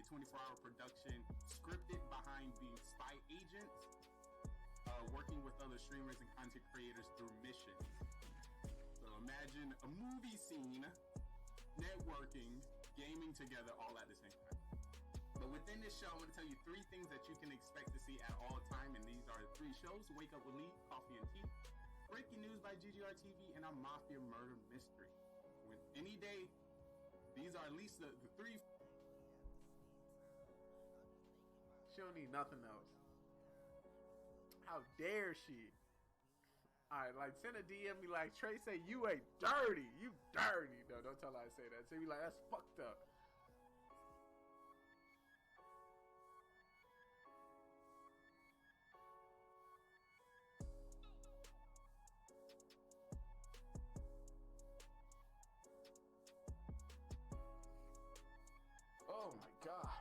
a 24-hour production, scripted behind being spy agents, working with other streamers and content creators through missions. So imagine a movie scene, networking, gaming together all at the same time. But within this show, I'm going to tell you 3 things that you can expect to see at all time, and these are 3 shows: Wake Up with Lee, Coffee and Tea, Breaking News by GGR TV, and a Mafia Murder Mystery. With any day, these are at least the 3. She don't need nothing else. How dare she? Alright, like, send a DM, be like, Trey say, you ain't dirty. You dirty. No, don't tell her I say that. Say, be like, that's fucked up. Oh my god.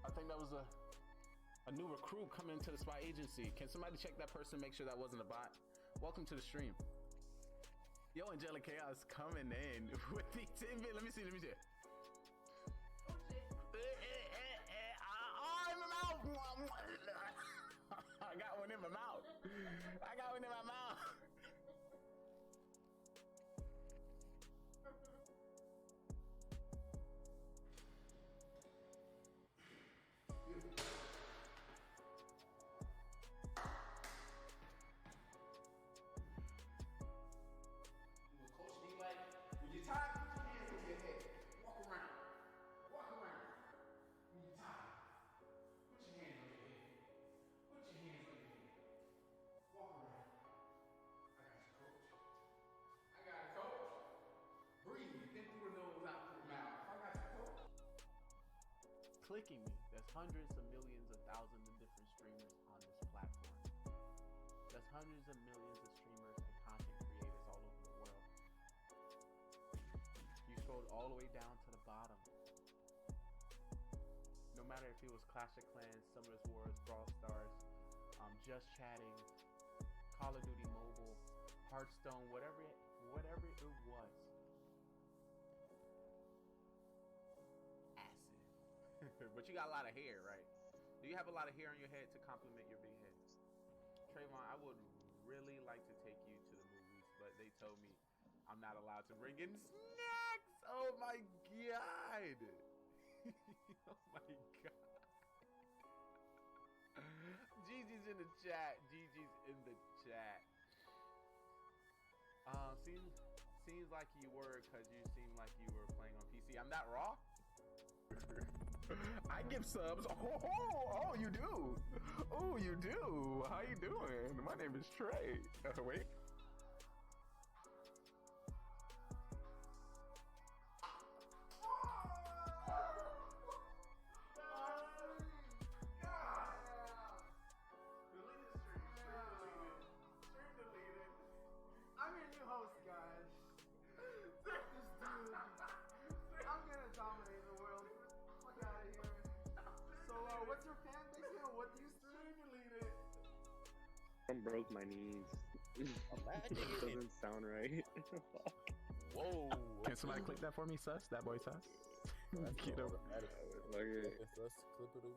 I think that was a new recruit coming into the spy agency. Can somebody check that person, make sure that wasn't a bot? Welcome to the stream. Yo, Angelic Chaos coming in with the 10-bit. Let me see. Oh, shit. Oh, in my mouth. I got one in my mouth. When you're tired, put your hands on your head. Walk around. When you're tired, put your hands on your head. Walk around. I got you, coach. Breathe. In through the nose, out through the mouth. I got you, coach. Clicking me. There's hundreds of millions of thousands of different streamers on this platform. There's hundreds of millions of streamers and content creators all over the world. You scrolled all the way down to the bottom. No matter if it was Clash of Clans, Summoners Wars, Brawl Stars, Just Chatting, Call of Duty Mobile, Hearthstone, whatever it was. Acid. But you got a lot of hair, right? Do you have a lot of hair on your head to complement your big head? Trayvon, I would really like to take you to the movies, but they told me I'm not allowed to bring in snacks. Oh my god. Oh my god. Gigi's in the chat. Seems like you were, because you seem like you were playing on PC. I'm not raw. I give subs. Oh, you do. Oh, you do. How you doing? My name is Trey. Wait. I'm your new host, guys. Fuck this dude. I'm gonna dominate the world. Fuck out of here. So, what's your fan base now? What do you stream? Deleted. I broke my knees. That doesn't sound right. Whoa. Can somebody click that for me, Sus? That boy Sus? Get over. It's first clip of the week.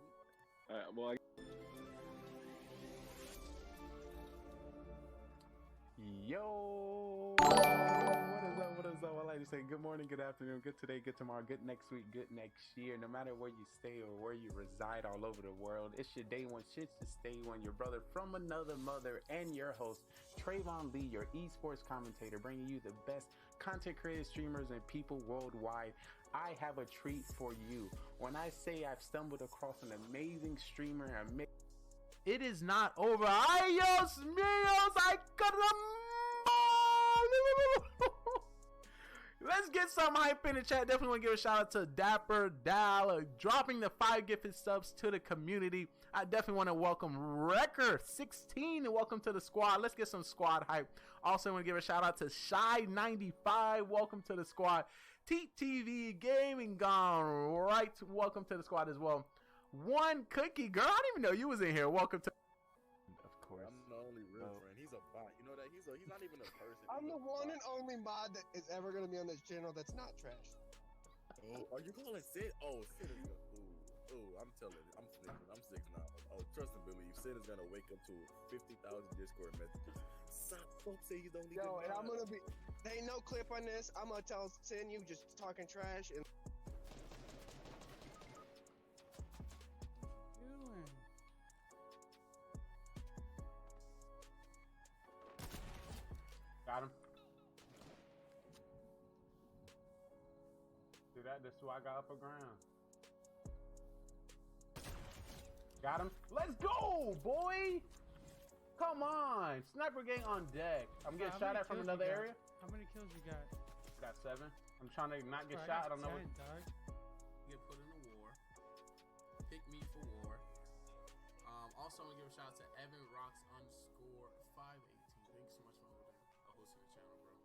Alright, well, Yo, what is up? I like to say good morning, good afternoon, good today, good tomorrow, good next week, good next year. No matter where you stay or where you reside all over the world, it's your day one, shit's to stay one. Your brother from another mother and your host, Trayvon Lee, your esports commentator, bringing you the best content creators, streamers, and people worldwide. I have a treat for you. When I say I've stumbled across an amazing streamer, it is not over. Ayos míos, I Let's get some hype in the chat. Definitely want to give a shout out to Dapper Dal dropping the 5 gifted subs to the community. I definitely want to welcome Wrecker16 and welcome to the squad. Let's get some squad hype. Also want to give a shout out to Shy95. Welcome to the squad. TTV Gaming GoneRight. Welcome to the squad as well. One Cookie Girl. I didn't even know you was in here. Welcome to. Of course. I'm the only real friend. He's a bot. You know that? He's not even a person. I'm the one and only mod that is ever going to be on this channel that's not trash. Oh, are you calling Sid? Oh, Sid is a fool. Oh, I'm telling you, I'm sticking out. Oh, trust and believe, Sin is gonna wake up to 50,000 Discord messages. Stop, folks say you don't need Yo, to and I'm gonna be. There ain't no clip on this. I'm gonna tell Sin you just talking trash and. Got him. See that? This is who I got upper ground. Got him. Let's go, boy! Come on! Sniper gang on deck. I'm getting shot at from another area. How many kills you got? Got 7. I'm trying to not get shot. I don't know. Dog. Get put in a war. Pick me for war. Also, I'm gonna give a shout out to Evan Rocks _518. Thanks so much for hosting the channel, bro.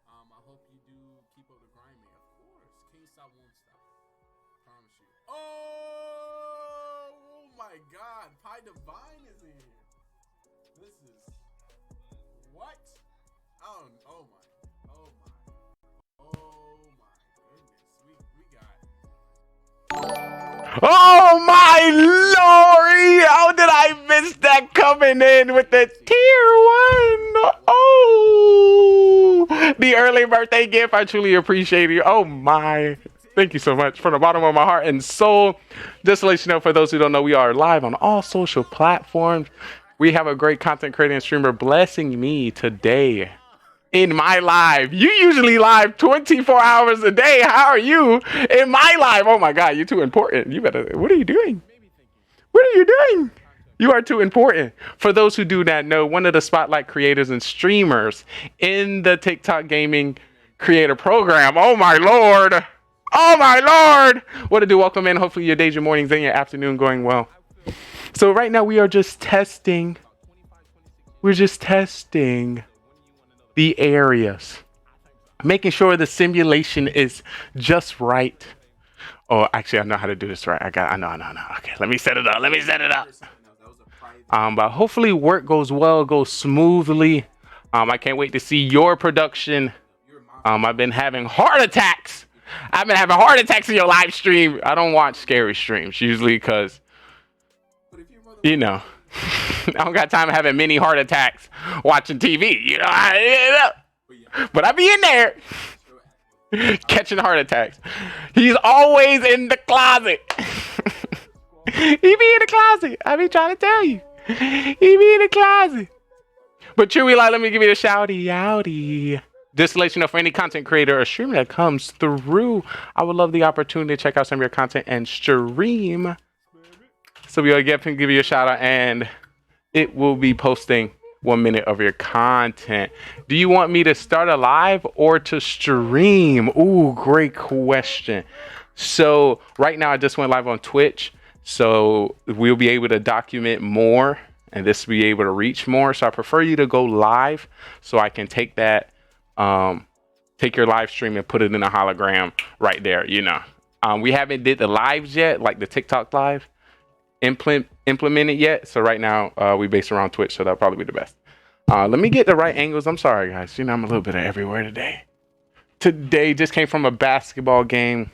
I hope you do keep up the grind, man. Of course. Can't stop, won't stop. Promise you. Oh my God, Pi Divine is in here. This is what? Oh my goodness. We got. Oh my lord! How did I miss that coming in with the tier 1? Oh, the early birthday gift. I truly appreciate you. Oh my. Thank you so much from the bottom of my heart and soul. Just to let you know, for those who don't know, we are live on all social platforms. We have a great content creator and streamer blessing me today in my live. You usually live 24 hours a day. How are you in my live? Oh my God, you're too important. You better, what are you doing? What are you doing? You are too important. For those who do not know, one of the spotlight creators and streamers in the TikTok Gaming Creator Program. Oh my Lord. Oh my Lord. What to do? Welcome in. Hopefully your days, your mornings, and your afternoon going well. So right now we are just testing. We're just testing the areas. Making sure the simulation is just right. Oh, actually, I know how to do this right. I know. Okay, let me set it up. But hopefully work goes well, goes smoothly. I can't wait to see your production. I've been having heart attacks. I've been having heart attacks in your live stream. I don't watch scary streams usually because, you know, I don't got time having many heart attacks watching TV. You know, but I be in there catching heart attacks. He's always in the closet. He be in the closet. I be trying to tell you. He be in the closet. But Chewy, like, let me give you a shouty outy. Just to let you know, for any content creator or streamer that comes through, I would love the opportunity to check out some of your content and stream. So we'll give you a shout out, and it will be posting 1 minute of your content. Do you want me to start a live or to stream? Ooh, great question. So right now I just went live on Twitch, so we'll be able to document more and this will be able to reach more. So I prefer you to go live so I can take that, take your live stream and put it in a hologram right there. You know, we haven't did the lives yet, like the TikTok live implemented yet. So right now we base around Twitch, so that'll probably be the best. Let me get the right angles. I'm sorry guys, you know, I'm a little bit of everywhere today. Today just came from a basketball game.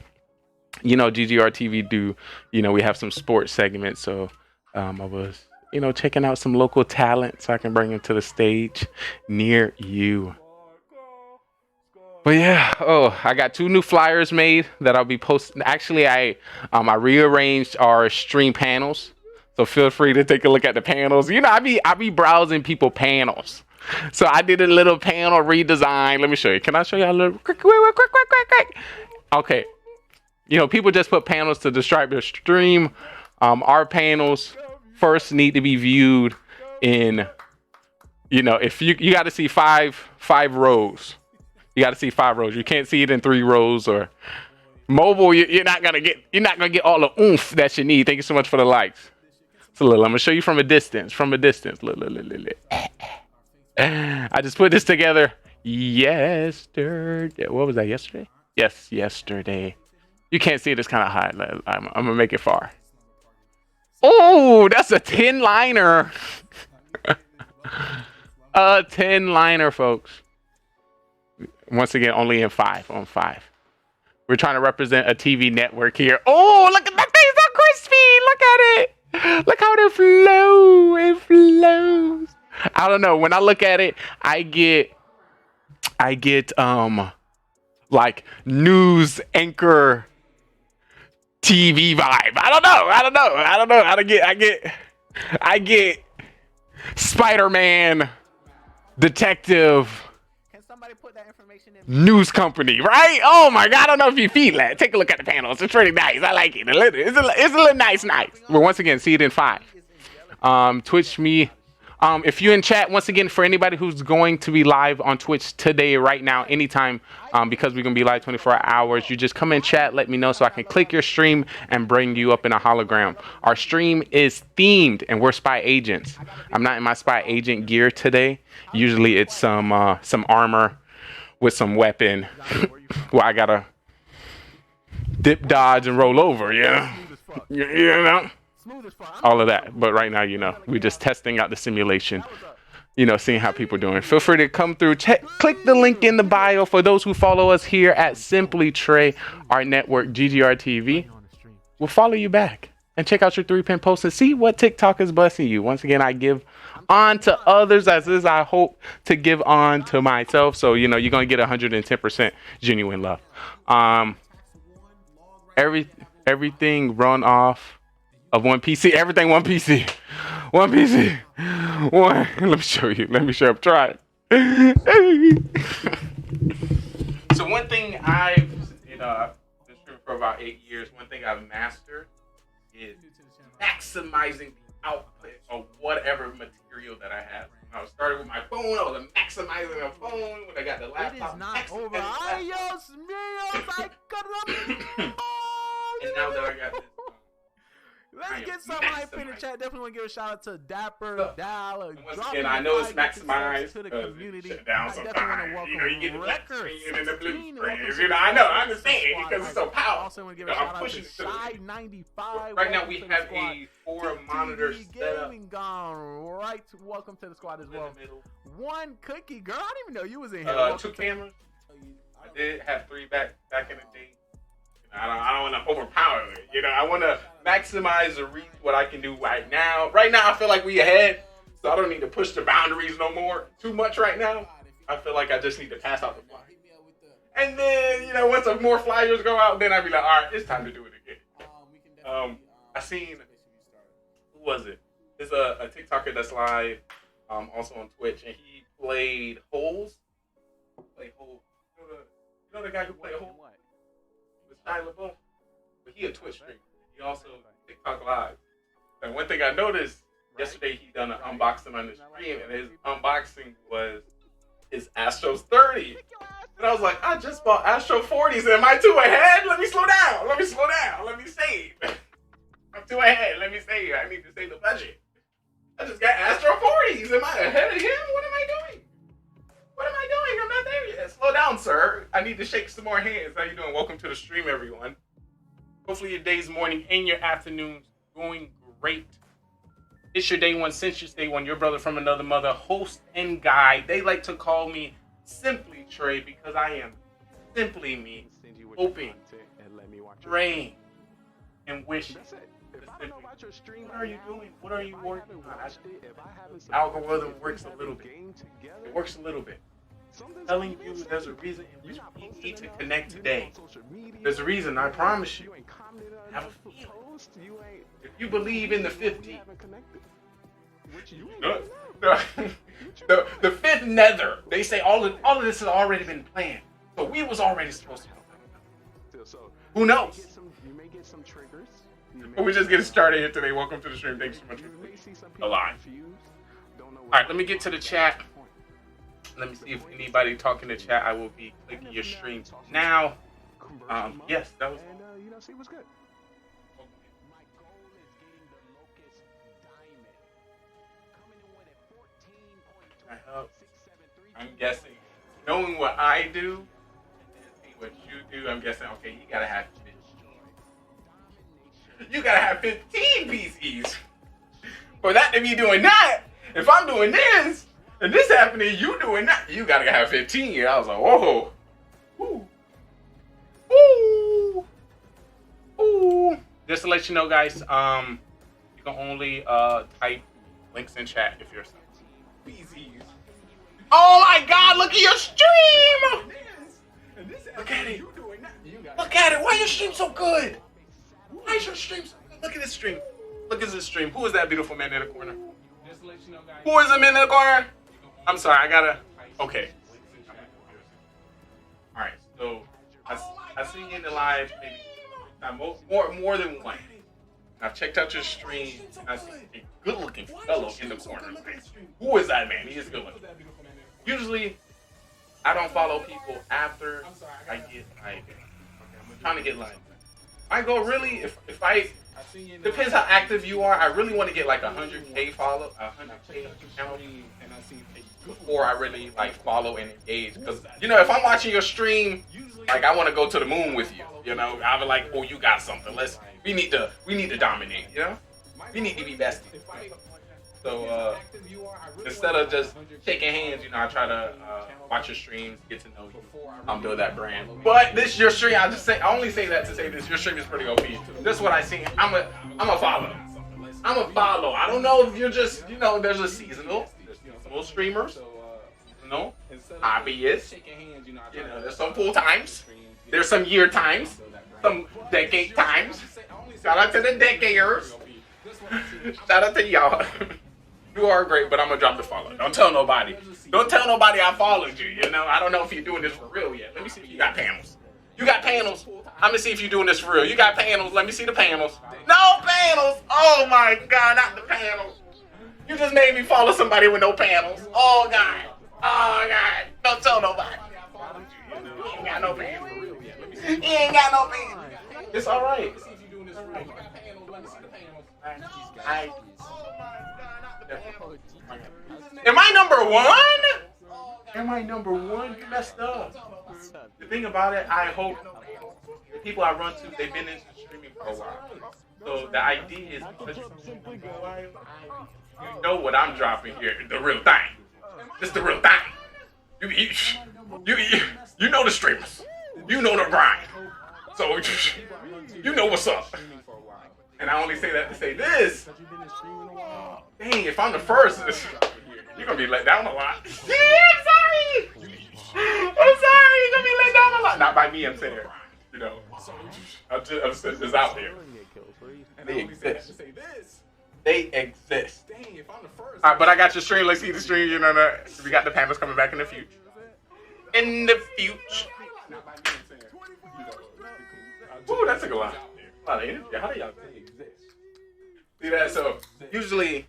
You know, GGR TV do, you know, we have some sports segments. So I was, you know, checking out some local talent so I can bring them to the stage near you. But yeah, oh, I got 2 new flyers made that I'll be posting. Actually, I rearranged our stream panels. So feel free to take a look at the panels. You know, I be browsing people panels. So I did a little panel redesign. Let me show you. Can I show you a little quick? Okay. You know, people just put panels to describe their stream. Our panels first need to be viewed in, you know, if you got to see five rows. You got to see 5 rows. You can't see it in 3 rows or mobile. You're not gonna get all the oomph that you need. Thank you so much for the likes. So I'm gonna show you from a distance. Look. I just put this together yesterday. What was that? Yesterday? Yes, yesterday. You can't see it. It's kind of high. I'm gonna make it far. Oh, that's a 10-liner. A 10-liner, folks. Once again, only on 5. We're trying to represent a TV network here. Oh, look at that thing, so this feed. Look at it. Look how it flows. It flows. I don't know. When I look at it, I get like news anchor TV vibe. I get Spider-Man detective Can somebody put that information in? news company, right? Oh my god, I don't know if you feel that. Take a look at the panels. It's pretty nice. I like it. It's a little nice. But once again, see it in 5. Twitch me. If you're in chat, once again, for anybody who's going to be live on Twitch today, right now, anytime, because we're going to be live 24 hours, you just come in chat, let me know so I can click your stream and bring you up in a hologram. Our stream is themed, and we're spy agents. I'm not in my spy agent gear today. Usually it's some armor with some weapon. Well, I got to dip, dodge, and roll over, yeah. You know? All of that, but right now, we're just testing out the simulation, seeing how people are doing. Feel free to come through, click the link in the bio for those who follow us here at Simply Trey, our network, GGR TV. We'll follow you back and check out your 3-pin posts and see what TikTok is blessing you. Once again, I give on to others as is I hope to give on to myself. So, you're going to get 110% genuine love. Everything run off of one PC, everything one PC. Let me show you. Try it. So one thing I've been streaming for about 8 years. One thing I've mastered is maximizing the output of whatever material that I have. When I started with my phone, I was maximizing the phone. When I got the laptop, It is not over. Adios, míos, and now that I got this. Let's get some hype in the chat. Definitely want to give a shout out to Dapper, Dal, once again, I know it's maximized to the community. Shut down I definitely sometimes. want to You get the black welcome screen and the blue screen. Records. I understand because it's so powerful. Also want to give a shout out to Shy 95. Right now we have a 4-monitor setup. Gaming GoneRight. Welcome to the squad as well. One cookie, girl. I didn't even know you was in here. 2 cameras. I did have 3 back in the day. I don't want to overpower it. I want to maximize the reach what I can do right now. Right now, I feel like we ahead, so I don't need to push the boundaries no more too much right now. I feel like I just need to pass out the fly. And then, once more flyers go out, then I'd be like, all right, it's time to do it again. I seen, who was it? There's a TikToker that's live, also on Twitch, and he played Holes. You know the guy who played Holes? But he a Twitch streamer. He also TikTok live. And one thing I noticed yesterday, he done an unboxing on the stream, and his unboxing was his Astros 30. And I was like, I just bought Astro 40s. Am I too ahead? Let me slow down. Let me save. I'm too ahead. Let me save. I need to save the budget. I just got Astro 40s. Am I ahead of him? What am I doing? I'm not there yet. Slow down, sir. I need to shake some more hands. How you doing? Welcome to the stream, everyone. Hopefully your day's morning and your afternoon's going great. It's your day one, since your day one. Your brother from another mother, host and guide. They like to call me Simply Trey because I am simply me, hoping, praying, and wishing. What are you doing? What are you working on? The algorithm works a little bit. It works a little bit. Telling you there's a reason in which we need to connect today. There's a reason, I promise you. Have a feeling. If you believe in the 50, the fifth nether, they say all of this has already been planned. So we was already supposed to be. Who knows? We're just getting started here today. Welcome to the stream. Thanks so much for alive. Alright, let me get to the chat. Let me see if anybody talking to chat. I will be clicking your stream now. Yes, that was. It was good. I'm guessing, knowing what I do, and what you do, I'm guessing. Okay, you gotta have 15. You gotta have 15 PCs for that to be doing that. If I'm doing this and this happening, you doing that, you gotta have 15. I was like, whoa, ooh, ooh, ooh. just to let you know, guys, you can only type links in chat if you're Oh my God! Look at your stream! Look at it! Look at it! Why your stream so good? Why is your stream so good? Look at this stream. Look at this stream. Who is that beautiful man in the corner? Who is the man in the corner? I'm sorry, I gotta. Okay. All right. So I see you in the live maybe more than one. I've checked out your stream. And I see a good-looking fellow in the corner. Who is that man? He is good-looking. Usually, I don't follow people after I get like. I'm trying to get like. I go really if I. Depends how active you are. I really want to get like 100K follow, 100K channel before I really like follow and engage. Because you know, if I'm watching your stream, like I want to go to the moon with you. You know, I'll be like, oh, you got something. We need to dominate. You know, we need to be besties. So instead of just shaking hands, you know, I try to watch your streams, get to know you, build that brand. But this your stream. I only say that to say this. Your stream is pretty OP. This is what I see. I'm a follow. I'm a follow. I don't know if you're just, you know, there's seasonal streamers, you know, hobbyists. You know, there's some full times. There's some year times, some decade times. Shout out to the decaders. Shout out to y'all. You are great, but I'm gonna drop the follow. Don't tell nobody. Don't tell nobody I followed you. You know, I don't know if you're doing this for real yet. Let me see if you got panels. You got panels. I'm gonna see if you're doing this for real. You got panels. Let me see the panels. No panels. Oh my God, not the panels. You just made me follow somebody with no panels. Oh God. Oh God. Don't tell nobody. He ain't got no panels. He ain't got no panels. It's all right. Am I number one? Am I number one? You messed up. The thing about it, I hope the people I run to, they've been into streaming for a while. So the idea is, you know what I'm dropping here, the real thing. It's the real thing. You know the streamers. You know the grind. So you know what's up. And I only say that to say this. Dang, if I'm the first, you're going to be let down a lot. Yeah, I'm sorry. I'm sorry. You're going to be let down a lot. Not by me, I'm saying. You know, I'm just it's out there. They exist. They exist. All right, but I got your stream. Let's see the stream. You know, we got the panels coming back in the future. In the future. Ooh, that took a lot. A lot of energy. How do y'all exist? See that? So usually,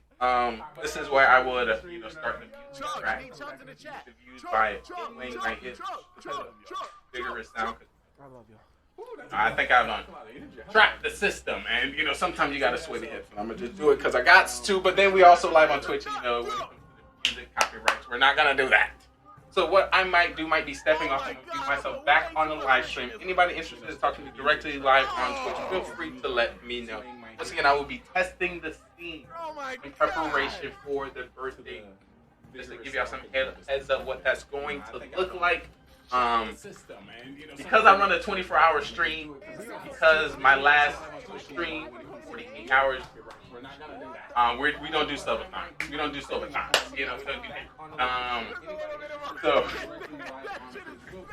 this is where I would, start the music track. Used by playing my hits, vigorous sound. I think I've tracked the system, and sometimes you gotta sway the hips. I'm gonna just do it because I got to. But then we also live on Twitch. When it comes to music copyrights, we're not gonna do that. So what I might do might be stepping off and get myself back on the live stream. Anybody interested in talking to me directly live on Twitch, feel free to let me know. Once again, I will be testing the scene in preparation for the birthday. Just to give y'all some heads up what that's going to look like. Because I run a 24-hour stream, because my last stream, 48 hours, we don't do sub time. We don't do sub time. We don't do that. So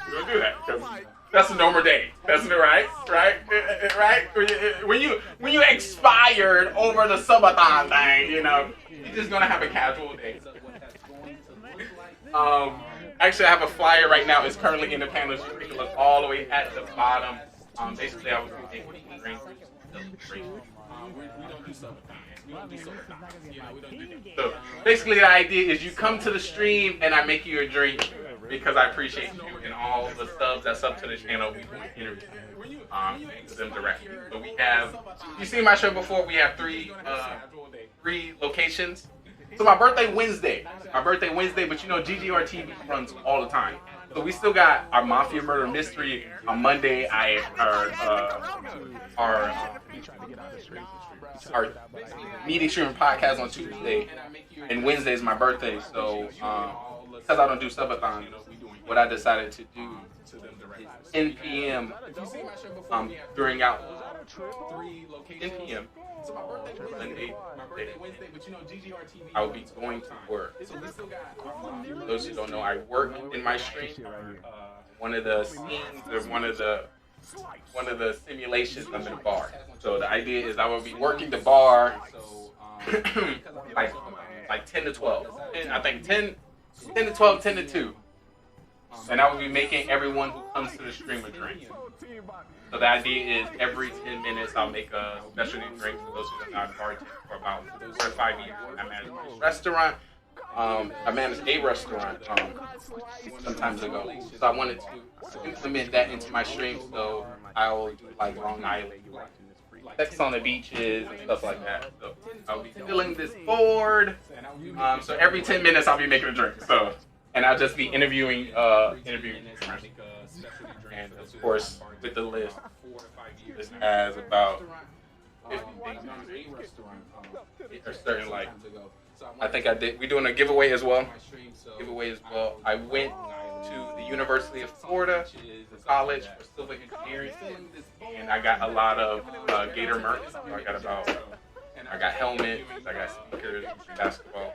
we don't do that because that's a normal day. That's right. When you expired over the subathon thing, you're just gonna have a casual day. Actually, I have a flyer right now. It's currently in the panels. You can look all the way at the bottom. Basically, I was making drinks. We don't do sub time. So basically the idea is you come to the stream and I make you a drink because I appreciate you and all the subs that's up to the channel. We do interviews to them directly. So we have, you seen my show before, we have three locations. So my birthday Wednesday, but GGR TV runs all the time. So we still got our Mafia Murder Mystery on Monday. Our meeting streaming podcast on Tuesday, and Wednesday is my birthday. So because I don't do subathon, what I decided to do is 10 p.m. 3 locations. 10 p.m. So my birthday Monday. Wednesday, but you know GGR TV. I will be going to work. So we still got For those who don't know, I work in my stream. One of the scenes or one of the simulations under the bar. So the idea is I will be working the bar like 10 to 12. I think 10 to 12, 10 to 2. And I will be making everyone who comes to the stream a drink. So the idea is every 10 minutes I'll make a specialty drink for those who don't know how to bartend for about 4 or 5 years. I managed a restaurant. I managed a restaurant some time ago. So I wanted to implement that into my stream. So I'll do like Long Island, sex on the beaches and stuff like that. So I'll be filling this board. So every 10 minutes I'll be making a drink. So and I'll just be interviewing. And of course, with the list, this has about 50 things. Or certain like, I think we're doing a giveaway as well. I went to the University of Florida for college for civil engineering, and I got a lot of Gator merch. So I got helmets, I got speakers, basketball.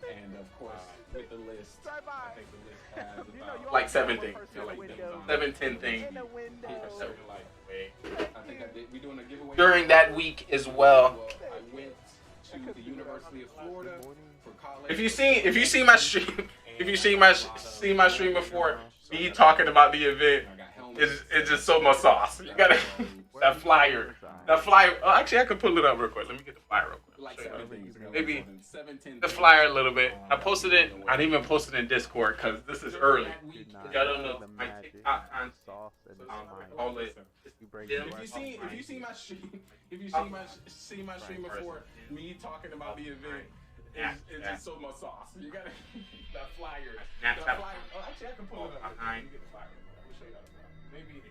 And of course, with the list, I think the list has about Like 7 things. Like 7-10 things. we're doing a giveaway. During that week as well. I went to the University of Florida for college. If you see my stream, if you see my stream before, me talking about the event, it's just so much sauce. You gotta that flyer. Oh, actually, I can pull it up real quick. Let me get the flyer real quick. Maybe the flyer a little bit. I posted it. I didn't even post it in Discord because this is early. Y'all don't know my TikTok content. All it. If you see my stream, before, me talking about the event, it's just so much sauce. You gotta that flyer. Oh, actually, I can pull it up. Let me get the flyer. Let me show you how to flyer. Maybe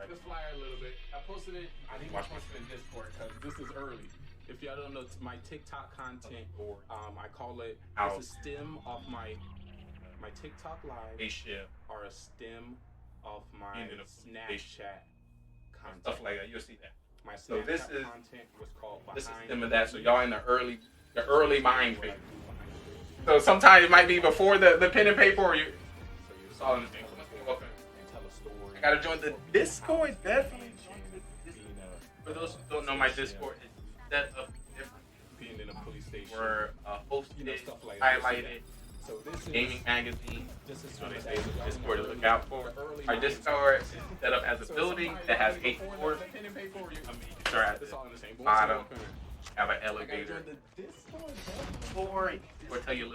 the flyer a little bit. I posted it. I didn't post it in Discord because this is early. If y'all don't know my TikTok content, I call it. It's a stem off my TikTok live. Or a stem off my Snapchat content. Stuff like that. You'll see that. My So this is content was called this is Behind some of that. So y'all in the early mind phase. So sometimes it might be before the pen and paper, or it's all in the thing. I gotta join the Discord. Definitely join the Discord. For those who don't know, my Discord is set up different. being in a police station. We're hosted, stuff like highlighted. So this is Gaming magazine. This is They say Discord to look out for. Our Discord is set up as a building that has 8 floors. Start at the bottom. Have an elevator. Floor. We'll tell you a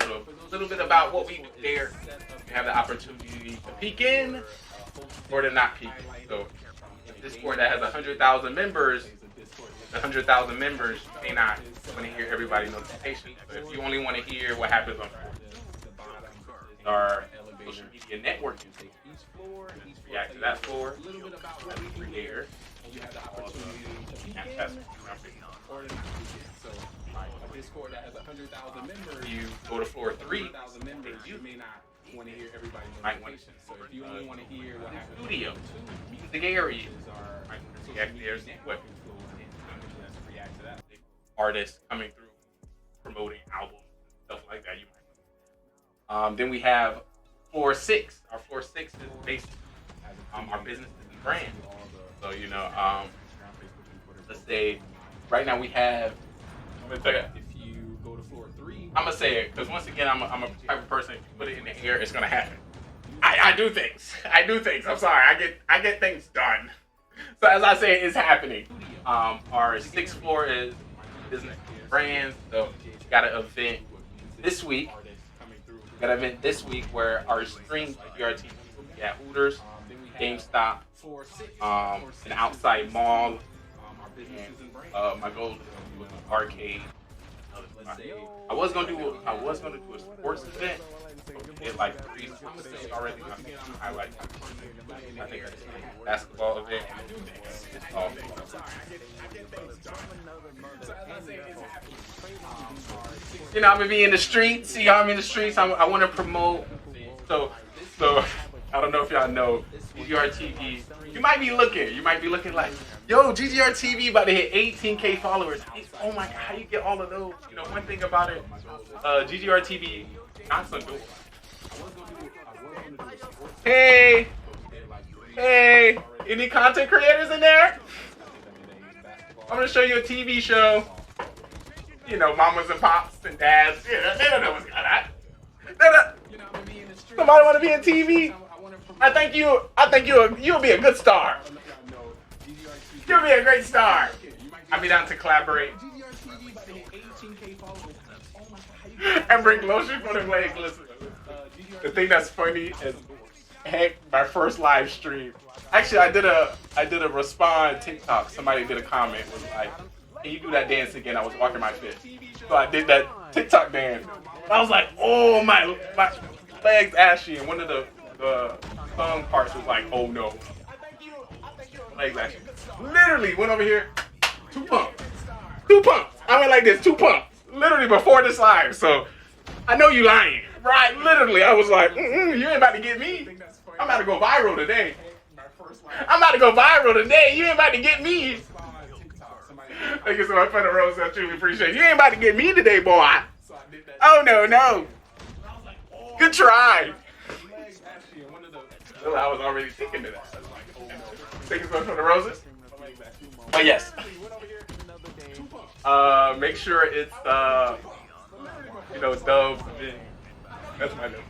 little bit about what we do there. You have the opportunity to peek in or to not peek. So Discord that has 100,000 members. 100,000 members may not want to hear everybody's notifications. So if you only want to hear what happens on our social media networking, react to that floor. Here, you have the opportunity to peek in. So a Discord that has 100,000 members. you go to floor 3. 100,000 members. You may not want to hear everybody's Might want notifications. So if you only want to hear what happens studio, on music area. is our Might want to react there. See what react to that. artists coming through, promoting albums, stuff like that. You might. Then we have floor 6. Our floor 6 is basically our business and brand. So let's say right now we have. If you go to floor 3, I'm gonna say it because once again I'm a type of person. If you put it in the air, it's gonna happen. I do things. I'm sorry. I get things done. So as I say, it's happening. Our 6th floor is business and brands. So we got an event this week. Where our stream PRT will be at Hooters, GameStop, an outside mall. And, my goal is to do an arcade. I was gonna do a sports event. It like 3 days already. I like. I think it's a basketball event. I'm gonna be in the streets. See how I'm in the streets. I want to promote. So I don't know if y'all know GGR TV. You might be looking like, yo, GGR TV about to hit 18K followers. Oh my god, how you get all of those? You know, one thing about it, GGR TV knocks on doors. Hey, any content creators in there? I'm gonna show you a TV show. You know, mamas and pops and dads. Yeah, they don't know what's going on. Somebody want to be in TV? I think you'll be a good star. You'll be a great star. I'll be down to collaborate and bring lotion for the legs. Listen, the thing that's funny is, heck, my first live stream. Actually, I did a respond TikTok. Somebody did a comment was like, "Can you do that dance again?" I was walking my fit, so I did that TikTok dance. I was like, "Oh my legs ashy," and one of the song parts was like, "Oh no, legs ashy." Literally went over here, 2 pumps. I went like this, 2 pumps. Literally before this live, so I know you lying, right? Literally, I was like, you ain't about to get me. I'm about to go viral today. You ain't about to get me. Thank you so much for the rose. I truly appreciate it. You ain't about to get me today, boy. Oh no. Good try. I was already thinking of that. Thank you so much for the roses. Oh yes. Make sure it's Dove Men. That's my name.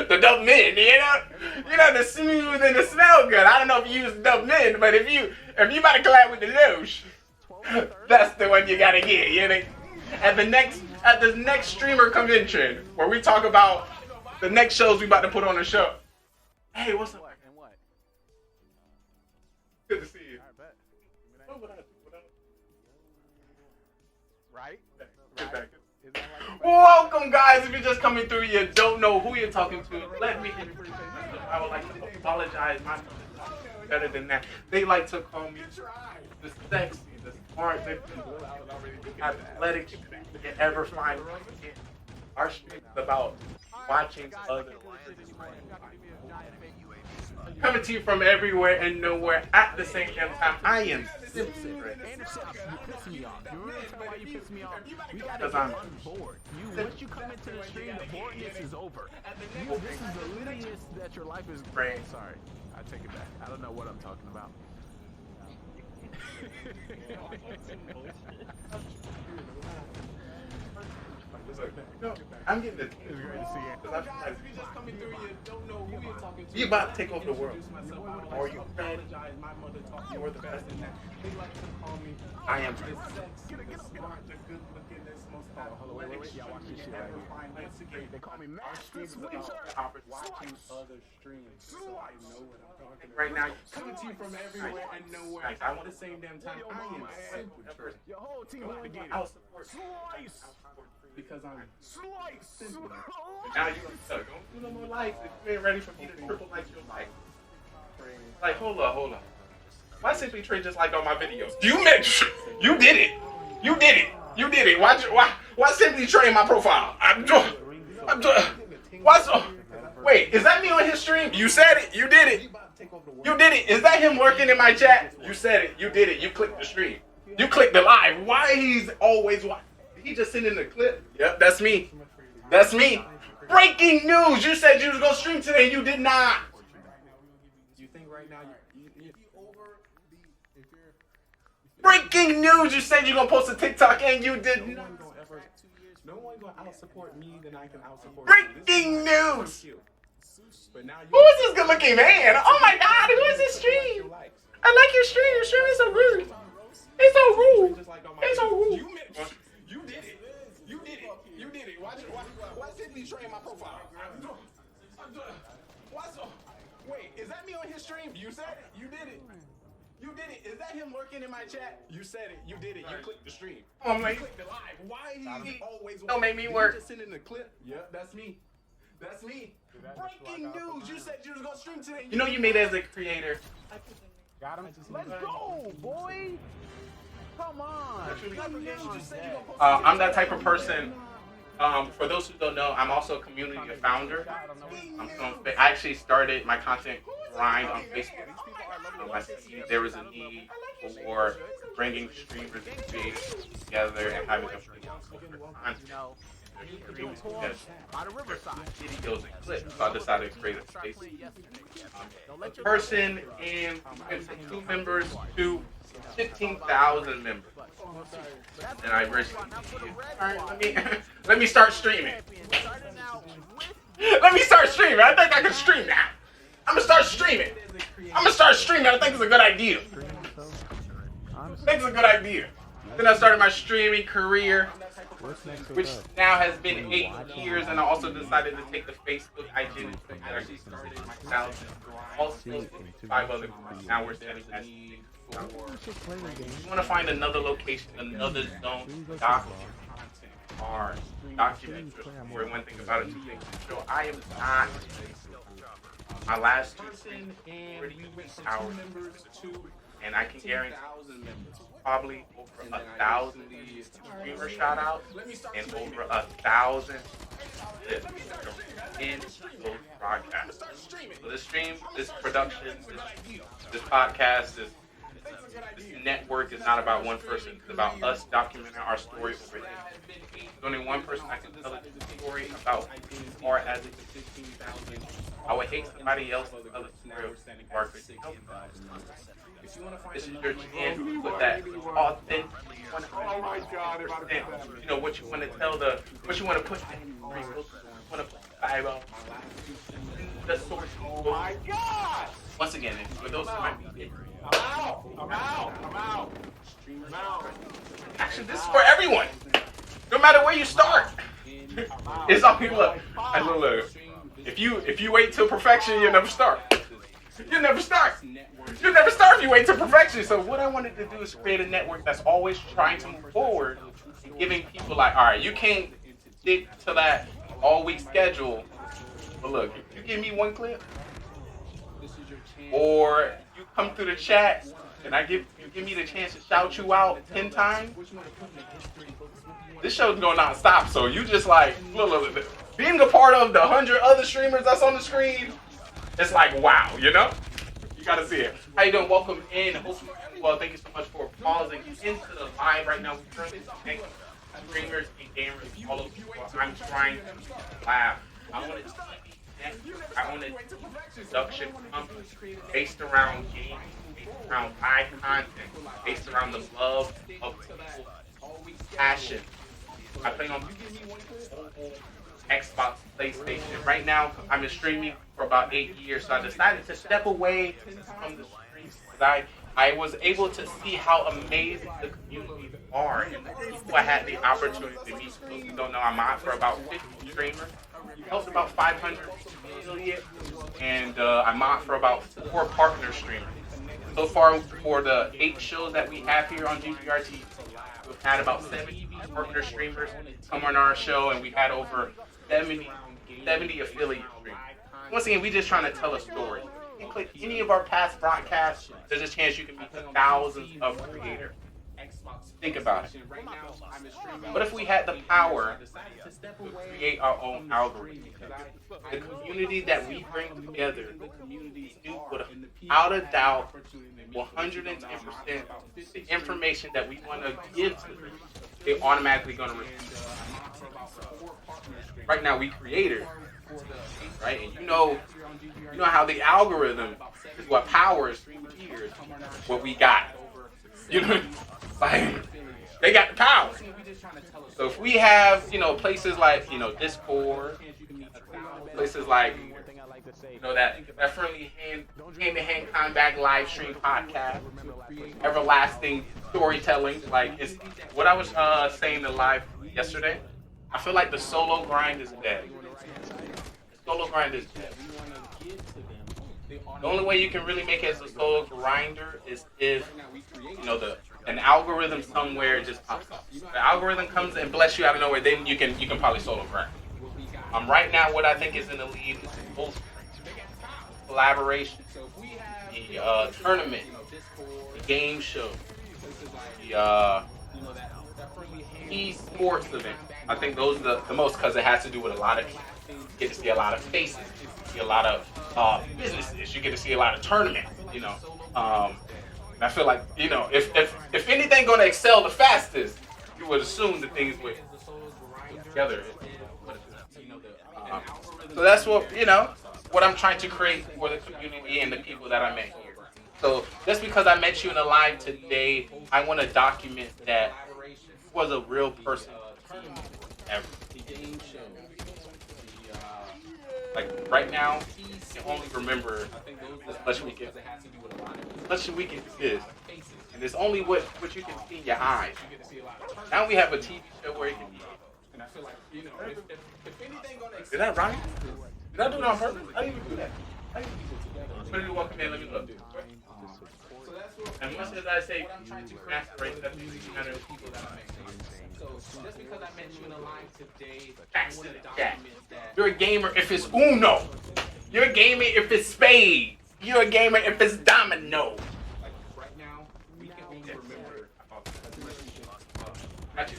The Dove Men, the smooth and the smell good. I don't know if you use Dove Men, but if you about to collab with the Loche, that's the one you gotta get. You know, at the next streamer convention where we talk about the next shows we about to put on the show. Hey, what's up? And what? Good to see you. Right? Get back. Welcome, guys. If you're just coming through, you don't know who you're talking to. Let me introduce myself. I would like to apologize. My better than that. They like to call me the sexy, the smart, the athletic you ever find. Our stream is about watching others. Coming to you from everywhere and nowhere at the same damn time. I am simply You piss me off. You want to tell why you piss me off? We got to get bored. Once you come into the stream, the boredness is over. This is the littiest that your life is. Right. Sorry, I take it back. I don't know what I'm talking about. No, I'm getting it. It's great to see you. If you're just coming through, you don't know who you're talking to. You about to take over the world. Or you apologize. My mother taught me you're the best in that. They like to call me. I am the sex, the smart, the good looking, the most athletic. Y'all watch this shit right here. They call me Master Switcher. Watching other streams, so I know what I'm talking about. Right now, coming to you from everywhere and nowhere. I want the same damn time. I am simple. Your whole team want to get it. I'll support. Slice. Because I'm Slice. now you don't do no more likes if you ain't ready for me to triple like your life. Like, hold up. Why Simply Trade just like on my videos? You did it. Why Simply Trade my profile? Wait, is that me on his stream? You said it. You did it. Is that him lurking in my chat? You said it. You did it. You clicked the stream. You clicked the live. Why he's always watching? He just sent in the clip. Yep, that's me. Breaking news. You said you was going to stream today. You did not. You think right now breaking news. You said you're going to post a TikTok and you did not. No one going to out-support me than I can out-support you. Breaking news. Who is this good-looking man? Oh my God, who is this stream? I like your stream. Your stream is so good. It's so rude. You did it. Why Simply Trade my profile? Wait, is that me on his stream? You said it. You did it. Is that him lurking in my chat? You said it. You did it. You clicked the stream. Oh my! Clicked the live. Why he always? Don't make me work. Just send in the clip. Yep, that's me. Breaking news. You said you was gonna stream today. You know you made it as a creator. Got him. Let's go, boy. Come on. I'm that type of person. For those who don't know, I'm also a community founder. I actually started my content grind on Facebook. I see there was a need for bringing streamers and creators together and having them content. Videos and clips, so I decided to create a space. Person and went from 2 members to 15,000 members. And I recently, let me start streaming. Let me start streaming. I think I can stream now. I'm gonna start streaming. I think it's a good idea. Then I started my streaming career, which now has been 8 years, and I also decided to take the Facebook identity. I actually started myself. Also, 5 other groups. Now we're setting that. You want to find another location, another zone to document content or document your story. One thing about it, 2 things. So I am not. My last 2 hours, and I can guarantee probably over 1,000 streamer shout-outs and over 1,000 clips in those broadcasts. So this stream, this production, this podcast, this network is not about one person. It's about us documenting our story over here. There's only one person I can tell a story about or as it is 15,000. I would hate somebody else to tell a story of market. This is your chance to put that authentic. Oh my God! You know what you want to tell what you want to put. Want to put the Bible. The source. Oh my God! Once again, for those who might be different. I'm out. Actually, this is for everyone. No matter where you start. It's all look. If you wait till perfection, you'll never start. You'll never start if you wait till perfection. So what I wanted to do is create a network that's always trying to move forward and giving people like, all right, you can't stick to that all-week schedule. But look, if you give me 1 clip, or you come through the chat and you give me the chance to shout you out 10 times, this show's gonna not stop. So you just like, look, being a part of the 100 other streamers that's on the screen, it's like, wow, you know? You gotta see it. How you doing? Welcome in. Well, thank you so much for pausing into the live right now. We're currently connecting streamers and gamers all over the world. I'm trying to laugh. I want a production company based around games, based around live content, based around the love of people, passion. I play on Xbox, PlayStation. Right now, I'm streaming for about 8 years, so I decided to step away from the streams because I was able to see how amazing the communities are and the people I had the opportunity to meet. For those who don't know, I'm on for about 50 streamers. Helped about 500 affiliates, and I'm on for about 4 partner streamers. So far, for the 8 shows that we have here on GGRT, we've had about 70 partner streamers come on our show, and we had over 70 affiliate streamers. Once again, we're just trying to tell a story. You can click any of our past broadcasts, there's a chance you can meet thousands of creators. Think about it. What if we had the power to create our own algorithm? The community that we bring together would, without a doubt, 110% the information that we want to give to them, they're automatically going to receive. Right now, we creators, right? And you know how the algorithm is what powers what we got. You know, like they got the power. So if we have, places like, Discord, places like, that friendly hand-to-hand combat live stream podcast, everlasting storytelling, like it's what I was saying in live yesterday. I feel like the solo grind is dead. The solo grind is dead. The only way you can really make it as a solo grinder is if, an algorithm somewhere just pops up. The algorithm comes and bless you out of nowhere, then you can probably solo grind. Right now, what I think is in the lead is both collaboration, the tournament, the game show, the esports event. I think those are the most because it has to do with a lot of people. You get to see a lot of faces. You get to see a lot of businesses. You get to see a lot of tournaments. You know, and I feel like if anything going to excel the fastest, you would assume that things would together. So that's what I'm trying to create for the community and the people that I met here. So just because I met you in a live today, I want to document that you was a real person ever. Like right now, you can only remember this Special Weekend is. And it's only what you can see in your eyes. Now we have a TV show where it can be. And I feel like, if anything gonna excel. Did that right? Did I do it on purpose? I didn't even do that. What did you walk in? Let me look. And much as I say, aspirate, that doesn't matter to people that I make. So just because I met you in a line today, I want to document that. You're a gamer if it's Uno. You're a gamer if it's spades. You're a gamer if it's domino. Like right now, we can only remember about the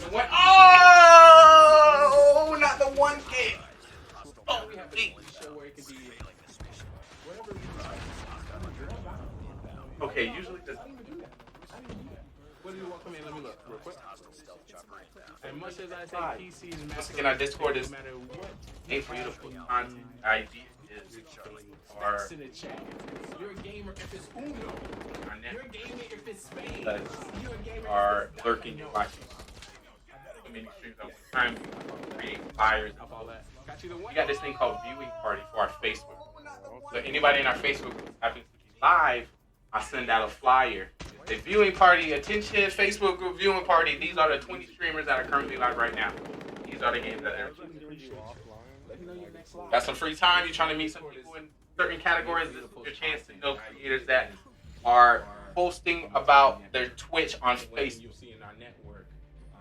one. Oh, not the one kid. Oh, we have a show where it could be whatever. Okay, usually does. What do you want? Come in, let me look real quick. And much as I say PCs, once again, our Discord is ain't for you to put content. ID is or you're a gamer if it's Uno. You're a gamer if it's Spain. You're a gamer are lurking and watching. Many streams at one time, create flyers and all that. We got this thing called viewing party for our Facebook. So anybody in our Facebook group happens to be live, I send out a flyer. The viewing party, attention, Facebook group viewing party. These are the 20 streamers that are currently live right now. These are the games that are. Got some free time. You're trying to meet some people in certain categories. This is your chance to know creators that are posting about their Twitch on Facebook.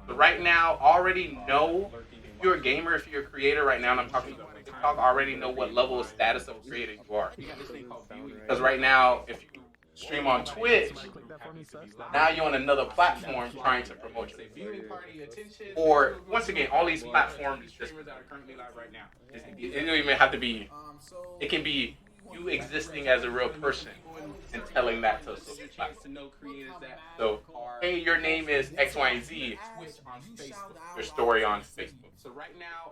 So right now, already know if you're a gamer, if you're a creator right now, and I'm talking about TikTok, already know what level of status of a creator you are. Because right now, if you stream on Twitch, now you're on another platform trying to promote your or once again, all these platforms just it don't even have to be. It can be you existing as a real person and telling that to a social platform. So, hey, your name is X, Y, and Z. Your story on Facebook. So right now,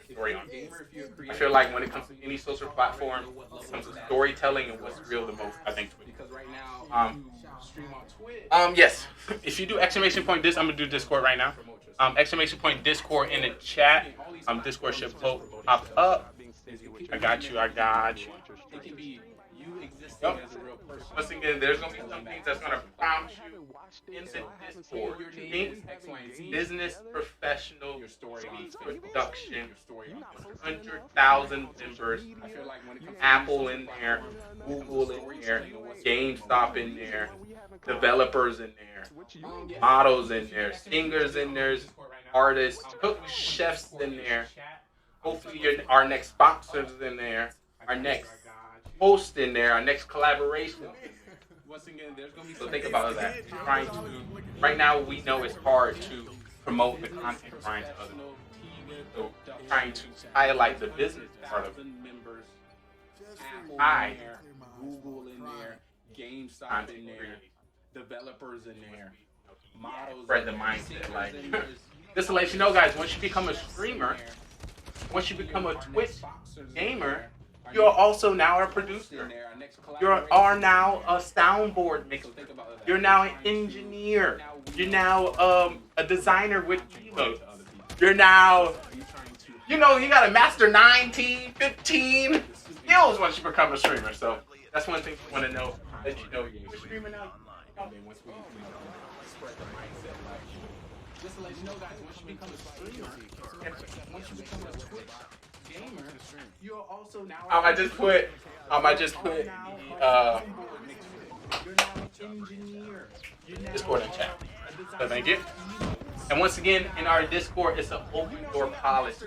story on. I feel like when it comes to any social platform, when it comes to storytelling and what's real the most, I think Twitter. Yes. If you do exclamation point this, I'm gonna do Discord right now. Exclamation point Discord in the chat. Discord should pop up. I got you. It can be you existing as a real person. Once again, there's gonna be some things that's gonna prompt you in the Discord. Business, professional, production, 100,000 members. Apple in there, Google in there, GameStop in there, developers in there, models in there, singers in there, artists, cooks, chefs in there. Hopefully, our next sponsors in there, our next host in there, our next collaboration. So think about that. Right now, we know it's hard to promote the content trying to others. So trying to highlight the business part of it. Google in there, GameStop in there, developers in there, models. Spread the mindset. Like just to let you know, guys, once you become a streamer, once you become a Twitch gamer, you're also now a producer. You are now a soundboard mixer. You're now an engineer. You're now a designer with emotes. You're now, you got to master 19, 15 skills once you become a streamer. So that's one thing you want to know, that you're a streamer now. Just to let you know, guys, once you become a streamer, once you become a Twitch gamer, you're also now. I just put Discord in chat. So thank you. And once again, in our Discord, it's an open door policy.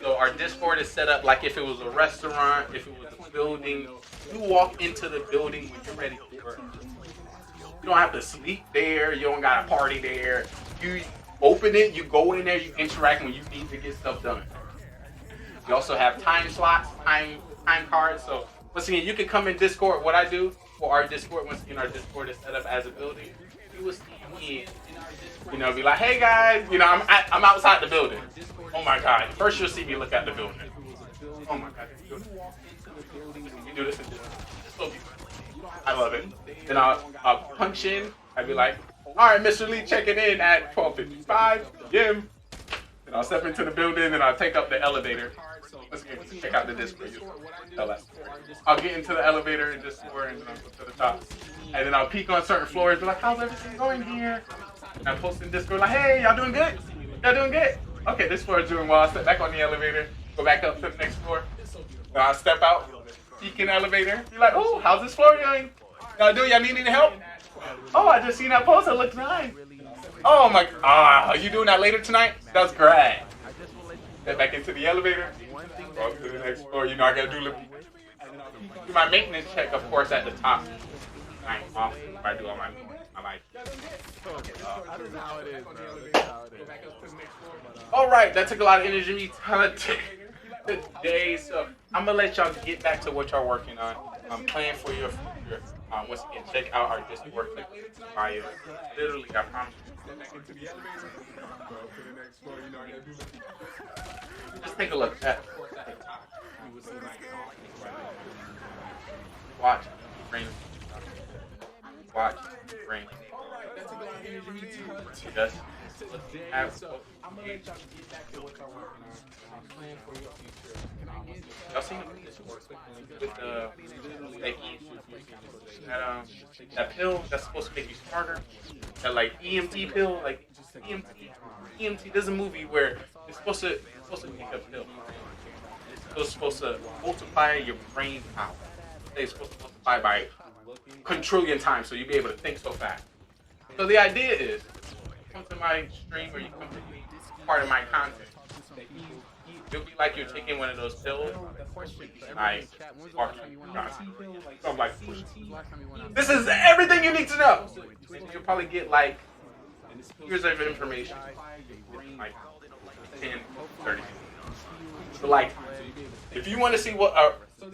So our Discord is set up like if it was a restaurant, if it was a building. You walk into the building when you're ready to work. You don't have to sleep there. You don't got to party there. open it, you go in there, you interact when you need to get stuff done. You also have time slots, time cards. So once again, you can come in Discord. What I do for our Discord, once again, our Discord is set up as a building. You will see me, be like, hey guys, I'm outside the building. Oh my God! First you'll see me look at the building. Oh my God! You do this and this. I love it. Then I'll punch in. I'd be like, all right, Mr. Lee checking in at 12:55 p.m. Then I'll step into the building and I'll take up the elevator. Let's check out the Discord. I'll get into the elevator in Discord and then I'll go to the top. And then I'll peek on certain floors, be like, how's everything going here? And I post in Discord like, hey, y'all doing good? Y'all doing good? Okay, this floor is doing well. I'll step back on the elevator, go back up to the next floor. Then I'll step out, peek in the elevator, be like, oh, how's this floor going? Y'all need any help? Oh, I just seen that post. It looks nice. Oh my, are you doing that later tonight? That's great. Step back into the elevator, go up to the next floor. I gotta do my maintenance check, of course, at the top. I do all my life. All right, that took a lot of energy today, so I'm gonna let y'all get back to what y'all working on. I'm planning for your future. Once again, check out our Discord bio. Literally, I promise you. Just take a look at watch rain. Watch rain. Just I'm gonna let y'all get back to what y'all working on. I'm planning for your future. Y'all seen this work with that pill that's supposed to make you smarter? That like EMT pill, like EMT. There's a movie where it's supposed to take a pill. It's supposed to multiply your brain power. It's supposed to multiply by quadrillion times, so you'll be able to think so fast. So the idea is, you come to my stream or you come to part of my content. It'll be like you're taking one of those pills. I I'm like, this is everything you need to know. You'll probably get like years of information, like 10, 30. So like, if you want to see what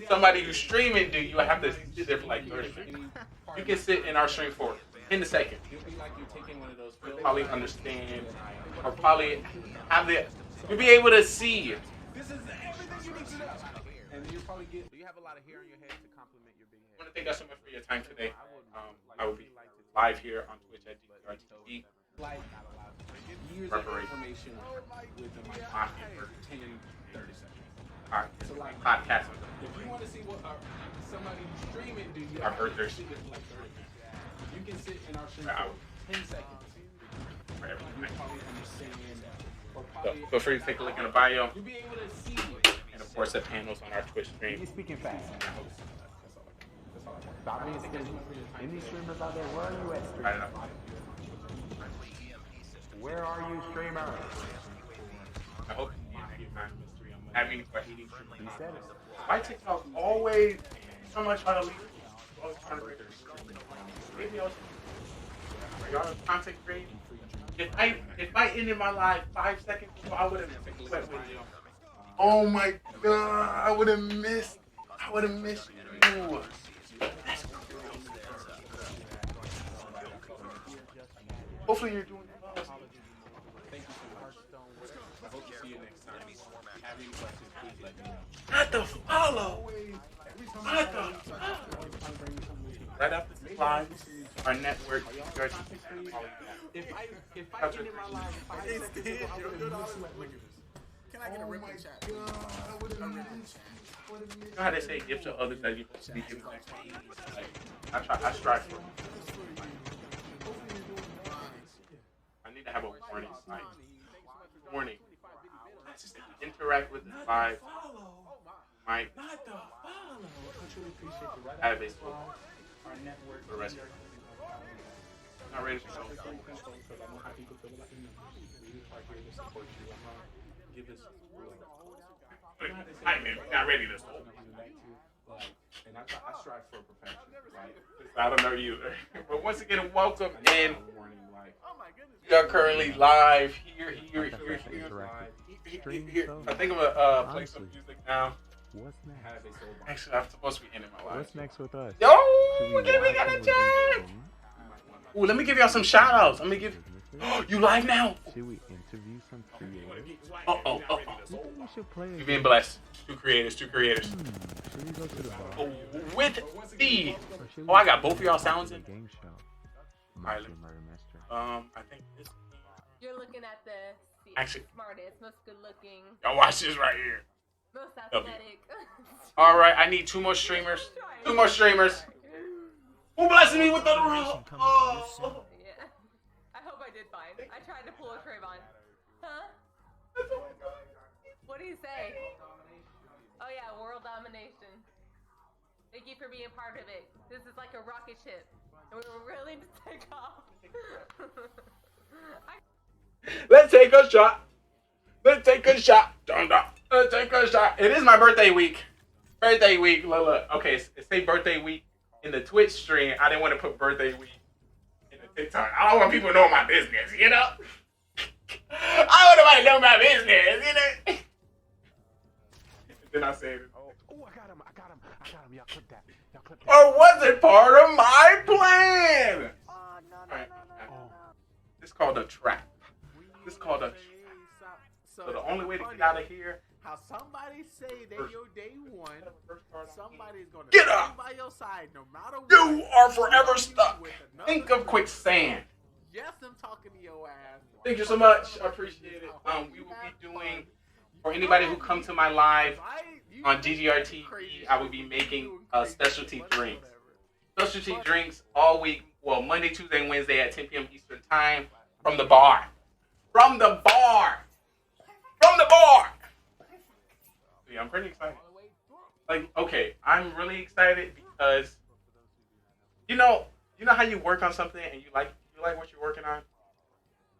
somebody who's streaming do, you have to sit there for like 30 minutes. You can sit in our stream for 10 seconds. You'll probably understand, or probably have the. You'll be able to see. This is everything you need to know. And you'll probably get. Do you have a lot of hair on your head to compliment your big head? I want to thank you so much for your time today. I will be live here on Twitch at DRTV. Preparation with my pocket for 10, 30 seconds. Alright, so like podcast. If you want to see what somebody streaming do, you have to sit there for like 30 minutes. You can sit in our stream for 10 seconds. So feel free to take a look in the bio. You'll be able to see it. And of course, the panels on our Twitch stream. You're speaking fast. Any streamers out there, where are you at, streamer? I don't know. Where are you, streamer? I hope you have any questions. Why TikTok always so much trying to leave? Always trying to read their maybe else. Are y'all content creating? If I ended my live 5 seconds before, I would have sweat with you. Oh my God, I would have missed you. Hopefully you're doing well. Thank you so much. I hope to see you next time. Have any questions, please let me know. Not the follow. Not the follow. Right after this live, our network. If I get in my live 5 seconds ago, I would have missed you. Can I get a rip in chat? A rip in chat. You know how they say give to others that you're supposed to be giving back to? Like, I strive for it. I need to have a warning, like, warning. Interact with the live. Might have a for the rest of it. Not ready for something. Because I know how people feel about you. We are here to support you. I'm gonna give this. I mean, not ready to support. And I strive for perfection. Right? I don't know either. But once again, welcome and We are currently live here. Stream, though? I think I'm gonna play some Honestly. music now. What's next? Actually, I'm supposed to be ending my live. What's next with us? Yo, Should we give me watch that it with chat. stream? Ooh, let me give y'all some shout outs. Let me give. You live now? Should we interview some creators? Oh. You think we should play a You're game? being blessed. Two creators. Should we go to the bar? With the. Or should Oh, we I got both of y'all go to sounds the in. game show? Alright, Murder Mystery. I think this. You're looking at the Actually- smartest, most good looking, Y'all watch this right here. most W. athletic. All right, I need 2 more streamers. 2 more streamers. Who blessed me with the roll? Oh. Yeah. I hope I did fine. I tried to pull a Trayvon. Huh? What do you say? Oh yeah, world domination. Thank you for being part of it. This is like a rocket ship, and we were willing to take off. Let's take a shot. Let's take a shot. Dun, dun. Let's take a shot. It is my birthday week. Birthday week. Look. Okay, it say birthday week in the Twitch stream. I didn't want to put birthday week in the TikTok. I don't want people to know my business, you know? I want nobody to know my business, you know? Then I said it. Oh, I got him. Y'all clip that. Or was it part of my plan? Oh no Alright. This called a trap. This is called a. So the only way to get out of here. How somebody say they your day one, somebody's gonna Get stand up! by your side no matter what. You are forever You stuck. with another Think of person. quicksand. Yes, I'm talking to your ass. Thank you so much. I appreciate it. We will be doing, for anybody who come to my live on GGR TV, I will be making specialty drinks. Specialty drinks all week. Well, Monday, Tuesday, and Wednesday at 10 p.m. Eastern Time from the bar. From the bar. From the bar. Yeah, I'm pretty excited. Like, okay, I'm really excited because you know how you work on something and you like what you're working on.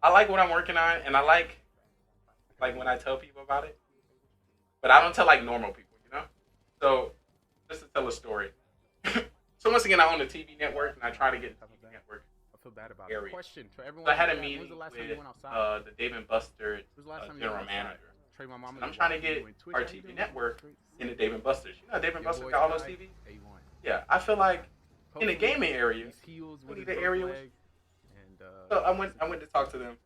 I like what I'm working on, and I like when I tell people about it, but I don't tell like normal people, you know. So just to tell a story. So once again, I own a TV network, and I try to get a TV network. I feel bad about Area. it. Question for everyone. So I had a When's meeting the last with time you went outside? the Dave and Buster's When's the last time you general went outside? manager. Trey, my mama I'm was trying to watching get you in Twitch. our How you TV doing? network in the Dave and Buster's. You know Dave and Your Buster's boy got all those Sky, TVs? A1. Yeah, I feel like in the Hopefully, gaming area. these heels we with need his the area broke with- leg, and, So I went to talk to them.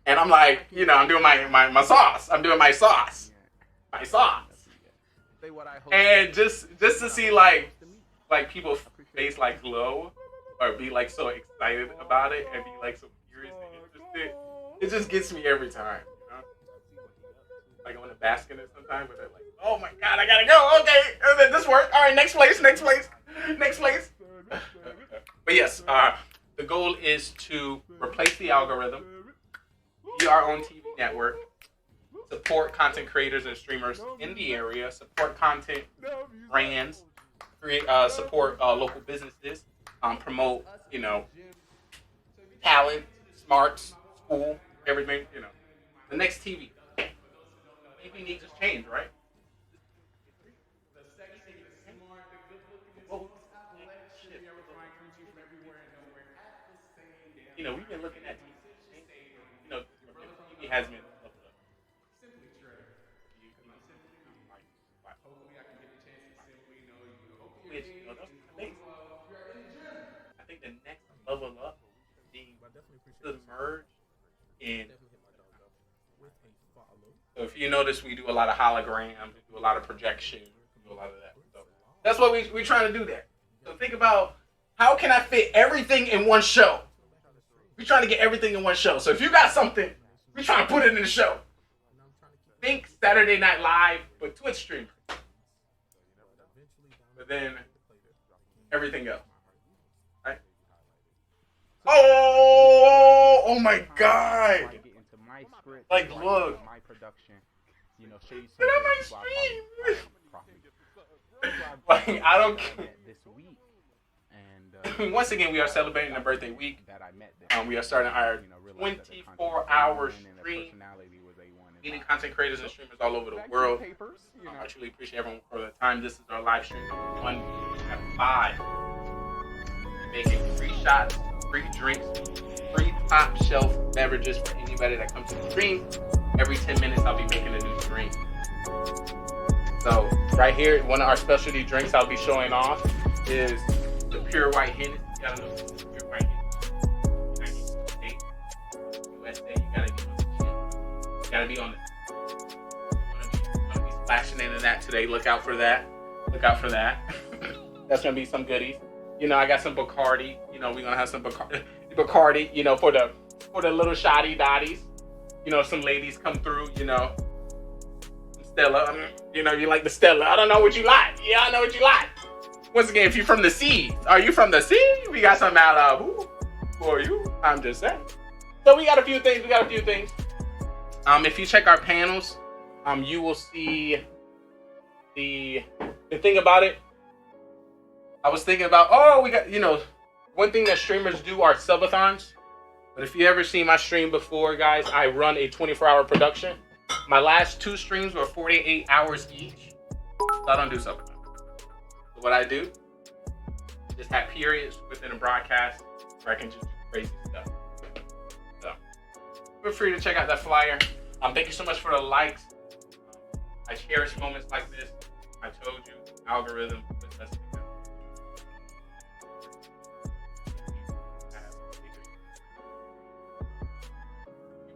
And I'm like, I'm doing my sauce. I'm doing my sauce. My sauce. Say what I hope. And just to see like people's face like glow or be like so excited about it and be like so curious and interested. It just gets me every time, you know? Like I want to bask in it sometimes, but they're like, oh my god, I gotta go. Okay, and then this worked. All right, next place. But yes, the goal is to replace the algorithm, be our own TV network, support content creators and streamers in the area, support content brands, support local businesses, promote, talent, smarts, school, everything, The next TV. TV needs to change, right? We've been looking at TV. TV has been I think the next level up being submerged in. So if you notice, we do a lot of holograms, we do a lot of projection, we do a lot of that. So that's what we're trying to do there. So think about how can I fit everything in one show? We're trying to get everything in one show. So if you got something, we're trying to put it in the show. Think Saturday Night Live, but Twitch stream. But then everything else. Right? Oh my God! Get into my script, Like, look. my production. Show you Get on my stream. Like, I don't care. This week, and once again, we are celebrating the birthday week. that I met them. We are starting our realized that the content 24-hour was A1 and the stream, personality was A1. meeting content creators and streamers all over the world. I truly appreciate everyone for the time. This is our live stream number 1 at 5. Making free shots, free drinks, free top shelf beverages for anybody that comes to the stream. Every 10 minutes, I'll be making a new drink. So right here, one of our specialty drinks I'll be showing off is the pure white Hennessy. You gotta know this is pure white Hennessy. USA, you gotta be on the chip. You gotta be on the. I'm gonna be splashing into that today. Look out for that. Look out for that. That's gonna be some goodies. You know, I got some Bacardi. You know, we're gonna have some Bacardi. You know, for the little shoddy dotties. You know, some ladies come through. You know, Stella. You know, you like the Stella. I don't know what you like. Yeah, I know what you like. Once again, if you're from the sea, are you from the sea? We got some Malibu for you. I'm just saying. So we got a few things. If you check our panels, you will see the thing about it. I was thinking about, we got, you know, one thing that streamers do are subathons. But if you ever seen my stream before, guys, I run a 24-hour production. My last 2 streams were 48 hours each. So I don't do subathons. So what I do, just have periods within a broadcast where I can just do crazy stuff. So feel free to check out that flyer. Thank you so much for the likes. I cherish moments like this. I told you, algorithm puts us together.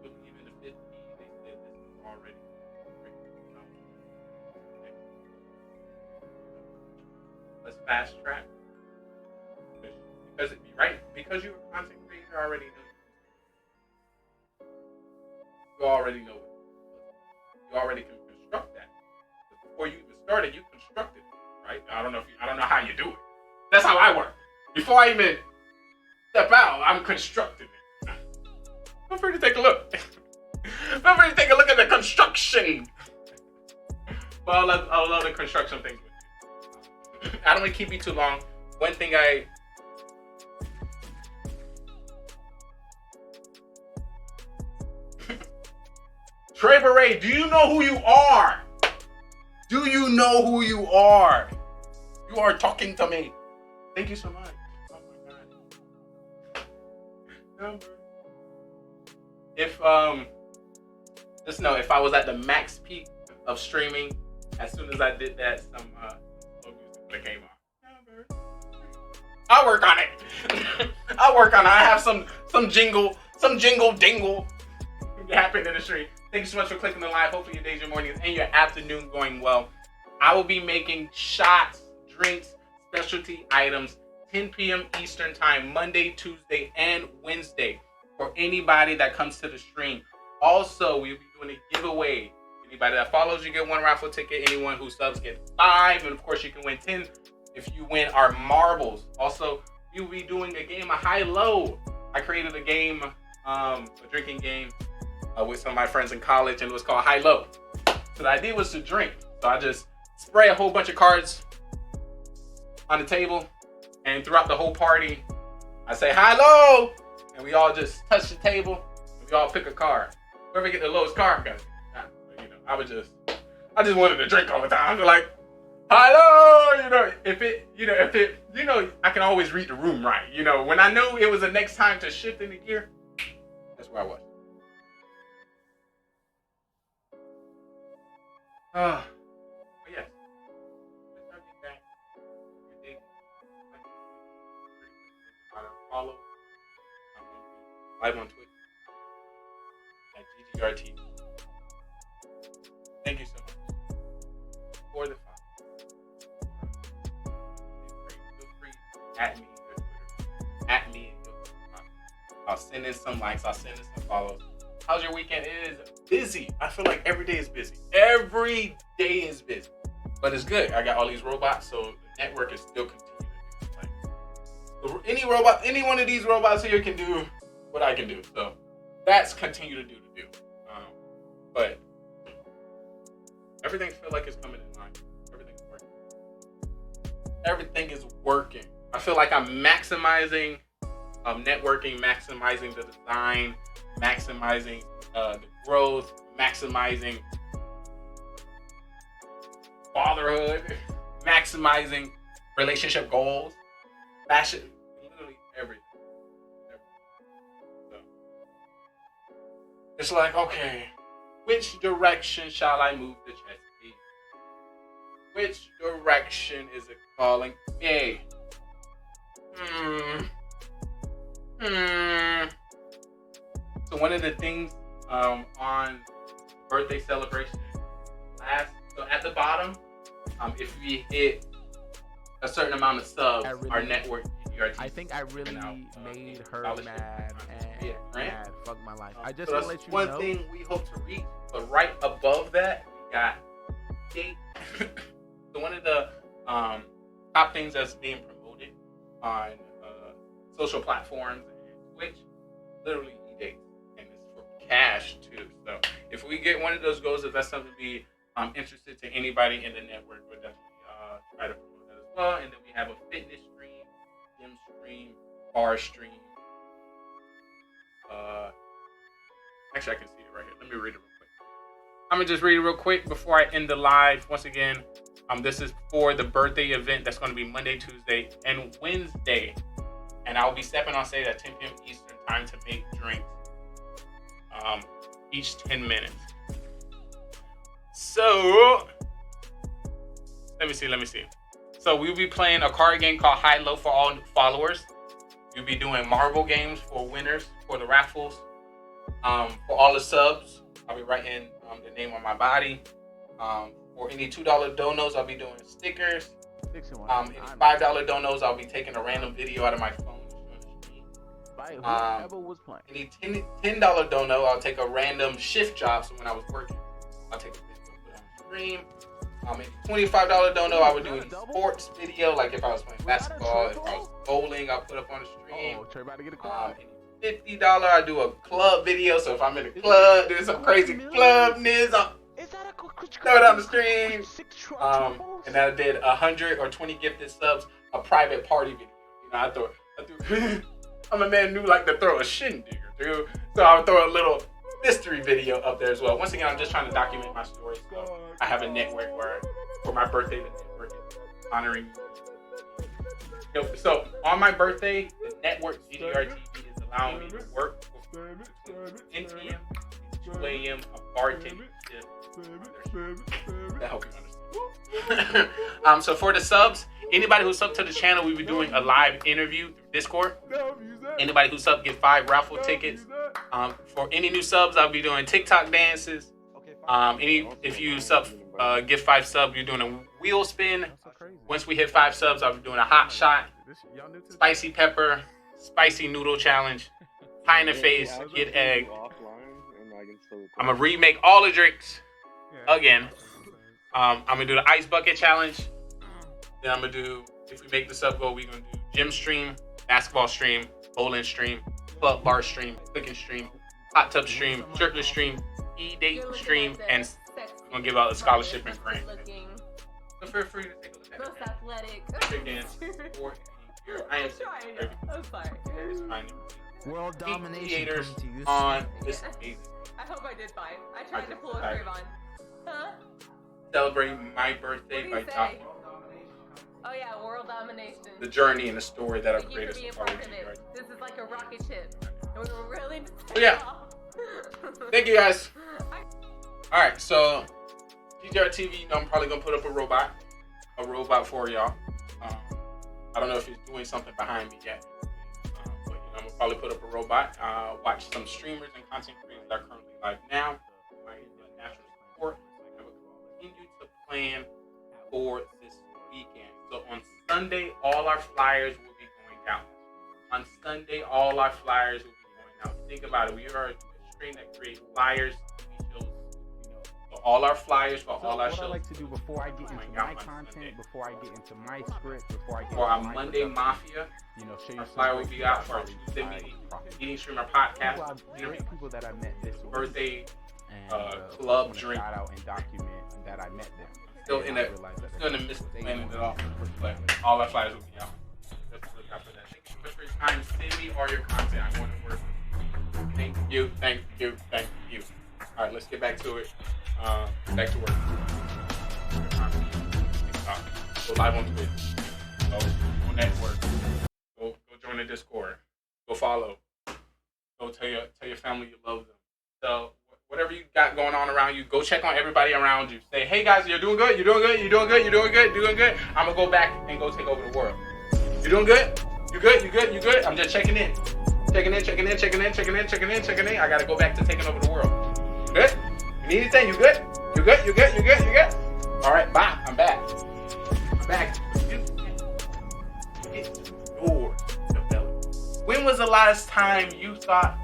You believe in the 50, they said this is already let's fast track. Because you're a content creator, already know. You already know it. You already can construct that. Before you even started, you constructed it, right? I don't know how you do it. That's how I work. Before I even step out, I'm constructing it. Feel free to take a look. Feel free to take a look at the construction. Well, I'll love the construction things with you. I don't want to keep you too long. One thing Trey Beret, do you know who you are? Do you know who you are? You are talking to me. Thank you so much. Oh my God. Just know, if I was at the max peak of streaming, as soon as I did that, some music came on. I'll work on it. I have some jingle dingle happen in the stream. Thank you so much for clicking the live. Hopefully your days, your mornings, and your afternoon going well. I will be making shots, drinks, specialty items, 10 p.m. Eastern time, Monday, Tuesday, and Wednesday for anybody that comes to the stream. Also, we'll be doing a giveaway. Anybody that follows, you get 1 raffle ticket. Anyone who subs get 5. And of course, you can win 10 if you win our marbles. Also, we will be doing a game of high-low. I created a game, a drinking game, with some of my friends in college, and it was called High Low. So the idea was to drink. So I just spray a whole bunch of cards on the table, and throughout the whole party, I say High Low, and we all just touch the table, and we all pick a card. Whoever get the lowest card got it. You know, I just wanted to drink all the time. I'm like, High Low, I can always read the room right. You know, when I knew it was the next time to shift into gear, that's where I was. But yes. Follow. Live on Twitch at GGRT. Thank you so much for the follow. Feel free at me, at me. I'll send in some likes. I'll send in some follows. How's your weekend? It is busy. I feel like every day is busy. Every day is busy. But it's good. I got all these robots, so the network is still continuing to do. Like, any one of these robots here can do what I can do. So that's continue to do. But everything feels like it's coming in line. Everything's working. Everything is working. I feel like I'm maximizing networking, maximizing the design, maximizing the growth, maximizing fatherhood, maximizing relationship goals, fashion, literally everything. So it's like, okay, which direction shall I move the chess piece? Which direction is it calling me? So one of the things on birthday celebration so at the bottom, if we hit a certain amount of subs, our network I think I really made her mad and mad. Fuck my life. I just want to let you know. One thing we hope to reach, but right above that, we got date. So one of the top things that's being promoted on social platforms and Twitch, literally e-dates, and it's for cash too. So if we get one of those goals, if that's something to be interested to anybody in the network, we'll definitely try to promote that as well. And then we have a fitness stream, gym stream, bar stream. Actually, I can see it right here. Let me read it real quick. I'm gonna just read it real quick before I end the live. Once again, this is for the birthday event that's going to be Monday, Tuesday, and Wednesday. And I'll be stepping on stage at 10 p.m. Eastern time to make drinks. Each 10 minutes. So, let me see. So we'll be playing a card game called High Low for all followers. We'll be doing marble games for winners for the raffles. For all the subs, I'll be writing the name on my body. For any $2 donos, I'll be doing stickers. Any $5 donos, I'll be taking a random video out of my phone. Whoever was playing. Any $10 dono, I'll take a random shift job. So when I was working, I'll take a video, put it on the stream. Any $25 dono, I would do a sports video, like if I was playing basketball, if I was bowling, I'll put up on the stream. $50, I do a club video. So if I'm in a club doing some crazy clubness, I'll throw it on the stream. And then I did 100 or 20 gifted subs, a private party video. You know, I threw I'm a man who like to throw a shindig, dude. So I'll throw a little mystery video up there as well. Once again, I'm just trying to document my story. So I have a network where, for my birthday, the network is honoring me. So on my birthday, the network GDR TV is allowing me to work from 10 p.m. to 2 a.m. a bartending shift. That helps you understand. So for the subs, anybody who's subbed to the channel, we'll be doing a live interview through Discord. Anybody who's subbed get 5 raffle tickets. For any new subs, I'll be doing TikTok dances. If you sub, get 5 subs, you're doing a wheel spin. Once we hit 5 subs, I'll be doing a hot shot, spicy pepper, spicy noodle challenge, pie in the face, get egg. I'm gonna remake all the drinks again. I'm gonna do the ice bucket challenge. Then I'm gonna do, if we make the sub goal, we're gonna do gym stream, basketball stream, bowling stream, club bar stream, cooking stream, hot tub stream, shirtless stream, e-date stream, and I'm gonna give out a scholarship and grant. So feel free to take a look at it. Most athletic. I am trying. I'm sorry. World domination on this amazing. I hope I did fine. I tried to pull a Trayvon. Huh? Celebrate my birthday by documenting. Oh yeah, world domination. The journey and the story that I've Thank you created. for being part of it. This is like a rocket ship. And we were really Thank you guys. Alright, so GGR TV, you know, I'm probably gonna put up a robot for y'all. I don't know if he's doing something behind me yet. But you know, I'm gonna probably put up a robot. Watch some streamers and content creators that are currently live now. My national support. I will continue to plan for this weekend. So on Sunday, all our flyers will be going out. On Sunday, all our flyers will be going out. Think about it. We are a stream that creates flyers, TV shows, you know. So all our flyers for all our shows. What I like to do before I get into my content, before I get into my script, before I get for our Monday Mafia, you know, show you our flyer will be out for our Tuesday meeting streamer podcast, people that I met this birthday club drink. Shout out and document that I met them. Still in the midst of planning it all. But all our flyers will be out. Let's look out for that. Thank you so much for your time. Send me all your content. I want to work. Thank you. All right, let's get back to it. Back to work. Go live on Twitch. Go on network. Go join the Discord. Go follow. Go tell your family you love them. So whatever you got going on around you, go check on everybody around you. Say, hey guys, you're doing good. You're doing good. You're doing good. You're doing good. You're doing good. I'm gonna go back and go take over the world. You doing good? You good? You good? You good? I'm just checking in. Checking in, checking in, checking in, checking in, checking in, checking in. I gotta go back to taking over the world. You good? You need anything? You good? You good? You good? You good? You good? All right, bye. I'm back. I'm back. When was the last time you thought,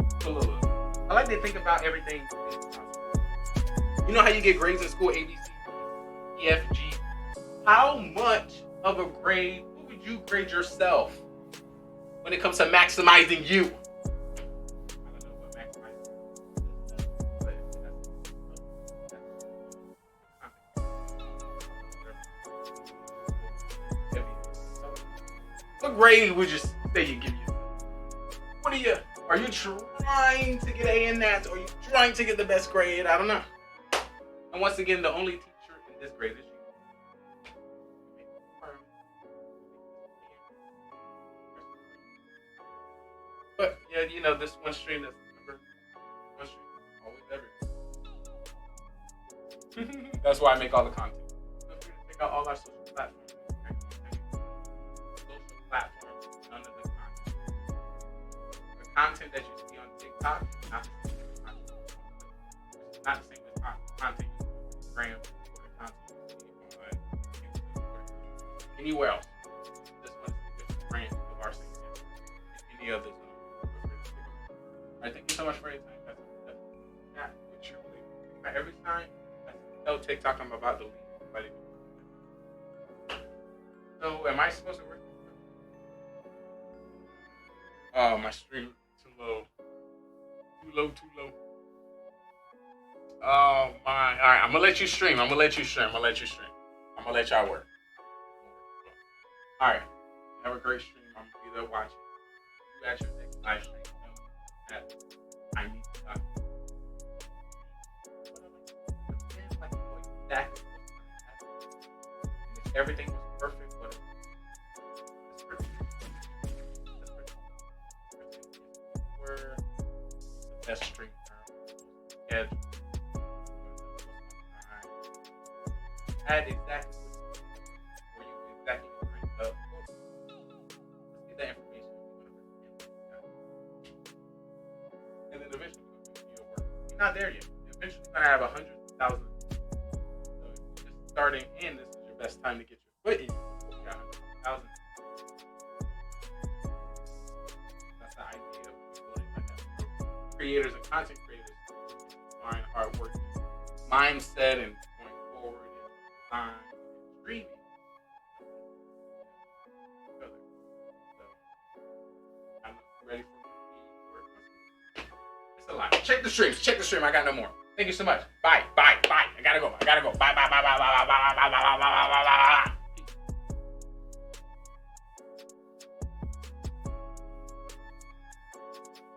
I like to think about everything. You know how you get grades in school, A, B, C, E, F, G. How much of a grade would you grade yourself when it comes to maximizing you? I don't know what maximizing is. What grade would you say you give you? What are you trying to get A in that, or are you trying to get the best grade? I don't know. And once again, the only teacher in this grade is you. But yeah, you know, this one stream that's one stream, always ever. That's why I make all the content. Feel free to check out all our social platforms. None of the content that you see on TikTok is not the same as content you see on Instagram or the content you see on YouTube or anywhere else. This one is a different brand of our same any other zone. Alright, thank you so much for your time. That's what you're doing. Every time I tell TikTok I'm about to leave. So am I supposed to work? Oh, my stream too low. Too low. Oh my. Alright, I'm gonna let you stream. I'm gonna let y'all work. Alright. Have a great stream. I'm gonna be there watching. You at your next live stream. That I need to talk. Like, exactly if everything was perfect, but it's perfect. We're the best stream now. Had exactly where you exactly bring up. Let's get that information. And then eventually we're going to do your work. You're not there yet. Eventually you're going to have 100,000. So just starting in, this is your best time to get your foot in. You got 100,000. That's the idea of building like that. Creators and content creators find hard work, mindset, and going forward. Streaming. So I'm ready for it's a lot. Check the stream. I got no more. Thank you so much. Bye. I gotta go. Bye.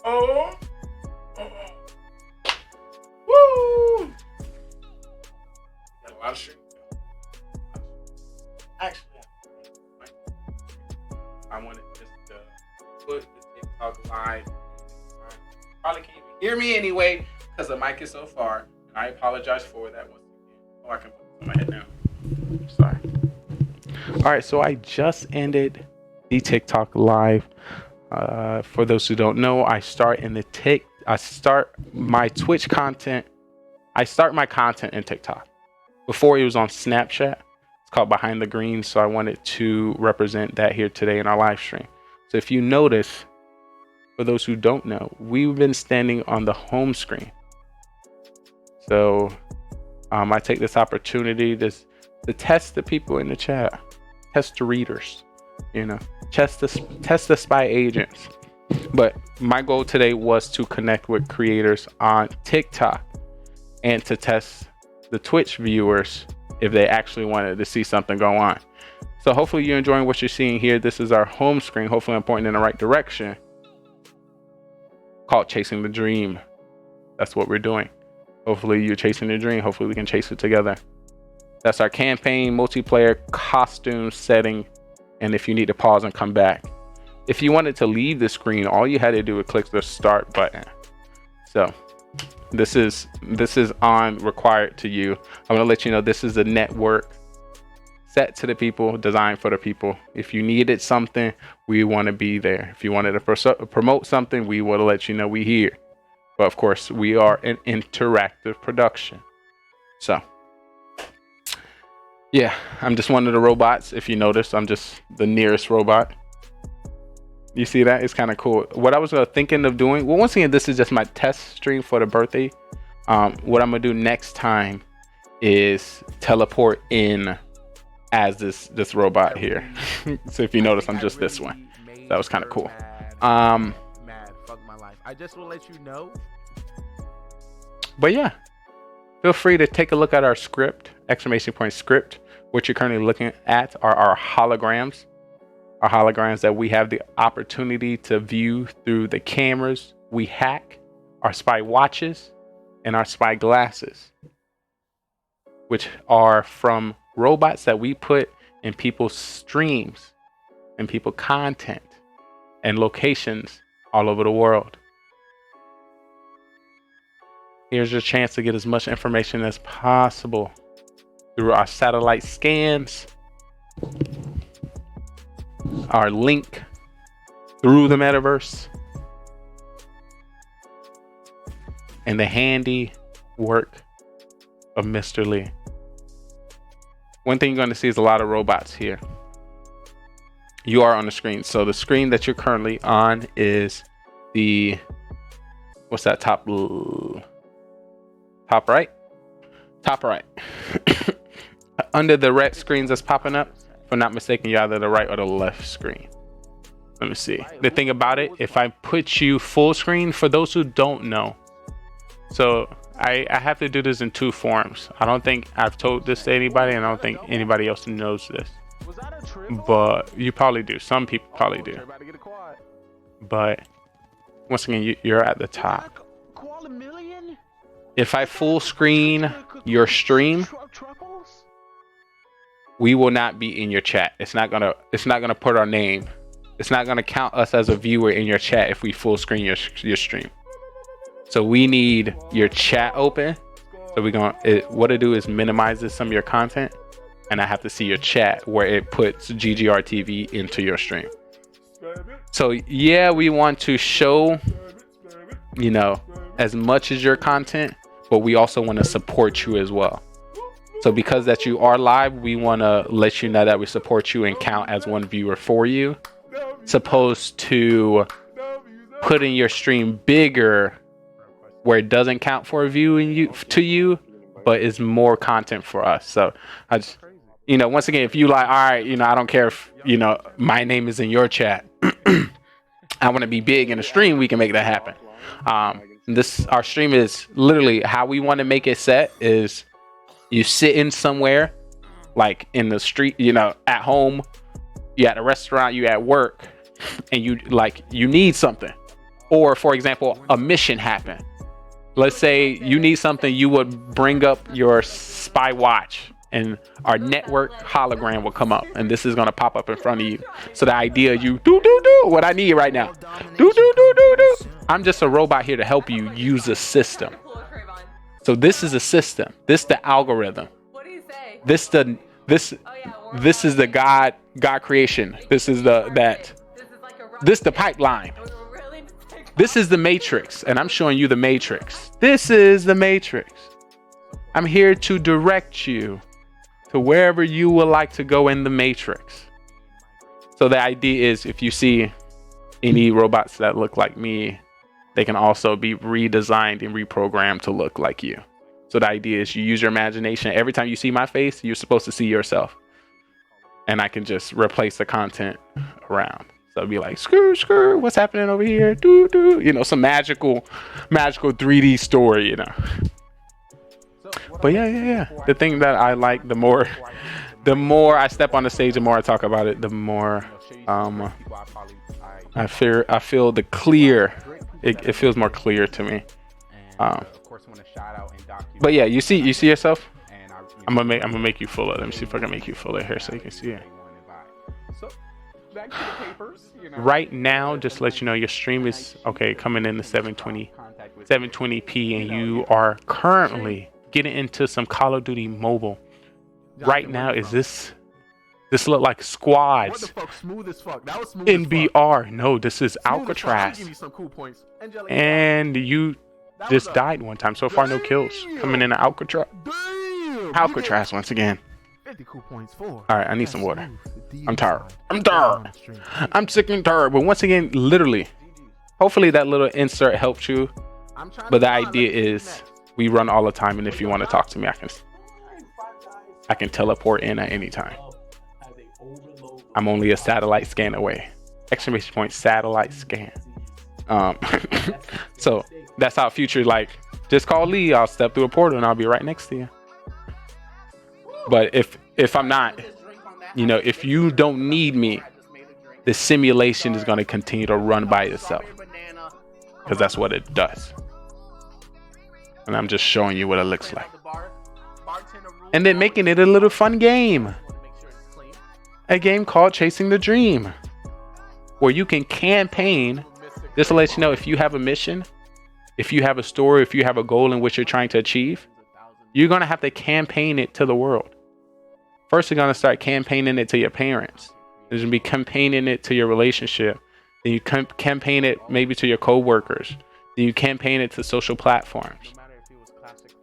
Oh. Woo. Got a lot of streams. Actually, I wanted just to put the TikTok live. Probably can't even hear me anyway because the mic is so far, and I apologize for that once again. Oh, I can put my head down. Sorry. All right, so I just ended the TikTok live. For those who don't know, I start my Twitch content. I start my content in TikTok. Before it was on Snapchat. It's called Behind the Green, so I wanted to represent that here today in our live stream. So if you notice, for those who don't know, we've been standing on the home screen. So I take this opportunity to test the people in the chat, test the readers, test the spy agents. But my goal today was to connect with creators on TikTok and to test the Twitch viewers if they actually wanted to see something go on. So hopefully you're enjoying what you're seeing here. This is our home screen. Hopefully I'm pointing in the right direction. Called Chasing the Dream. That's what we're doing. Hopefully you're chasing your dream. Hopefully we can chase it together. That's our campaign, multiplayer, costume setting. And if you need to pause and come back. If you wanted to leave the screen, all you had to do was click the start button. So This is on required to you. I'm gonna let you know this is a network set to the people, designed for the people. If you needed something, we want to be there. If you wanted to promote something, we want to let you know we here. But of course, we are an interactive production. So, yeah, I'm just one of the robots. If you notice, I'm just the nearest robot. You see that? It's kind of cool. What I was thinking of doing, well, once again, this is just my test stream for the birthday. What I'm gonna do next time is teleport in as this robot here. So if you notice, I'm just this one. That was kind of cool. Mad, fuck my life. I just will let you know. But yeah, feel free to take a look at our script, exclamation point script. What you're currently looking at are our holograms. Our holograms that we have the opportunity to view through the cameras we hack, our spy watches, and our spy glasses, which are from robots that we put in people's streams and people content and locations all over the world. Here's your chance to get as much information as possible through our satellite scans, our link through the metaverse, and the handy work of Mr. Lee. One thing you're going to see is a lot of robots here. You are on the screen. So the screen that you're currently on is the, what's that, top right? Top right. Under the red screens that's popping up, if I'm not mistaken, you're either the right or the left screen. Let me see. The thing about it, if I put you full screen, for those who don't know, so I have to do this in two forms. I don't think I've told this to anybody, and I don't think anybody else knows this. But you probably do. Some people probably do. But once again, you're at the top. If I full screen your stream, we will not be in your chat. It's not gonna put our name. It's not gonna count us as a viewer in your chat if we full screen your stream. So we need your chat open. So what it do is minimizes some of your content, and I have to see your chat where it puts GGR TV into your stream. So yeah, we want to show, as much as your content, but we also want to support you as well. So because that you are live, we want to let you know that we support you and count as one viewer for you, supposed to putting your stream bigger where it doesn't count for a view to you, but is more content for us. So I just, once again, if you like, all right, I don't care if, my name is in your chat. I want to be big in the stream, we can make that happen. Our stream is literally how we want to make it set is you sit in somewhere, like in the street, at home, you at a restaurant, you at work, and you need something. Or for example, a mission happened. Let's say you need something, you would bring up your spy watch and our network hologram will come up, and this is going to pop up in front of you. So the idea, you do what I need right now. Do. I'm just a robot here to help you use the system. So this is a system. This is the algorithm. What do you say? This is the God creation. This is the pipeline. This is the matrix, and I'm showing you the matrix. This is the matrix. I'm here to direct you to wherever you would like to go in the matrix. So the idea is, if you see any robots that look like me, they can also be redesigned and reprogrammed to look like you. So the idea is you use your imagination. Every time you see my face, you're supposed to see yourself. And I can just replace the content around. So it'd be like, screw, what's happening over here? Some magical 3D story, But yeah. The thing that I like, the more I step on the stage, the more I talk about it, the more I feel the clear. It feels more clear to me. But yeah, you see yourself. I'm gonna make you fuller. Let me see if I can make you fuller here so you can see it. Back to the papers, Right now, just to let you know, your stream is okay coming in the 720 720p and you are currently getting into some Call of Duty Mobile right now, is this look like squads What the fuck? Smooth as fuck. That was smooth in as fuck. VR? No, this is Smooth as fuck. I'll Alcatraz. give you some cool points. Angelica, And you that just was a- died one time. So far, no kills. Coming in Alcatraz. Damn. Alcatraz once again. 50 cool points for. All right, I need some water. I'm tired. I'm sick and tired. But once again, literally, hopefully that little insert helped you. But the idea is we run all the time, and if you want to talk to me, I can teleport in at any time. I'm only a satellite scan away. Exclamation point, satellite scan. So that's how future, like, just call Lee, I'll step through a portal and I'll be right next to you. But if I'm not, you know, if you don't need me, the simulation is going to continue to run by itself, because that's what it does. And I'm just showing you what it looks like, and then making it a little fun game. A game called Chasing the Dream, where you can campaign. Just to let you know, if you have a mission, if you have a story, if you have a goal in which you're trying to achieve, you're going to have to campaign it to the world. First, you're going to start campaigning it to your parents. There's going to be campaigning it to your relationship. Then you campaign it maybe to your co-workers. Then you campaign it to social platforms.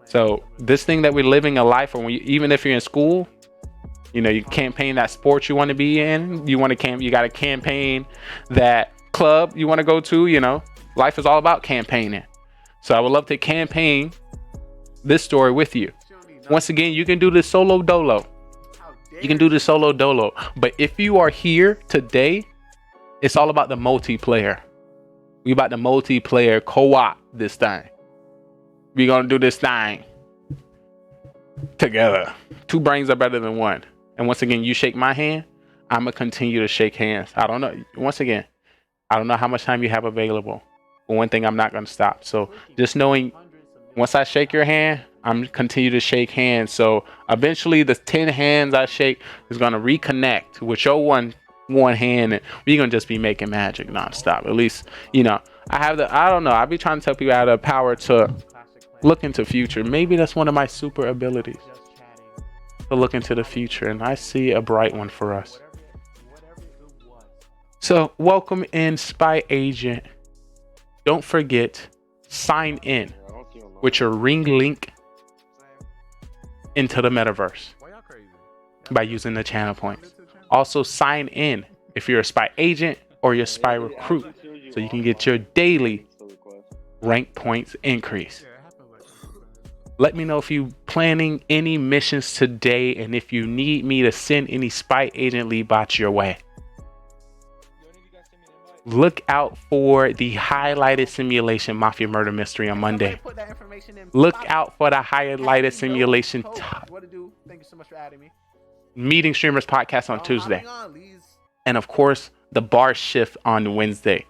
So this thing that we're living a life, or even if you're in school, you know, you campaign that sport you want to be in. You want to you got to campaign that club you want to go to. You know, life is all about campaigning. So I would love to campaign this story with you. Once again, you can do this solo dolo. You can do this solo dolo. But if you are here today, it's all about the multiplayer. We about the multiplayer co-op this time. We're gonna do this thing together. Two brains are better than one. And once again, you shake my hand, I'm gonna continue to shake hands. I don't know. Once again, I don't know how much time you have available. But one thing, I'm not gonna stop. So just knowing, once I shake your hand, I'm continue to shake hands. So eventually, the 10 hands I shake is gonna reconnect with your one hand, and we're gonna just be making magic nonstop. At least, you know, I don't know. I be trying to tell people I have the power to look into future. Maybe that's one of my super abilities, to look into the future, and I see a bright one for us. So welcome in, Spy Agent. Don't forget, sign in with your ring link into the metaverse by using the channel points. Also sign in if you're a spy agent or your spy recruit, so you can get your daily rank points increase. Let me know if you planning any missions today, and if you need me to send any spy agent lead bots your way. Look out for the highlighted simulation Mafia Murder Mystery on Monday. Look out for the highlighted simulation Meeting Streamers podcast on Tuesday. And of course, the bar shift on Wednesday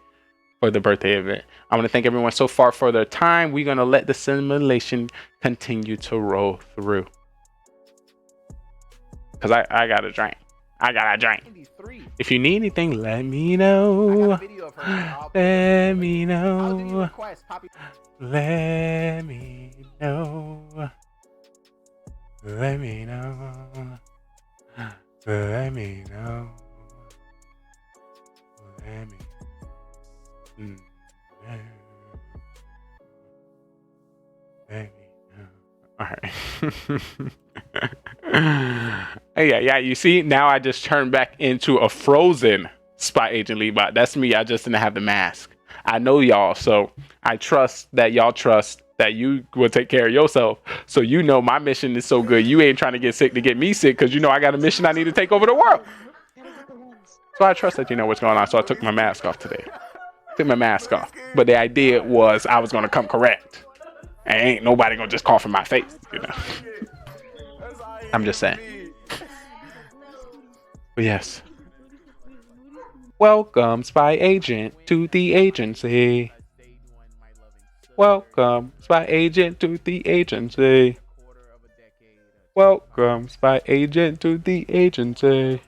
for the birthday event. I want to thank everyone so far for their time. We're going to let the simulation continue to roll through. Because I got a drink. If you need anything, let me know. Let me know. Let me know. Let me know. Let me know. Let me know. Let me know. All right. Yeah. You see, now I just turned back into a frozen spy agent lead bot. That's me. I just didn't have the mask. I know y'all, so I trust that y'all trust that you will take care of yourself. So you know my mission is so good. You ain't trying to get sick to get me sick, because you know I got a mission I need to take over the world. So I trust that you know what's going on. So I took my mask off today. But the idea was I was going to come correct. And ain't nobody going to just cough in my face, you know. I'm just saying. But yes. Welcome, spy agent, to the agency. Welcome, spy agent, to the agency. Welcome, spy agent, to the agency.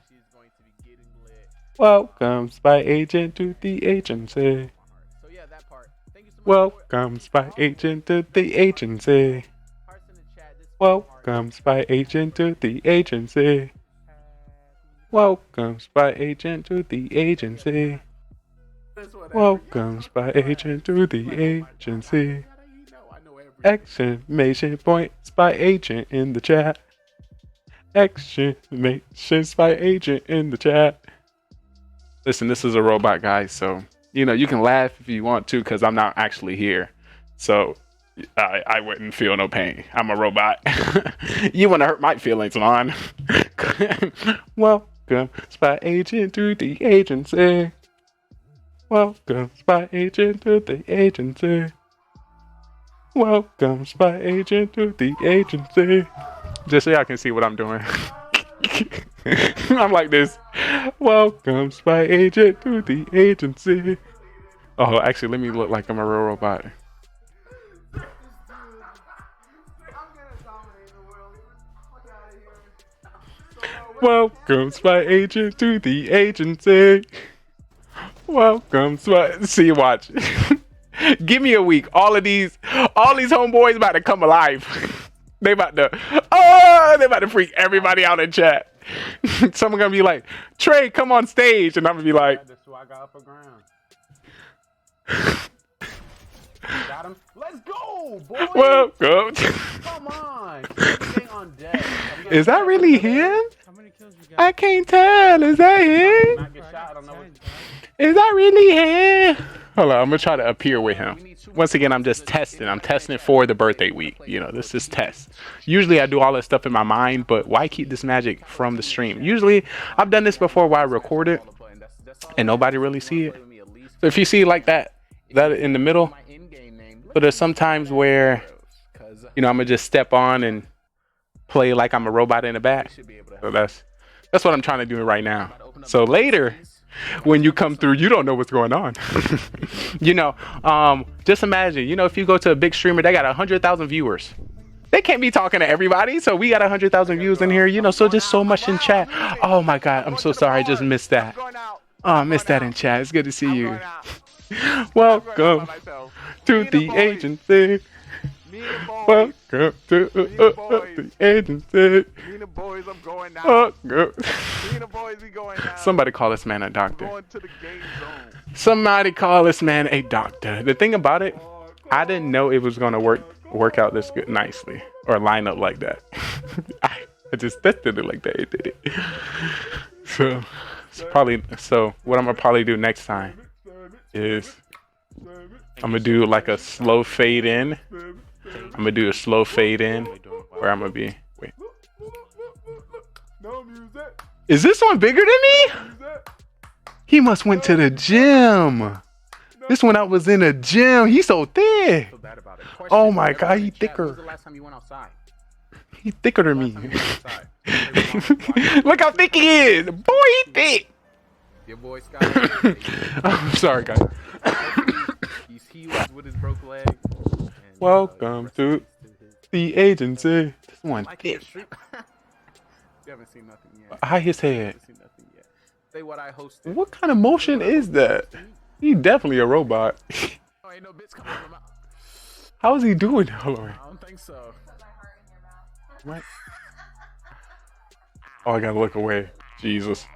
Welcome, spy agent, to the agency. So yeah, that part. Thank you so much. Welcome, spy agent to the agency. Welcome, spy agent to the agency. Welcome, spy agent to the agency. Welcome, spy agent to the agency. Exclamation point, spy agent in the chat. Exclamation spy agent in the chat. Listen, this is a robot, guys, so you know you can laugh if you want to, because I'm not actually here, so I wouldn't feel no pain. I'm a robot. You want to hurt my feelings, Lon? Welcome, spy agent to the agency. Welcome, spy agent to the agency. Welcome, spy agent to the agency. Just so y'all can see what I'm doing. I'm like this. Welcome, spy agent to the agency. Oh, actually, let me look like I'm a real robot. Welcome, spy agent to the agency. Welcome, spy. See, watch. Give me a week. All these homeboys about to come alive. They about to freak everybody out in chat. Someone gonna be like, Trey, come on stage, and I'm gonna be like, Got him. Let's go, boy. welcome. Come on. Stay on deck. Is that really him? How many kills you got? I can't tell. Is that him? Not get shot. I don't know what. Is that really him? Hold on, I'm gonna try to appear with him. Once again, I'm just testing. I'm testing it for the birthday week. You know, this is test. Usually I do all that stuff in my mind, but why keep this magic from the stream? Usually I've done this before where I record it and nobody really see it. So if you see like that in the middle, but there's some times where, you know, I'm gonna just step on and play like I'm a robot in the back. So that's what I'm trying to do right now. So later, when you come through, you don't know what's going on. You know, just imagine, you know, if you go to a big streamer, they got 100,000 viewers. They can't be talking to everybody, so we got 100,000 views in here, you know, so just so much in chat. Oh my God, I'm so sorry, I just missed that. Oh, I missed that in chat. It's good to see you. Welcome to the agency. Welcome to the agency. Me and the boys, I'm going now. Me and the boys, we going now. Somebody call this man a doctor. Going to the game zone. Somebody call this man a doctor. The thing about it, I didn't know it was gonna work out this good nicely or line up like that. I just tested it like that. It did it. So what I'm gonna probably do next time is I'm gonna do like a slow fade in. I'm gonna do a slow fade in where I'm gonna be. Wait. Is this one bigger than me? He must went to the gym. This one I was in a gym. He's so thick. Oh my God, he thicker. He thicker than me. Look how thick he is. Boy, he thick. Your boy Scott. I'm sorry, guys. He's healed with his broke leg. Welcome to the agency. This one thick. You haven't seen nothing yet. High his head. Say what I hosted. What kind of motion is that? He's definitely a robot. Oh, ain't no bits coming from my... How is he doing? Hold on. I don't think so. What? Oh, I gotta look away. Jesus.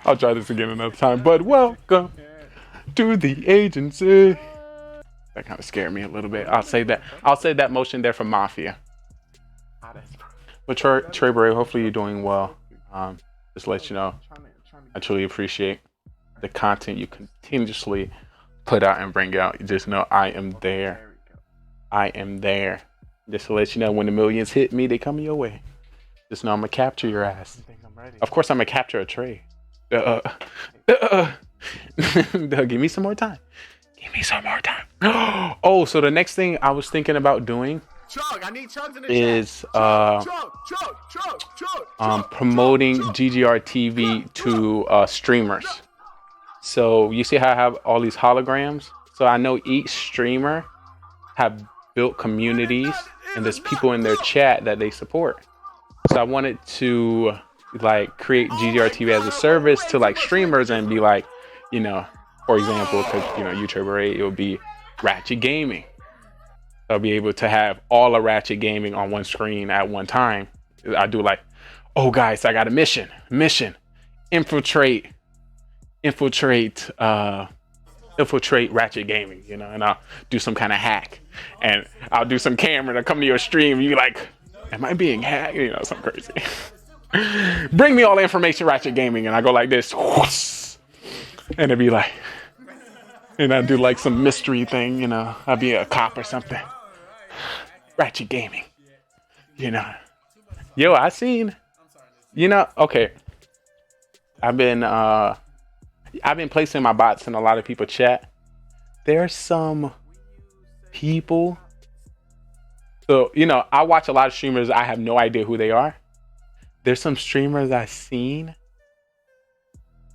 I'll try this again another time. But welcome to the agency. That kind of scared me a little bit. I'll say that motion there for Mafia. But Trey Bray, hopefully you're doing well. Just to let you know, I truly appreciate the content you continuously put out and bring out. You just know I am there. I am there. Just to let you know, when the millions hit me, they come your way. Just know I'm gonna capture your ass. Of course, I'm gonna capture a Trey. Give me some more time. Give me some more time. Oh, so the next thing I was thinking about doing I need chugs in the is promoting GGR TV to streamers. So you see how I have all these holograms? So I know each streamer have built communities and there's people in their chat that they support. So I wanted to like create GGRTV as a service to like streamers and be like, you know, for example, because you know YouTuber 8, it would be Ratchet Gaming. I'll be able to have all of Ratchet Gaming on one screen at one time. I do like, oh guys, I got a mission, infiltrate Ratchet Gaming, you know, and I'll do some kind of hack, and I'll do some camera to come to your stream. You like, am I being hacked? You know, something crazy. Bring me all the information, Ratchet Gaming, and I go like this, and it'd be like, and I do like some mystery thing, you know, I'd be a cop or something. Ratchet Gaming, you know. Yo, I seen, you know, okay. I've been placing my bots in a lot of people's chat. There's some people. So, you know, I watch a lot of streamers. I have no idea who they are. There's some streamers I've seen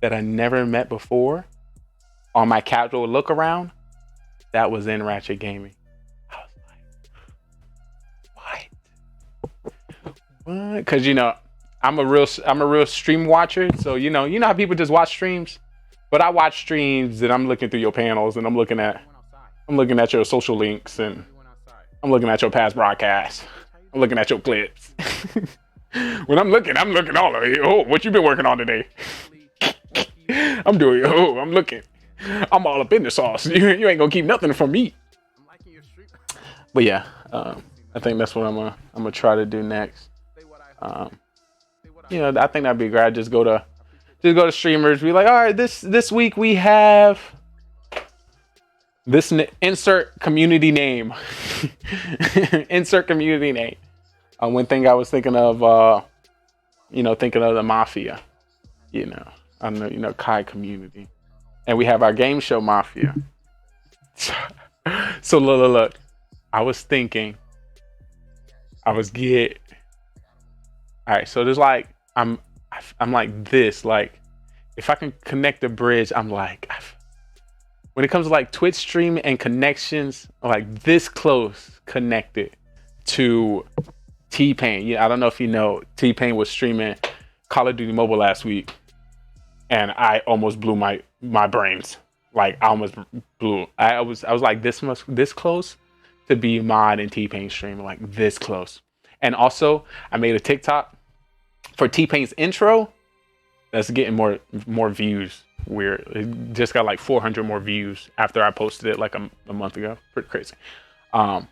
that I never met before on my casual look around that was in Ratchet Gaming. I was like, what? Because, you know, I'm a real stream watcher. So, you know how people just watch streams? But I watch streams and I'm looking through your panels and I'm looking at your social links and I'm looking at your past broadcasts. I'm looking at your clips. When I'm looking all of it. Oh, what you been working on today? I'm looking. I'm all up in the sauce. You ain't gonna keep nothing from me. But yeah, I think that's what I'm gonna try to do next. You know, I think that'd be great. Just go to streamers. Be like, all right, this week we have this insert community name. Insert community name. One thing I was thinking of, thinking of the Mafia. You know, I know, you know, Kai community, and we have our game show Mafia. So look. I was thinking. All right, so there's like I'm like this, like if I can connect the bridge, I'm like, when it comes to like Twitch stream and connections, like this close connected to T-Pain. Yeah, I don't know if you know, T-Pain was streaming Call of Duty Mobile last week, and I almost blew my brains. Like I almost blew. I was like this close to be mod and T-Pain stream, like this close. And also, I made a TikTok for T-Pain's intro. That's getting more views. It just got like 400 more views after I posted it like a month ago. Pretty crazy. But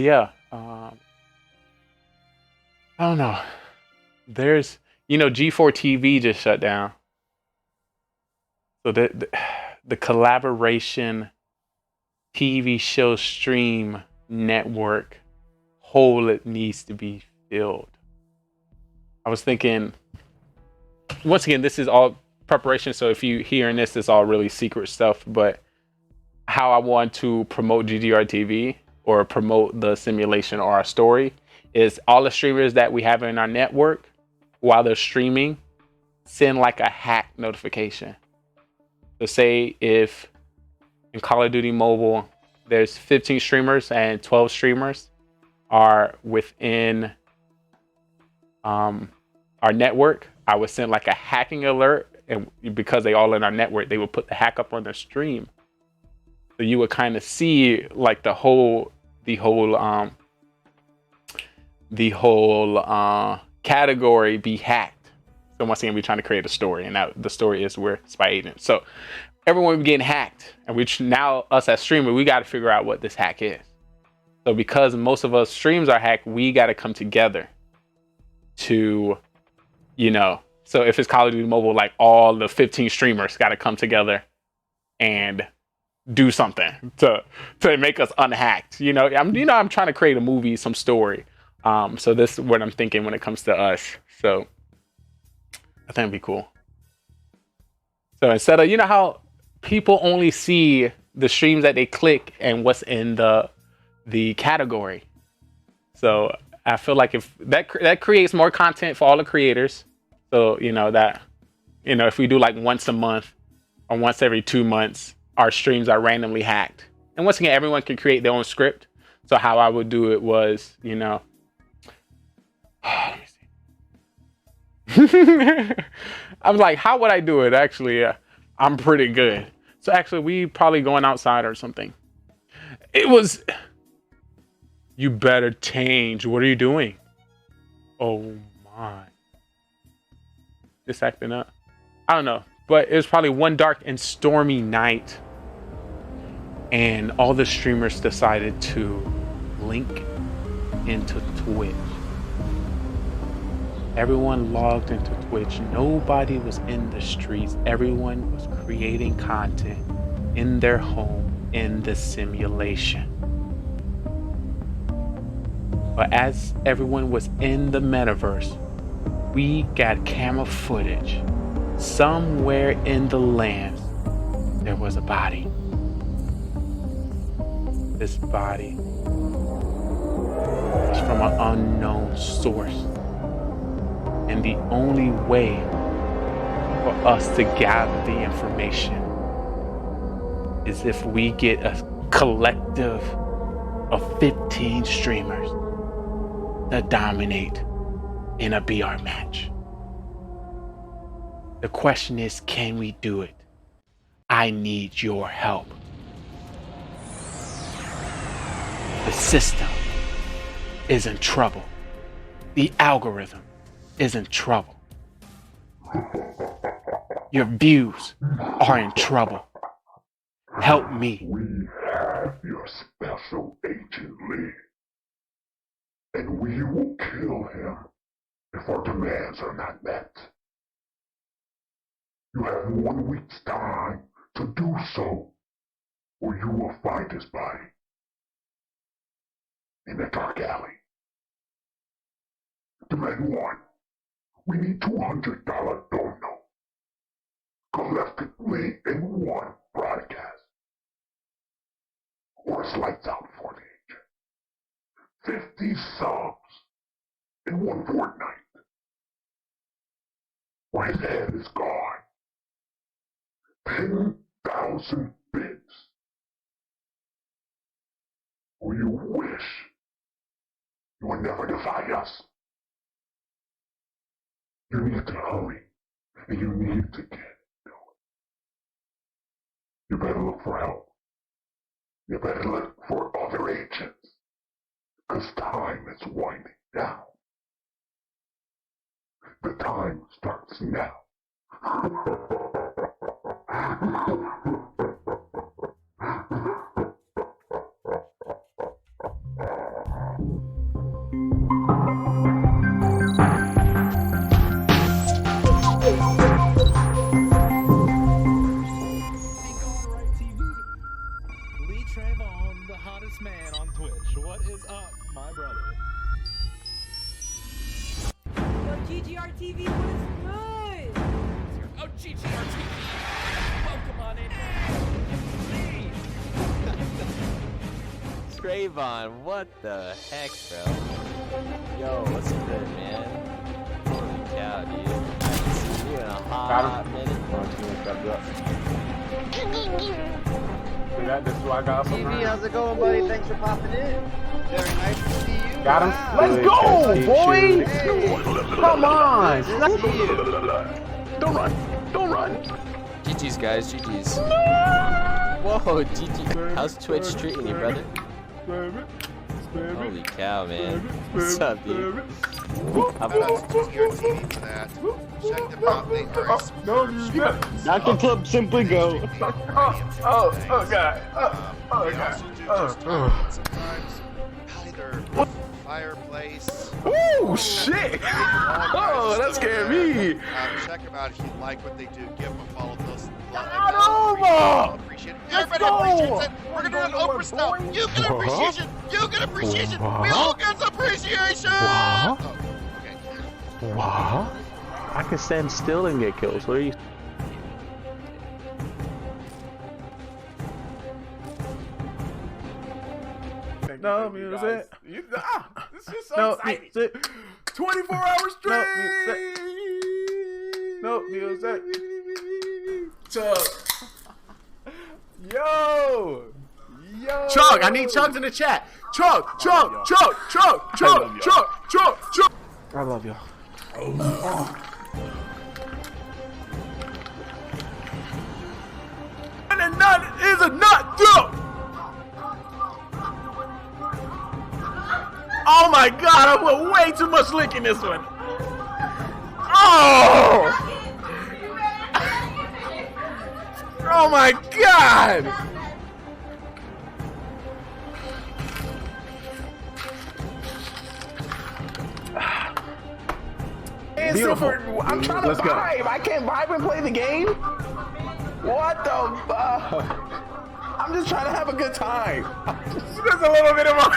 yeah, I don't know. There's, you know, G4 TV just shut down. So the collaboration TV show stream network hole, it needs to be filled. I was thinking, once again, this is all preparation, so if you hearing this, it's all really secret stuff, but how I want to promote GGR TV or promote the simulation or our story is all the streamers that we have in our network, while they're streaming, send like a hack notification. So say if in Call of Duty Mobile, there's 15 streamers and 12 streamers are within our network, I would send like a hacking alert, and because they all in our network, they would put the hack up on their stream. So you would kind of see like the whole category be hacked. So once again, we're trying to create a story, and now the story is we're spy agents. So everyone be getting hacked, and now us as streamers, we got to figure out what this hack is. So because most of us streams are hacked, we got to come together to, you know, so if it's Call of Duty Mobile, like all the 15 streamers got to come together and do something to make us unhacked. You know, I'm trying to create a movie, some story. So this is what I'm thinking when it comes to us. So I think it'd be cool. So instead of, you know how people only see the streams that they click and what's in the category. So I feel like if that creates more content for all the creators. So, you know, that, you know, if we do like once a month or once every 2 months, our streams are randomly hacked. And once again, everyone can create their own script. So how I would do it was, you know, let me see. I'm like, how would I do it? Actually, I'm pretty good. So actually, we probably going outside or something. It was. You better change. What are you doing? Oh my. Just acting up. I don't know. But it was probably one dark and stormy night. And all the streamers decided to link into Twitch. Everyone logged into Twitch. Nobody was in the streets. Everyone was creating content in their home in the simulation. But as everyone was in the metaverse, we got camera footage. Somewhere in the lands, there was a body. This body was from an unknown source. And the only way for us to gather the information is if we get a collective of 15 streamers that dominate in a BR match. The question is, can we do it? I need your help. The system is in trouble. The algorithm is in trouble. Your views are in trouble. Help me. We have your special agent Lee, and we will kill him if our demands are not met. You have 1 week's time to do so, or you will find his body in a dark alley. Demand 1. We need $200 dono, collectively in one broadcast, or it's lights out for the agent. 50 subs in one fortnight, or his head is gone. 10,000 bids, or you wish you would never defy us. You need to hurry, and you need to get going. You better look for help. You better look for other agents, because time is winding down. The time starts now. Man on Twitch. What is up, my brother? Yo, GGR TV, what is good? Oh, GGR TV. Welcome on in. Trayvon, what the heck, bro? Yo, what's good, man? Holy cow, dude. I haven't seen you in a hot minute. This is what I got from TV, how's it going, buddy? Thanks for popping in. Very nice to see you. Got him. Wow. Let's go, boy! Hey. Come on! Don't run! Don't run! GG's, guys. GG's. Whoa, GG. How's Twitch treating you, brother? Holy cow, man. What's up, dude? Dr. Club, simply go. Oh, God. Oh, God. Either fireplace. Oh, shit. Oh, that scared me. Check them out if you like what they do. Give them a follow. Got over. Appreciate it. Everybody appreciates it. We're gonna do an Oprah stuff. You get appreciation. You get appreciation. We all get appreciation. What? Oh, okay. What? I can stand still and get kills. What are you? No music. This is so No exciting. music. 24 hours straight. No music. Chug. Yo. Chug, I need chugs in the chat. Chug. I love y'all. 1 and none is a nut. Go. Oh my God! I put way too much lick in this one. Oh! Oh my God! Beautiful. I'm trying to vibe. I can't vibe and play the game. What the fuck? I'm just trying to have a good time. There's a little bit of my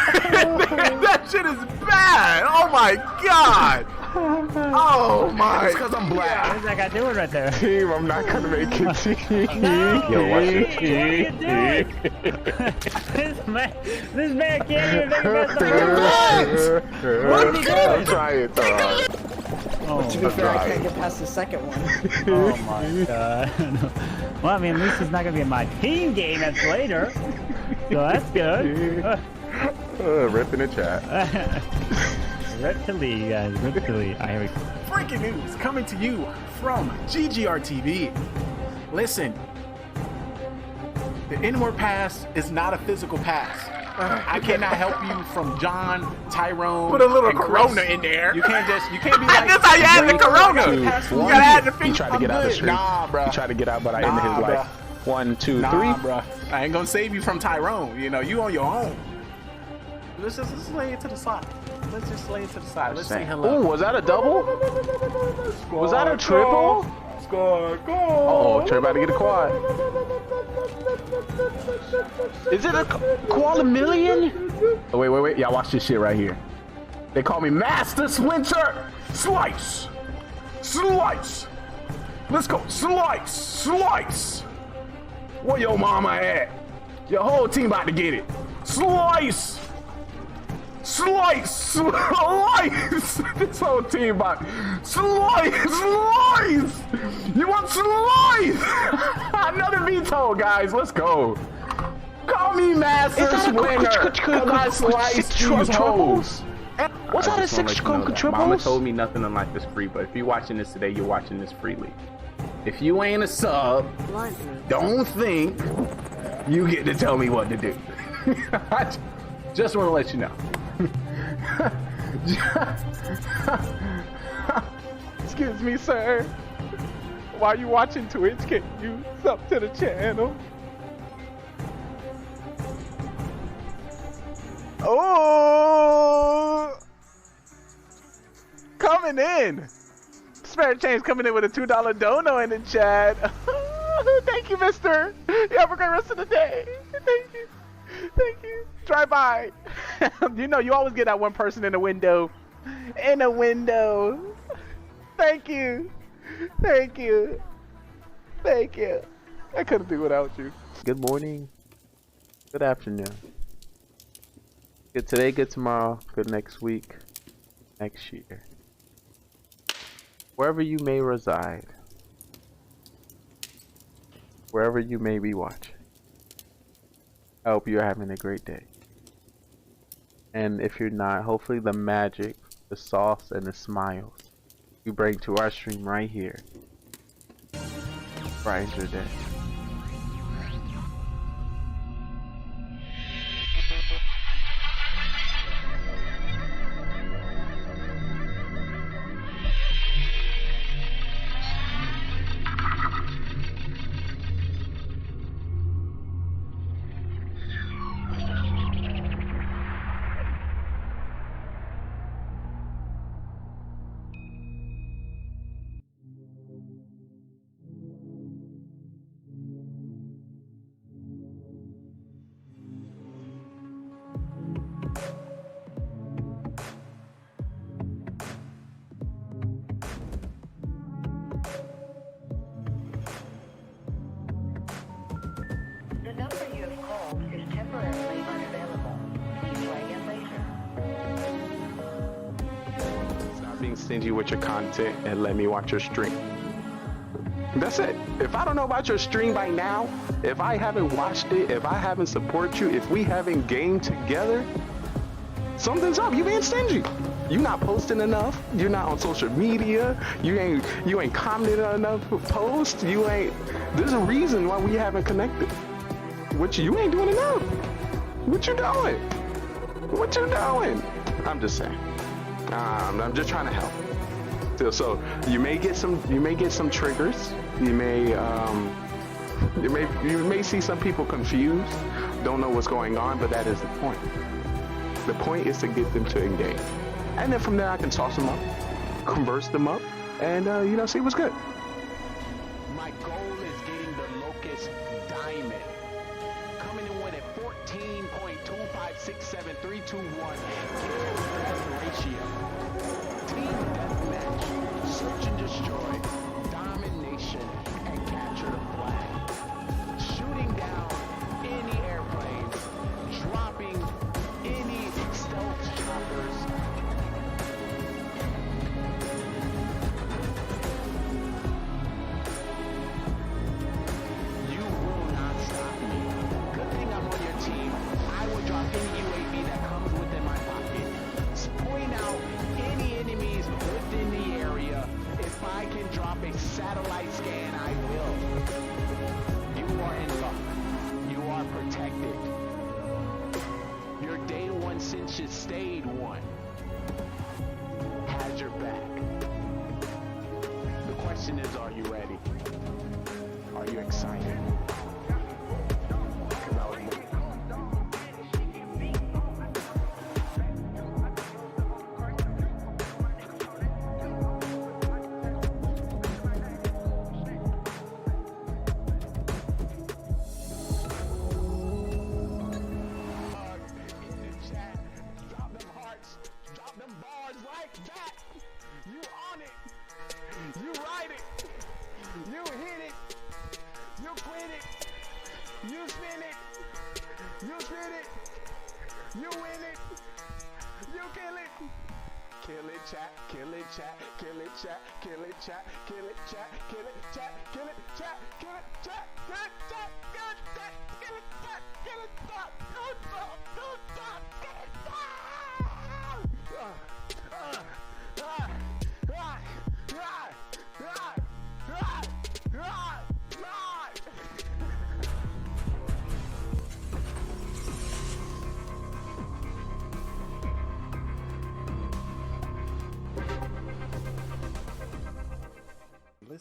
that shit is bad. Oh my God. Oh my. It's because I'm black. What is that guy doing right there? Team, I'm not gonna make it. No. Yo, watch What are you doing? This man can't even make it past the first one. What is he doing? I'm trying, Thor. But to be fair, I can't get past the second one. Oh my God. Well, I mean, at least it's not gonna be in my team game that's later. So that's good. Rip in the chat. Rip to Lee, guys. Rip to Lee. Here we go. Breaking news coming to you from GGR TV. Listen, the inward pass is not a physical pass. I cannot help you from John, Tyrone. Put a little Corona in there. You can't be like. This how you add the Corona. You gotta add the finger. He tried to get out of the street. Nah, bro. He tried to get out, but I ended his life. 1, 2, 3. Bro. I ain't gonna save you from Tyrone. You know, you on your own. Let's lay it to the side. Let's just lay it to the side. Let's say hello. Ooh, was that a double? Was that a triple? Score, goal. Uh-oh, Trey about to get a quad. Is it a quad million? Oh, wait. Y'all watch this shit right here. They call me Master Splinter. Slice. Let's go. Slice. Where your mama at? Your whole team about to get it. Slice. This whole team about slice. You want slice? Another veto, guys. Let's go. Call me Master Splinter. Cause I slice these hoes. What's that a 6 triples? Mama told me nothing in life is free, but if you're watching this today, you're watching this freely. If you ain't a sub, don't think you get to tell me what to do. I just want to let you know. Excuse me, sir. While you watching Twitch, can you sub to the channel? Oh, coming in. Spare Change coming in with a $2 dono in the chat. Thank you, mister. You have a great rest of the day. Thank you. Drive by. You know, you always get that one person in a window. Thank you. I couldn't do without you. Good morning. Good afternoon. Good today, good tomorrow, good next week, next year. Wherever you may reside. Wherever you may be watching. I hope you're having a great day. And if you're not, hopefully the magic, the sauce, and the smiles you bring to our stream right here brightens your day. Stingy with your content and let me watch your stream. That's it. If I don't know about your stream by now, if I haven't watched it, if I haven't supported you, if we haven't gamed together, something's up. You being stingy. You not posting enough. You're not on social media. You ain't commented on enough posts. You ain't. There's a reason why we haven't connected. What you ain't doing enough. What you doing? What you doing? I'm just saying. I'm just trying to help. So you may get some triggers. You may see some people confused, don't know what's going on, but that is the point. The point is to get them to engage. And then from there I can toss them up, converse them up, and see what's good. My goal is getting the Locust Diamond. Coming in with a 14.2567321 best ratio. Team deathmatch, search and destroy, domination, and capture the flag. Shooting down any airplanes, dropping any stealth choppers. You will not stop me. Good thing I'm on your team. I will drop any UAV that comes within my pocket. Point out any enemies within the area. If I can drop a satellite scan, I will. You are in luck. You are protected. Your day one since you stayed one has your back. The question is, are you ready? Are you excited?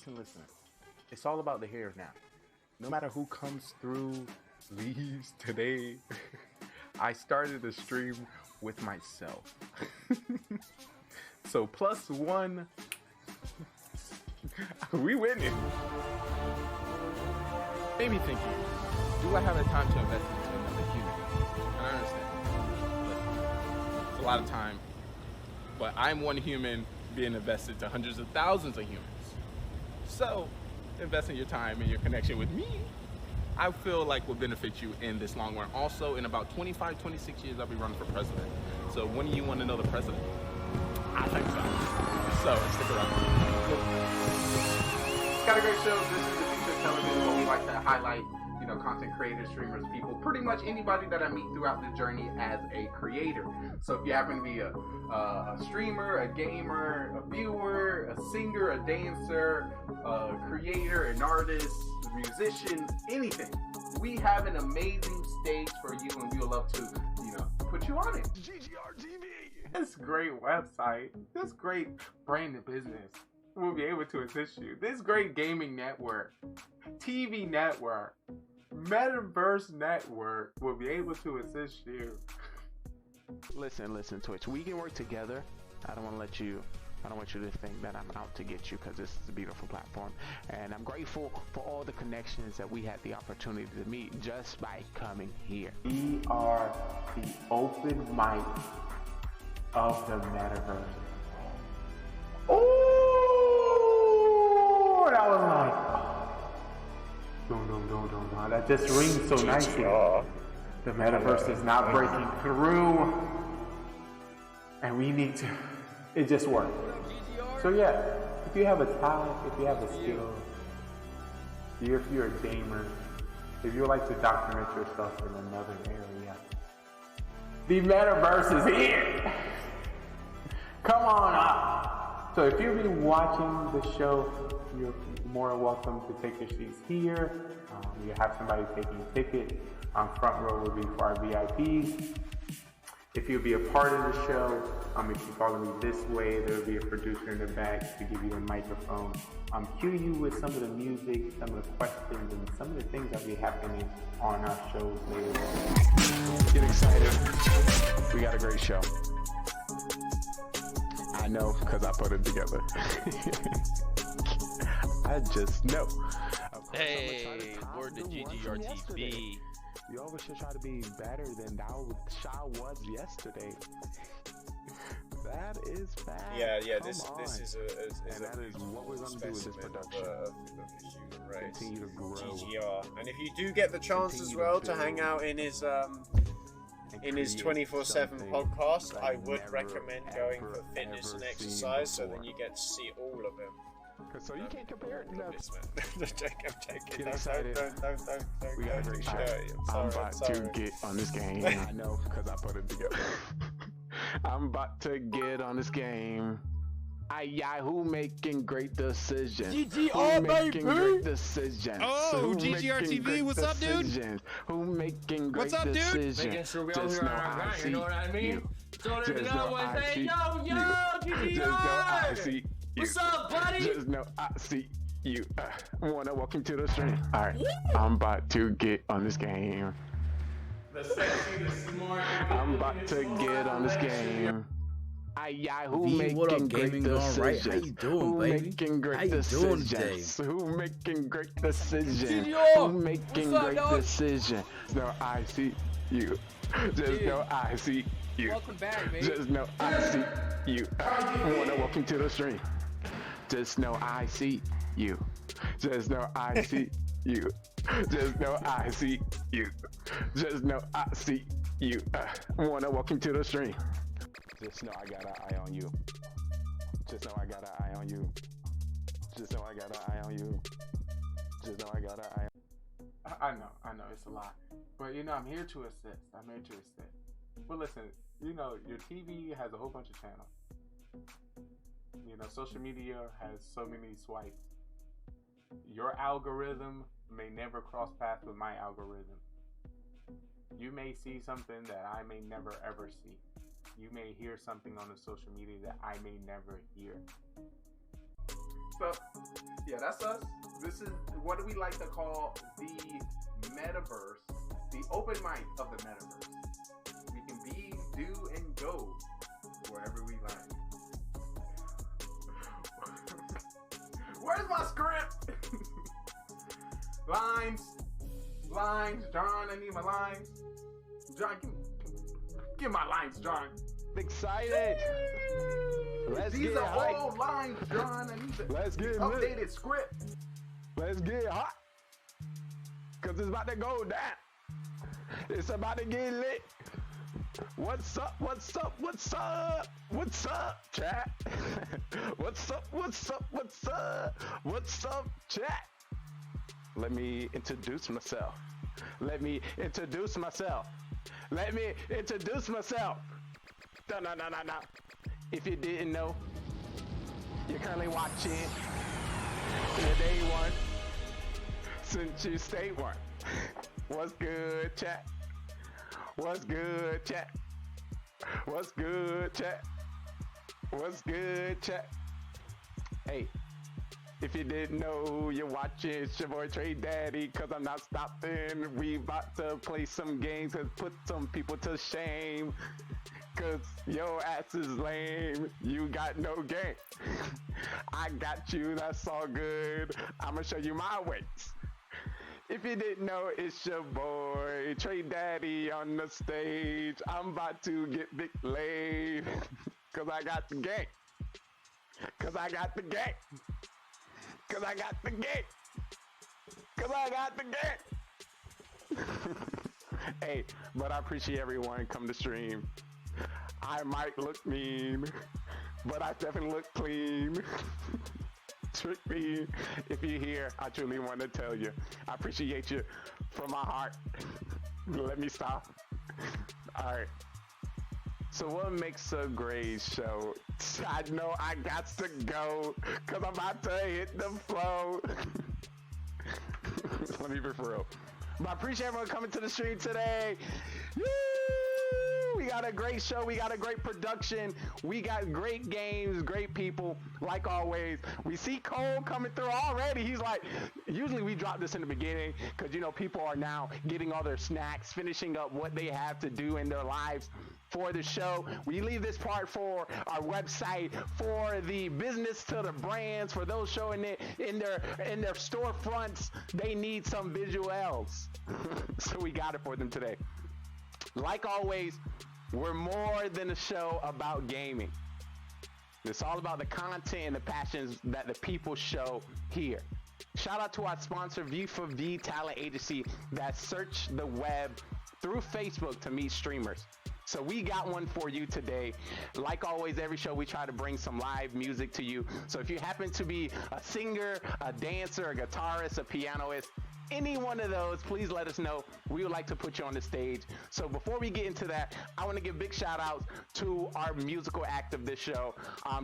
Listen. It's all about the here now. No matter who comes through, leaves today. I started the stream with myself. So +1. We winning. Maybe thinking, do I have the time to invest into another human? And I understand. Listen, it's a lot of time. But I'm one human being invested to hundreds of thousands of humans. So, investing your time and your connection with me, I feel like will benefit you in this long run. Also, in about 25, 26 years, I'll be running for president. So, when do you want to know the president? I think so. So, stick around. It's got a great show. This is the future of television where we like to highlight, content creators, streamers, people, pretty much anybody that I meet throughout the journey as a creator. So if you happen to be a streamer, a gamer, a viewer, a singer, a dancer, a creator, an artist, a musician, anything, we have an amazing stage for you, and we would love to, put you on it. GGR TV. This great website, this great branded business will be able to assist you. This great gaming network, TV network, Metaverse network will be able to assist you. Listen, Twitch. We can work together. I don't want you to think that I'm out to get you, because this is a beautiful platform. And I'm grateful for all the connections that we had the opportunity to meet just by coming here. We are the open mic of the Metaverse. Oh, that was nice. No. That just rings so nicely. The Metaverse is not breaking through. And we need to. It just worked. So yeah, if you have a talent, if you have a skill, if you're a gamer, if you would like to document yourself in another area, the Metaverse is here. Come on up. So if you've been watching the show, you're more welcome to take your seats here. You have somebody taking a ticket. Front row will be for our VIPs. If you'll be a part of the show, if you follow me this way, there will be a producer in the back to give you a microphone. Cue you with some of the music, some of the questions, and some of the things that will be happening on our shows later on. Get excited. We got a great show. I know because I put it together. I just know. Hey, word to GGRTV. You always should try to be better than Shaw was yesterday. That is bad. Yeah. This is and that is what we're going to do with this production. Right. Continue to grow. GGR. And if you do get the chance as well to hang out in his 24/7 podcast, I would recommend going for fitness and exercise, so then you get to see all of him. So you can't compare it to I'm joking. Get excited. Don't. We got a great show. I'm about to get on this game. I know because I put it together. I'm about to get on this game. Who making great decisions? GGR, making great decisions? Oh, GGR TV, what's up, dude? Who making great what's up, dude? decisions? Making sure we all Just hear know our I grind, see you know what I mean? you. Don't Just even know what I say, see yo, you. GGR! Just know I see you. What's up, buddy? Just know I see you. Wanna walk into the stream? Alright, I'm about to get on this game. The sexy, the smart. I'm about to get on this game. Who V, making what up, great Gaming GoneRight? decisions? How you doing, Who baby? making great How you doing today? decisions? Who making great decisions? GGR! Who making What's up, great dog? decisions? No, I see you. Just know I see you. Welcome back, baby. Just know I see you. Wanna walk into the stream? Just know I see you. Just know I see you. Just know I see you. Just know I see you. Wanna walk into the stream? Just know I got an eye on you. Just know I got an eye on you. Just know I got an eye on you. Just know I got an eye on you. I know, it's a lot. But I'm here to assist. But listen, your TV has a whole bunch of channels. Social media has so many swipes. Your algorithm may never cross paths with my algorithm. You may see something that I may never ever see. You may hear something on the social media that I may never hear. So, yeah, that's us. This is what do we like to call the metaverse, the open mic of the metaverse. We can be, do, and go wherever we like. Where's my script? Lines, John, I need my lines. John, give my lines, John. Excited. These are old lines, John. I need the updated script. Let's get hot. Cause it's about to go down. It's about to get lit. What's up, chat? What's up, chat? Let me introduce myself. No. If you didn't know, you're currently watching the day one since you stay one. What's good, chat? What's good, chat? Hey, if you didn't know, you're watching, it's your boy Trey Daddy, cause I'm not stopping. We about to play some games and put some people to shame. Cause your ass is lame, you got no game. I got you, that's all good. I'ma show you my ways. If you didn't know, it's your boy Trey Daddy on the stage. I'm about to get big laid. Cause I got the game. Hey, but I appreciate everyone come to stream. I might look mean, but I definitely look clean. Trick me. If you're here, I truly want to tell you, I appreciate you from my heart. Let me stop. All right. So what makes a great show? I know I got to go, cause I'm about to hit the flow. Let me be for real. But I appreciate everyone coming to the stream today. Woo! We got a great show. We got a great production. We got great games, great people, like always. We see Cole coming through already. He's like, usually we drop this in the beginning because, you know, people are now getting all their snacks, finishing up what they have to do in their lives for the show. We leave this part for our website, for the business to the brands, for those showing it in their storefronts. They need some visuals. So we got it for them today. Like always, we're more than a show about gaming. It's all about the content and the passions that the people show here. Shout out to our sponsor, V4V Talent Agency, that search the web through Facebook to meet streamers. So we got one for you today. Like always, every show we try to bring some live music to you. So if you happen to be a singer, a dancer, a guitarist, a pianist, any one of those, please let us know. We would like to put you on the stage. So before we get into that, I want to give big shout outs to our musical act of this show,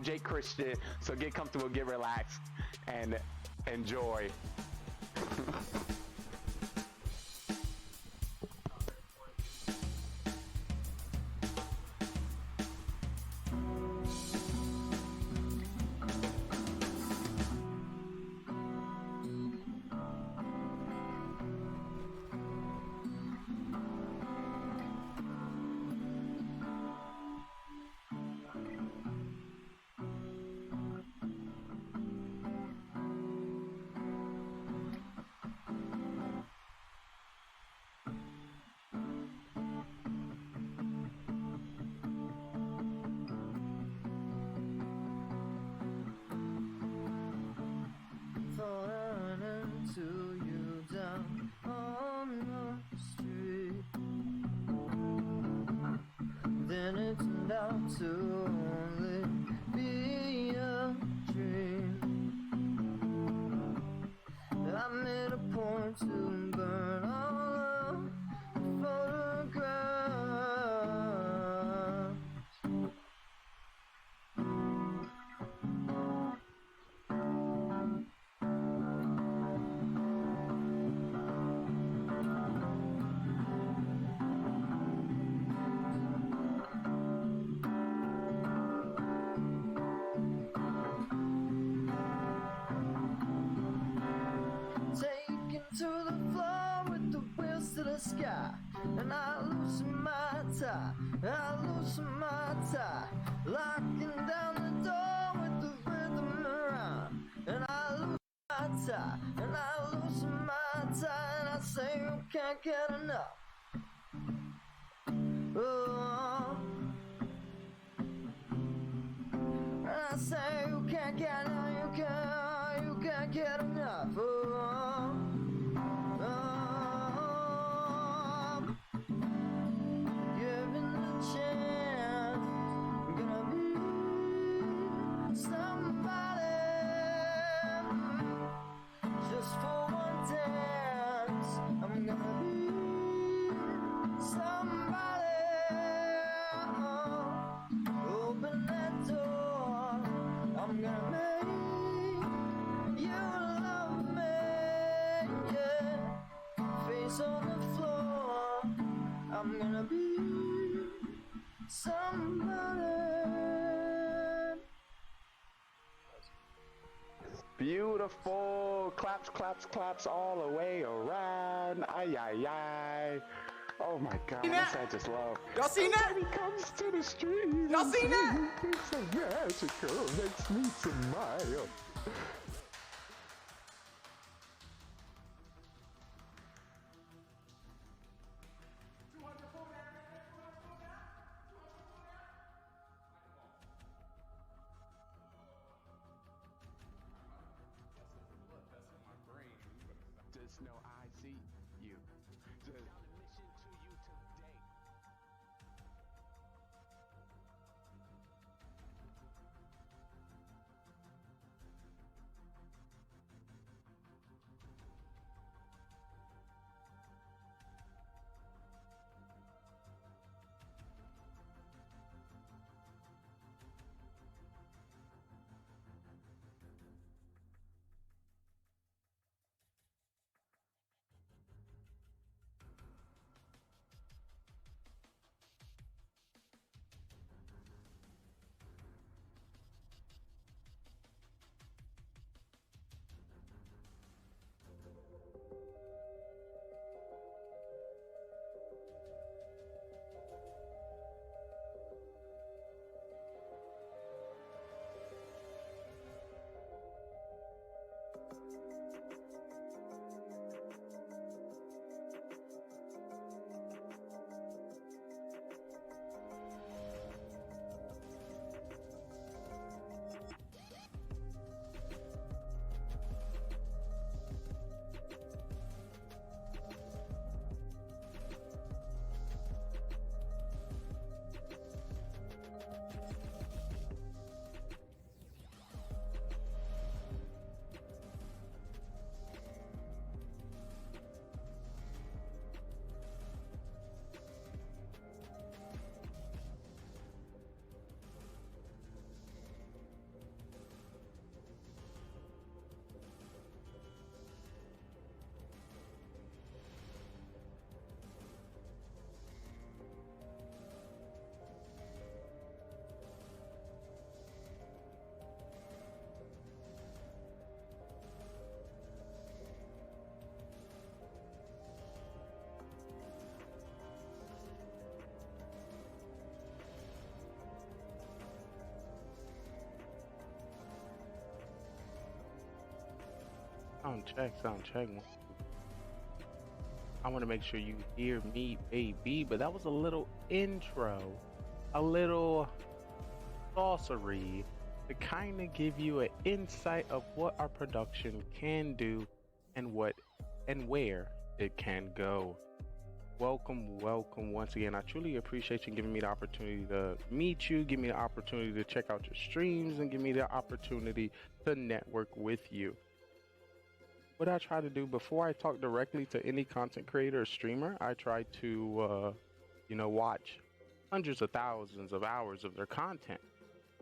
Jake Christian. So get comfortable, get relaxed, and enjoy. To only be a dream. I made a point to burn all of the photographs. To the floor with the wheels to the sky, and I loosen my tie, locking down the door with the rhythm around, and I lose my tie, and I loosen my tie, and I say you can't get enough. Oh, and I say you can't get enough, you can't get enough. Oh, given the chance, I'm gonna be somebody just for one dance. I'm gonna be somebody. Open that door. I'm gonna make you love me. Yeah, face on the floor. I'm gonna be somebody. Beautiful. Claps, claps, claps all the way around. Ay, ay, ay. Oh my God, that's I just love. Y'all seen that? He comes to the street. Y'all seen that? It's so magical, makes me smile. Just know I see you. Just on a mission to you today. Sound check. I want to make sure you hear me, baby. But that was a little intro, a little sorcery to kind of give you an insight of what our production can do and what and where it can go. Welcome once again. I truly appreciate you giving me the opportunity to meet you, give me the opportunity to check out your streams, and give me the opportunity to network with you. What I try to do before I talk directly to any content creator or streamer, I try to, watch hundreds of thousands of hours of their content.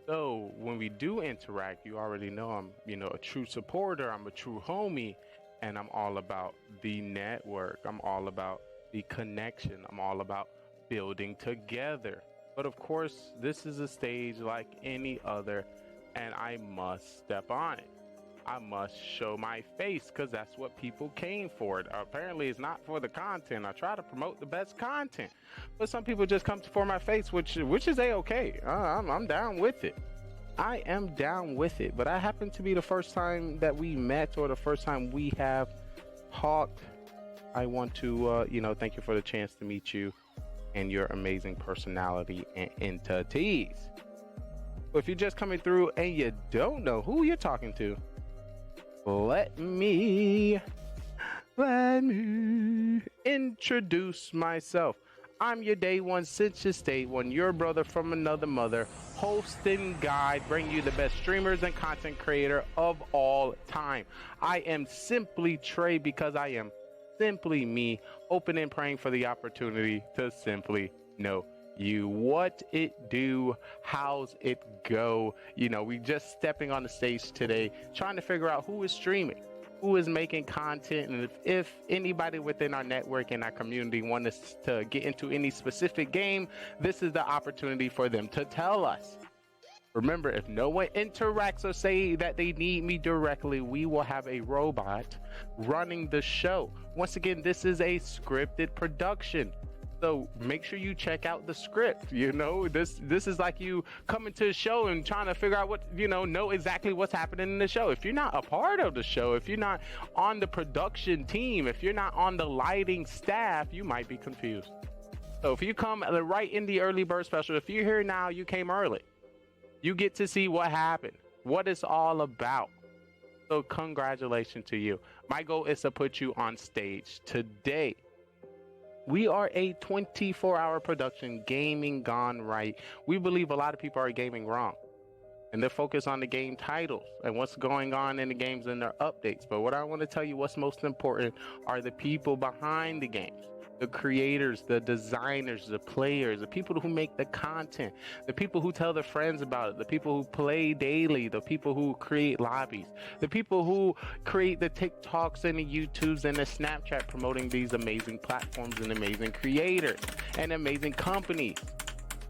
So when we do interact, you already know I'm, a true supporter, I'm a true homie, and I'm all about the network. I'm all about the connection. I'm all about building together. But of course, this is a stage like any other, and I must step on it. I must show my face because that's what people came for. Apparently, it's not for the content. I try to promote the best content, but some people just come for my face, which is a-okay. I'm down with it. I am down with it. But I happen to be the first time that we met or the first time we have talked. I want to, thank you for the chance to meet you and your amazing personality and entities. But if you're just coming through and you don't know who you're talking to, let me introduce myself. I'm your day one since your state one, your brother from another mother, host and guide, bring you the best streamers and content creator of all time. I am simply Trey because I am simply me, open and praying for the opportunity to simply know you. What it do, how's it go? We just stepping on the stage today, trying to figure out who is streaming, who is making content, and if anybody within our network and our community want us to get into any specific game, this is the opportunity for them to tell us. Remember, if no one interacts or say that they need me directly, we will have a robot running the show. Once again, this is a scripted production. So make sure you check out the script. This is like you coming to a show and trying to figure out what, know exactly what's happening in the show. If you're not a part of the show, if you're not on the production team, if you're not on the lighting staff, you might be confused. So if you come right in the early bird special, if you're here now, you came early. You get to see what happened, what it's all about. So congratulations to you. My goal is to put you on stage today. We are a 24-hour production, Gaming GoneRight. We believe a lot of people are gaming wrong, and they're focused on the game titles and what's going on in the games and their updates. But what I want to tell you, what's most important are the people behind the games, the creators, the designers, the players, the people who make the content, the people who tell their friends about it, the people who play daily, the people who create lobbies, the people who create the TikToks and the YouTubes and the Snapchat promoting these amazing platforms and amazing creators and amazing companies.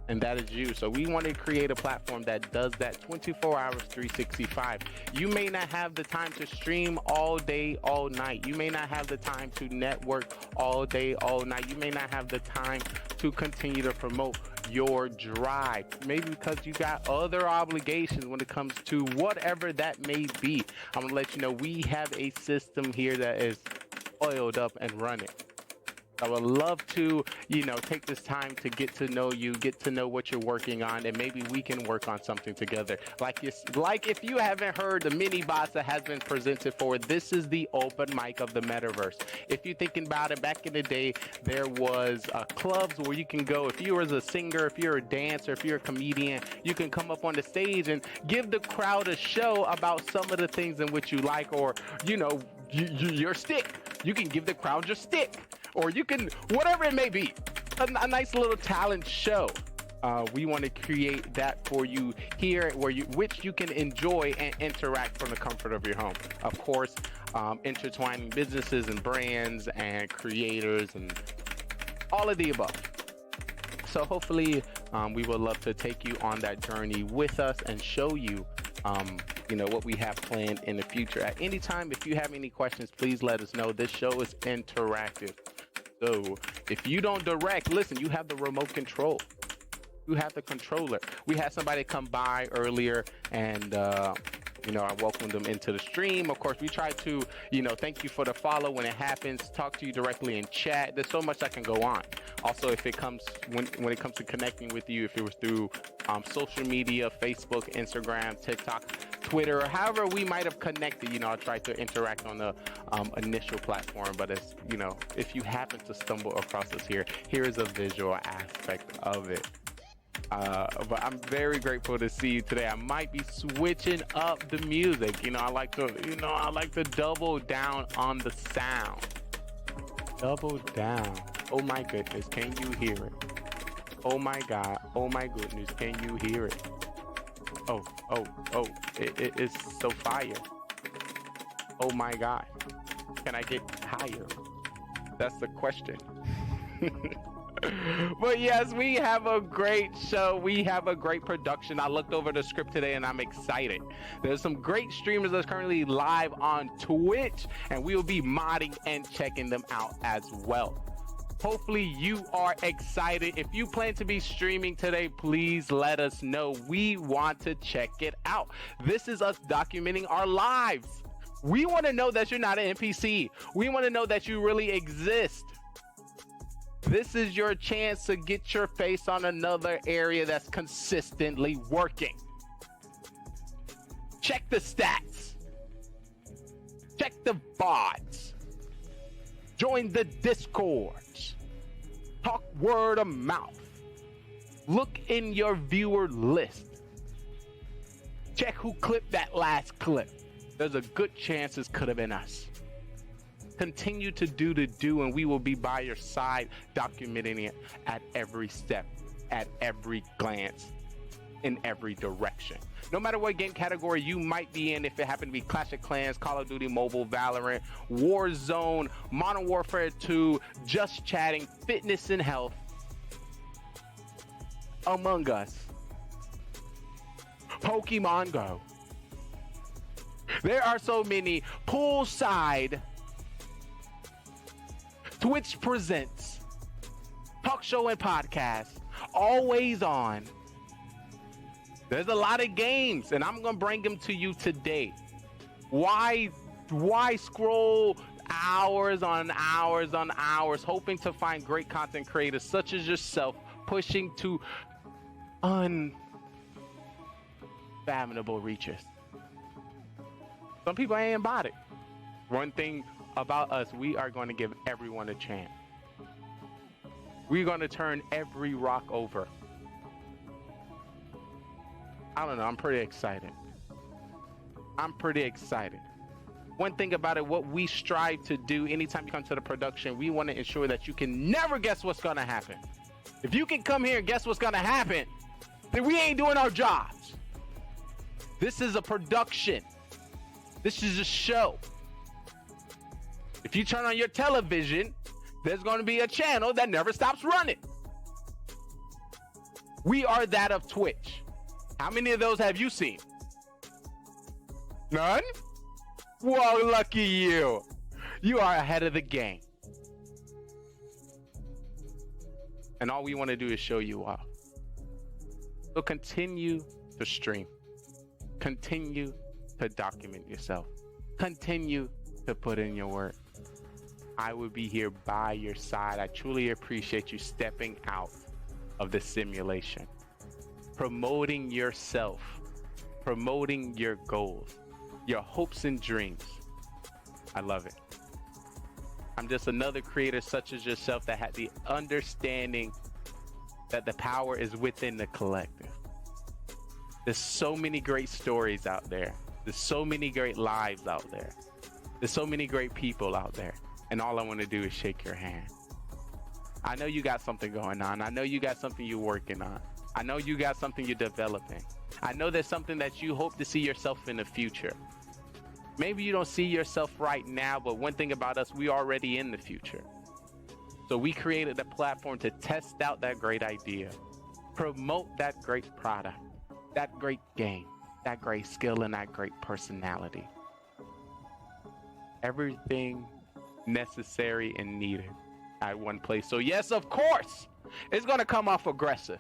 And that is you. So we want to create a platform that does that 24 hours, 365. You may not have the time to stream all day, all night. You may not have the time to network all day, all night. You may not have the time to continue to promote your drive. Maybe because you got other obligations when it comes to whatever that may be. I'm going to let you know we have a system here that is oiled up and running. I would love to, take this time to get to know you, get to know what you're working on, and maybe we can work on something together. Like if you haven't heard the mini boss that has been presented for, this is the open mic of the metaverse. If you're thinking about it, back in the day, there was clubs where you can go. If you were a singer, if you're a dancer, if you're a comedian, you can come up on the stage and give the crowd a show about some of the things in which you like, or, your stick. You can give the crowd your stick. Or you can, whatever it may be, a nice little talent show. We want to create that for you here, which you can enjoy and interact from the comfort of your home. Of course, intertwining businesses and brands and creators and all of the above. So hopefully, we would love to take you on that journey with us and show you what we have planned in the future. At any time, if you have any questions, please let us know. This show is interactive. So if you don't direct, listen, you have the remote control. You have the controller. We had somebody come by earlier and You know, I welcome them into the stream. Of course, we try to, thank you for the follow when it happens, talk to you directly in chat. There's so much that can go on. Also, if it comes, when it comes to connecting with you, if it was through social media, Facebook, Instagram, TikTok, Twitter, or however we might have connected, I try to interact on the initial platform. But it's, if you happen to stumble across us here is a visual aspect of it. But I'm very grateful to see you today. I might be switching up the music. I like to double down on the sound. Double down. Oh my goodness, can you hear it? Oh my God, oh my goodness, can you hear it? Oh, it is so fire. Oh my God, can I get higher? That's the question. But yes, we have a great show. We have a great production. I looked over the script today and I'm excited. There's some great streamers that's currently live on Twitch, and we will be modding and checking them out as well. Hopefully you are excited. If you plan to be streaming today, please let us know. We want to check it out. This is us documenting our lives. We want to know that you're not an NPC. We want to know that you really exist. This is your chance to get your face on another area that's consistently working. Check the stats. Check the VODs. Join the Discords. Talk word of mouth. Look in your viewer list. Check who clipped that last clip. There's a good chance this could have been us. Continue to do the do, and we will be by your side, documenting it at every step, at every glance, in every direction. No matter what game category you might be in, if it happened to be Clash of Clans, Call of Duty Mobile, Valorant, Warzone, Modern Warfare 2, Just Chatting, Fitness and Health, Among Us, Pokemon Go. There are so many poolside Twitch presents, talk show and podcast, always on. There's a lot of games, and I'm gonna bring them to you today. Why scroll hours on hours on hours, hoping to find great content creators such as yourself, pushing to unfathomable reaches? Some people ain't about it. One thing about us, we are going to give everyone a chance. We're going to turn every rock over. I don't know, I'm pretty excited. One thing about it, what we strive to do anytime you come to the production, we want to ensure that you can never guess what's going to happen. If you can come here and guess what's going to happen, then we ain't doing our jobs. This is a production. This is a show. If you turn on your television, there's going to be a channel that never stops running. We are that of Twitch. How many of those have you seen? None? Well, lucky you. You are ahead of the game. And all we want to do is show you off. So continue to stream. Continue to document yourself. Continue to put in your work. I will be here by your side. I truly appreciate you stepping out of the simulation, promoting yourself, promoting your goals, your hopes and dreams. I love it. I'm just another creator such as yourself that had the understanding that the power is within the collective. There's so many great stories out there. There's so many great lives out there. There's so many great people out there. And all I want to do is shake your hand. I know you got something going on. I know you got something you're working on. I know you got something you're developing. I know there's something that you hope to see yourself in the future. Maybe you don't see yourself right now, but one thing about us, we already in the future. So we created a platform to test out that great idea, promote that great product, that great game, that great skill, and that great personality. Everything necessary and needed at one place. So yes, of course, it's going to come off aggressive.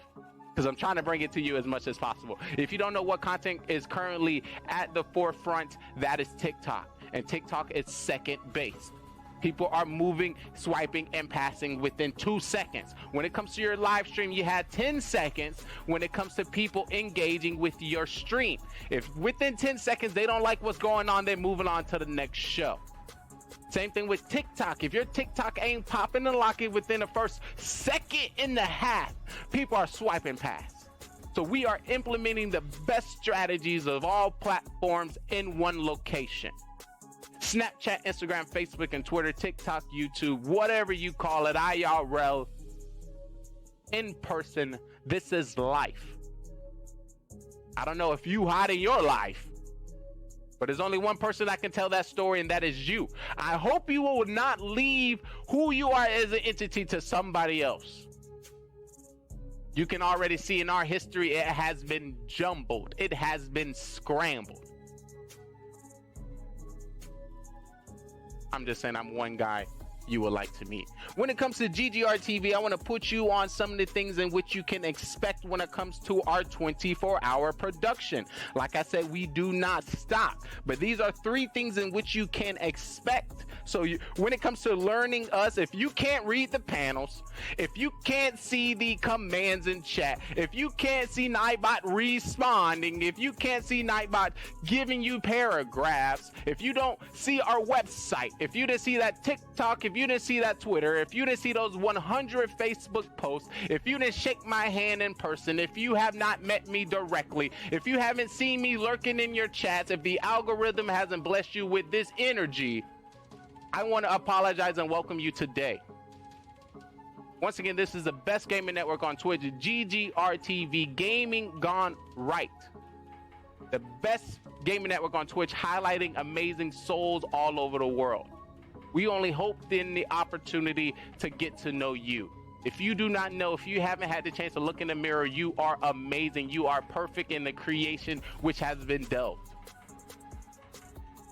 because I'm trying to bring it to you as much as possible. If you don't know what content is currently at the forefront, that is TikTok. And TikTok is second based. People are moving, swiping, and passing within 2 seconds. When it comes to your live stream, you had 10 seconds when it comes to people engaging with your stream. If within 10 seconds they don't like what's going on, they're moving on to the next show. Same thing with TikTok. If your TikTok ain't popping and locking within the first second and a half, people are swiping past. So we are implementing the best strategies of all platforms in one location. Snapchat, Instagram, Facebook, and Twitter, TikTok, YouTube, whatever you call it, IRL, in person, this is life. I don't know if you hiding your life, but there's only one person that can tell that story, and that is you. I hope you will not leave who you are as an entity to somebody else. You can already see in our history, it has been jumbled. It has been scrambled. I'm just saying I'm one guy you would like to meet. When it comes to GGR TV, I want to put you on some of the things in which you can expect when it comes to our 24-hour production. Like I said, we do not stop, but these are 3 things in which you can expect. So when it comes to learning us, if you can't read the panels, if you can't see the commands in chat, if you can't see Nightbot responding, if you can't see Nightbot giving you paragraphs, if you don't see our website, if you didn't see that TikTok, if you didn't see that Twitter, if you didn't see those 100 Facebook posts, if you didn't shake my hand in person, if you have not met me directly, if you haven't seen me lurking in your chats, if the algorithm hasn't blessed you with this energy, I want to apologize and welcome you today. Once again, this is the best gaming network on Twitch, GGR TV, Gaming GoneRight. The best gaming network on Twitch, highlighting amazing souls all over the world. We only hoped in the opportunity to get to know you. If you do not know, if you haven't had the chance to look in the mirror, you are amazing. You are perfect in the creation which has been dealt.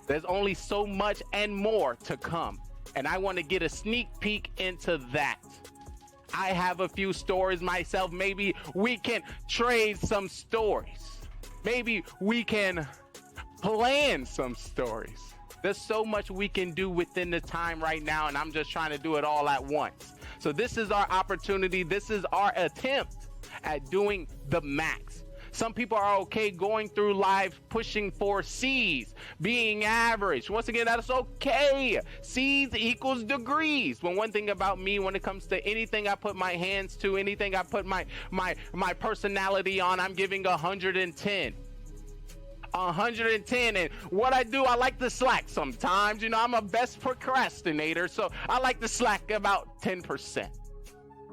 There's only so much and more to come. And I want to get a sneak peek into that. I have a few stories myself. Maybe we can trade some stories. Maybe we can plan some stories. There's so much we can do within the time right now, and I'm just trying to do it all at once. So this is our opportunity. This is our attempt at doing the max. Some people are okay going through life pushing for C's, being average. Once again, that's okay. C's equals degrees. But one thing about me, when it comes to anything I put my hands to, anything I put my personality on, I'm giving 110. 110. And what I do, I like to slack sometimes. You know, I'm a best procrastinator, so I like to slack about 10%.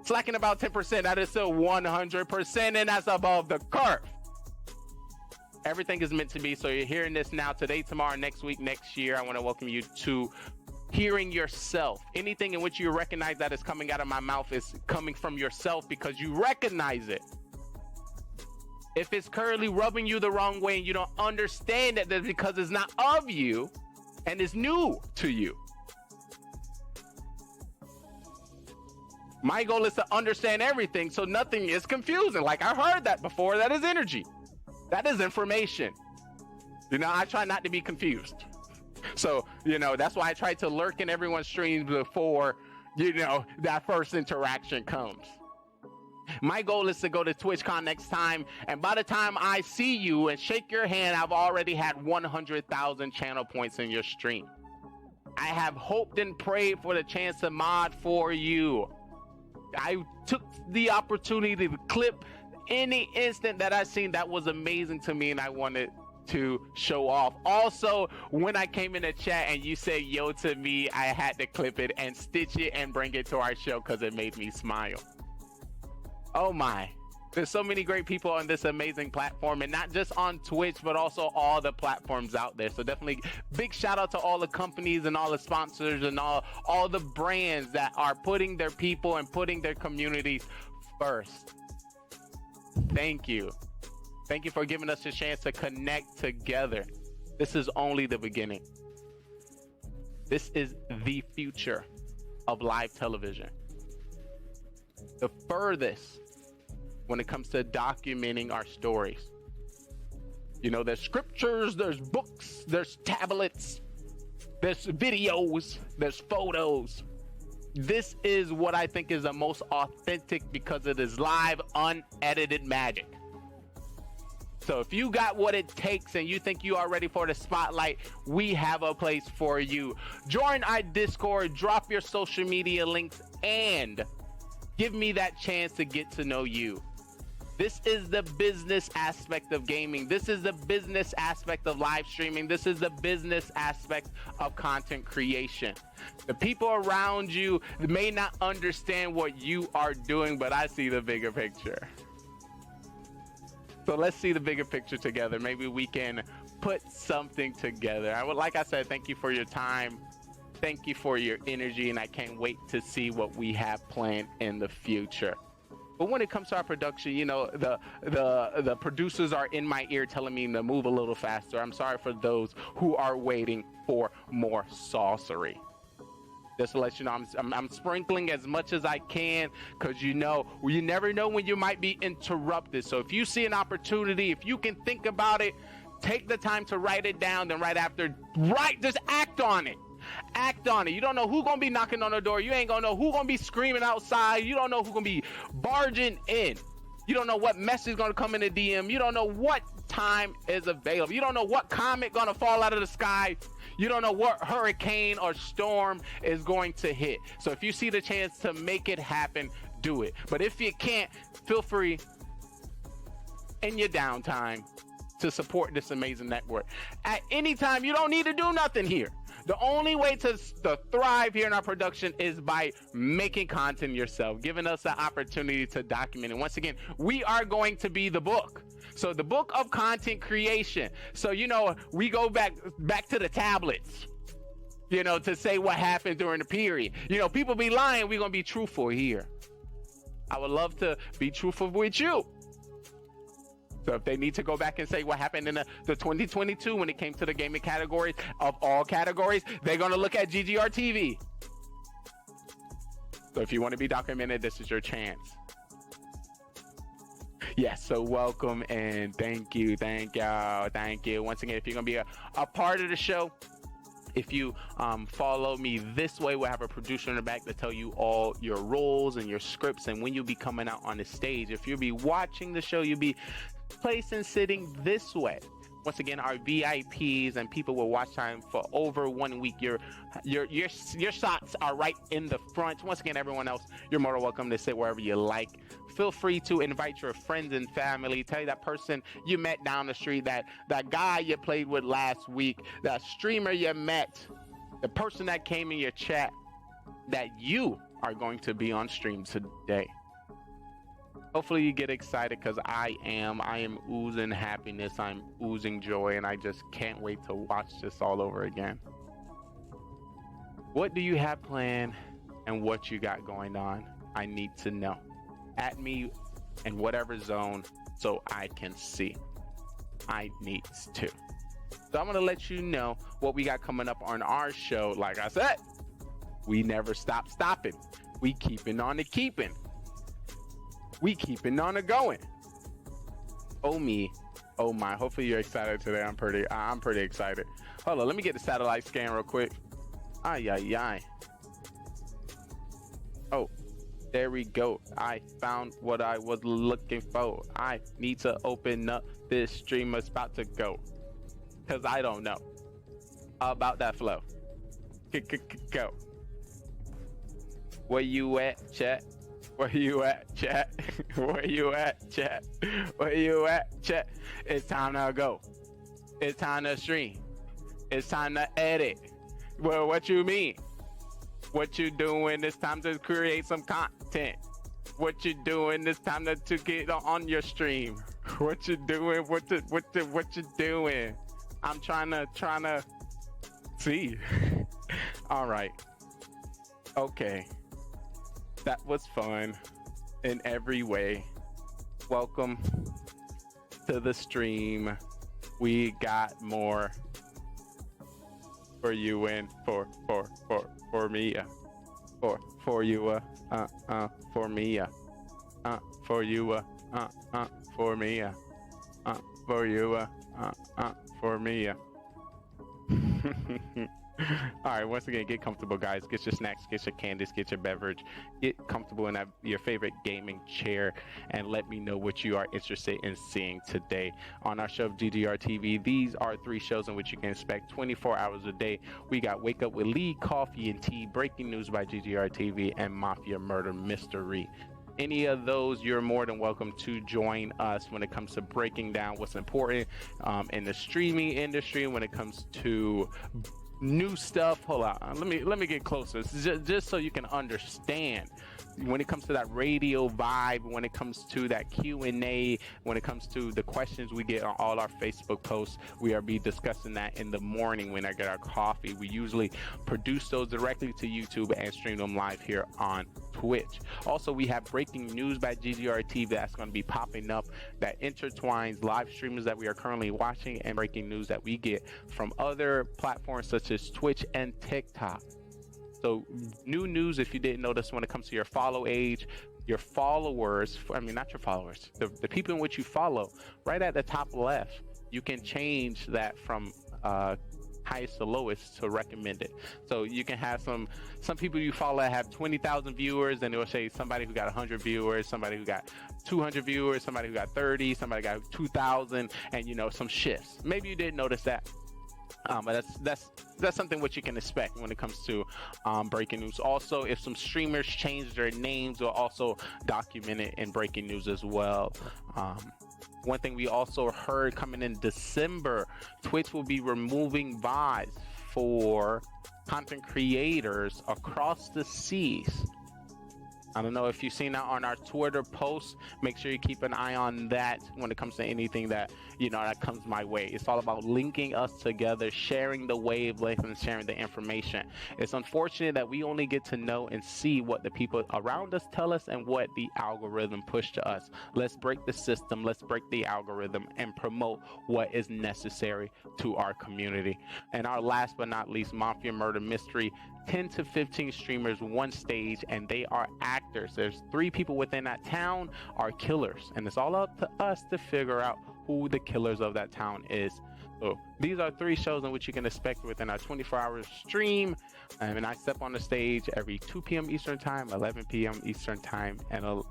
Slacking about 10%, that is still 100%, and that's above the curve. Everything is meant to be, so you're hearing this now, today, tomorrow, next week, next year. I want to welcome you to hearing yourself. Anything in which you recognize that is coming out of my mouth is coming from yourself because you recognize it. If it's currently rubbing you the wrong way and you don't understand it, that's because it's not of you and it's new to you. My goal is to understand everything so nothing is confusing. Like I heard that before, that is energy. That is information. You know, I try not to be confused. So, you know, that's why I try to lurk in everyone's streams before, you know, that first interaction comes. My goal is to go to TwitchCon next time, and by the time I see you and shake your hand, I've already had 100,000 channel points in your stream. I have hoped and prayed for the chance to mod for you. I took the opportunity to clip any instant that I seen that was amazing to me, and I wanted to show off. Also, when I came in the chat and you said yo to me, I had to clip it and stitch it and bring it to our show because it made me smile. Oh my, there's so many great people on this amazing platform, and not just on Twitch, but also all the platforms out there. So definitely big shout out to all the companies and all the sponsors and all the brands that are putting their people and putting their communities first. Thank you. Thank you for giving us a chance to connect together. This is only the beginning. This is the future of live television. The furthest when it comes to documenting our stories. You know, there's scriptures, there's books, there's tablets, there's videos, there's photos. This is what I think is the most authentic because it is live, unedited magic. So if you got what it takes and you think you are ready for the spotlight, we have a place for you. Join our Discord, drop your social media links, and give me that chance to get to know you. This is the business aspect of gaming. This is the business aspect of live streaming. This is the business aspect of content creation. The people around you may not understand what you are doing, but I see the bigger picture. So let's see the bigger picture together. Maybe we can put something together. Like I said, thank you for your time. Thank you for your energy, and I can't wait to see what we have planned in the future. But when it comes to our production, you know, the producers are in my ear telling me to move a little faster. I'm sorry for those who are waiting for more sorcery. Just to let you know, I'm sprinkling as much as I can, because you know, you never know when you might be interrupted. So if you see an opportunity, if you can think about it, take the time to write it down. Then right after, just act on it. Act on it. You don't know who's gonna be knocking on the door. You ain't gonna know who's gonna be screaming outside. You don't know who's gonna be barging in. You don't know what message is gonna come in the DM. You don't know what time is available. You don't know what comet gonna fall out of the sky. You don't know what hurricane or storm is going to hit. So if you see the chance to make it happen, do it. But if you can't, feel free in your downtime to support this amazing network. At any time, you don't need to do nothing here. The only way to thrive here in our production is by making content yourself, giving us the opportunity to document it. Once again, we are going to be the book. So the book of content creation. So, you know, we go back to the tablets, you know, to say what happened during the period. You know, people be lying. We're going to be truthful here. I would love to be truthful with you. So if they need to go back and say what happened in the 2022 when it came to the gaming categories of all categories, they're going to look at GGR TV. So if you want to be documented, this is your chance. Yes, so welcome and thank you. Thank y'all. Thank you. Once again, if you're going to be a part of the show, if you follow me this way, we'll have a producer in the back to tell you all your roles and your scripts and when you'll be coming out on the stage. If you'll be watching the show, you'll be placed and sitting this way. Once again, our VIPs and people with watch time for over 1 week, your shots are right in the front. Once again, everyone else, you're more than welcome to sit wherever you like. Feel free to invite your friends and family. Tell that person you met down the street, that guy you played with last week, that streamer you met, the person that came in your chat, that you are going to be on stream today. Hopefully you get excited, because I am oozing happiness, I'm oozing joy, and I just can't wait to watch this all over again. What do you have planned and what you got going on? I need to know. At me in whatever zone so I can see. I need to. So I'm going to let you know what we got coming up on our show. Like I said, we never stop stopping. We keeping on the keeping. We keeping on the going. Oh me, oh my. Hopefully you're excited today. I'm pretty excited. Hold on, let me get the satellite scan real quick. Ay, ay, ay. Oh, there we go. I found what I was looking for. I need to open up this stream. It's about to go, because I don't know about that flow. Go. Where you at, chat? Where you at, chat? Where you at, chat? Where you at, chat? It's time to go. It's time to stream. It's time to edit. Well, what you mean? What you doing? It's time to create some content. What you doing? It's time to get on your stream. What you doing? What you doing? I'm trying to see. All right. Okay. That was fun in every way. Welcome to the stream. We got more for you and for me. For you, for me, for you, for me, for you, for me. All right, once again, get comfortable, guys. Get your snacks, get your candies, get your beverage. Get comfortable in your favorite gaming chair, and let me know what you are interested in seeing today on our show of GGR TV. These are 3 shows in which you can expect 24 hours a day. We got Wake Up with Lee, Coffee and Tea, Breaking News by GGR TV, and Mafia Murder Mystery. Any of those, you're more than welcome to join us when it comes to breaking down what's important in the streaming industry, when it comes to new stuff. Hold on, let me get closer, just so you can understand when it comes to that radio vibe, when it comes to that Q&A, when it comes to the questions we get on all our Facebook posts. We are discussing that in the morning when I get our coffee. We usually produce those directly to YouTube and stream them live here on Twitch. Also, we have Breaking News by GGR TV that's going to be popping up, that intertwines live streamers that we are currently watching and breaking news that we get from other platforms such as Twitch and TikTok. So new news, if you didn't notice, when it comes to your follow age, your followers, I mean, not your followers, the people in which you follow, right at the top left, you can change that from highest to lowest to recommended. So you can have some people you follow that have 20,000 viewers, and it will say somebody who got 100 viewers, somebody who got 200 viewers, somebody who got 30, somebody got 2,000, and you know, some shifts. Maybe you didn't notice that. But that's something what you can expect when it comes to breaking news. Also, if some streamers change their names, we'll also document it in breaking news as well. One thing we also heard coming in December, Twitch will be removing VODs for content creators across the seas. I don't know if you've seen that on our Twitter posts. Make sure you keep an eye on that when it comes to anything that, you know, that comes my way. It's all about linking us together, sharing the wavelength and sharing the information. It's unfortunate that we only get to know and see what the people around us tell us and what the algorithm push to us. Let's break the system. Let's break the algorithm and promote what is necessary to our community. And our last but not least, Mafia Murder Mystery, 10 to 15 streamers, one stage, and they are actors. There's 3 people within that town are killers, and it's all up to us to figure out who the killers of that town is. So these are 3 shows in which you can expect within our 24-hour stream. And I step on the stage every 2 p.m. Eastern Time, 11 p.m. Eastern Time, and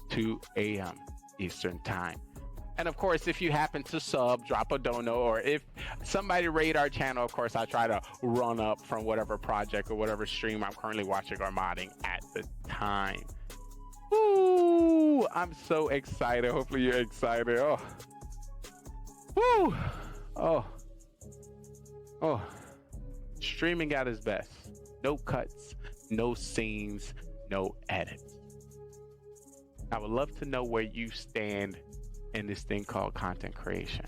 2 a.m. Eastern Time. And of course, if you happen to sub, drop a dono, or if somebody raid our channel, of course, I try to run up from whatever project or whatever stream I'm currently watching or modding at the time. Ooh, I'm so excited. Hopefully you're excited. Oh, woo, oh. Streaming at its best. No cuts, no scenes, no edits. I would love to know where you stand in this thing called content creation.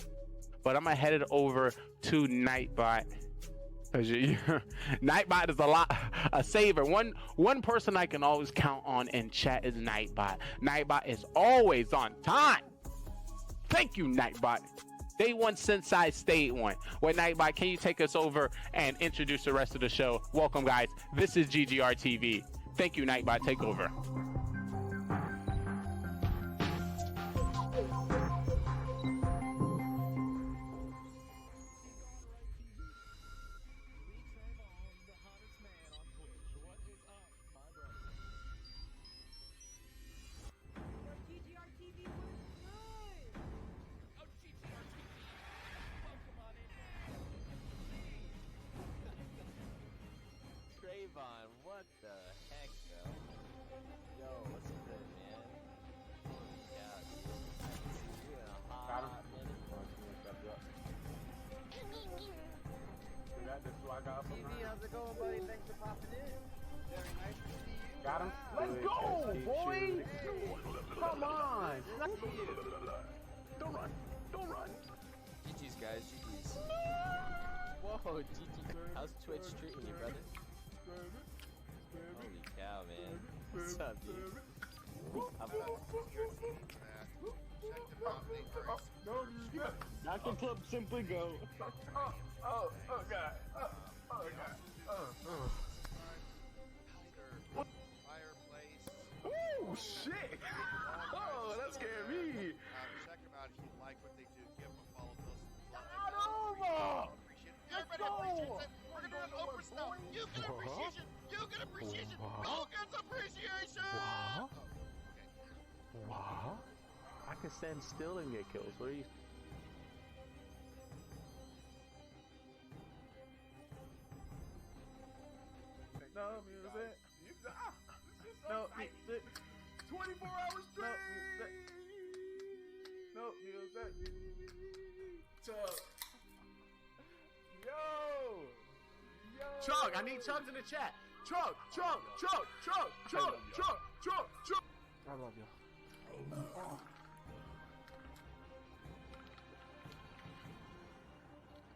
But I'm gonna head it over to Nightbot, because Nightbot is a saver. One person I can always count on in chat is Nightbot. Nightbot is always on time. Thank you, Nightbot. Day one since I stayed one. Well, Nightbot, can you take us over and introduce the rest of the show? Welcome, guys. This is GGR TV. Thank you, Nightbot. Take over. What the heck, bro? Yo, what's good, man? Holy cow, dude. I haven't seen you in a hot minute. How's it going, buddy? Thanks for popping in. Very nice to see you. Got him? Let's go, boys! Come on! Don't run! Don't run! GG's, guys. GG's. Whoa, GG. How's Twitch treating you, brother? Holy cow, man. What's up, dude? Not the club, simply go. Oh, God. Oh, God. Oh, shit! Oh, that scared me. now. You get appreciation. You get appreciation. Who gets appreciation? What? I can stand still and get kills. What are you? No music. No music. 24 hours straight. No music. Chug. Yo. Chug, I need chugs in the chat. Chug. I love you.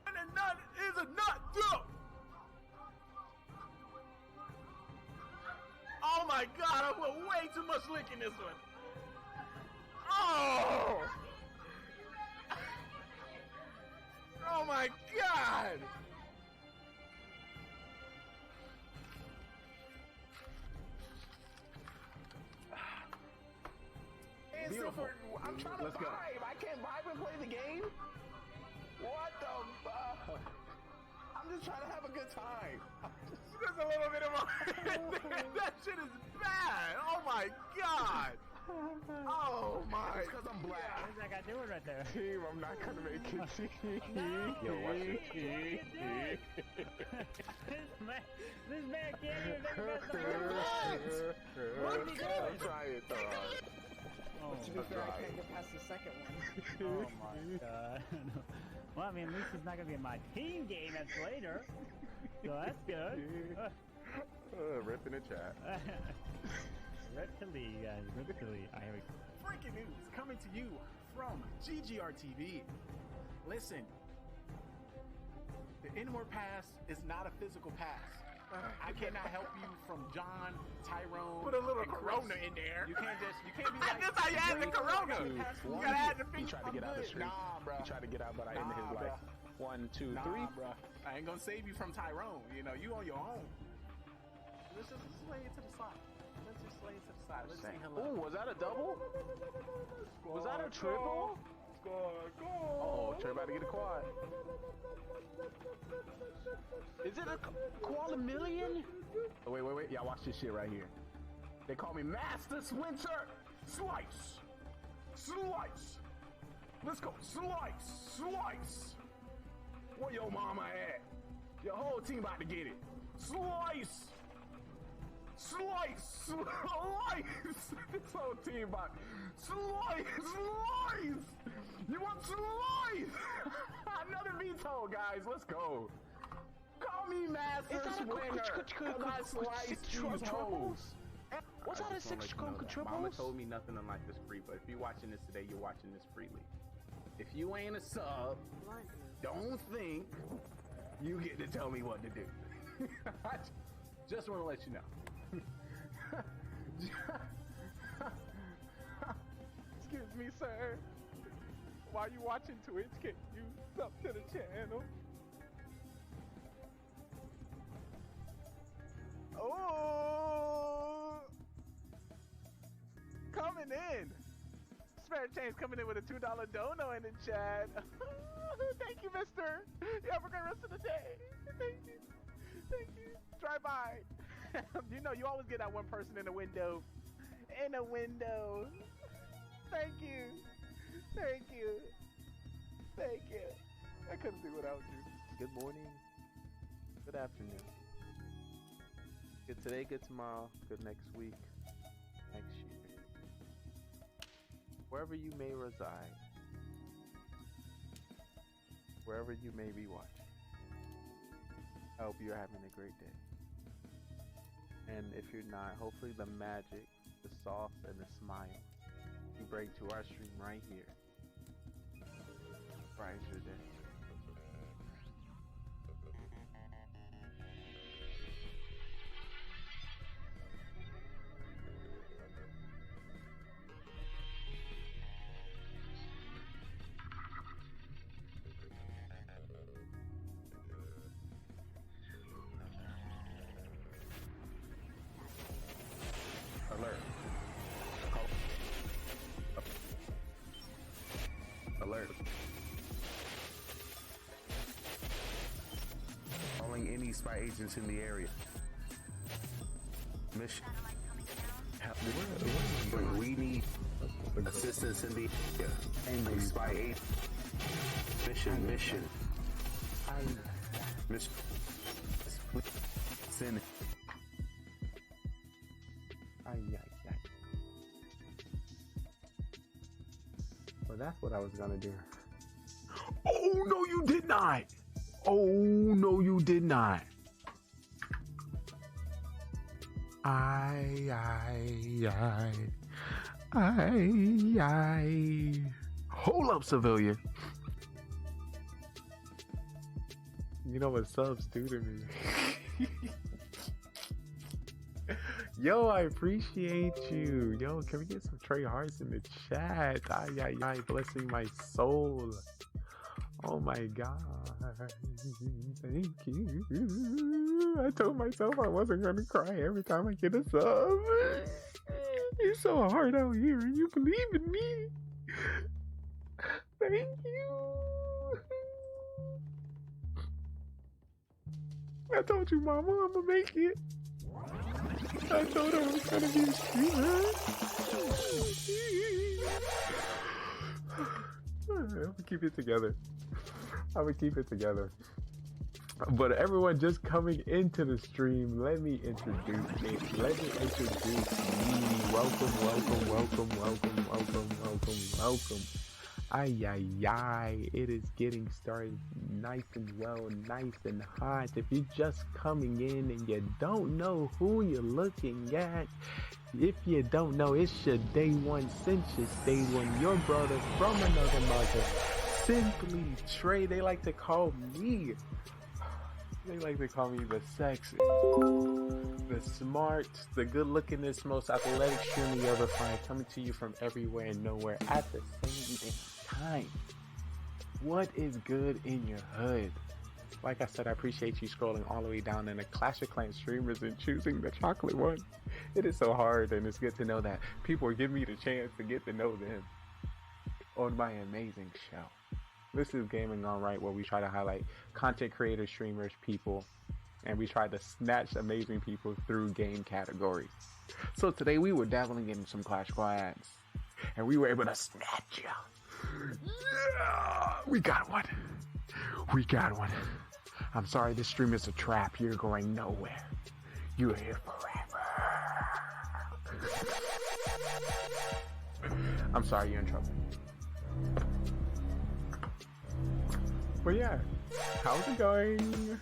And a nut is a nut, yo. Oh my god, I put way too much lick in this one. Oh! Oh my god! Beautiful. I'm trying to vibe. I can't vibe and play the game. What the fuck? I'm just trying to have a good time. There's a little bit of a... That shit is bad. Oh my god. Oh my. It's because I'm black. What is that guy doing right there? Team, I'm not gonna make it. Yo, watch it. This man can't even make it. I'm trying to. Oh, To be fair, I can't get past the second one. oh my god. Well, I mean, at least it's not gonna be my team game that's later. So that's good. Rip in the chat. Rip to Lee, guys. Rip to Lee. Here we go. Breaking news coming to you from GGR TV. Listen, the Inward Pass is not a physical pass. I cannot help you from John, Tyrone. Put a little and Chris. Corona in there. You can't be like. That's how you add the Corona. You gotta add the He tried to get out the street. Nah, bro. He tried to get out, but I ended his life. 1, 2, 3. Bro. I ain't gonna save you from Tyrone. You know, you on your own. Let's just lay it to the side. Let's just lay it to the side. Let's say hello. Ooh, was that a double? Was that a triple? Oh, Trey about to get a quad. Is it a koala million? Oh, wait. Y'all watch this shit right here. They call me Master Swinter. Slice. Let's go. Slice. Where your mama at? Your whole team about to get it. Slice. This whole team about slice. You want slice? Another veto, guys. Let's go. Call me Master Swinter. Cause I slice these hoes. What's that a 6 triples? Mama told me nothing unlike this free, but if you're watching this today, you're watching this freely. If you ain't a sub, don't think you get to tell me what to do. I just want to let you know. Excuse me, sir. While you watching Twitch, can you sub to the channel? Oh! Coming in! Spare Change coming in with a $2 dono in the chat. Thank you, mister. You have a great rest of the day. Thank you. Drive by. You know, you always get that one person in the window. Thank you. I couldn't do without you. Good morning. Good afternoon. Good today, good tomorrow, good next week, next year. Wherever you may reside. Wherever you may be watching. I hope you're having a great day. And if you're not, hopefully the magic, the sauce, and the smile you bring to our stream right here brightens your day. Alert. deploying any spy agents in the area. Mission. We need assistance in the area. And spy agent. Mission. Mission. Send it. Well, that's what I was gonna do. Oh, no, you did not. Oh, no, you did not. I. Hold up, civilian. You know what subs do to me. Yo, I appreciate you. Yo, can we get some Trey Hearts in the chat? Ay, blessing my soul. Oh my god. Thank you. I told myself I wasn't gonna cry every time I get a sub. It's so hard out here and you believe in me. Thank you. I told you, Mama, I'm gonna make it. I told her I was gonna be a streamer. I'm gonna keep it together. But everyone just coming into the stream, let me introduce me. Welcome. Ay, it is getting started nice and well, nice and hot. If you're just coming in and you don't know who you're looking at, if you don't know, it's your day one, since your day one, your brother from another mother, Simply Trey. They like to call me the sexy, the smart, the good lookingest, most athletic streamer you ever find, coming to you from everywhere and nowhere at the same time. What is good in your hood? Like I said, I appreciate you scrolling all the way down in the Clash of Clans streamers and choosing the chocolate one. It is so hard, and it's good to know that people are giving me the chance to get to know them on my amazing show. This is Gaming GoneRight, where we try to highlight content creators, streamers, people, and we try to snatch amazing people through game categories. So today we were dabbling in some Clash Clans, and we were able to snatch you. Yeah! We got one. I'm sorry, this stream is a trap. You're going nowhere. You're here forever. I'm sorry, you're in trouble. But yeah, how's it going?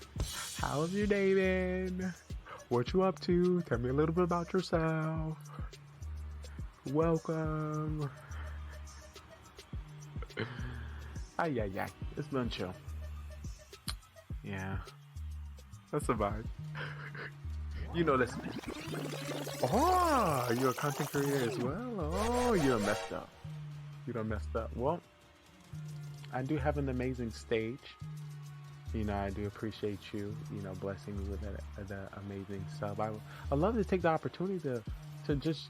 How's your day been? What you up to? Tell me a little bit about yourself. Welcome. Ay. It's been chill. Yeah. That's a vibe. You know this. Oh, you're a content creator as well? Oh, you done messed up. Well, I do have an amazing stage. You know, I do appreciate you, blessing me with the amazing sub. I love to take the opportunity to just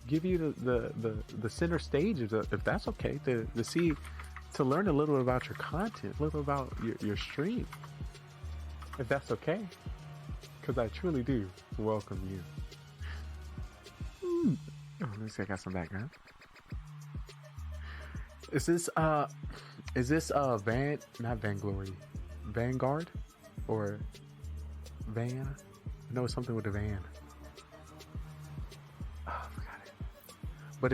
give you the center stage, if that's okay, to learn a little about your content, a little about your stream, if that's okay, because I truly do welcome you. Oh, let me see, I got some background. Is this Vanguard or Van? I know it's something with a van. Oh, I forgot it. But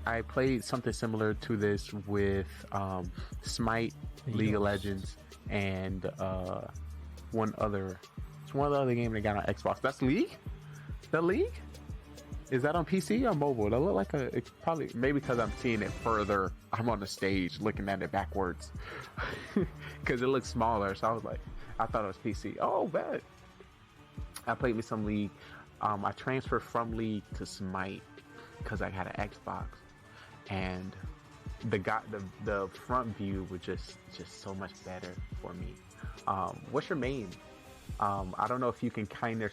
I played something similar to this with Smite, League of Legends, and one other game that got on Xbox. That's League? The League? Is that on PC or mobile? That look like it's probably, maybe because I'm seeing it further. I'm on the stage looking at it backwards because it looks smaller. So I thought it was PC. Oh, bad. I played me some League. I transferred from League to Smite because I had an Xbox, and the front view was just so much better for me. What's your main? I don't know if you can kind of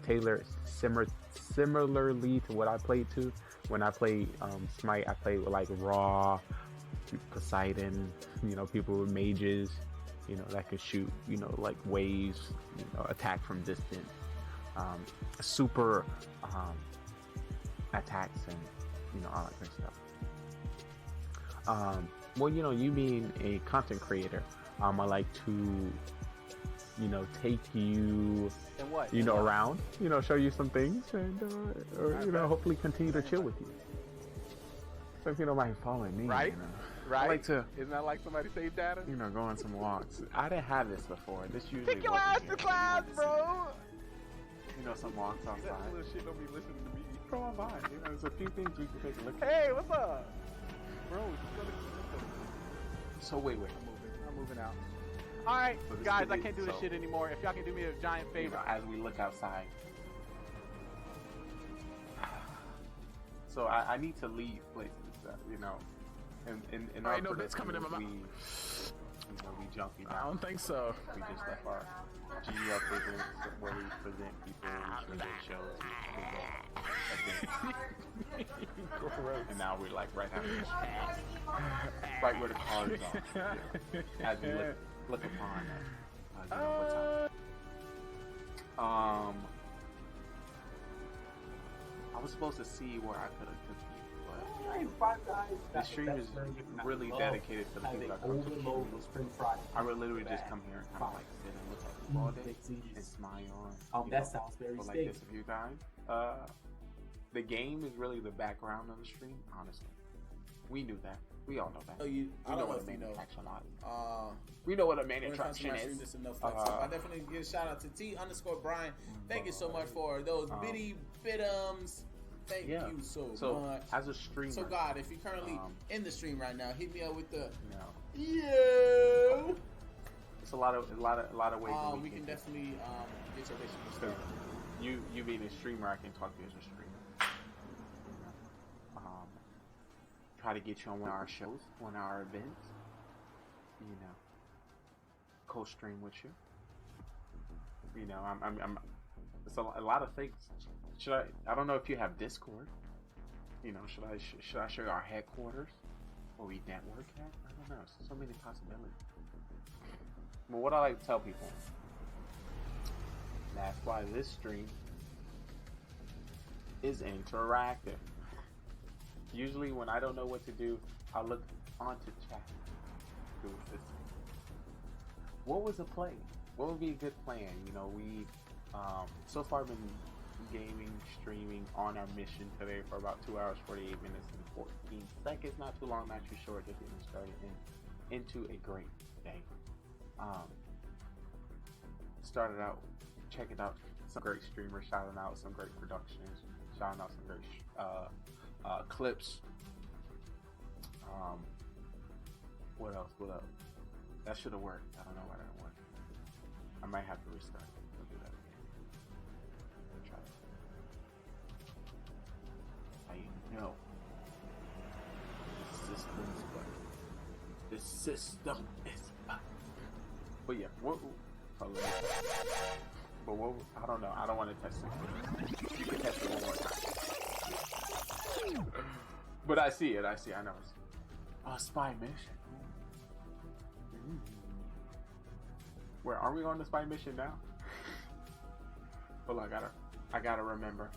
tailor similarly to what I played to. When I played Smite, I played with like Raw, Poseidon, people with mages, that can shoot, like waves, attack from distance, super attacks, and all that good stuff. Well, you being a content creator, I like to, take you, around, show you some things, and or hopefully continue to chill with you. So if you don't mind following me, Right. I like to, Isn't that like somebody saved data? go on some walks. I didn't have this before. This usually Pick your wasn't ass here. to class, bro. Some walks outside. That little shit don't be listening to me. Go on by. There's a few things we can take a look at. Hey, what's up? Bro, just go to So wait. I'm moving out. Alright, So this guys, could I be- can't do this so- shit anymore. If y'all can do me a giant favor. As we look outside. So I need to leave places, in All right, order no for bits this coming in my we, mouth. we jumpy down. I don't think so. We just left our GDR presents where we present people, we present shows, we present and now we're like right having this right where the cars are. Yeah. As we look upon what's up. I was supposed to see where I could have took you, but the stream is really dedicated to the people that come to the stream. I would literally just come here and kind of like sit and look at people all day and smile. That sounds very like stable. this a few times. The game is really the background of the stream, honestly. We knew that. We all know that. Oh, we I know don't know what if a you main know. attraction is. We know what a main When it comes to attraction my stream, is. this is no flex. I definitely give a shout out to T_Brian. Thank you so much for those bitty bitums. Thank you so much. As a streamer, So God, if you're currently in the stream right now, hit me up with the yo. It's a lot of ways that we can definitely get your relationship started. You being a streamer, I can talk to you as a streamer. Try to get you on one of our shows, one of our events. Co-stream with you. I'm. It's a lot of things. Should I don't know if you have Discord. Should I show you our headquarters where we network at? I don't know. So many possibilities. But what I like to tell people, that's why this stream is interactive. Usually when I don't know what to do, I look onto chat. Who is this? What was a play? What would be a good plan? We so far been gaming, streaming on our mission today for about 2 hours, 48 minutes, and 14 seconds. Not too long, not too short. Just getting started into a great day. Started out, checking out some great streamers, shouting out some great productions, shouting out some great clips. What else? That should have worked. I don't know why that didn't work. I might have to restart it. We'll do that again. We'll try it. I know the system's bugged. The system is bugged. But yeah, I don't know. I don't want to test it. You can test it one more time. But I see it. I know it's a spy mission. Where are we on the spy mission now? Well, I gotta remember.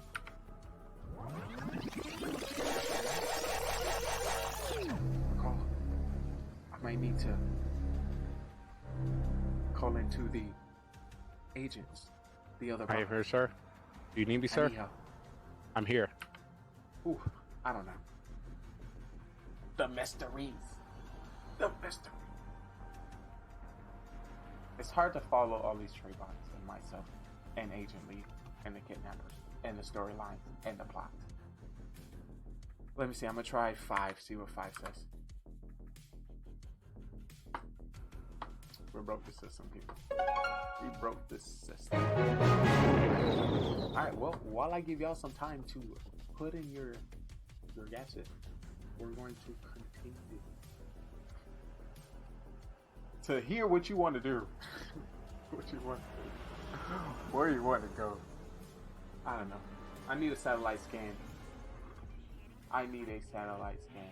I might need to call into the agents, the other. Are you here, sir? Do you need me, sir? Anyhow. I'm here. Ooh, I don't know. The mysteries. The mystery. It's hard to follow all these trade bots and myself and Agent Lee and the kidnappers and the storylines and the plot. Let me see. I'm gonna try 5. See what 5 says. We broke the system, people. We broke this system. Alright, well, while I give y'all some time to put in your gadget, we're going to continue to hear what you want to do. What you want to do. Where you want to go. I don't know. I need a satellite scan. I need a satellite scan.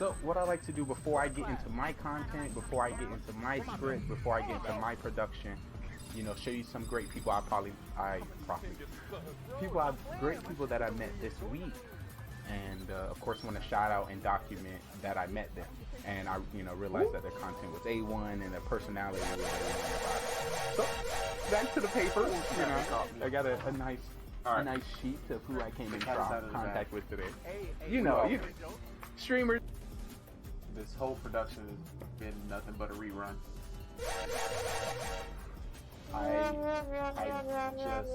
So what I like to do before I get into my content, before I get into my script, before I get into my production, you know, show you some great people great people that I met this week, and of course want to shout out and document that I met them, and I, you know, realized that their content was A1 and their personality was A1. So back to the paper, you know, I got a nice sheet of who I came in contact with today. You know, streamers. This whole production has been nothing but a rerun. I just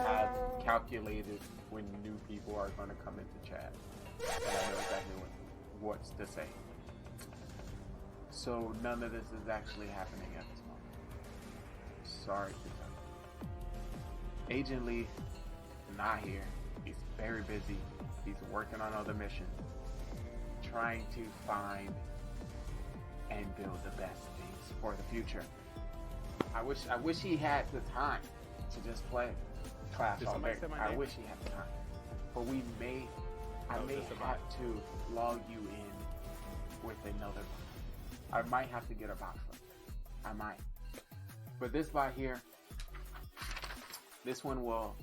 have calculated when new people are going to come into chat, and I know exactly what's to say. So none of this is actually happening at this moment. Sorry to tell you. Agent Lee is not here. He's very busy. He's working on other missions, trying to find and build the best things for the future. I wish he had the time to just play class all day. I wish he had the time, but I may have to log you in with another bot. I might have to get a bot for it. I might. But this bot here, this one will.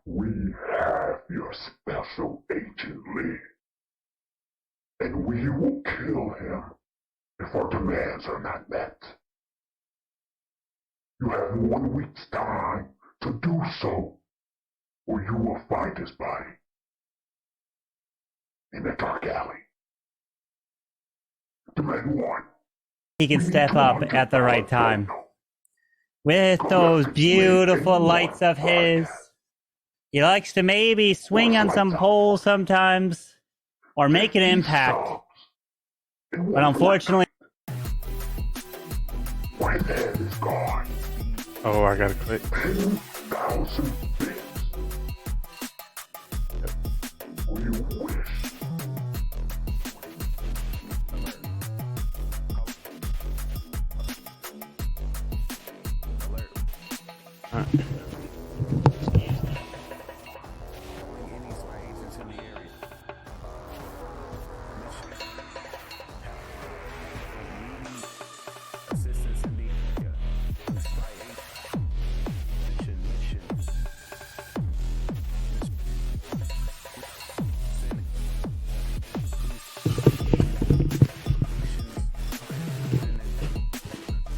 We have your special Agent Lee, and we will kill him if our demands are not met. You have 1 week's time to do so, or you will find his body in a dark alley. Demand 1. He can step up at the right time. With those beautiful lights of his. He likes to maybe swing on some poles sometimes, or make an impact. But unfortunately... My head is gone. Oh, I gotta click. 10,000 bits. We wish.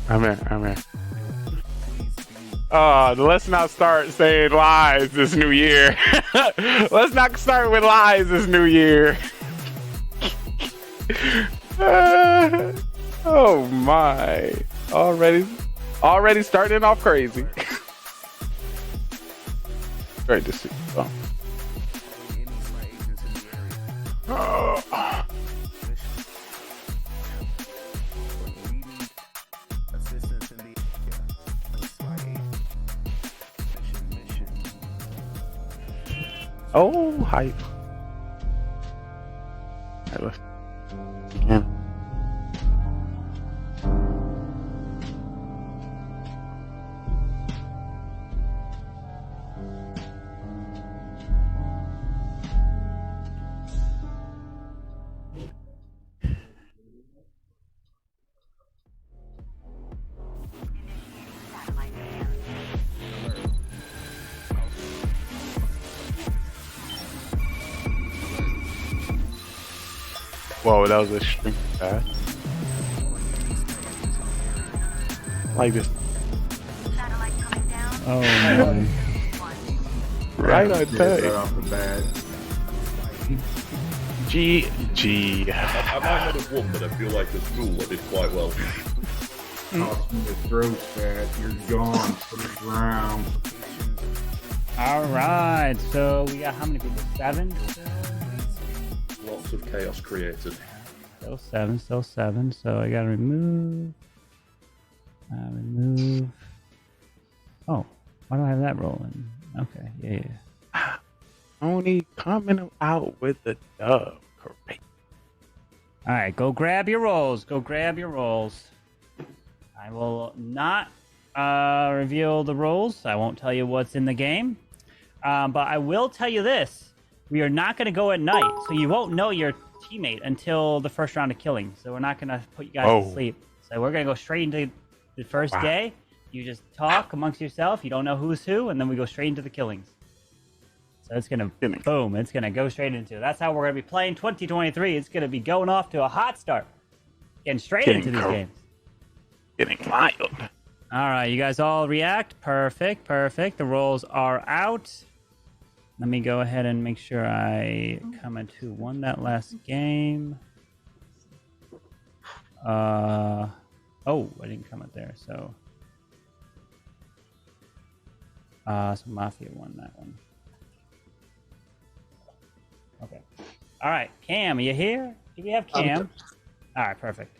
I'm in. Oh, let's not start saying lies this new year. Let's not start with lies this new year. Oh my. Already starting off crazy. Great to see. Oh. Oh, hype. I left again. Whoa, that was a string pass. Like this. Oh my. Right on time. Off the bat. GG. I might not have won, but I feel like the school I did quite well. Toss me the throat, Pat. You're gone for the round. Alright, so we got how many people? 7? Lots of chaos created. Still 7, so I gotta remove. Remove. Oh, why do I have that rolling? Okay, yeah. Only coming out with the dub. Correct. All right, go grab your rolls. Go grab your rolls. I will not reveal the rolls. I won't tell you what's in the game. But I will tell you this. We are not going to go at night, so you won't know your teammate until the first round of killing. So we're not going to put you guys to sleep. So we're going to go straight into the first day. You just talk amongst yourself. You don't know who's who, and then we go straight into the killings. So it's going to, boom, it's going to go straight into it. That's how we're going to be playing 2023. It's going to be going off to a hot start. Getting straight into these games. Getting wild. All right, you guys all react. Perfect, perfect. The rolls are out. Let me go ahead and make sure I comment who won that last game. Oh, I didn't comment there. So Mafia won that one. Okay. All right, Cam, are you here? Do we have Cam? All right, perfect.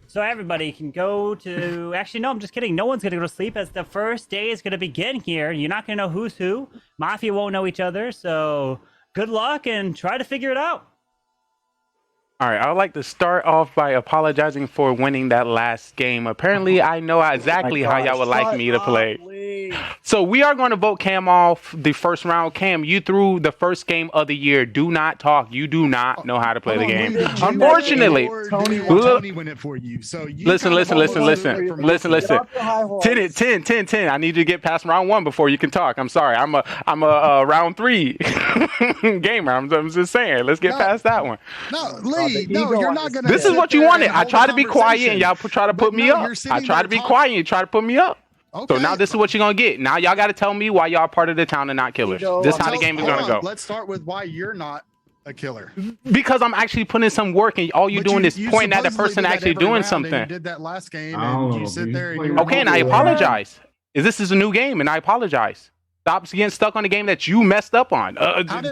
So everybody can go to... Actually, no, I'm just kidding. No one's going to go to sleep as the first day is going to begin here. You're not going to know who's who. Mafia won't know each other. So good luck and try to figure it out. All right, I would like to start off by apologizing for winning that last game. Apparently, I know exactly how y'all would like me to play. So we are going to vote Cam off the first round. Cam, you threw the first game of the year. Do not talk. You do not know how to play the game. Unfortunately, Tony win it for you. So you listen. 10. I need you to get past round 1 before you can talk. I'm sorry. I'm a round 3 gamer. I'm just saying. Let's get past that one. No, Lee. No, you're not gonna. This is what you wanted. I try to be quiet and y'all try to put me up. I try to be quiet and you try to put me up. Okay. So now this is what you're going to get. Now y'all got to tell me why y'all part of the town and not killers. This is how the game is going to go. Let's start with why you're not a killer. Because I'm actually putting in some work and all you're doing is pointing at the person actually doing something. You did that last game and you sit there and okay, and I apologize. This is a new game and I apologize. Stop getting stuck on the game that you messed up on.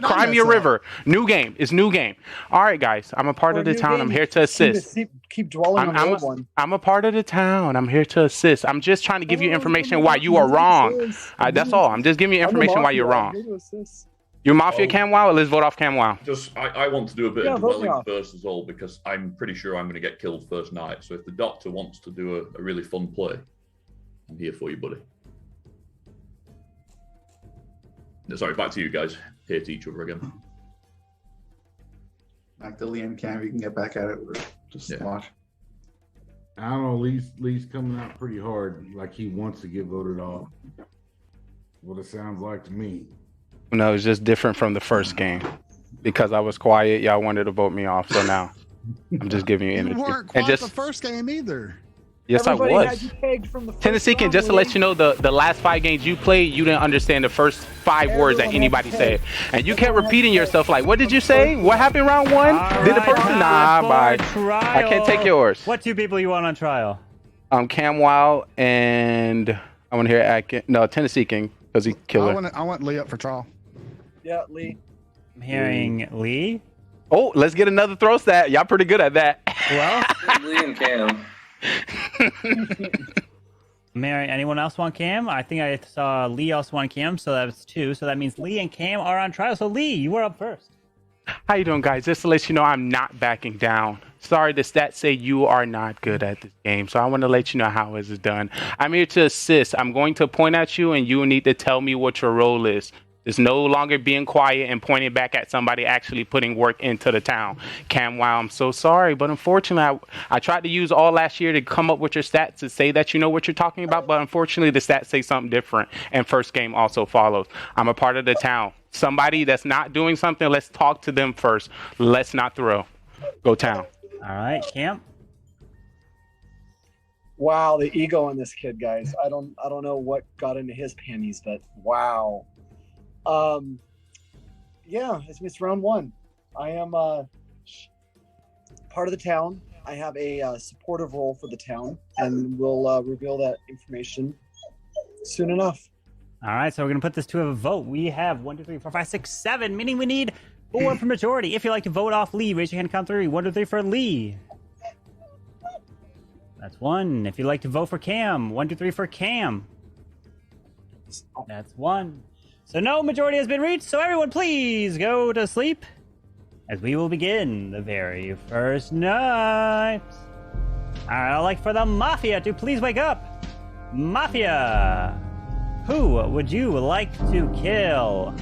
Cry me a river. New game. It's new game. All right, guys. I'm a part of the town. I'm here to assist. Keep dwelling on the old one. I'm a part of the town. I'm here to assist. I'm just trying to give you information why you are wrong. That's all. I'm just giving you information why you're wrong. You're Mafia Cam Wow? Let's vote off Cam Wow. I want to do a bit of dwelling first as well because I'm pretty sure I'm going to get killed first night. So if the doctor wants to do a really fun play, I'm here for you, buddy. Sorry, back to you guys. Hate each other again. Back to Liam Cam, you can get back at it. Just watch. I don't know. Lee's coming out pretty hard, like he wants to get voted off. What it sounds like to me. No, it's just different from the first game. Because I was quiet, y'all wanted to vote me off. So now I'm just giving you energy. You weren't quiet the first game either. Yes, Everybody I was. had you pegged from the first Tennessee, can just to let you know, the last 5 games you played, you didn't understand the first 5 words that anybody said. And you kept repeating yourself like, what did you say? What happened round 1? Did the person? Nah, bye. I can't take yours. What 2 people you want on trial? Cam Wow and I want to hear Tennessee King because he killed her. I want Lee up for trial. Yeah, Lee. I'm hearing Lee. Oh, let's get another throw stat. Y'all pretty good at that. Well, Lee and Cam. Mary, anyone else want Cam? I think I saw Lee also want Cam, so that's 2. So that means Lee and Cam are on trial. So Lee, you were up first. How you doing, guys? Just to let you know, I'm not backing down. Sorry, the stats say you are not good at this game, so I want to let you know how it is done. I'm here to assist. I'm going to point at you, and you need to tell me what your role is. It's no longer being quiet and pointing back at somebody actually putting work into the town. Cam, wow, I'm so sorry, but unfortunately, I tried to use all last year to come up with your stats to say that you know what you're talking about, but unfortunately, the stats say something different, and first game also follows. I'm a part of the town. Somebody that's not doing something, let's talk to them first. Let's not throw. Go town. All right, Cam. Wow, the ego in this kid, guys. I don't know what got into his panties, but wow. Yeah, it's round 1. I am part of the town. I have a supportive role for the town, and we'll reveal that information soon enough. All right, so we're gonna put this to a vote. We have 1, 2, 3, 4, 5, 6, 7, meaning we need 4 for majority. If you'd like to vote off Lee, raise your hand. Count 3. 1, 2, 3 for Lee. That's 1. If you'd like to vote for Cam, 1, 2, 3 for Cam. That's 1. So no majority has been reached, so everyone please go to sleep as we will begin the very first night. I'd like for the Mafia to please wake up. Mafia, who would you like to kill?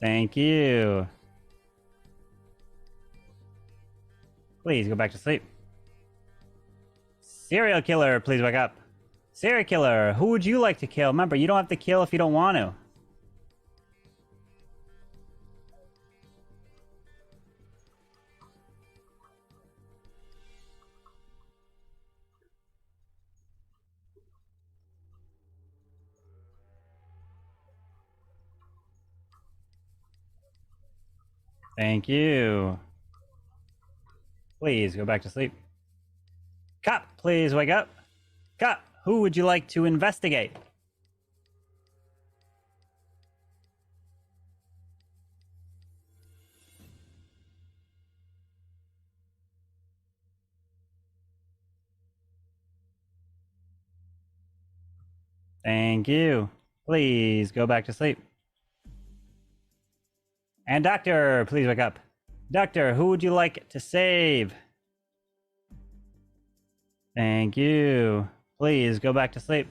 Thank you. Please go back to sleep. Serial killer, please wake up. Serial killer, who would you like to kill? Remember, you don't have to kill if you don't want to. Thank you. Please go back to sleep. Cop, please wake up. Cop, who would you like to investigate? Thank you. Please go back to sleep. And doctor, please wake up. Doctor, who would you like to save? Thank you. Please go back to sleep.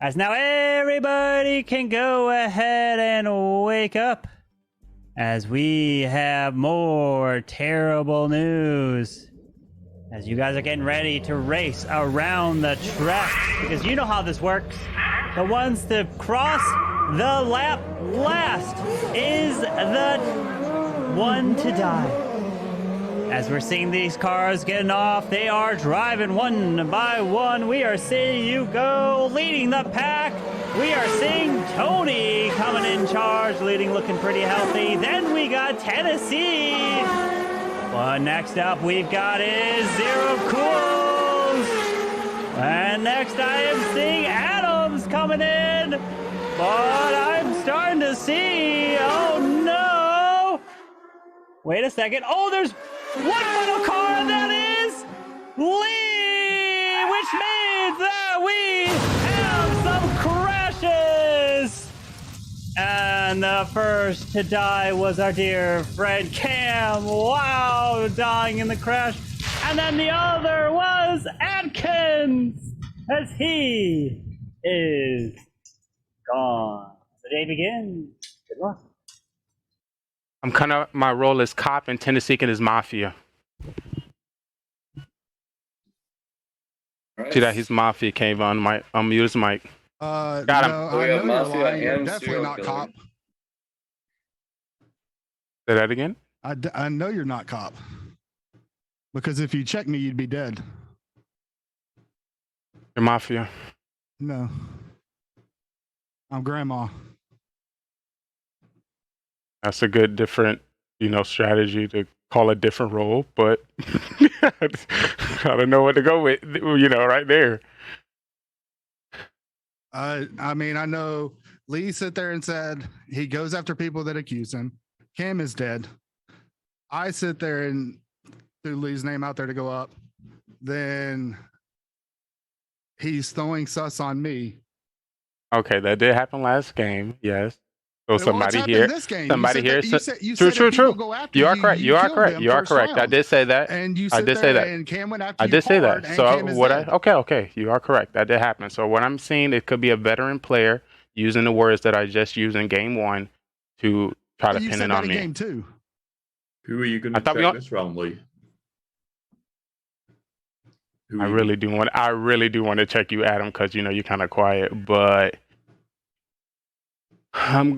As now everybody can go ahead and wake up, as we have more terrible news. As you guys are getting ready to race around the track, because you know how this works. The ones to cross the lap last is the one to die. As we're seeing these cars getting off, they are driving one by one. We are seeing you go leading the pack. We are seeing Tony coming in charge, leading, looking pretty healthy. Then we got Tennessee. Well, next up we've got is Zero Cools. And next I am seeing Adams coming in. But I'm starting to see, oh no. Wait a second. Oh, there's one final car, and that is Lee, which means that we have some crashes. And the first to die was our dear friend Cam. Wow, dying in the crash. And then the other was Adkins, as he is gone. The day begins. Good luck. I'm kind of, my role is cop and Tennessee is mafia. Right. See that he's mafia came on my unmute his mic. Got him. No, So we I have know you're Mafia lying. You're and definitely serial not killer. cop. Say that again? I know you're not cop. Because if you check me, you'd be dead. You're mafia. No. I'm grandma. That's a good different, strategy to call a different role, but I don't know what to go with, right there. I mean, I know Lee sat there and said he goes after people that accuse him. Cam is dead. I sit there and threw Lee's name out there to go up. Then he's throwing sus on me. Okay, that did happen last game, yes. So somebody here, this game. somebody here. True. You are correct. You are correct. I did say that. And you I did say that. And Cam went after I you did say hard, that. and So Cam is what dead. okay. You are correct. That did happen. So what I'm seeing, it could be a veteran player using the words that I just used in game 1 to try to You pin said it that on in me. game 2. Who are you going I to thought we check all- this round, Lee? I really do want to check you, Adam, because you're kind of quiet, but I'm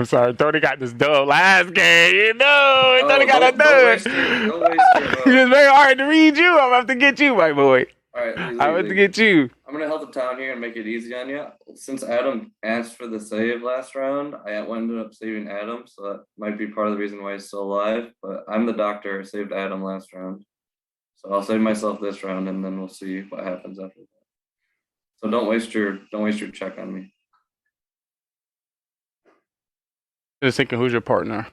sorry, Tony got this dub last game. Tony got a dub. Don't waste your It's very hard to read you. I'm going to have to get you, my boy. All right, I'm going to get you. I'm gonna help the town here and make it easy on you. Since Adam asked for the save last round, I ended up saving Adam, so that might be part of the reason why he's still alive. But I'm the doctor, saved Adam last round, so I'll save myself this round, and then we'll see what happens after that. So don't waste your check on me. Just thinking, who's your partner?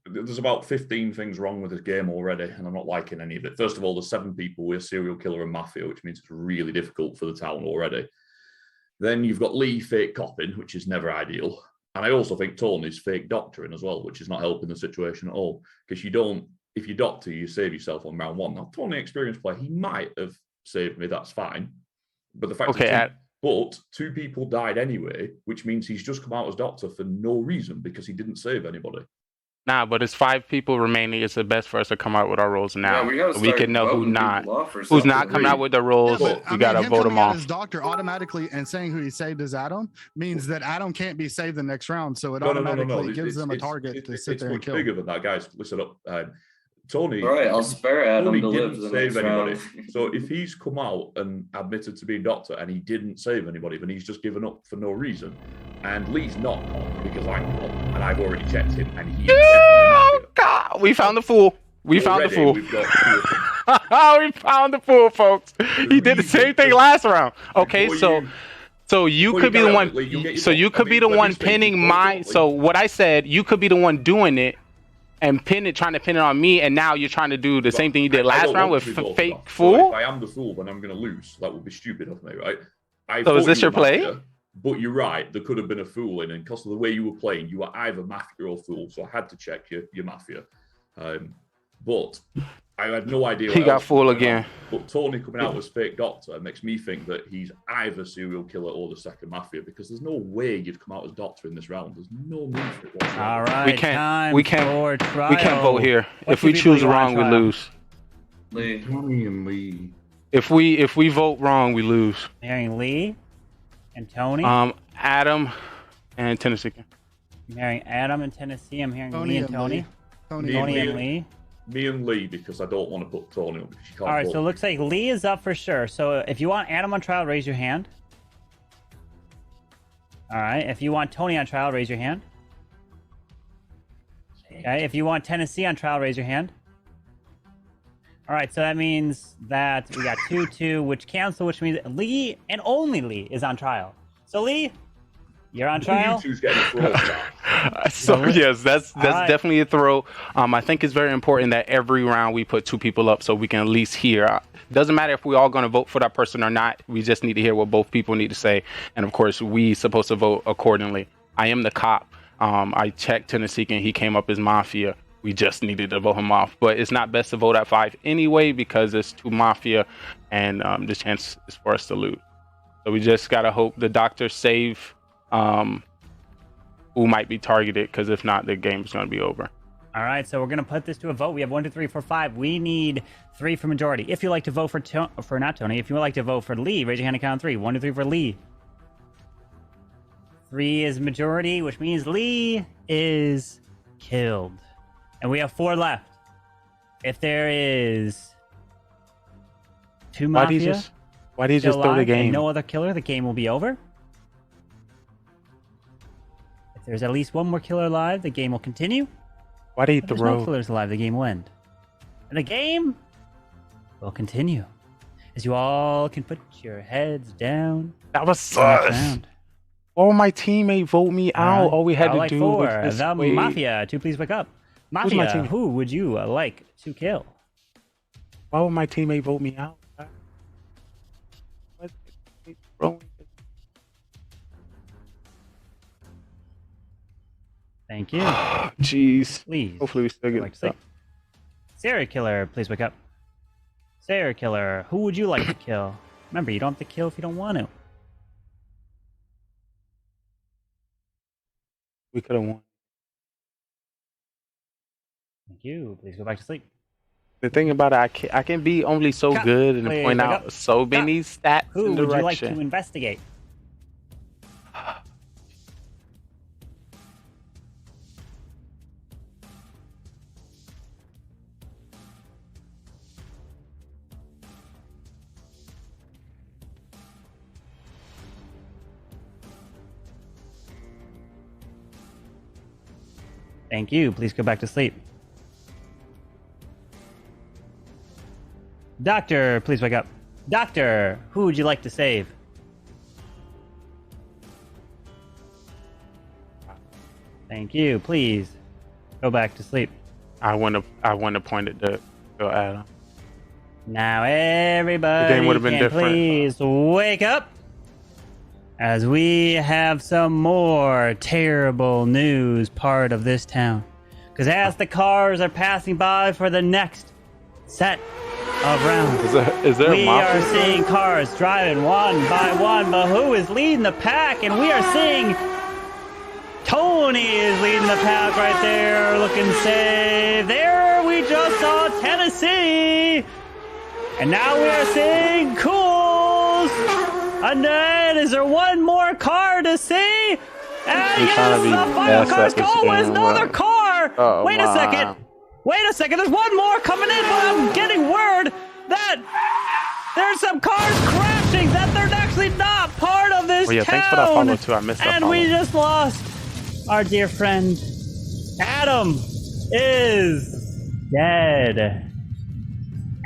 There's about 15 things wrong with this game already, and I'm not liking any of it. First of all, there's 7 people with serial killer and mafia, which means it's really difficult for the town already. Then you've got Lee fake copping, which is never ideal. And I also think Tony's fake doctoring as well, which is not helping the situation at all. Because if you doctor, you save yourself on round 1. Now, Tony, experienced player, he might have saved me, that's fine. But the fact but 2 people died anyway, which means he's just come out as doctor for no reason because he didn't save anybody. Nah, but it's 5 people remaining. It's the best for us to come out with our roles now. Yeah, we can know who's not coming out with the roles. We gotta vote them off. His doctor automatically and saying who he saved is Adam means that Adam can't be saved the next round. So it automatically gives them a target to sit there and kill. It's bigger than that, guys. Listen up. Tony. All right, I'll spare Adam Tony to live didn't the save next anybody. round. So if he's come out and admitted to being doctor and he didn't save anybody, then he's just given up for no reason. And Lee's not because I'm not, and I've already checked him, and he. Oh God! We found the fool. We found the fool. We've got we found the fool, folks. He did the same thing last round. Okay, so you could be the one. So you could be the one pinning my. So what I said, you could be the one doing it. And trying to pin it on me, and now you're trying to do the same thing you did last round with fake fool. So if I am the fool, then I'm going to lose. That would be stupid of me, right? So is this your play? Mafia, but you're right. There could have been a fool in, and because of the way you were playing, you were either mafia or fool. So I had to check your mafia. But I had no idea. He got fool again. But Tony coming out as fake doctor makes me think that he's either serial killer or the second mafia, because there's no way you'd come out as doctor in this round. There's no need for it whatsoever. All right, we can't vote here. If we choose wrong, we lose. Lee. Tony and Lee. If we vote wrong, we lose. Marrying Lee and Tony. Adam and Tennessee. I'm hearing Adam and Tennessee. I'm hearing Lee and Tony. Tony and Lee. Me and Lee, because I don't want to put Tony on because she can't. All right, vote. so it looks like Lee is up for sure. So if you want Adam on trial, raise your hand. All right, if you want Tony on trial, raise your hand. Okay, if you want Tennessee on trial, raise your hand. All right, so that means that we got 2-2, which cancel, which means Lee and only Lee is on trial. So Lee, you're on trial. So yes, that's definitely a throw. I think it's very important that every round we put 2 people up so we can at least hear. Doesn't matter if we're all going to vote for that person or not. We just need to hear what both people need to say, and of course, we supposed to vote accordingly. I am the cop. I checked Tennessee and he came up as mafia. We just needed to vote him off, but it's not best to vote at 5 anyway because it's 2 mafia, and the chance is for us to lose. So we just gotta hope the doctor save who might be targeted, because if not, the game's gonna be over. All right, so we're gonna put this to a vote. We have 1, 2, 3, 4, 5. We need 3 for majority. If you like to vote for not Tony, if you would like to vote for Lee, raise your hand and count 3. 1, 2, 3 for Lee. 3 is majority, which means Lee is killed. And we have 4 left. If there is 2 mafia, why do you just throw the game? And no other killer, the game will be over. If there's at least 1 more killer alive, the game will continue. Why do you if there's throw? no killers alive, the game will end. And the game will continue. As you all can put your heads down. That was sus. Oh, my teammate vote me out. All we had to do was the Mafia. 2, please wake up. Mafia, who would you like to kill? Why would my teammate vote me out? Thank you. Jeez. Please. Hopefully we still get like serial killer, please wake up. Serial killer, who would you like to kill? Remember, you don't have to kill if you don't want to. We could have won. Thank you. Please go back to sleep. The thing about it, I can be only so good and point out so many stats Who and would you like direction. to investigate? Thank you. Please go back to sleep. Doctor, please wake up. Doctor, who would you like to save? Thank you. Please go back to sleep. I want to point it to Adam. Now everybody The game would have been can different. please wake up as we have some more terrible news part of this town. Because as the cars are passing by for the next set of rounds, Is there a we mafia? are seeing cars driving one by one, but who is leading the pack? And we are seeing Tony is leading the pack right there, looking safe. There we just saw Tennessee. And now we are seeing Cools. And then is there one more car to see? And yes, the final car's going. Another car. Oh, Wait a second. Wait a second. There's one more coming in, but I'm getting word that there's some cars crashing, that they're actually not part of this Oh, yeah, town. thanks for that follow, too. I missed that And follow. we just lost our dear friend. Adam is dead.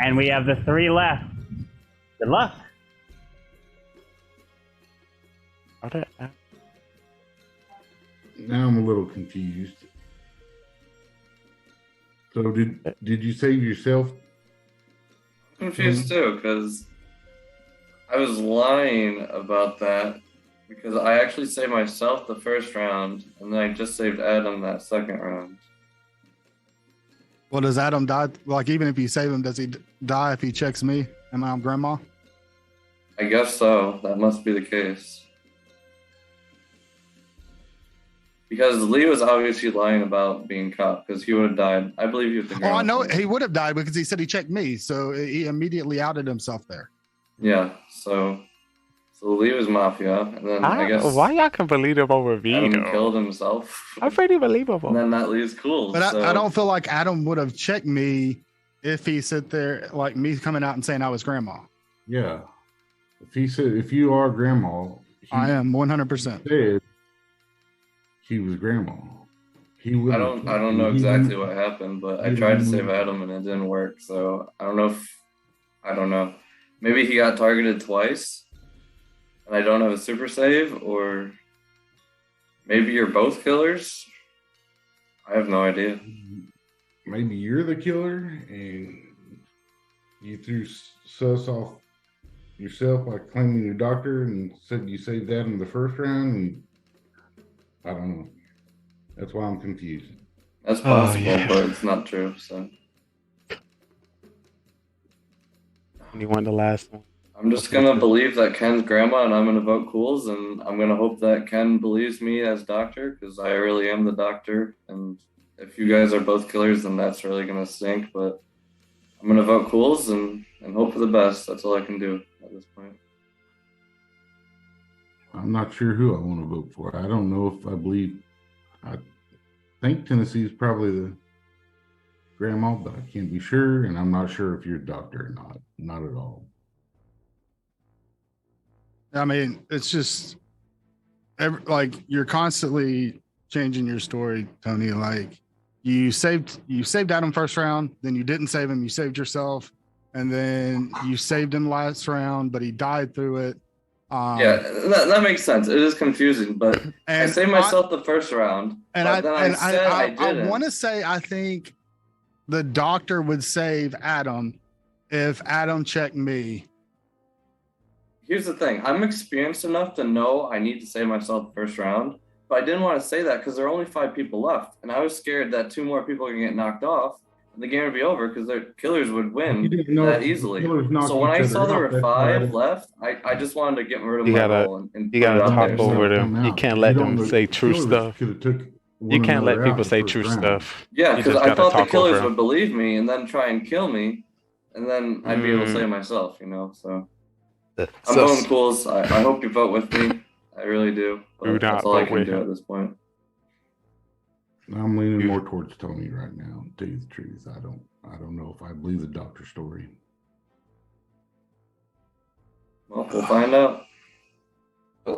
And we have the 3 left. Good luck. Now I'm a little confused. So did you save yourself? Confused too, because I was lying about that because I actually saved myself the first round, and then I just saved Adam that second round. Well, does Adam die? Like, even if you save him, does he die if he checks me and my grandma? I guess so. That must be the case. Because Lee was obviously lying about being caught, because he would have died. I believe he was the Oh, I ground. know he would have died because he said he checked me, so he immediately outed himself there. Yeah, so Lee was Mafia, and then I guess Why y'all can believe him over me, Adam though? killed himself. I'm pretty believable. And then that leaves Cool. But so. I don't feel like Adam would have checked me if he sit there, like me coming out and saying I was grandma. Yeah. If he said, if you are grandma, I am 100%. said she was grandma. He would. I don't know exactly what happened, but I tried to save Adam and it didn't work. So I don't know. Maybe he got targeted twice, and I don't have a super save, or maybe you're both killers. I have no idea. Maybe you're the killer, and you threw sus off yourself by claiming your doctor and said you saved that in the first round. And I don't know. That's why I'm confused. That's possible, but it's not true. So You won the last one. I'm just gonna believe that Ken's grandma, and I'm gonna vote Cools, and I'm gonna hope that Ken believes me as doctor, because I really am the doctor. And if you guys are both killers, then that's really gonna stink. But I'm gonna vote Cools and hope for the best. That's all I can do at this point. I'm not sure who I want to vote for. I don't know if I believe. I think Tennessee is probably the grandma, but I can't be sure, and I'm not sure if you're a doctor or not. Not at all. I mean, it's just like you're constantly changing your story, Tony. Like you saved Adam first round, then you didn't save him, you saved yourself, and then you saved him last round, but he died through it. Yeah, that makes sense. It is confusing, but I saved myself the first round, and but then I said I I didn't. want to say I think the doctor would save Adam if Adam checked me. Here's the thing. I'm experienced enough to know I need to save myself the first round, but I didn't want to say that because there are only 5 people left, and I was scared that 2 more people are going to get knocked off, and the game would be over because their killers would win that easily. So when I saw there were 5 left, I just wanted to get rid of You my gotta, role and you put it gotta out talk there. over So- them. You can't let them say true stuff. You can't let people say true stuff. Yeah, You because just I gotta thought the talk over killers 'em. would believe me and then try and kill me, and then I'd be able to save myself, So I'm voting Cools. I hope you vote with me. I really do. But Do not that's all I vote can with do him. at this point. I'm leaning more towards Tony right now. To tell you the truth, I don't know if I believe the doctor story. Well, we'll find out. All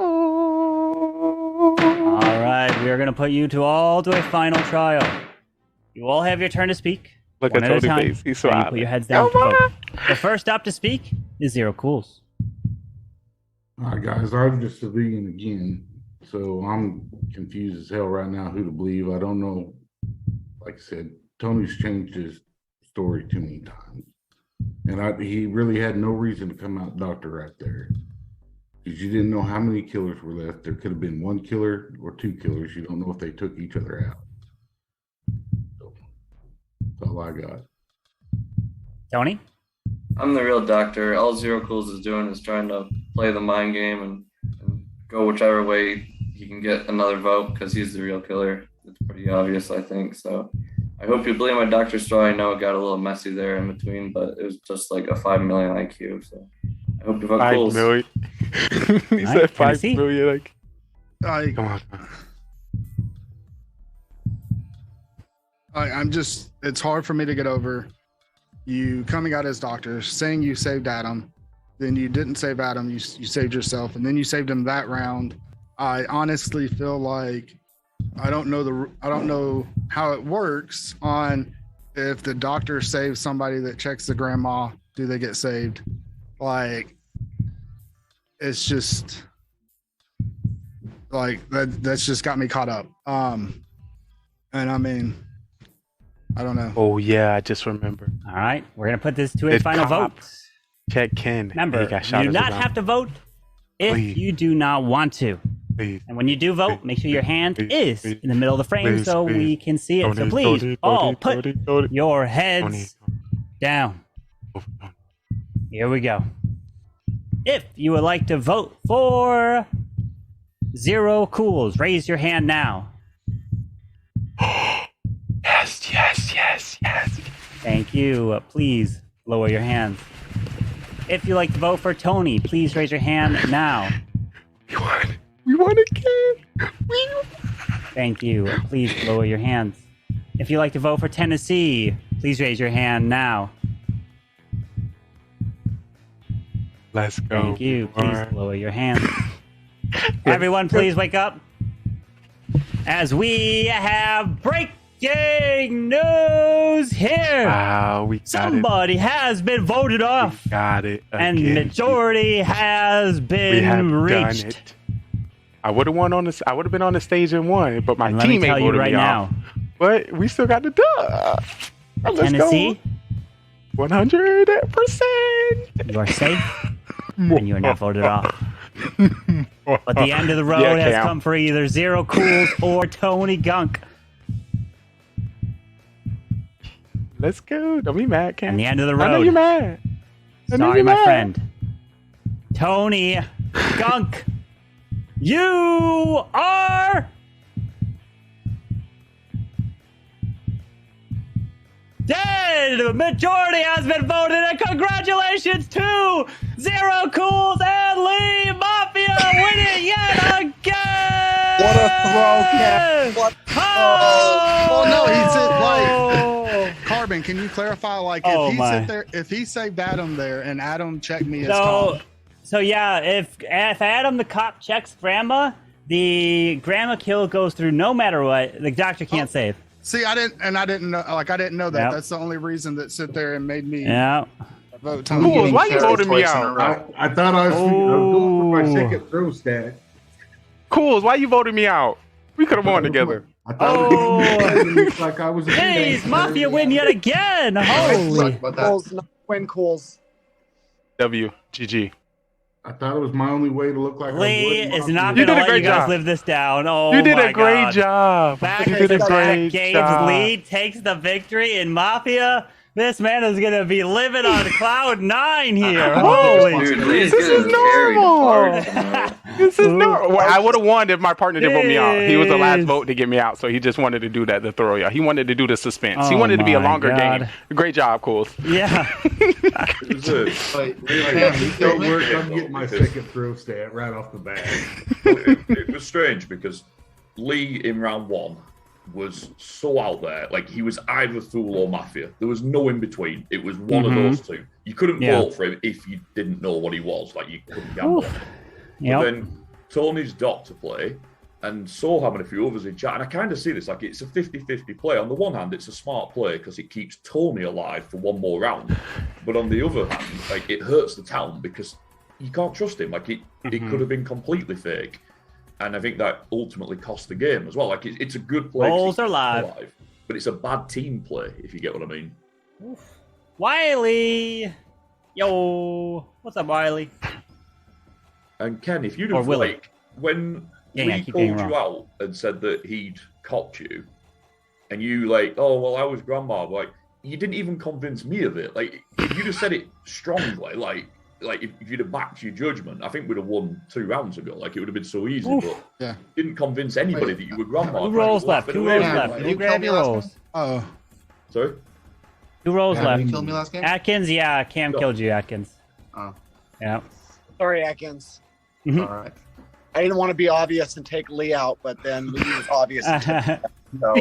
right, we are going to put you to a final trial. You all have your turn to speak. Look one at at a Tony's time. face. He's and you smiling. put your heads down. Come to on. vote. The first up to speak is Zero Cools. All right, guys, I'm just civilian again, so I'm confused as hell right now who to believe. I don't know. Like I said, Tony's changed his story too many times, and he really had no reason to come out doctor right there, because you didn't know how many killers were left. There could have been one killer or two killers. You don't know if they took each other out. So, that's all I got. Tony? I'm the real doctor. All Zero Cools is doing is trying to play the mind game and go whichever way he can get another vote, because he's the real killer. It's pretty obvious, I think. So I hope you believe my doctor's story. I know it got a little messy there in between, but it was just like a 5 million IQ. So I hope you vote 5 Cools. million. He said 5 million. Come on. I'm just, it's hard for me to get over you coming out as doctor, saying you saved Adam, then you didn't save Adam, you saved yourself, and then you saved him that round. I honestly feel like I don't know how it works on if the doctor saves somebody that checks the grandma, do they get saved? Like, it's just like that's just got me caught up. And I mean, I don't know. Oh yeah, I just remember. All right, we're gonna put this to a final vote. Check Ken. Remember, He got you shot do as not well. have to vote if Please. you do not want to. Please. And when you do vote, make sure your hand is in the middle of the frame Please, so please. we can see it. So Tony, please, Tony, all Tony, put Tony, your heads down. Here we go. If you would like to vote for Zero Cools, raise your hand now. Yes, yes, yes, yes. Thank you. Please lower your hands. If you'd like to vote for Tony, please raise your hand now. We won again. Thank you. Please lower your hands. If you'd like to vote for Tennessee, please raise your hand now. Let's go. Thank you. Please lower your hands. Everyone, please wake up. As we have breaking news here. Wow, we got Somebody has been voted off. We got it. And again. majority has We have been done reached. it. I would have won on this. I would have been on the stage and won, but my And let me teammate tell you voted right me now. off. But we still got the dub. Let's Tennessee, go. 100%. you are safe, and you are not voted off. But the end of the road has come for either Zero Cools or Tony Gunk. Let's go. Don't be mad, Cam. And the end of the road. I know you're mad. I know Sorry, you're my mad. friend. Tony Gunk, you are dead. The majority has been voted, and congratulations to Zero Cools and Lee Mafia winning yet again. What a throw, Cap. What Oh no, he said like Carbon. Can you clarify? Like if he saved Adam there and Adam checked me as Tom. So yeah, if Adam the cop checks grandma, the grandma kill goes through no matter what. The doctor can't save. See, I didn't know. Like I didn't know that. Yep. That's the only reason that sit there and made me vote Tom. Cool. Why you voted me out? I thought I was going for my second throw stat. Cool. Why you voted me out? We could have won together. I thought it looked like I was. Jeez, Mafia win yet again. Holy. Cools, not win Cools. W. GG. I thought it was my only way to look like Lee I is was. not You going to did a let you great guys job. live this down. Oh, You did my a great God. job. Back You did a to great Games job. lead takes the victory in Mafia. This man is going to be living on cloud 9 here. Holy Dude, shit. Lee's This is getting carried normal. hard tonight. This is normal. Well, I would have won if my partner didn't vote me out. He was the last Jeez. vote to get me out, so he just wanted to do that to throw you. He wanted to do the suspense. He Oh wanted to be a my longer God. game. Great job, Cools. Yeah. I'm getting my second throw stat right off the bat. It was strange because Lee in round one was so out there. Like he was either Fool or Mafia. There was no in between. It was one of those two. You couldn't vote for him if you didn't know what he was. Like you couldn't gamble. But Yep. then Tony's doctor play and saw having a few others in chat, and I kind of see this like it's a 50-50 play. On the one hand, it's a smart play because it keeps Tony alive for one more round, but on the other hand, like it hurts the town because you can't trust him. Like it could have been completely fake, and I think that ultimately cost the game as well. Like it's a good play. Rolls are live, but it's a bad team play if you get what I mean. Wiley, yo, what's up, Wiley? And Ken, if you'd have like when Lee called you out and said that he'd copped you, and you like, oh well, I was grandma. Like you didn't even convince me of it. Like if you'd have said it strongly, like if you'd have backed your judgment, I think we'd have won 2 rounds ago. Like it would have been so easy. But you didn't convince anybody that you were grandma. 2 rolls left. 2 rolls left. You grab your rolls. Oh, sorry. 2 rolls left. You killed me last game? Atkins, yeah, Cam killed you, Atkins. Oh. Yeah. Sorry, Atkins. All right. I didn't want to be obvious and take Lee out, but then Lee was obvious. So.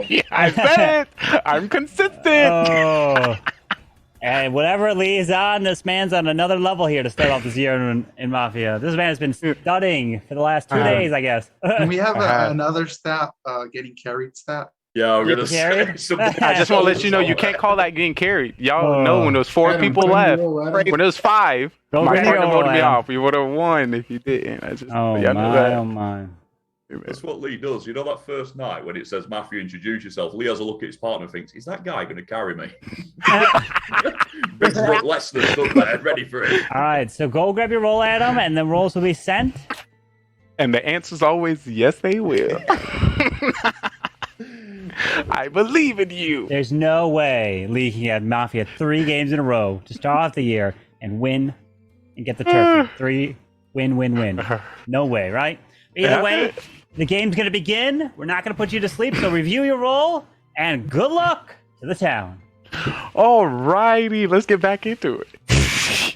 Yeah, I said it. I'm consistent. Oh. And whatever Lee is on, this man's on another level here to start off this year in Mafia. This man has been studying for the last 2 days, I guess. Can we have another stat, getting carried stat? Yeah, we're gonna carried? I just want to let you know you can't call that getting carried. Y'all know when there was 4 people left, when there was 5, my partner voted me off. We would have won if you didn't. Oh my. That's what Lee does. You know that first night when it says Mafia introduce yourself, Lee has a look at his partner and thinks, is that guy going to carry me? Big Brock Lesnar stood there ready for it. All right, so go grab your roll, Adam, and the rolls will be sent. And the answer's always yes, they will. I believe in you. There's no way Lee can get Mafia 3 games in a row to start off the year and win and get the trophy. 3 win. No way, right? Either way, the game's going to begin. We're not going to put you to sleep, so review your roll, and good luck to the town. All righty, let's get back into it.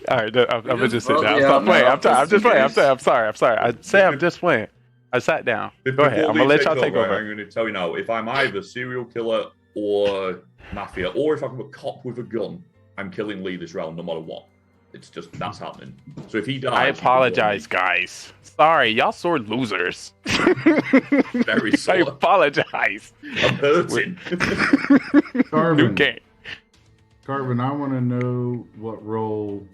All right, I'm going to just sit down. Stop playing. I'm just playing. I'm sorry. I say I'm just playing. I sat down. Go ahead. I'm going to let y'all take over. I'm going to tell you now, if I'm either serial killer or Mafia, or if I'm a cop with a gun, I'm killing Lee this round no matter what. It's just, that's happening. So if he dies... I apologize, guys. Sorry, y'all sore losers. Very sore. I apologize. I'm hurting. Carvin, game. Carvin, I want to know what role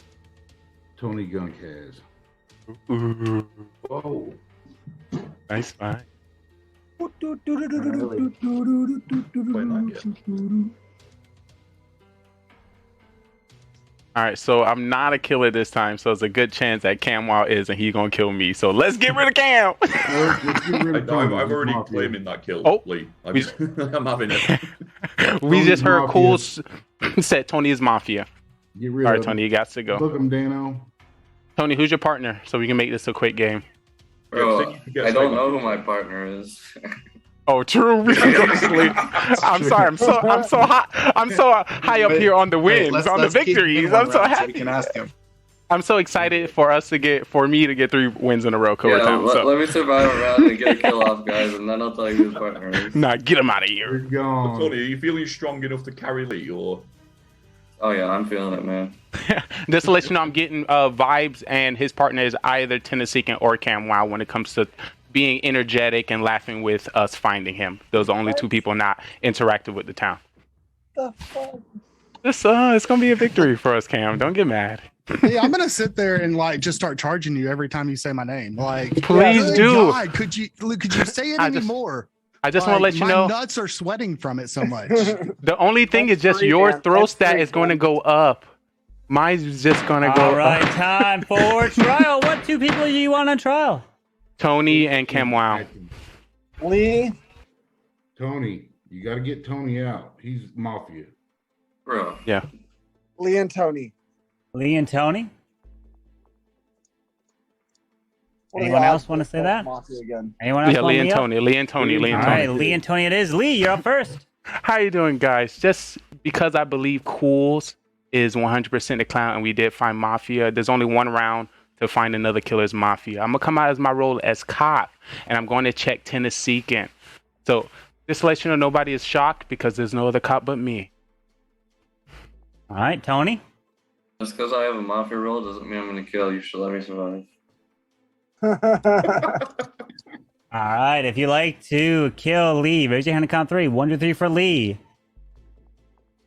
Tony Gunk has. Whoa. Nice find. All right, so I'm not a killer this time, so it's a good chance that Camwell is, and he's gonna kill me. So let's get rid of Cam. I've already claiming that kill, Lee. I'm having it. We just heard Cool said Tony is Mafia. Get rid All right, of Tony, him. you got to go. Look him, Dano. Tony, who's your partner? So we can make this a quick game. Bro, I don't know who my partner is. Oh, true. I'm sorry. I'm so high up here on the wins, on the victories. I'm so happy. So we can ask him. I'm so excited for me to get 3 wins in a row. Let me survive a round and get a kill off, guys, and then I'll tell you who his partner is. Nah, get him out of here. Tony, are you feeling strong enough to carry Lee, or? Oh yeah, I'm feeling it, man. Just to let you know, I'm getting vibes, and his partner is either Tennesseean or Camwow when it comes to being energetic and laughing with us finding him. Those are only 2 people not interactive with the town. The fuck? It's gonna be a victory for us, Cam. Don't get mad. Yeah, I'm gonna sit there and like just start charging you every time you say my name. Like, please do. God, could you say it anymore? I just want to let you know. My nuts are sweating from it so much. The only thing is just your throw stat is going to go up. Mine's just going to go up. All right, up. time for trial. What 2 people do you want on trial? Tony and Camwow. Lee. Tony, you got to get Tony out. He's Mafia. Bro. Yeah. Lee and Tony. Lee and Tony? Anyone else want to say that? Anyone else? Yeah, Lee and Tony. Lee and Tony. Lee and Tony. All right, Lee and Tony it is. Lee, you're up first. How you doing, guys? Just because I believe Cools is 100% the clown, and we did find Mafia. There's only 1 round to find another killer's Mafia. I'm gonna come out as my role as cop, and I'm going to check Tennessean. So just to let you know, nobody is shocked because there's no other cop but me. All right, Tony. Just because I have a Mafia role doesn't mean I'm going to kill. You should let me survive. All right, if you like to kill Lee, raise your hand and count 3. 1, 2, 3 for Lee.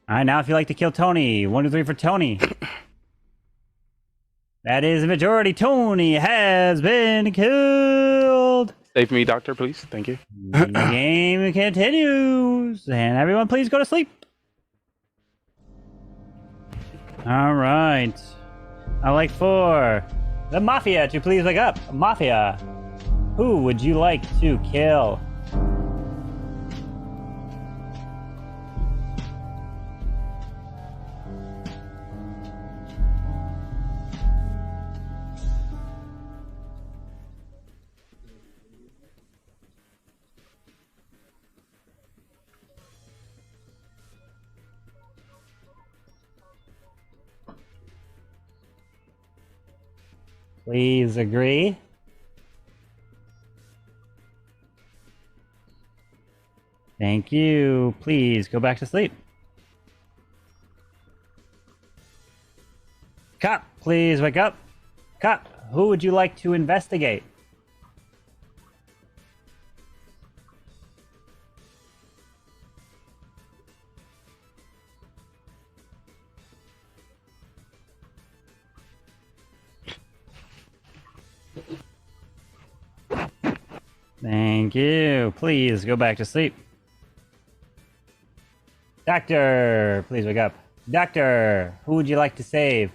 All right, now if you like to kill Tony, 1, 2, 3 for Tony. That is the majority. Tony has been killed. Save me, doctor, please. Thank you. The game continues. And everyone, please go to sleep. All right. I'd like for the Mafia to please wake up. Mafia, who would you like to kill? Please agree. Thank you. Please go back to sleep. Cop, please wake up. Cop, who would you like to investigate? Thank you. Please go back to sleep. Doctor, please wake up. Doctor, who would you like to save?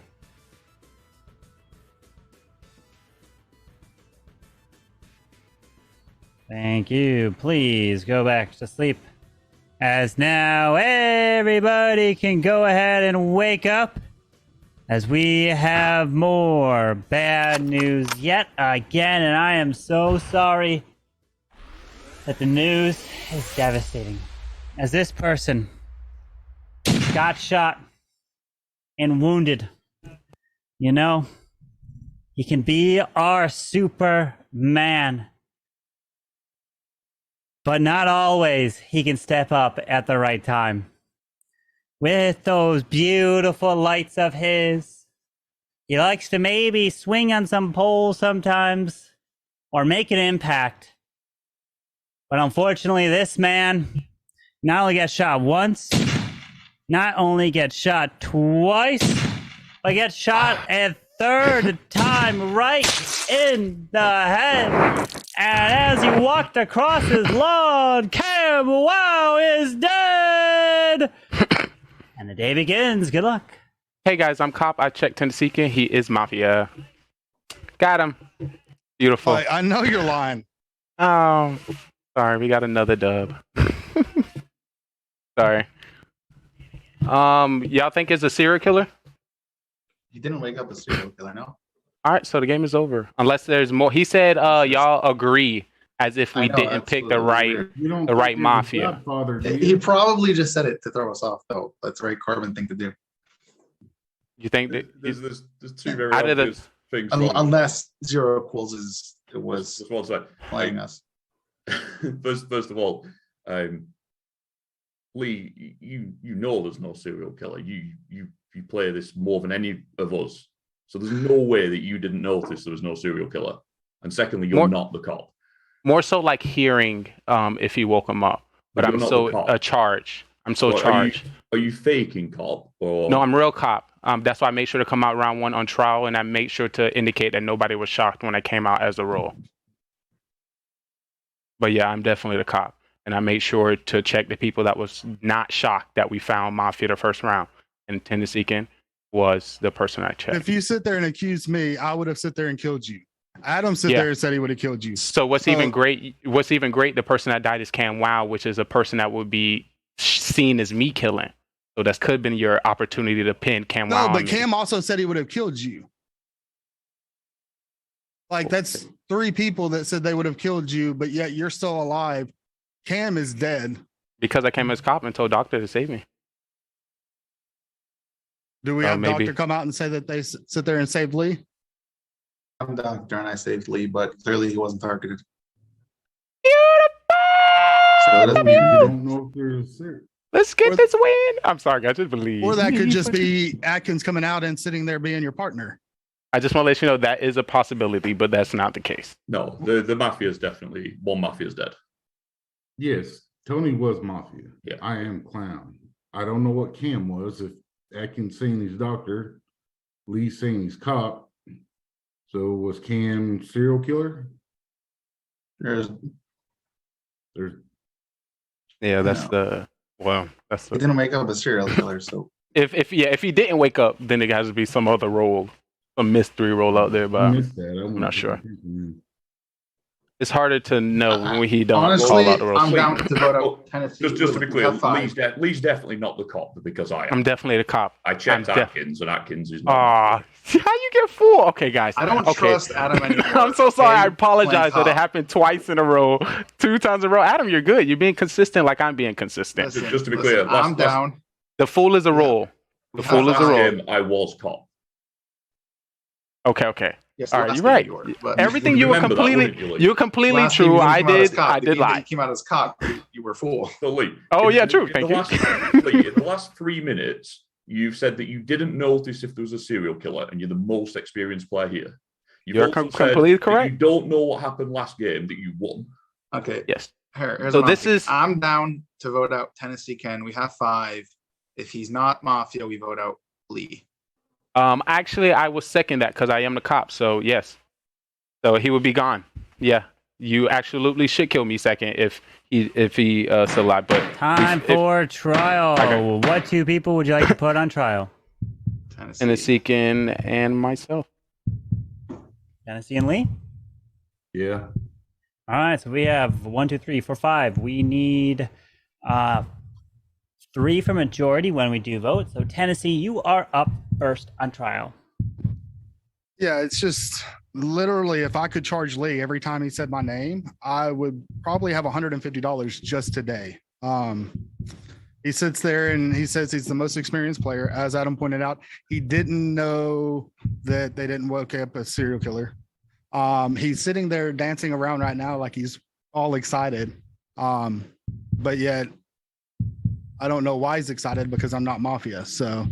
Thank you. Please go back to sleep. As now everybody can go ahead and wake up, as we have more bad news yet again, and I am so sorry that the news is devastating. As this person got shot and wounded, you know, he can be our Superman, but not always he can step up at the right time. With those beautiful lights of his, he likes to maybe swing on some poles sometimes or make an impact. But unfortunately, this man not only gets shot once, not only gets shot twice, but gets shot a third time right in the head. And as he walked across his lawn, Cam Wow is dead. And the day begins. Good luck. Hey guys, I'm Cop. I checked Tennessee. He is Mafia. Got him. Beautiful. I know you're lying. Oh, sorry. We got another dub. Sorry. Y'all think it's a serial killer? You didn't wake up a serial killer, no? All right, so the game is over. Unless there's more. He said, y'all agree, as if we didn't pick the right mafia. He probably just said it to throw us off, though. That's a very Corbin thing to do. You think that there's two very obvious things. Unless Zero Equals was just one sec. playing us. First of all, Lee, you know there's no serial killer. You play this more than any of us, so there's no way that you didn't notice there was no serial killer. And secondly, you're not the cop. More so like hearing if he woke him up, but I'm so charged. I'm so charged. Are you faking cop? Or? No, I'm real cop. That's why I made sure to come out round 1 on trial, and I made sure to indicate that nobody was shocked when I came out as a role. But yeah, I'm definitely the cop, and I made sure to check the people that was not shocked that we found Mafia the first round. And Tennessee was the person I checked. If you sit there and accuse me, I would have sit there and killed you. Adam sit there and said he would have killed you. So what's even great? The person that died is Cam Wow, which is a person that would be seen as me killing. So that could have been your opportunity to pin Cam Wow. No, but Cam also said he would have killed you. Like, that's 3 people that said they would have killed you, but yet you're still alive. Cam is dead. Because I came as cop and told Doctor to save me. Do we have Doctor come out and say that they sit there and saved Lee? I'm Doctor and I saved Lee, but clearly he wasn't targeted. Beautiful! So that doesn't mean you don't know if there's a Let's get this win. I'm sorry, guys. Just believe. Or that could just be Atkins coming out and sitting there being your partner. I just want to let you know that is a possibility, but that's not the case. No, the Mafia is definitely one Mafia is dead. Yes, Tony was Mafia. Yeah. I am Clown. I don't know what Cam was. If Atkins saying he's doctor, Lee saying he's cop. So was Cam serial killer? There's Yeah, that's the that's he didn't wake up a serial killer, so if he didn't wake up, then it has to be some other role, some mystery role out there, but I'm not sure. It's harder to know when he don't honestly, call out the roles. I'm down to vote out Tennessee. Just to be clear, Have five. Lee's definitely not the cop because I am. I'm definitely the cop. I checked I'm Atkins, and Atkins is not. How you get 4? Okay, guys. I don't okay. trust Adam anymore. I'm so sorry. I okay? apologize Playing that it cop. happened twice in a row, 2 times in a row. Adam, you're good. You're being consistent like I'm being consistent. Listen, Just to be clear, I'm down. The fool is a role. The fool is a role. I was cop. Okay. Yes, All right, last you're game right. you were, but- Everything you were Remember that, completely, wouldn't you, Lee? you're completely Last game true. you I came out as did. cop. I The did game that lie. You came out as cop. You were fool. So Lee. Oh yeah, true. In Thank the you. last, Lee, in the last 3 minutes, you've said that you didn't notice if there was a serial killer, and you're the most experienced player here. You're also said completely that correct. You don't know what happened last game that you won. Okay. Yes. Here's So what this is. I'm down to vote out Tennessee Ken. We have 5. If he's not Mafia, we vote out Lee. Actually, I will second that because I am the cop. So yes. So he would be gone. Yeah. You absolutely should kill me second if he still alive. But Time for trial. Okay. What 2 people would you like to put on trial? Tennessee Ken and myself. Tennessee and Lee? Yeah. All right, so we have 1, 2, 3, 4, 5. We need 3 for majority when we do vote. So Tennessee, you are up first on trial. Yeah, it's just literally if I could charge Lee every time he said my name, I would probably have $150 just today. He sits there and he says he's the most experienced player. As Adam pointed out, he didn't know that they didn't wake up a serial killer. He's sitting there dancing around right now like he's all excited. But yet I don't know why he's excited because I'm not Mafia. So,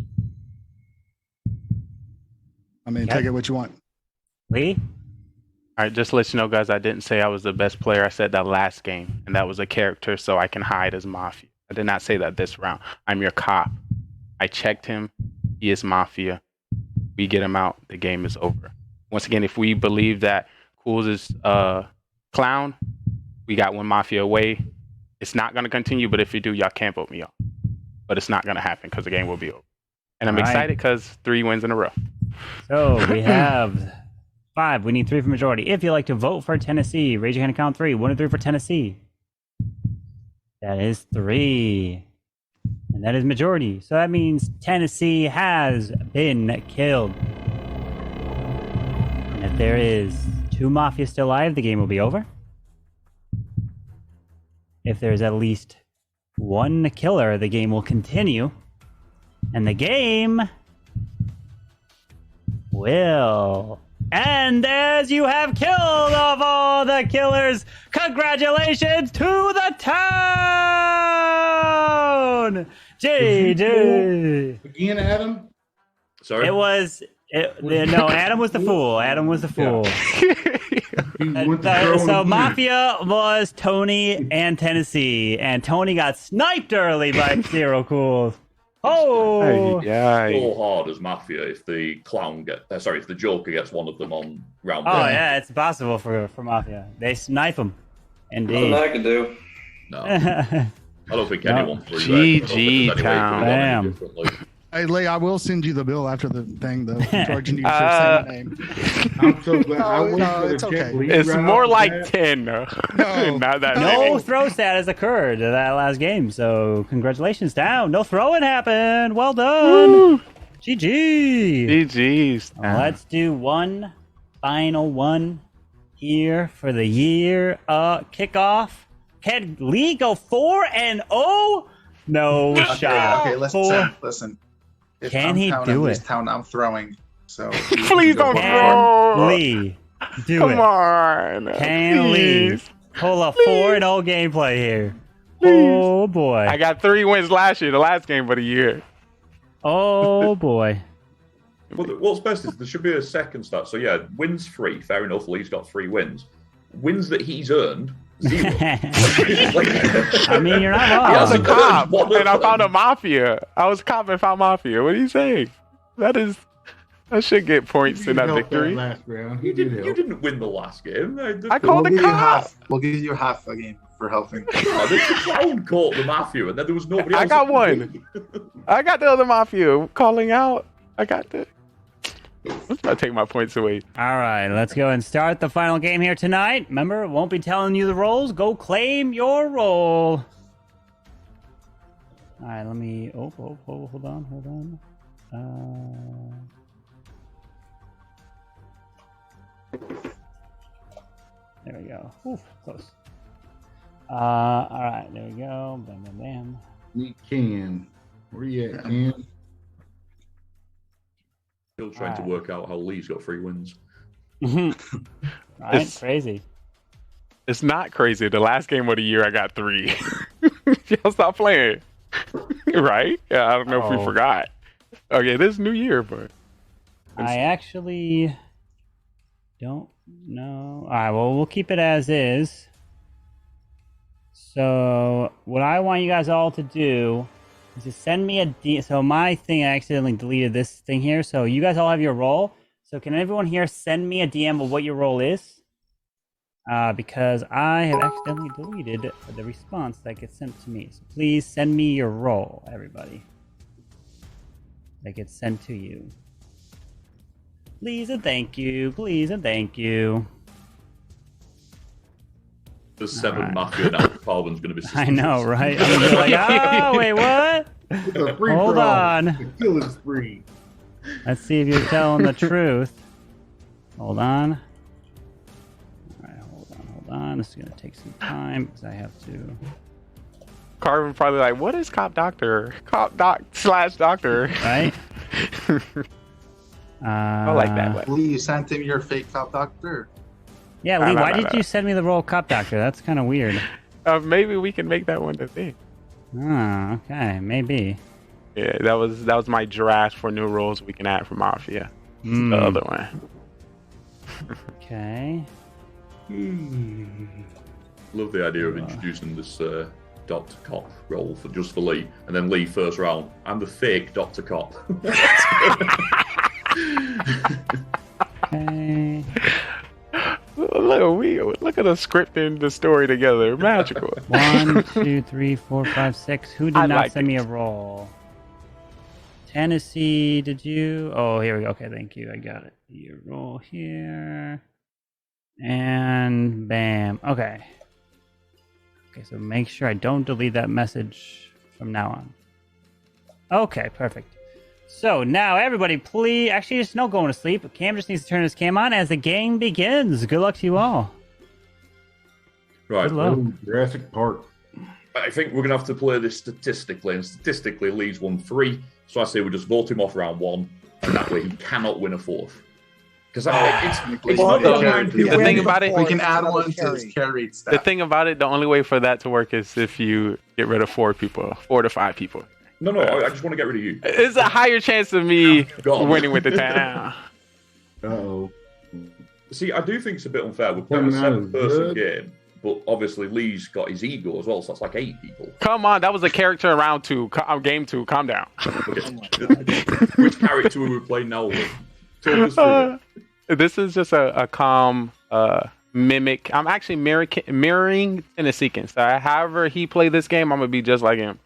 I mean, take it what you want. Lee? All right, just to let you know, guys, I didn't say I was the best player. I said that last game, and that was a character so I can hide as Mafia. I did not say that this round. I'm your cop. I checked him. He is Mafia. We get him out. The game is over. Once again, if we believe that Cools is Clown, we got 1 Mafia away. It's not going to continue, but if you do, y'all can't vote me off. But it's not going to happen because the game will be over. And I'm All right. excited because 3 wins in a row. So we have 5. We need 3 for majority. If you'd like to vote for Tennessee, raise your hand and count 3. 1 and 3 for Tennessee. That is 3. And that is majority. So that means Tennessee has been killed. And if there is 2 Mafia still alive, the game will be over. If there's at least 1 killer, the game will continue. And the game will end as you have killed off all the killers. Congratulations to the town! JJ! Again, Adam? Sorry? It was... no, Adam was the fool. Adam was the fool. So Mafia was Tony and Tennessee, and Tony got sniped early by Zero Cool. Oh, So hard as Mafia if the clown if the Joker gets one of them on round Oh one. yeah, it's impossible for Mafia. They snipe him. Indeed. Nothing I can do. No. I don't think anyone threw that. I don't think GG there's any way it could have gone any Bam. differently. Hey, Lee, I will send you the bill after the thing, though. I'm charging you for saying my name. I'm so glad. I wish No, that it's a okay. check lead It's right more off like the bat. 10. Not that No many. throw status occurred in that last game, so congratulations, down. No throwing happened. Well done. Woo. GG. GG's. Let's do one final one here for the year kickoff. Can Lee go 4-0? No shot. Okay, listen. If Can I'm he counting do this it? town, I'm throwing. So Please don't throw. Lee, do Come it. on. Can Lee Please. pull a 4-0 gameplay here? Oh boy. I got 3 wins last year, the last game of the year. Oh boy. Well, what's best is there should be a second start. So yeah, wins 3. Fair enough. Lee's got 3 wins. Wins that he's earned 0. I mean, you're not wrong. I was a cop and I found a mafia. I was a cop and found mafia. What are you saying? That should get points in that victory. Last round. You didn't win the last game. I called the cop. We'll give you half a game for helping. The clown caught the mafia, and then there was nobody else. I got one. I got the other mafia calling out. I got the. Let's not take my points away. All right, let's go and start the final game here tonight. Remember, won't be telling you the roles. Go claim your role. All right, let me. Oh, hold on. There we go. Ooh, close. All right, there we go. Bam, bam, bam. We can. Where you at, Ken? Still trying to work out how Lee's got 3 wins. Right, It's crazy. It's not crazy. The last game of the year, I got 3. Y'all stop playing. Right? Yeah, I don't know if we forgot. Okay, this new year, but I actually don't know. All right, well, we'll keep it as is. So what I want you guys all to do is to send me a DM. So my thing, I accidentally deleted this thing here. So you guys all have your role. So can everyone here send me a DM of what your role is? Because I have accidentally deleted the response that gets sent to me. So please send me your role, everybody. That gets sent to you. Please and thank you. Please and thank you. There's 7 mafia now. Carbon's going to be. I know, right? I'm gonna be like, wait, what? Hold on. Killing spree. Let's see if you're telling the truth. Hold on. All right, hold on. This is gonna take some time because I have to. Carvin probably like, what is cop doctor? Cop doc / doctor. Right? I like that one. Lee, you sent him your fake cop doctor. Yeah, Lee, why did you send me the role of cop doctor? That's kind of weird. Maybe we can make that one the thing. Oh, okay, maybe. Yeah, that was my draft for new roles we can add for Mafia. The other one. Okay. Love the idea of introducing this Dr. Cop role for Lee, and then Lee first round. I'm the fake Dr. Cop. Okay. Look at us scripting the story together. Magical. 1, 2, 3, 4, 5, 6. Who did I not like send me a role? Tennessee, did you? Oh, here we go. Okay, thank you. I got it. Your role here. And bam. Okay. Okay, so make sure I don't delete that message from now on. Okay, perfect. So now everybody, please, actually just no going to sleep. Cam just needs to turn his cam on as the game begins. Good luck to you all. Right. Good luck. Jurassic Park. I think we're going to have to play this statistically, and statistically Lee's won 3. So I say we just vote him off round 1, and that way he cannot win a 4th. Because it's not the thing about it, we can add one to his carried stat. The thing about it, the only way for that to work is if you get rid of 4 to 5 people. No, I just want to get rid of you. It's a higher chance of me winning with the town. Uh-oh. See, I do think it's a bit unfair. We're playing a 7-person game, but obviously Lee's got his ego as well, so that's like 8 people. Come on, that was a character in round 2. Game 2, calm down. Which character are we playing now with? Talk us through it. This is just a calm mimic. I'm actually mirroring Tennessee. So however he played this game, I'm going to be just like him.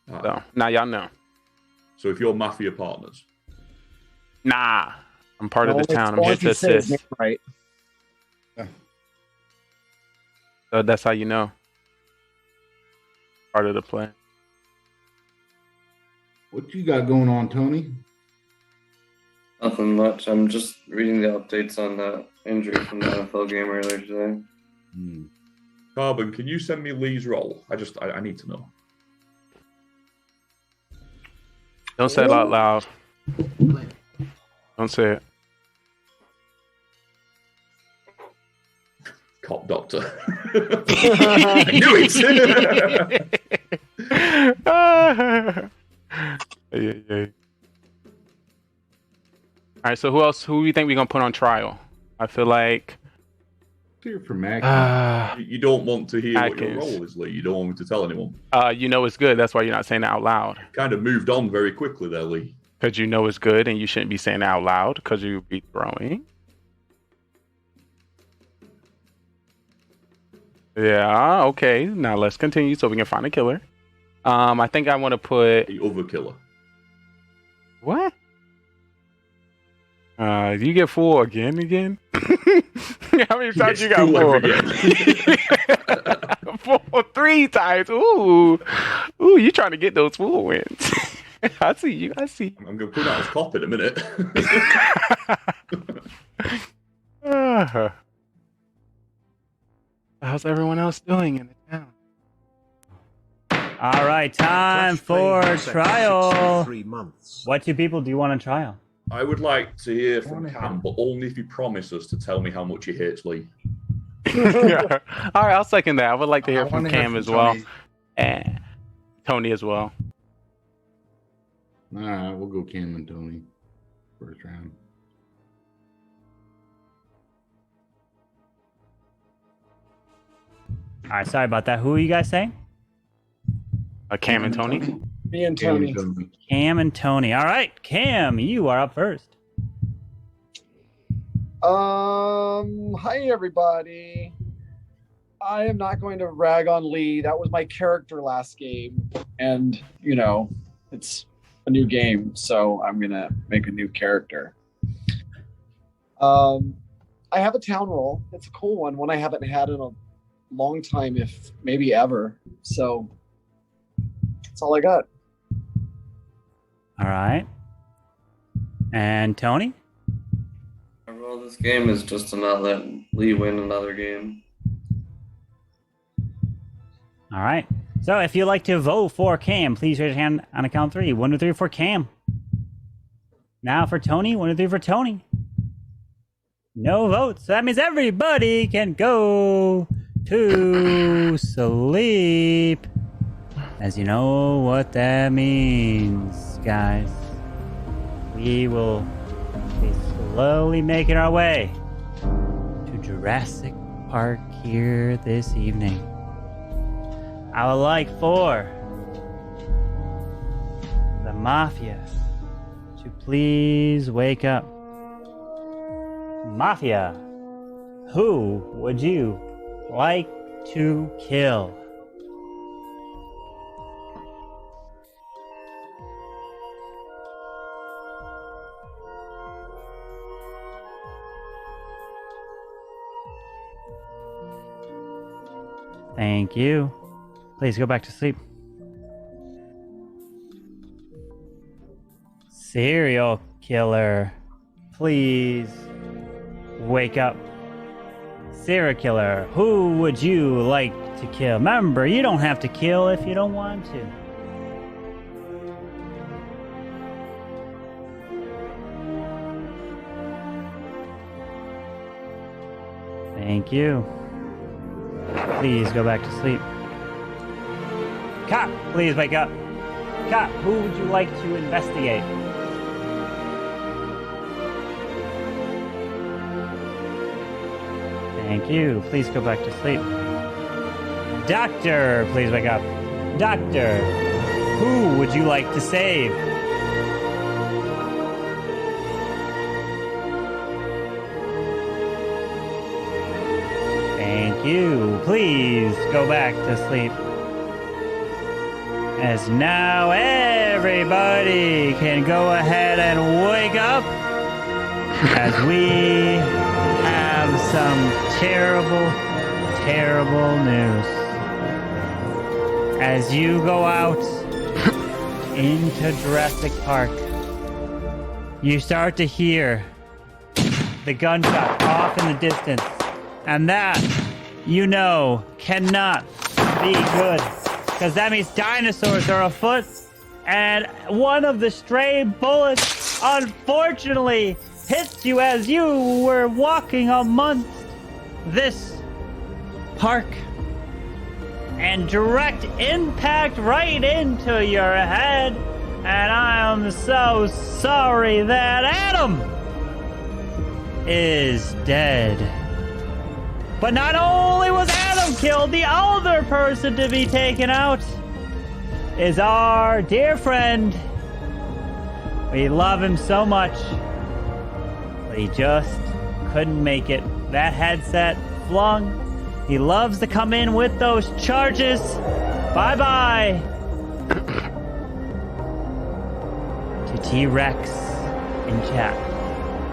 So now y'all know. So if you're Mafia partners? Nah. I'm part of the town. I'm here to assist. Right. So that's how you know. Part of the plan. What you got going on, Tony? Nothing much. I'm just reading the updates on that injury from the NFL game earlier today. Carbon, can you send me Lee's role? I need to know. Don't say it out loud. Don't say it. Cop doctor. I knew it! Yeah. All right, so who else? Who do you think we're gonna put on trial? I feel like. Hear from Mac. You don't want to hear what your Atkins. role is, Lee. You don't want me to tell anyone. You know it's good. That's why you're not saying it out loud. Kind of moved on very quickly there, Lee. Because you know it's good, and you shouldn't be saying it out loud because you'll be throwing. Yeah. Okay. Now let's continue so we can find a killer. I think I want to put the other killer. What? You get 4 again? How many times you got 4? 4 3 times. Ooh, you trying to get those 4 wins? I see you. I'm gonna put out his cop in a minute. How's everyone else doing in the town? All right, time for trial. 3 months. What 2 people do you want on trial? I would like to hear from Cam, but only if you promise us to tell me how much he hates Lee. Yeah. All right, I'll second that. I would like to hear from Cam as well. And Tony as well. All right, we'll go Cam and Tony first round. All right, sorry about that. Who are you guys saying? Cam and Tony. Me and Tony. Cam and Tony. All right, Cam, you are up first. Hi everybody. I am not going to rag on Lee. That was my character last game, and you know, it's a new game, so I'm gonna make a new character. I have a town role. It's a cool one I haven't had in a long time, if maybe ever. So that's all I got. All right. And Tony? My role of this game is just to not let Lee win another game. All right. So if you'd like to vote for Cam, please raise your hand on a count 3. 1, 2, 3 for Cam. Now for Tony. 1, 2, 3 for Tony. No votes. So that means everybody can go to sleep. As you know what that means, guys. We will be slowly making our way to Jurassic Park here this evening. I would like for the Mafia to please wake up. Mafia, who would you like to kill? Thank you. Please go back to sleep. Serial killer, please wake up. Serial killer, who would you like to kill? Remember, you don't have to kill if you don't want to. Thank you. Please go back to sleep. Cop, please wake up. Cop, who would you like to investigate? Thank you. Please go back to sleep. Doctor, please wake up. Doctor, who would you like to save? Thank you. Please go back to sleep. As now everybody can go ahead and wake up as we have some terrible, terrible news. As you go out into Jurassic Park, you start to hear the gunshot off in the distance, and that, you know, cannot be good, because that means dinosaurs are afoot, and one of the stray bullets unfortunately hits you as you were walking amongst this park, and direct impact right into your head. And I am so sorry that Adam is dead. But not only was Adam killed, the other person to be taken out is our dear friend. We love him so much, but he just couldn't make it. That headset flung. He loves to come in with those charges. Bye-bye to T-Rex in chat,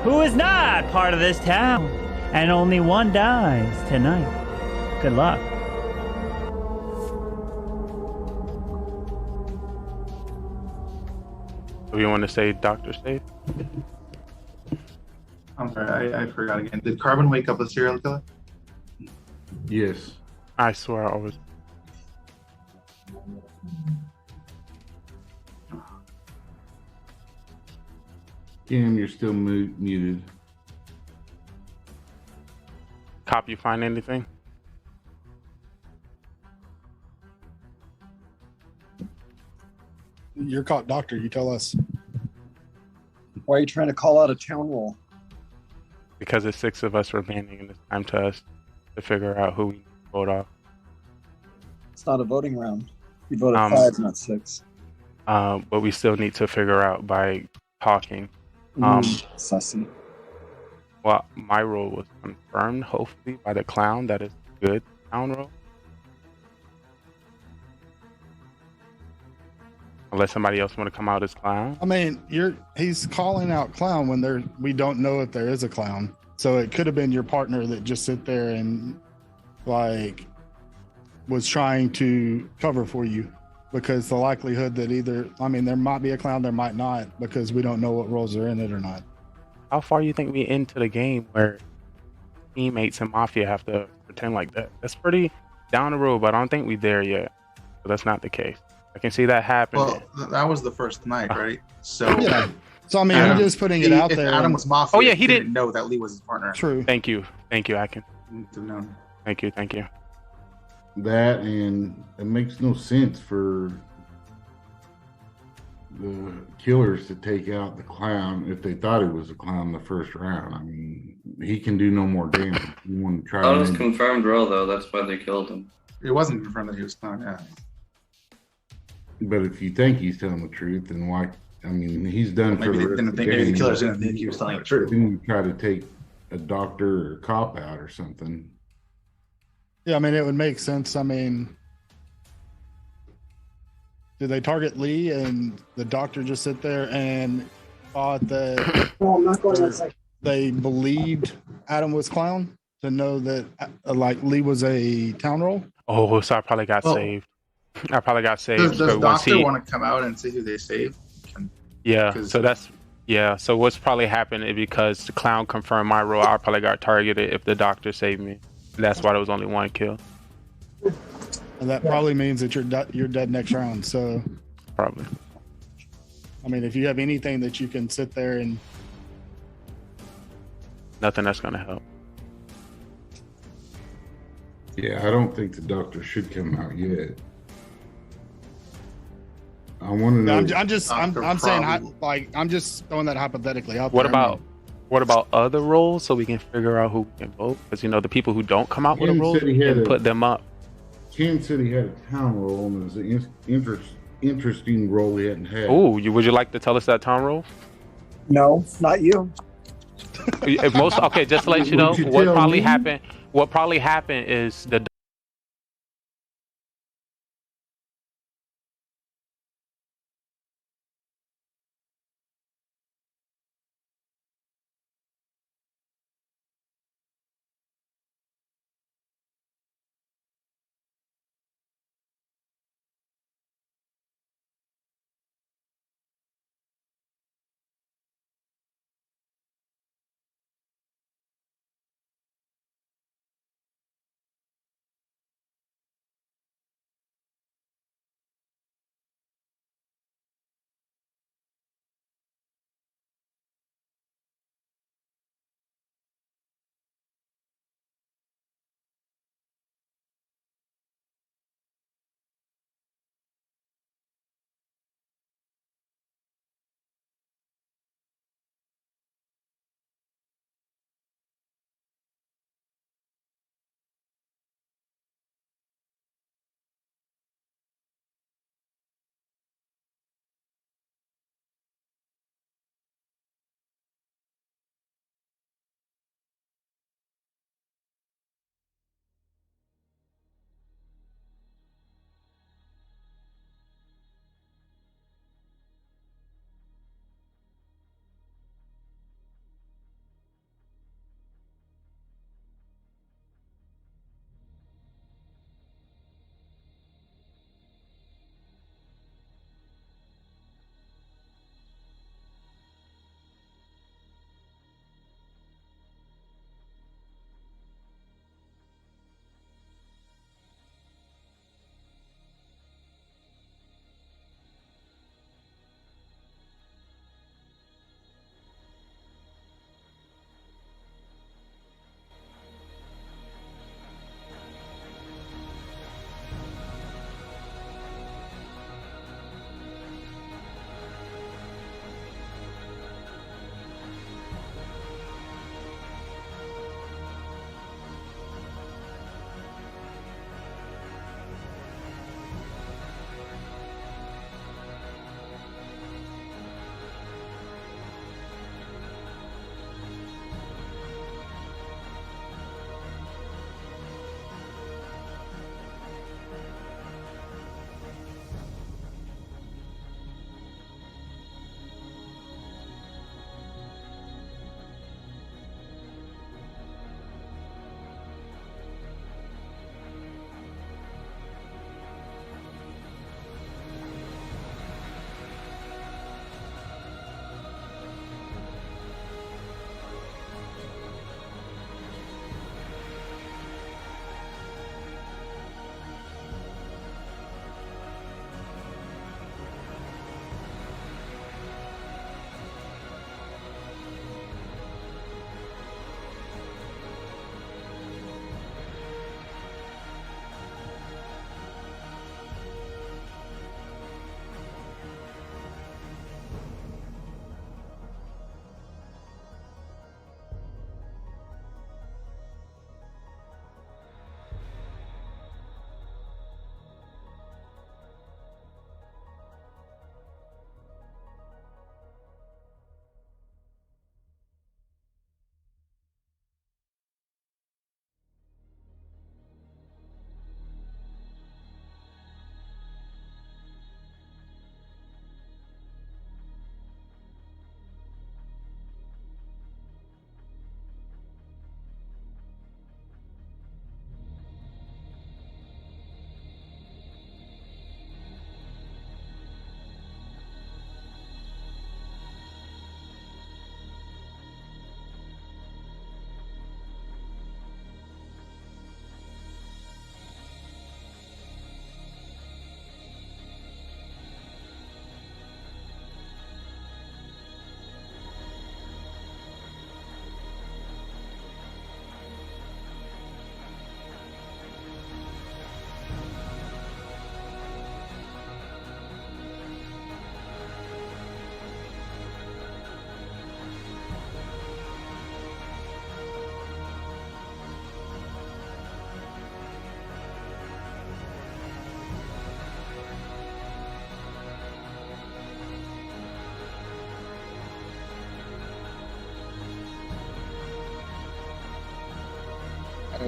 who is not part of this town, and only one dies tonight. Good luck. Do you want to say Dr. Safe? I'm sorry, I forgot again. Did Carbon wake up a serial killer? Yes. I swear I was. Cam, you're still muted. Cop, you find anything? You're caught, doctor. You tell us. Why are you trying to call out a town roll? Because there's 6 of us remaining, and it's time to us to figure out who we vote off. It's not a voting round. You voted 5, not 6. But we still need to figure out by talking. Sussy. Well, my role was confirmed, hopefully, by the clown. That is a good clown role. Unless somebody else want to come out as clown. I mean, he's calling out clown when we don't know if there is a clown. So it could have been your partner that just sit there and like was trying to cover for you, because the likelihood that there might be a clown, there might not, because we don't know what roles are in it or not. How far you think we into the game where teammates and mafia have to pretend like that? That's pretty down the road, but I don't think we're there yet. So that's not the case. I can see that happening. Well, that was the first night, right? So yeah. So I mean, I'm just putting it out there. Adam was mafia. Oh yeah, he didn't know that Lee was his partner. True. Thank you, Akin. No. Thank you. That, and it makes no sense for the killers to take out the clown if they thought it was a clown the first round. I mean, he can do no more damage. You want to try? That was confirmed role though. That's why they killed him. It wasn't confirmed that he was clown. Yeah. But if you think he's telling the truth, then why? I mean, he's done for Maybe the rest of the maybe the game. killers didn't think he was telling the truth. Then you try to take a doctor or a cop out or something. Yeah, I mean, it would make sense. I mean, did they target Lee and the doctor just sit there and thought that I'm not going outside. They believed Adam was clown to know that like Lee was a town role? Oh, so I probably got saved. I probably got saved. Does so doctor want to come out and see who they saved? So what's probably happened is because the clown confirmed my role, I probably got targeted if the doctor saved me. That's why there was only one kill. And that probably means that you're dead next round. So probably. I mean, if you have anything that you can sit there and nothing that's gonna help. Yeah, I don't think the doctor should come out yet. I want to know. I'm saying I'm just throwing that hypothetically out there. What about other roles so we can figure out who can vote? Because the people who don't come out with a role and put them up. Ken said he had a town role and it was an interesting role he hadn't had. Oh, would you like to tell us that town role? No, not you. Just to let you know, what probably happened. What probably happened is the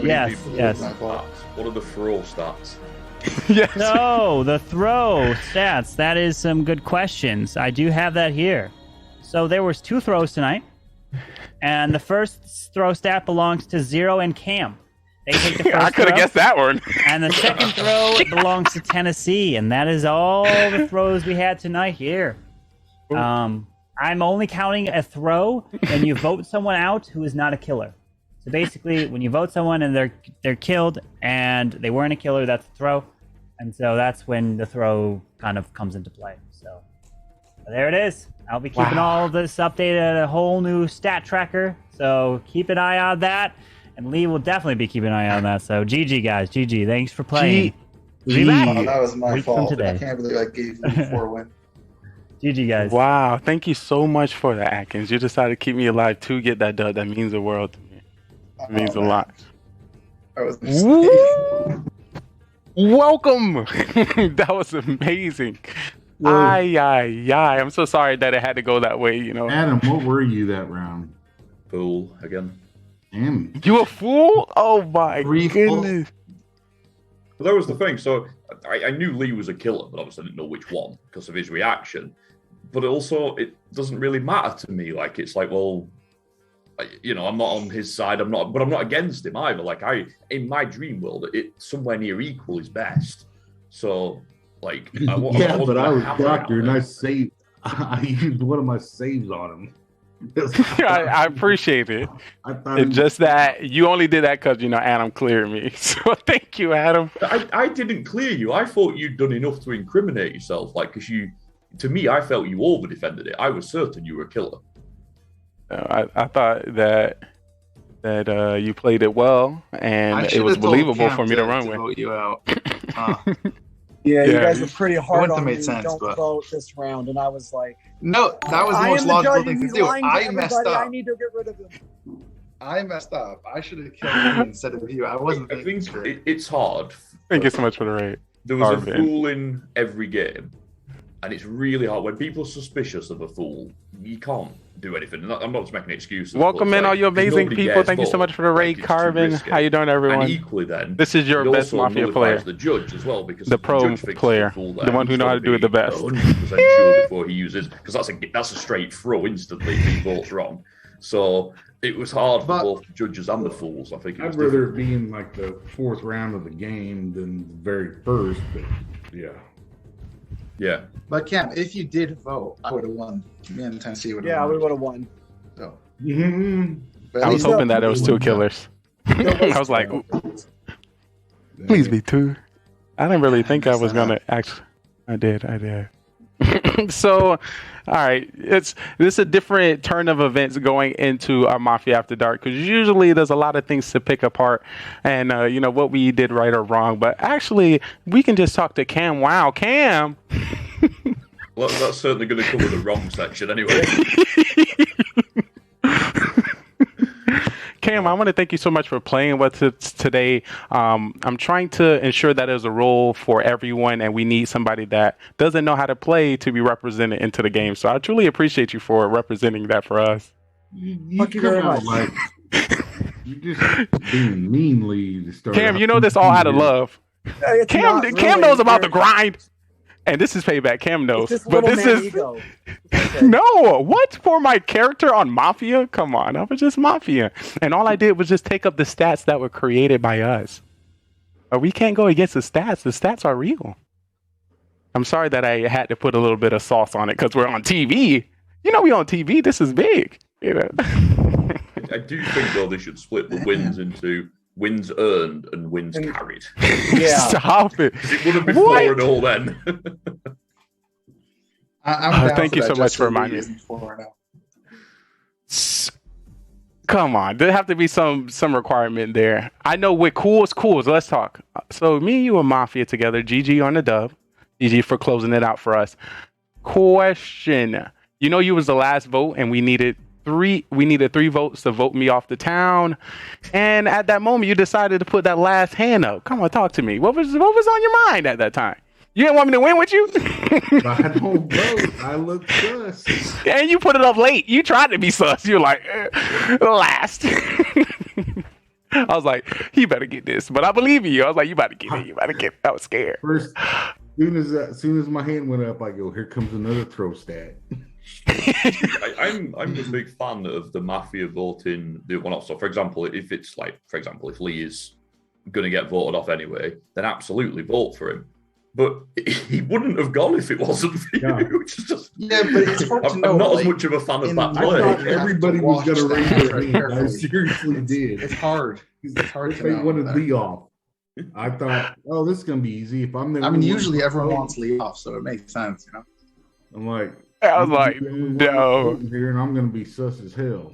Yes, yes. What are the throw stats? Yes. So, the throw stats. That is some good questions. I do have that here. So, there was 2 throws tonight. And the first throw stat belongs to Zero and Cam. They take the first I could have guessed that one. And the second throw belongs to Tennessee. And that is all the throws we had tonight here. I'm only counting a throw when you vote someone out who is not a killer. So basically, when you vote someone and they're killed and they weren't a killer, that's a throw. And so that's when the throw kind of comes into play. So there it is. I'll be keeping all of this updated at a whole new stat tracker. So keep an eye on that. And Lee will definitely be keeping an eye on that. So GG, guys. GG. Thanks for playing. Oh, that was my fault. I can't believe I gave you 4 wins. GG, guys. Wow. Thank you so much for that, Atkins. You decided to keep me alive to get that dub. That means the world to me. It means a lot. Welcome. That was amazing. I'm so sorry that it had to go that way, Adam, what were you that round? Fool again. Damn. You a fool? Oh my goodness. But that was the thing. So I knew Lee was a killer, but obviously I didn't know which one because of his reaction. But also, it doesn't really matter to me. Like, it's like, well, I'm not on his side. But I'm not against him either. Like, in my dream world, somewhere near equal is best. So, like, I was doctor, and I used one of my saves on him. I appreciate it. It's just that you only did that because Adam cleared me. So thank you, Adam. I didn't clear you. I thought you'd done enough to incriminate yourself. Like, because to me, I felt you over defended it. I was certain you were a killer. I thought that you played it well, and it was believable for me to run with. Vote you out. Yeah, you guys were pretty hard on me. Don't vote this round, and I was like, no, that was the most logical thing to do. I messed up. I need to get rid of him. I messed up. I should have killed you instead of you. I wasn't. I think it's hard. Thank you so much for the raid. There was a fool in every game, and it's really hard when people are suspicious of a fool. You can't do anything. I'm not just making excuses. Welcome in, all you amazing people. Thank you so much for the raid, Carbon. How you doing, everyone? And equally, then this is your best Mafia player, the judge as well, because the pro player, the one who knows how to do it the best. 100% sure before he uses, because that's a straight throw instantly if he votes wrong. So it was hard for both the judges and the fools. I think I'd rather it be in like the 4th round of the game than the very first. But yeah. Yeah. But Cam, if you did vote, I would have won. Me and Tennessee would have won. Yeah, we would have won. So. I was hoping that it was 2 killers. I was like, please be 2. I didn't really think I was going to actually. I did. So, all right. This is a different turn of events going into our Mafia After Dark, because usually there's a lot of things to pick apart and, what we did right or wrong. But actually, we can just talk to Cam. Wow, Cam. Well, that's certainly going to cover the wrong section anyway. Cam, I want to thank you so much for playing with us today. I'm trying to ensure that there's a role for everyone, and we need somebody that doesn't know how to play to be represented into the game. So I truly appreciate you for representing that for us. Thank you very much. Like, you just being meanly to start. Cam, you know this all out of love. Cam knows about the grind. And this is payback. Cam knows. But this is no. What for my character on Mafia? Come on, I was just Mafia, and all I did was just take up the stats that were created by us. But we can't go against the stats. The stats are real. I'm sorry that I had to put a little bit of sauce on it because we're on TV. We on TV. This is big. I do think though they should split the wins into wins earned and wins carried. Yeah. Stop it. It wouldn't be 4-0 then. Thank you so much for reminding me. Come on. There have to be some requirement there. I know with cool is cool. So let's talk. So me and you are Mafia together. GG on the dub. GG for closing it out for us. Question. You was the last vote and we needed 3 votes to vote me off the town, and at that moment you decided to put that last hand up. Come on, talk to me. What was on your mind at that time? You didn't want me to win with you? I don't vote. I look sus. And you put it up late. You tried to be sus. You're like last. I was like, he better get this. But I believe in you. I was like, you better get it. You better get it. I was scared. First, as soon as my hand went up, I go, here comes another throw stat. I'm a big fan of the Mafia voting the one off. So, for example, if if Lee is going to get voted off anyway, then absolutely vote for him. But he wouldn't have gone if it wasn't for you. Which is just, but it's hard to know. I'm not as much of a fan of that play. I thought everybody was going to raise their hand. I seriously did. It's hard. It's hard If to they know. wanted Lee off. I thought, oh, this is going to be easy. If I'm the I mean, usually everyone wants Lee off, so it makes sense, you know. I'm like, I was like, no. Here, and I'm going to be sus as hell.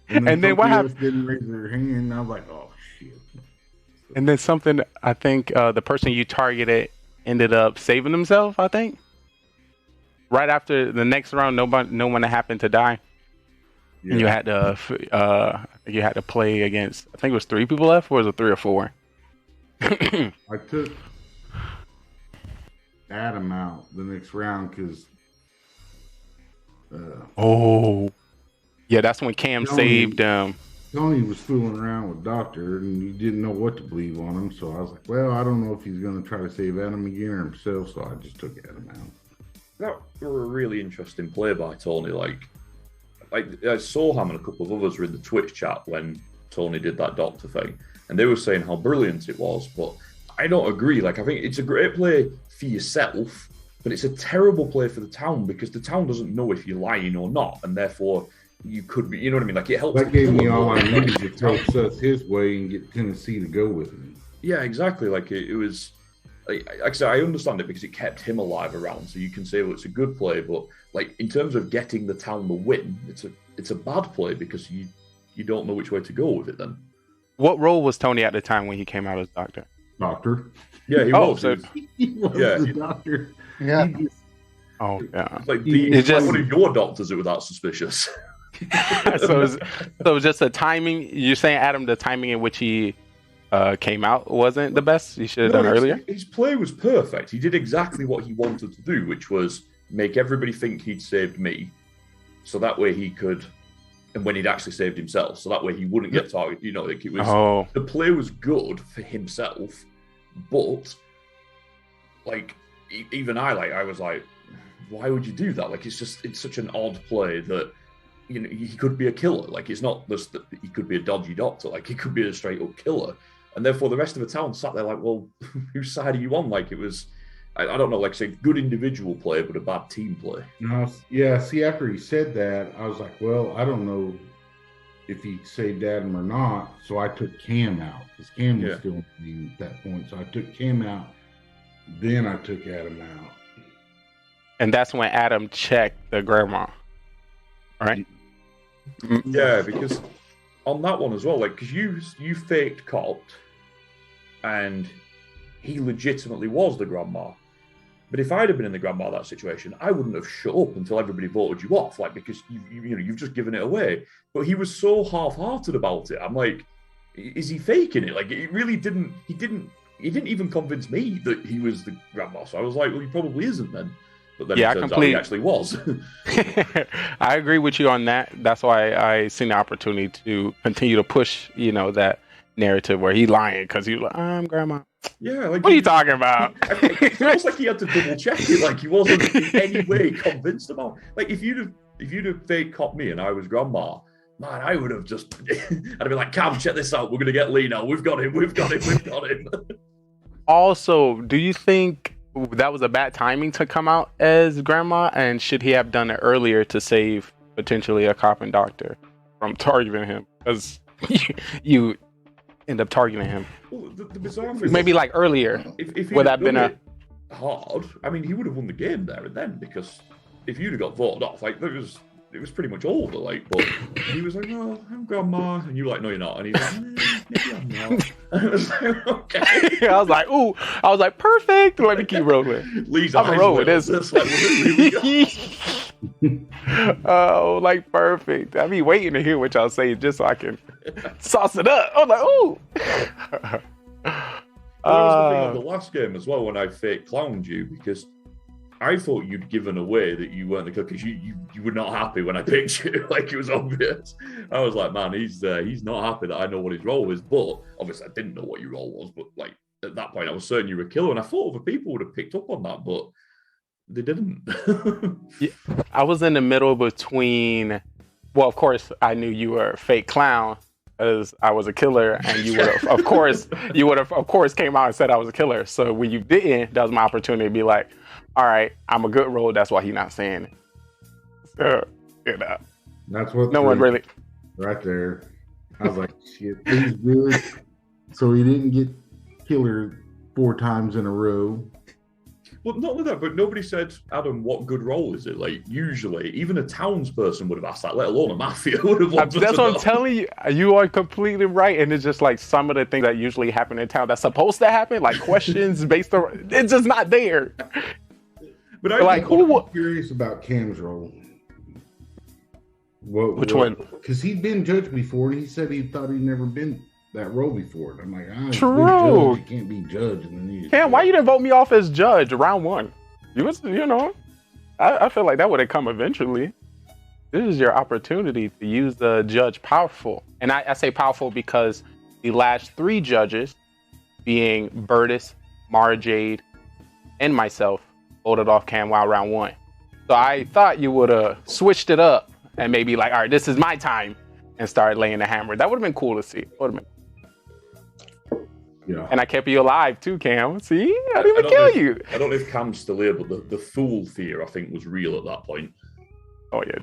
And then what happened? Didn't raise their hand. And I was like, oh shit. And then something. I think the person you targeted ended up saving himself. I think right after the next round, no one happened to die. Yeah. And you had to play against. I think it was 3 people left, or was it 3 or 4? I took Adam out the next round because. Yeah, that's when Cam saved him. Tony was fooling around with Doctor, and he didn't know what to believe on him. So I was like, well, I don't know if he's going to try to save Adam again or himself. So I just took Adam out. That were a really interesting play by Tony. Like I saw him and a couple of others were in the Twitch chat when Tony did that Doctor thing, and they were saying how brilliant it was. But I don't agree. Like, I think it's a great play for yourself, but it's a terrible play for the town because the town doesn't know if you're lying or not, and therefore you could be. You know what I mean? Like, it helps. That gave me all I needed to tell Seth his way and get Tennessee to go with me. Yeah, exactly. Like it was. Like I said, I understand it because it kept him alive around. So you can say, well, it's a good play, but like in terms of getting the town the win, it's a bad play because you don't know which way to go with it. Then, what role was Tony at the time when he came out as Doctor? Doctor. Yeah, he was. So he was the Doctor. Yeah. Oh yeah. It's like one of your doctors that were that suspicious. so it was just a timing. You're saying, Adam, the timing in which he came out wasn't the best. He should have done earlier. His play was perfect. He did exactly what he wanted to do, which was make everybody think he'd saved me, so that way he could, and when he'd actually saved himself, so that way he wouldn't get targeted. You know, like it was. The play was good for himself, but like even I was like, why would you do that? Like it's such an odd play that. You know, he could be a killer. Like, it's not just that he could be a dodgy doctor. Like, he could be a straight up killer. And therefore, the rest of the town sat there like, well, whose side are you on? Like, it was, I don't know, like, say, good individual play, but a bad team play. No, yeah. See, after he said that, I was like, well, I don't know if he saved Adam or not. So I took Cam out because Cam was still in the team at that point. So I took Cam out. Then I took Adam out. And that's when Adam checked the grandma. All right. Yeah, because on that one as well, like, because you faked copped, and he legitimately was the grandma. But if I'd have been in the grandma that situation, I wouldn't have shut up until everybody voted you off, like, because you've just given it away. But he was so half-hearted about it. I'm like, is he faking it? Like, it really didn't. He didn't even convince me that he was the grandma. So I was like, well, he probably isn't then. But then it turns out he actually was. I agree with you on that. That's why I seen the opportunity to continue to push, that narrative where he's lying because he's like, I'm grandma. Yeah, like what are you talking about? It's almost like he had to double check it. Like he wasn't in any way convinced about. Like if you'd have fake copped me and I was grandma, man, I would have just. I'd have been like, Cam, check this out. We're gonna get Lee now. We've got him. Also, do you think that was a bad timing to come out as grandma, and should he have done it earlier to save potentially a cop and doctor from targeting him? Because you end up targeting him. Well, the bizarre thing maybe like earlier. If would that been hard? I mean, he would have won the game there and then, because if you'd have got voted off, like it was pretty much over. Like, but he was like, "Oh, I'm grandma," and you were like, "No, you're not," and he's like, "Maybe I'm not." I was like, "Okay." I was like, "Ooh," I was like, "Perfect." Let me keep rolling. Lee's I'm rolling with this. Like, oh, like perfect. I be waiting to hear what y'all say just so I can sauce it up. I'm like, ooh. That was the thing on the last game as well when I fake clowned you, because I thought you'd given away that you weren't the killer because you were not happy when I picked you. Like, it was obvious. I was like, man, he's not happy that I know what his role is. But obviously, I didn't know what your role was. But like at that point, I was certain you were a killer, and I thought other people would have picked up on that, but they didn't. Yeah, I was in the middle between. Well, of course, I knew you were a fake clown, as I was a killer, and you would have, of course, came out and said I was a killer. So when you didn't, that was my opportunity to be like, all right, I'm a good role. That's why he's not saying it. So, you know, That's what. No one really. Right there. I was like, shit, he's good. So he didn't get killer 4 times in a row. Well, not only that, but nobody said, Adam, what good role is it? Like, usually, even a townsperson would have asked that, let alone a mafia would have wanted That's to what know. I'm telling you. You are completely right. And it's just like some of the things that usually happen in town that's supposed to happen, like questions based on, it's just not there. But I'm curious about Cam's role. Which one? Because he'd been judged before, and he said he thought he'd never been that role before. And I'm like, True. You can't be judged. And then you Cam, why you didn't vote me off as judge round 1? I feel like that would have come eventually. This is your opportunity to use the judge powerful. And I say powerful because the last 3 judges, being Burtis, Mara Jade, and myself, voted off Cam Wow round 1. So I thought you would have switched it up and maybe like, all right, this is my time, and started laying the hammer. That would have been cool to see. Yeah. And I kept you alive too, Cam. See, I didn't even kill you. I don't know if Cam's still here, but the fool fear, I think, was real at that point. Oh, yeah.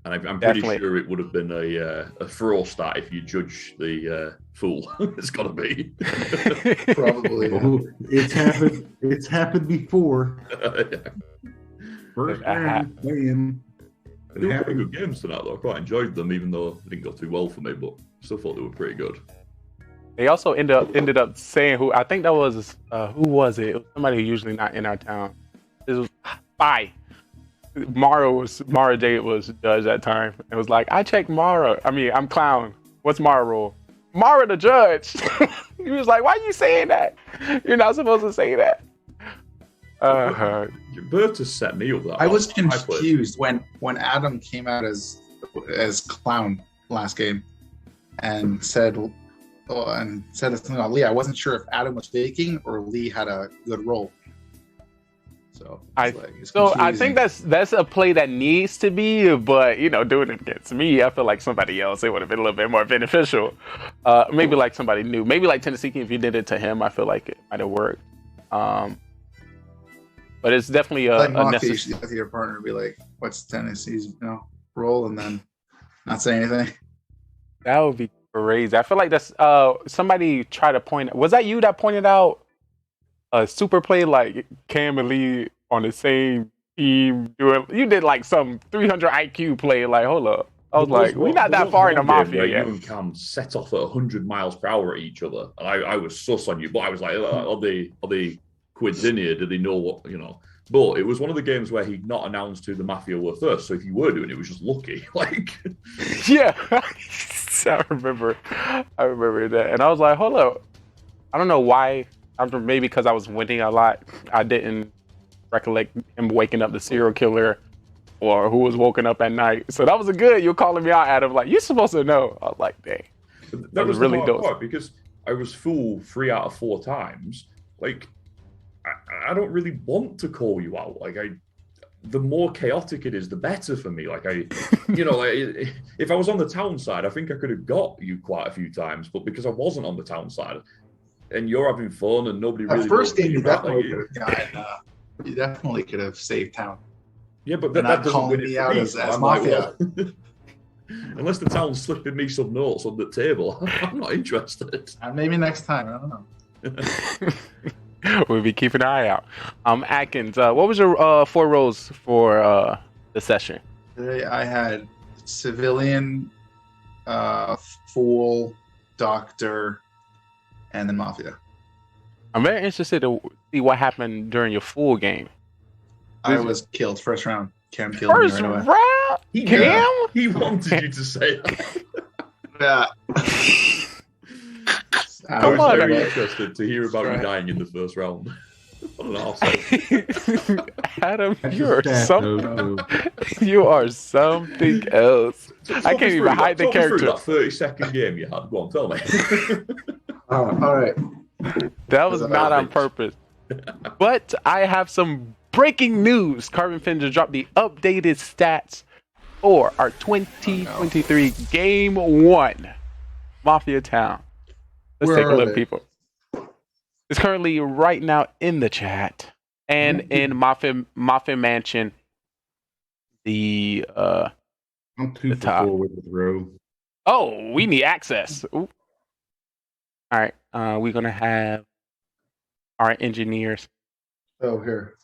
And I'm pretty Definitely. sure it would have been a throw stat if you judge the fool. It's got to be. Probably. It's happened before. First round, bam. They were pretty good games tonight, though. I quite enjoyed them, even though they didn't go too well for me, but still thought they were pretty good. They also ended up saying who, I think that was, who was it? It was somebody who's usually not in our town. It was Bye. Mara Jade was judge that time. It was like, I checked Mara. I mean, I'm clown. What's Mara role? Mara the judge. He was like, why are you saying that? You're not supposed to say that. Bertus set me up that. I was confused when Adam came out as clown last game and said something about Lee. I wasn't sure if Adam was faking or Lee had a good role. So I think that's a play that needs to be, but doing it against me, I feel like somebody else, it would have been a little bit more beneficial. Maybe like somebody new, maybe like Tennessee, if you did it to him, I feel like it might have worked. But it's definitely a necessary. You should go to your partner and be like, "What's Tennessee's role?" and then not say anything. That would be crazy. I feel like that's somebody tried to point. Was that you that pointed out a super play like Cam and Lee on the same team doing? You did like some 300 IQ play. Like, hold up. I was like, we're not that far in the mafia yet. You and Cam set off at 100 miles per hour at each other, and I was sus on you, but I was like, are they quids in here? Do they know what But it was one of the games where he'd not announced who the mafia were first, so if you were doing it, it was just lucky. Like, yeah, I remember that, and I was like, hold up, I don't know why. Maybe because I was winning a lot, I didn't recollect him waking up the serial killer or who was woken up at night. So that was a good. You're calling me out, Adam. Like, you're supposed to know. I was like, dang, that was really dope because I was fool 3 out of 4 times. Like, I don't really want to call you out. Like, the more chaotic it is, the better for me. Like, if I was on the town side, I think I could have got you quite a few times. But because I wasn't on the town side, and you're having fun, and nobody really. First game, you definitely could have saved town. Yeah, but that doesn't calling win it me for out me. as I'm mafia. like, well, unless the town's slipping me some notes on the table, I'm not interested. Maybe next time. I don't know. We'll be keeping an eye out. Atkins, what was your 4 roles for the session? Today I had civilian, fool, doctor, and then mafia. I'm very interested to see what happened during your full game. I was killed first round. Cam killed me right away. First round? Cam? He wanted you to say that. Yeah. I was very interested to hear about you dying in the first round. Adam, That's you are a stat, something. though. You are something else. I can't even hide the Talk me through character. that 30-second game you had. Go on, tell me. All right. That was not on purpose. But I have some breaking news. Carbon Fin just dropped the updated stats for our 2023 Game 1 Mafia Town. Let's Where take a are look, they? people. It's currently right now in the chat and in Mafia Mansion. The I'm 2 the for top. 4 with the throw. Oh, we need access. Ooh. All right, we're gonna have our engineers. Oh, here.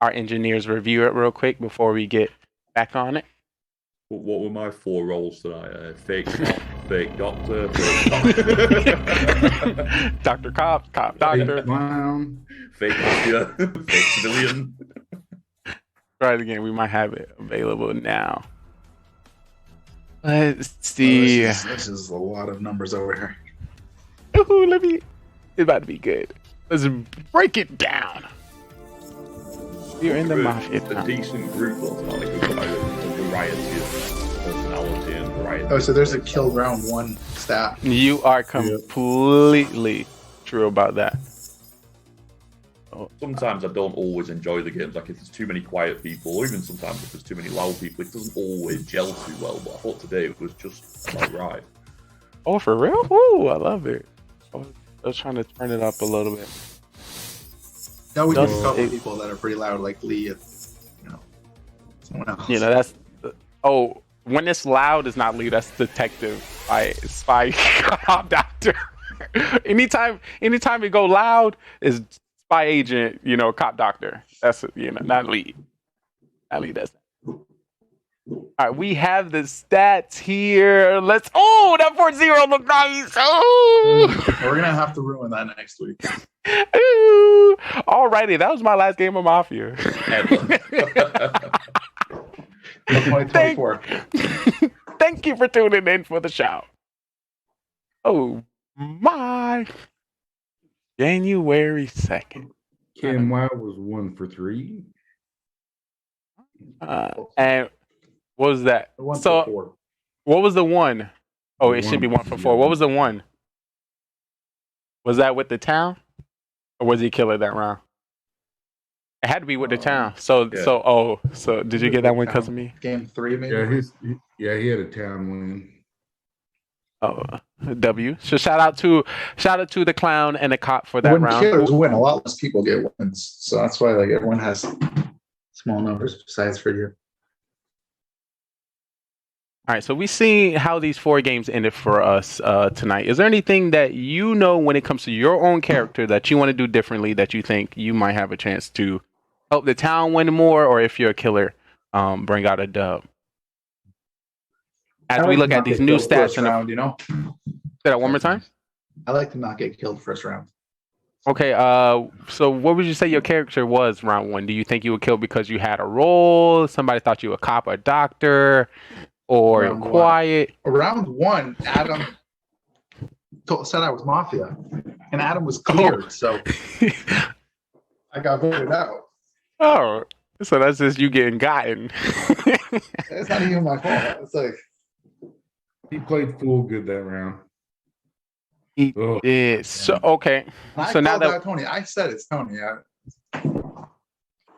Our engineers review it real quick before we get back on it. What were my 4 roles tonight? Fake cop, fake doctor, Dr. Cop, doctor, clown, fake mafia, fake civilian. Try it again. We might have it available now. Let's see. This is a lot of numbers over here. Ooh, it's about to be good. Let's break it down. You're in the Mafia. A decent group, though. It's not like we've got a variety of personality and variety. Oh, so there's a kill round 1 stat. You are completely true about that. Sometimes I don't always enjoy the games. Like if there's too many quiet people, or even sometimes if there's too many loud people, it doesn't always gel too well. But I thought today it was just about right. Oh, for real? Ooh, I love it. I was trying to turn it up a little bit. No, we get a couple people that are pretty loud, like Lee and someone else. You know, that's when it's loud, it's not Lee. That's detective, spy, cop, doctor. anytime it go loud is spy agent. Cop, doctor. That's not Lee. Not Lee does that. All right, we have the stats here. That 4-0 look nice. Oh, We're gonna have to ruin that next week. Ooh. Alrighty, that was my last game of Mafia. 2024. Thank you for tuning in for the show. Oh my! January 2nd. Cam Wow was 1 for 3. And what was that? 1 for 4. What was the 1? Oh, it should be 1 for 4. What was the 1? Was that with the town? Or was he killer that round? It had to be with the town. So did you get that one because of me? Game 3, maybe? Yeah, he had a town win. Oh, W. So shout out to the clown and the cop for that When round. killers win, a lot less people get wins. So that's why everyone has small numbers besides for you. All right, so we see how these 4 games ended for us tonight. Is there anything that when it comes to your own character that you want to do differently that you think you might have a chance to help the town win more, or if you're a killer, bring out a dub? As we look at these new stats in round, Say that one more time. I like to not get killed first round. Okay, so what would you say your character was round 1? Do you think you would kill because you had a role? Somebody thought you were a cop or a doctor? Or Round quiet? Round 1, Adam said I was Mafia. And Adam was cleared, so I got voted out. Oh, so that's just you getting gotten. It's not even my fault. It's like he played full good that round. He did. So okay. So now that Tony, I said it's Tony.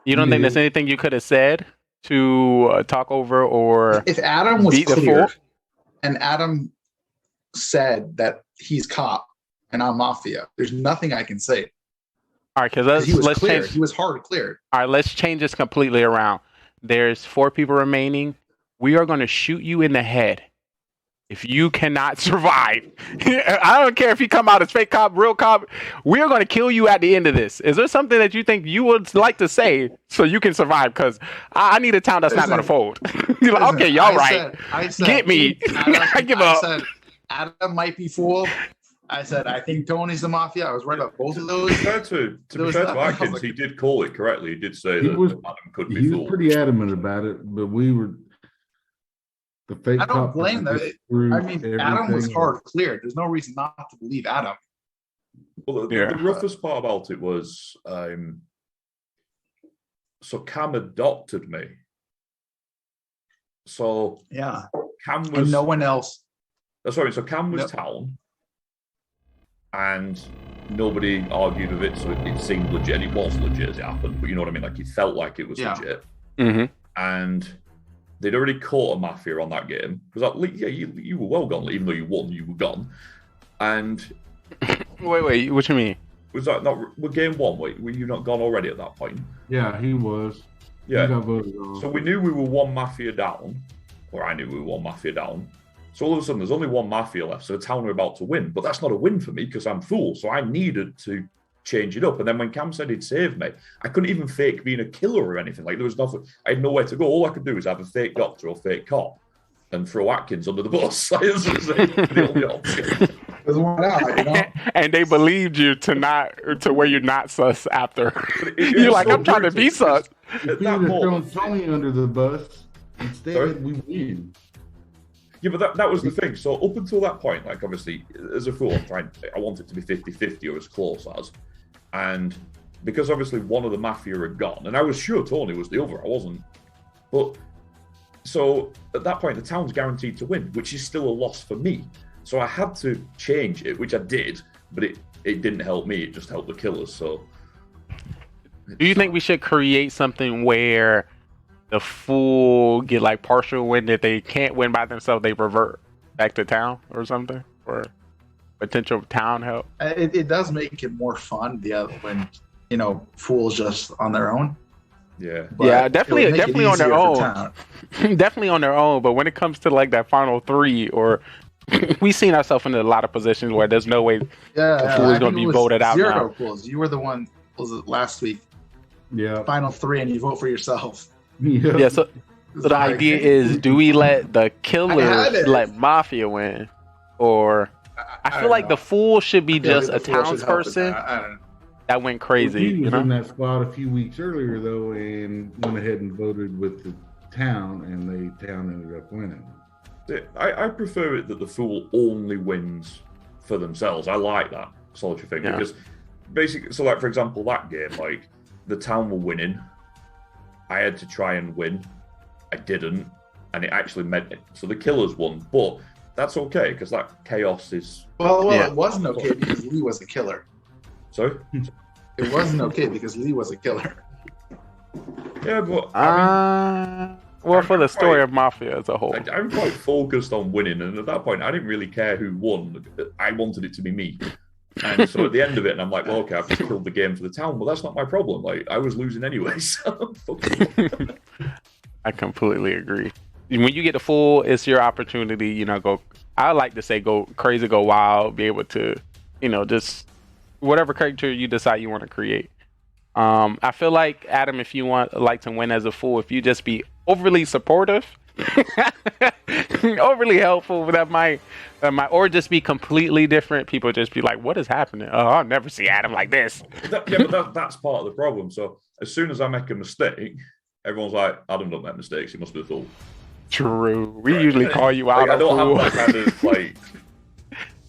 You don't think there's anything you could have said to talk over or if Adam was beat the cleared fool? And Adam said that he's cop and I'm Mafia, there's nothing I can say. All right, because let's cleared. change. He was hard cleared. All right, let's change this completely around. There's 4 people remaining. We are going to shoot you in the head if you cannot survive. I don't care if you come out as fake cop, real cop. We are going to kill you at the end of this. Is there something that you think you would like to say so you can survive? Because I need a town that's not going to fold. You're like, okay, y'all right. I said, get me. I give up. I said, Adam might be fooled. I said, I think Tony's the Mafia. I was right about both of those. To be fair to Atkins, he did call it correctly. He did say that Adam could be He fooled. was pretty adamant about it, but we were the fake. I don't blame them. I mean, Adam was hard cleared. There's no reason not to believe Adam. Well, the roughest part about it was, so Cam adopted me. So yeah, Cam was and no one else. Sorry, so Cam was town, and nobody argued with it, so it seemed legit. And it was legit as it happened, but you know what I mean? Like, it felt like it was legit. Mm-hmm. And they'd already caught a mafia on that game. Because you were well gone, even though you won, you were gone. And wait, what you mean? Was that not game one? Were you not gone already at that point? Yeah, he was. Yeah. He got voted on. So we knew we were one mafia down, or I knew we were one mafia down. So all of a sudden, there's only one mafia left, so the town are about to win. But that's not a win for me because I'm fool. So I needed to change it up. And then when Cam said he'd save me, I couldn't even fake being a killer or anything. Like, there was nothing. I had nowhere to go. All I could do was have a fake doctor or fake cop and throw Atkins under the bus. The only option. And they believed you to where you're not sus after. You're like, I'm trying to be sus. If you would have thrown Tony under the bus, instead we win. Yeah, but that was the thing. So up until that point, like, obviously, as a fool, I want it to be 50-50 or as close as. And because obviously one of the mafia had gone, and I was sure Tony was the other, I wasn't. But so at that point, the town's guaranteed to win, which is still a loss for me. So I had to change it, which I did, but it didn't help me. It just helped the killers. So, do you think we should create something where the fool get like partial win? If they can't win by themselves, they revert back to town or something, or potential town help? It does make it more fun when fools just on their own. Yeah, yeah, definitely on their own. Definitely on their own. But when it comes to like that final three, or we've seen ourselves in a lot of positions where there's no way the fool is going to be voted out zero now. Pools. You were the one. Was it last week? Yeah. Final three, and you vote for yourself. Yeah. So the idea is, do we let the killers let mafia win, or I feel like the fool should be just a townsperson that went crazy. He was in that spot a few weeks earlier though, and went ahead and voted with the town, and the town ended up winning. I prefer it that the fool only wins for themselves. I like that solitary thing because basically, so like for example, that game, like the town were winning, I had to try and win, I didn't, and it actually meant it. So the killers won, but that's okay because that chaos is. Well, it wasn't okay because Lee was a killer. Sorry, it wasn't okay because Lee was a killer. Yeah, but well, for the story of Mafia as a whole. I'm quite focused on winning, and at that point, I didn't really care who won. I wanted it to be me. And so at the end of it, and I'm like, well, okay, I've just killed the game for the town. Well, that's not my problem. Like, I was losing anyway, so fuck it. I completely agree. When you get the full, it's your opportunity, go, I like to say go crazy, go wild, be able to, just whatever character you decide you want to create. I feel like, Adam, if you like to win as a fool, if you just be overly supportive, overly helpful, that might, or just be completely different. People just be like, what is happening? Oh, I'll never see Adam like this. But that's part of the problem. So as soon as I make a mistake, everyone's like, Adam don't make mistakes. He must be a fool. True. We usually call you out. I don't have that kind of like.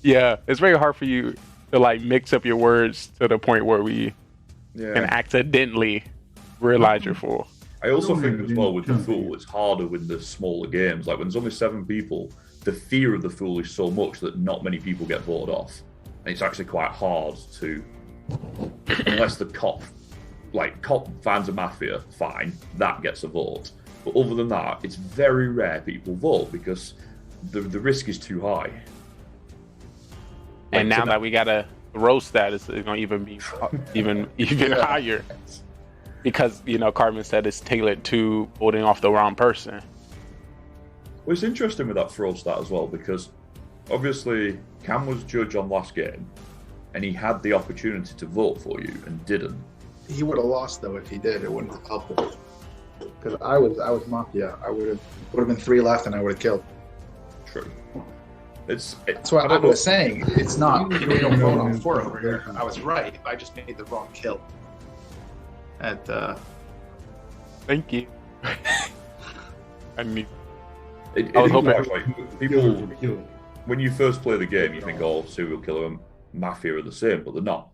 Yeah, it's very hard for you to like mix up your words to the point where we can accidentally realize you're full. I also think as well with the fool, it's harder with the smaller games. Like when there's only 7 people, the fear of the fool is so much that not many people get voted off. And it's actually quite hard to, unless the cop finds a mafia, fine, that gets a vote. But other than that, it's very rare people vote because the risk is too high. And now that we got a roast status, it's going to even be even higher. Because, Carmen said it's tailored to voting off the wrong person. Well, it's interesting with that throw stat as well, because obviously Cam was judge on last game, and he had the opportunity to vote for you and didn't. He would have lost though if he did. It wouldn't have helped him. Because I was mafia. I would have been 3 left, and I would have killed. True. That's what I was saying. It's not. We don't vote on 4 over here. I was right. I just made the wrong kill. Thank you. I mean, I was hoping like people. When you first play the game, you think, "Oh, serial killer." Mafia are the same, but they're not.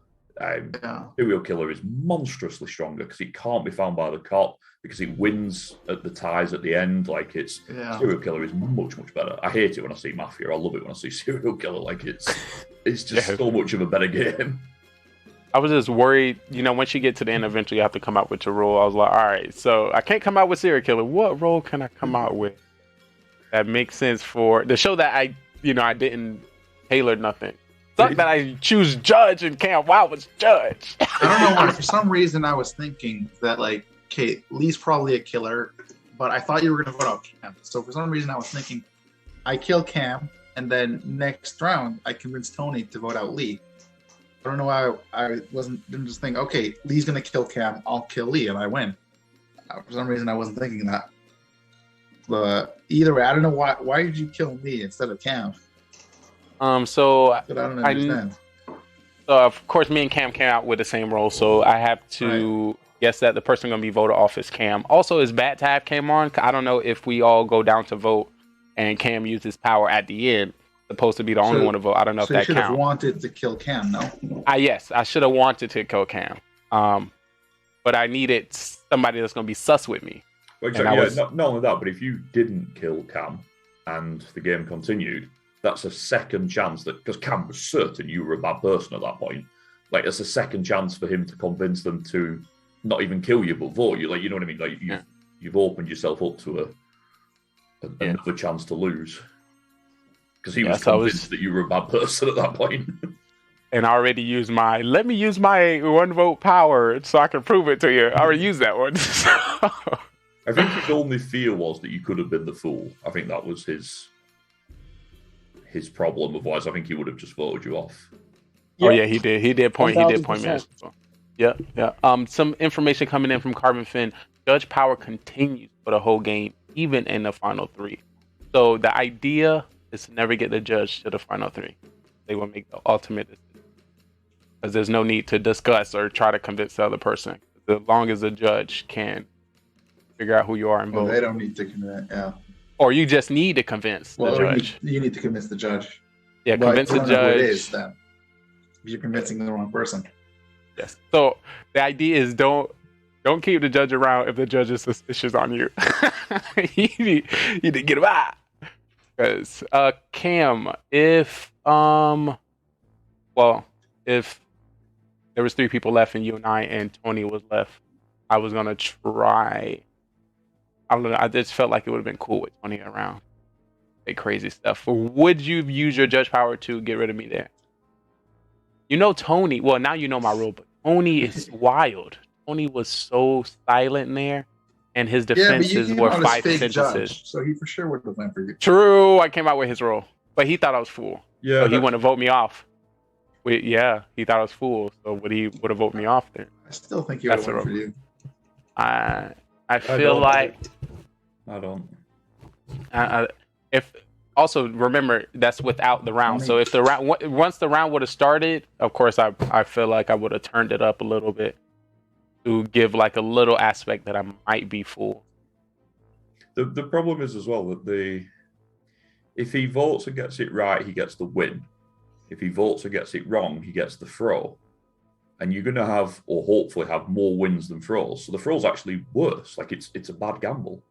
Serial killer is monstrously stronger because it can't be found by the cop because it wins at the ties at the end. Like serial killer is much better. I hate it when I see Mafia. I love it when I see serial killer. Like it's just so much of a better game. I was just worried, once you get to the end, eventually you have to come out with your role. I was like, all right, so I can't come out with serial killer. What role can I come out with that makes sense for the show that I didn't tailor nothing. Suck that I choose judge and Cam Wow was judge. I don't know why. For some reason, I was thinking that okay, Lee's probably a killer, but I thought you were going to vote out Cam. So for some reason, I was thinking I kill Cam, and then next round I convince Tony to vote out Lee. I don't know why I didn't just think, okay, Lee's going to kill Cam, I'll kill Lee, and I win. For some reason, I wasn't thinking that. But either way, I don't know why did you kill me instead of Cam? So I don't understand. So of course, me and Cam came out with the same role, so I have to guess that the person going to be voted off is Cam. Also, it's bad to have Cam on. I don't know if we all go down to vote and Cam uses power at the end, supposed to be the only one to vote. I don't know if that counts. So you should have wanted to kill Cam, no? Yes, I should have wanted to kill Cam. But I needed somebody that's going to be sus with me. Well, exactly. Not only that, but if you didn't kill Cam and the game continued, that's a second chance because Cam was certain you were a bad person at that point. Like, it's a second chance for him to convince them to not even kill you, but vote you. Like, you know what I mean? Like, you've opened yourself up to another chance to lose. Because he was convinced that you were a bad person at that point. And I already used let me use my 1 vote power so I can prove it to you. I already used that one. I think his only fear was that you could have been the fool. I think that was his problem. Otherwise, I think he would have just voted you off. Oh yeah, he did. He did point me. Yeah. Some information coming in from Carbon Fin. Judge power continues for the whole game, even in the final 3. So the idea is to never get the judge to the final 3. They will make the ultimate decision because there's no need to discuss or try to convince the other person. As long as the judge can figure out who you are and vote. They don't need to convince. Yeah. Or you just need to convince the judge. You need to convince the judge. Yeah, convince the judge. Who it is, then. You're convincing the wrong person. Yes. So the idea is don't keep the judge around if the judge is suspicious on you. you need to get him out. Because Cam, if there was 3 people left and you and I and Tony was left, I was gonna try. I don't know. I just felt like it would have been cool with Tony around. Crazy stuff. Would you use your judge power to get rid of me there? Tony. Well, now you know my rule, but Tony is wild. Tony was so silent there, and his defenses were 5 sentences. So he for sure would have went for you. True. I came out with his role, but he thought I was fool. Yeah. So he wouldn't vote me off. He thought I was fool. So would have voted me off there? I still think he would have went for you. I feel like I don't. If also remember that's without the round. So if the round once the round would have started, of course I feel like I would have turned it up a little bit to give like a little aspect that I might be fool. The problem is as well that if he votes and gets it right, he gets the win. If he votes and gets it wrong, he gets the throw. And you're going to have, or hopefully have, more wins than throws. So the throw's actually worse. Like, it's a bad gamble.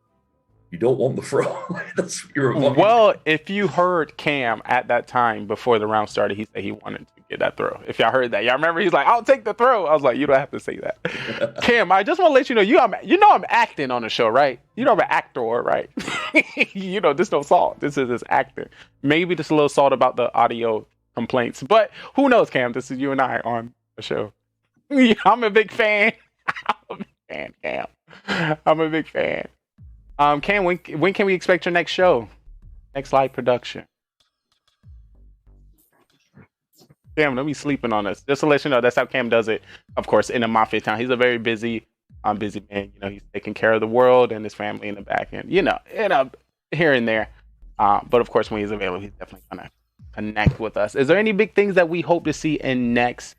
You don't want the throw. That's what you're avoiding. Well, if you heard Cam at that time before the round started, he said he wanted to get that throw. If y'all heard that, y'all remember he's like, "I'll take the throw." I was like, "You don't have to say that." Cam, I just want to let you know, I'm acting on the show, right? You know I'm an actor, right? This no salt. This is acting. Maybe just a little salt about the audio complaints, but who knows, Cam? This is you and I on the show. I'm a big fan. Cam. I'm a big fan. Cam, when can we expect your next show? Next live production? Cam, don't be sleeping on us. Just to let you know, that's how Cam does it. Of course, in a mafia town, he's a very busy man. He's taking care of the world and his family in the back end. Here and there. But of course, when he's available, he's definitely gonna connect with us. Is there any big things that we hope to see in next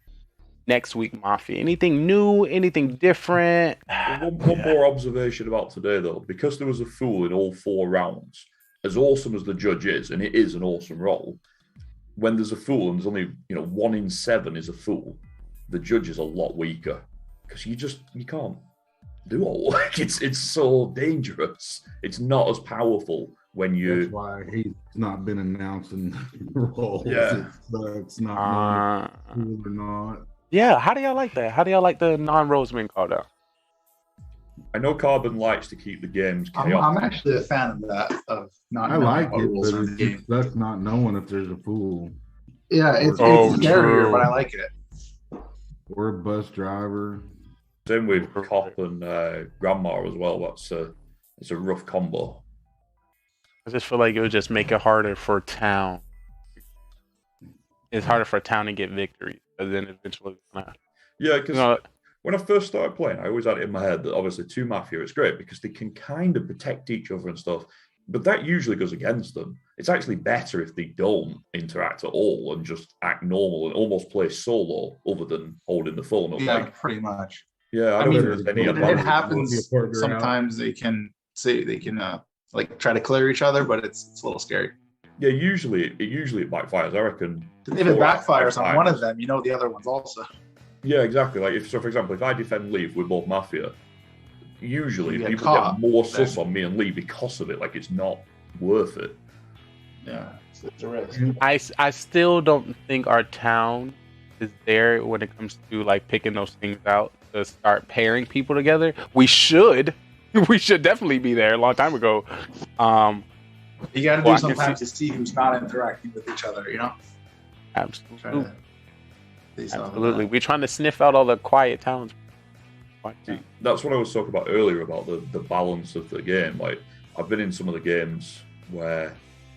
week, Mafia? Anything new? Anything different? One more observation about today, though. Because there was a fool in all 4 rounds, as awesome as the judge is, and it is an awesome role, when there's a fool and there's only 1 in 7 is a fool, the judge is a lot weaker because you can't do all. Like it's so dangerous. It's not as powerful when you. That's why he's not been announcing roles. Yeah. It's not cool or not. Yeah, how do y'all like that? How do y'all like the non-roles being called out? I know Carbon likes to keep the games chaotic. I'm actually a fan of that. Of not. I knowing like what it, rules but are in the it's game. just not knowing if there's a fool. Yeah, it's True. scarier, but I like it. Or a bus driver. Same with Cop and Grandma as well. It's a rough combo. I just feel like it would just make it harder for Town. It's harder for Town to get victory, but then eventually. Yeah, because when I first started playing, I always had it in my head that obviously 2 Mafia is great because they can kind of protect each other and stuff, but that usually goes against them. It's actually better if they don't interact at all and just act normal and almost play solo other than holding the phone up. Yeah, pretty much. Yeah, I mean, don't think there's any it advantage. happens sometimes. They can like try to clear each other, but it's a little scary. Yeah, usually it backfires. I reckon. If it backfires on one of them, you know the other one's also. Yeah, exactly. Like for example, if I defend Lee with both Mafia, usually You get people caught, get more sus on me and Lee because of it. Like it's not worth it. Yeah, it's a risk. I still don't think our Town is there when it comes to like picking those things out to start pairing people together. We should definitely be there a long time ago. You got to do sometimes to see who's not interacting with each other. Absolutely. Absolutely. Absolutely. We're trying to sniff out all the quiet towns. See, that's what I was talking about earlier about the balance of the game. Like I've been in some of the games where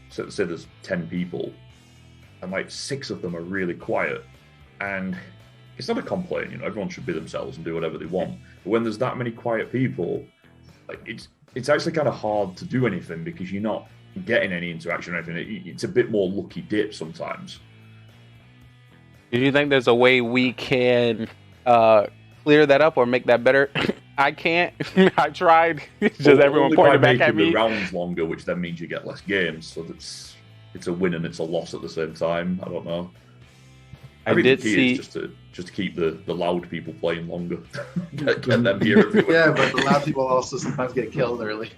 say there's 10 people and like 6 of them are really quiet, and it's not a complaint, everyone should be themselves and do whatever they want. But when there's that many quiet people, like it's actually kind of hard to do anything because you're not getting any interaction or anything. It's a bit more lucky dip sometimes. Do you think there's a way we can clear that up or make that better? I can't. I tried. Just everyone pointed back at me. The rounds longer, which then means you get less games. So it's a win and it's a loss at the same time. I don't know. I think did the key see is just to keep the loud people playing longer. get them here everywhere. Yeah, but the loud people also sometimes get killed early.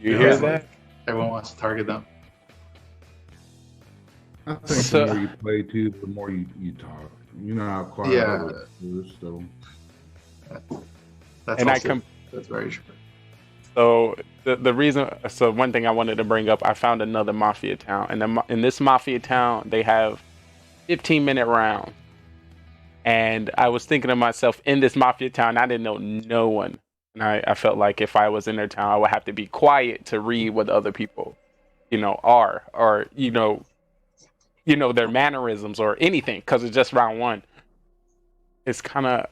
You hear that? Everyone wants to target them. I think the more you play too, the more you talk. You know how quiet it is, so. That's very true. So the reason, one thing I wanted to bring up, I found another Mafia town, and in this Mafia town, they have 15-minute round. And I was thinking to myself, in this Mafia town, I didn't know no one. And I felt like if I was in their town, I would have to be quiet to read what the other people, are, or, their mannerisms or anything, because it's just round 1. It's kind of,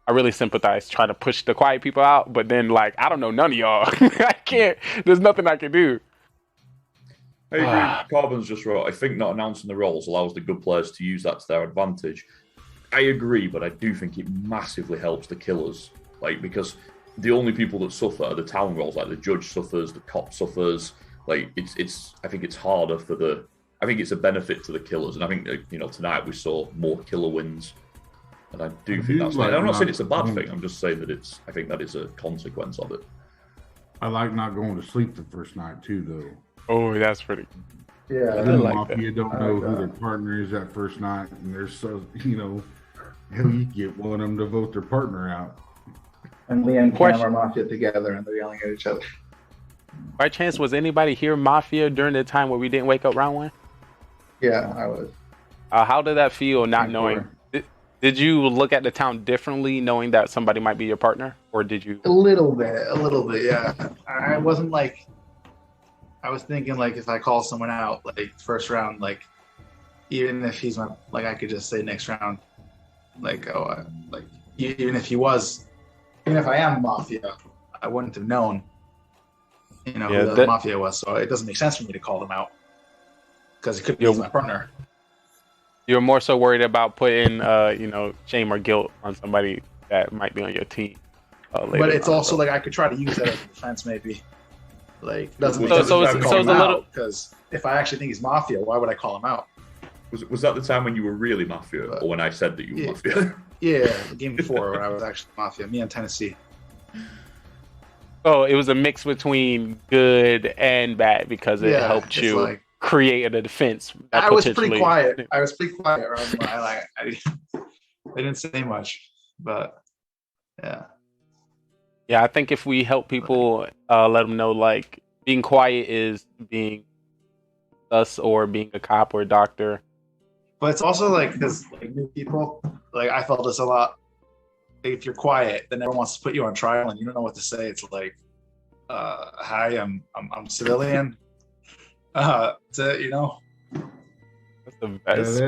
I really sympathize, try to push the quiet people out, but then, I don't know none of y'all. I can't, there's nothing I can do. I agree. Carbon's just right. I think not announcing the roles allows the good players to use that to their advantage. I agree, but I do think it massively helps the killers. Because the only people that suffer are the town roles. Like the judge suffers, the cop suffers. I think it's harder for I think it's a benefit to the killers, and I think tonight we saw more killer wins, and I do think that's. I'm not saying it's a bad thing. I'm just saying that I think that is a consequence of it. I like not going to sleep the first night too, though. Oh, that's pretty. Yeah, I like Mafia that. Don't know who their partner is that first night, and they're so hell, you get one of them to vote their partner out. And Lee and Cam are Mafia together, and they're yelling at each other. By chance, was anybody here Mafia during the time where we didn't wake up round 1? Yeah, I was. How did that feel, not knowing? Did you look at the town differently, knowing that somebody might be your partner, or did you? A little bit, yeah. I wasn't I was thinking if I call someone out first round, even if he's my I could just say next round, even if I am Mafia, I wouldn't have known, who the Mafia was. So it doesn't make sense for me to call them out because it could be my partner. You're more so worried about putting, shame or guilt on somebody that might be on your team. But it's also I could try to use that as a defense, maybe. Like, doesn't Was make that sense the to time call you him called him out, because if I actually think he's mafia, why would I call him out? Was that the time when you were really mafia, or when I said that you were mafia? Yeah, the game before when I was actually mafia, me and Tennessee. Oh, it was a mix between good and bad because it Yeah, helped it's you like- create a defense. that I was pretty potentially- quiet. I was pretty quiet around I didn't say much, but yeah. Yeah, I think if we help people, let them know like being quiet is being us or being a cop or a doctor. But it's also like, because like new people, like I felt this a lot. If you're quiet, then everyone wants to put you on trial and you don't know what to say. It's like, hi, I'm civilian. You know. That's the best.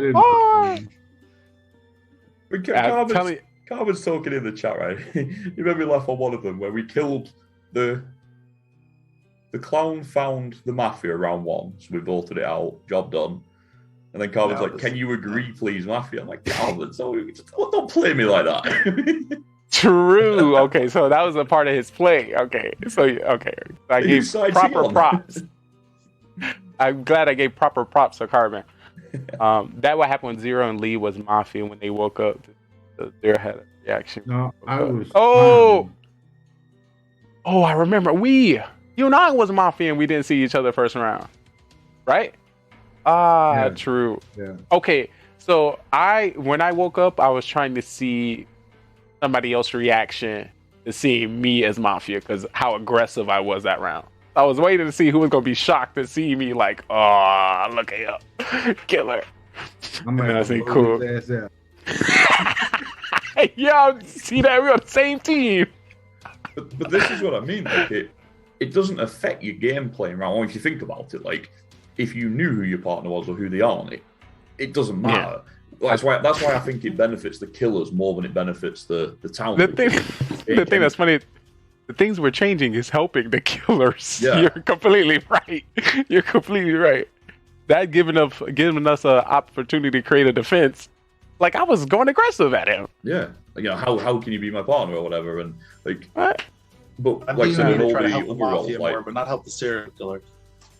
Carmen's talking in the chat, right? You made me laugh on one of them where we killed the clown found the mafia round 1, so we voted it out, job done. And then Carmen's like, "Can you agree, please, mafia?" I'm like, "Carmen, don't play me like that." True. Okay, so that was a part of his play. Okay, I gave proper props. I'm glad I gave proper props to Carmen. That what happened when Zero and Lee was mafia when they woke up. Zero had a reaction. No, I was. Oh, I remember. You and I was mafia and we didn't see each other first round, right? Yeah. True. Yeah. Okay, so when I woke up, I was trying to see somebody else's reaction to seeing me as mafia because how aggressive I was that round. I was waiting to see who was gonna be shocked to see me like, oh, look at him, killer. I'm And I gonna say, blow cool. his ass out. Yeah, see that we're on the same team. But this is what I mean. Like it doesn't affect your gameplay in round 1 if you think about it. Like if you knew who your partner was or who they aren't, it doesn't matter. That's why I think it benefits the killers more than it benefits the town. The thing that's funny, the things we're changing is helping the killers. Yeah. You're completely right. You're completely right. That giving us an opportunity to create a defense. Like I was going aggressive at him. Yeah, you know how can you be my partner or whatever, and like, what? But I like mean, said, in all try to the help the other roles, mafia like more, but not help the serial killer.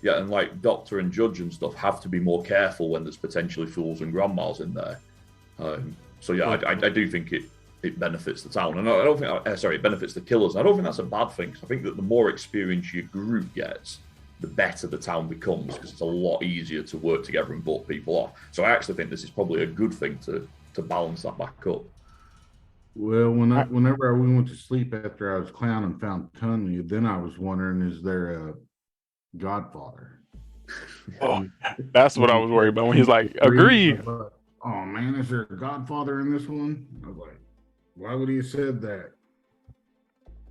yeah, and like doctor and judge and stuff have to be more careful when there's potentially fools and grandmas in there. So yeah, I do think it benefits the town, and I don't think it benefits the killers. I don't think that's a bad thing. 'Cause I think that the more experience your group gets, the better the town becomes because it's a lot easier to work together and vote people off. So I actually think this is probably a good thing to balance that back up. Well, whenever we went to sleep after I was clown and found Tony, then I was wondering, is there a Godfather? Oh, that's what I was worried about when he's like, agree. Oh man, is there a Godfather in this one? I was like, why would he have said that?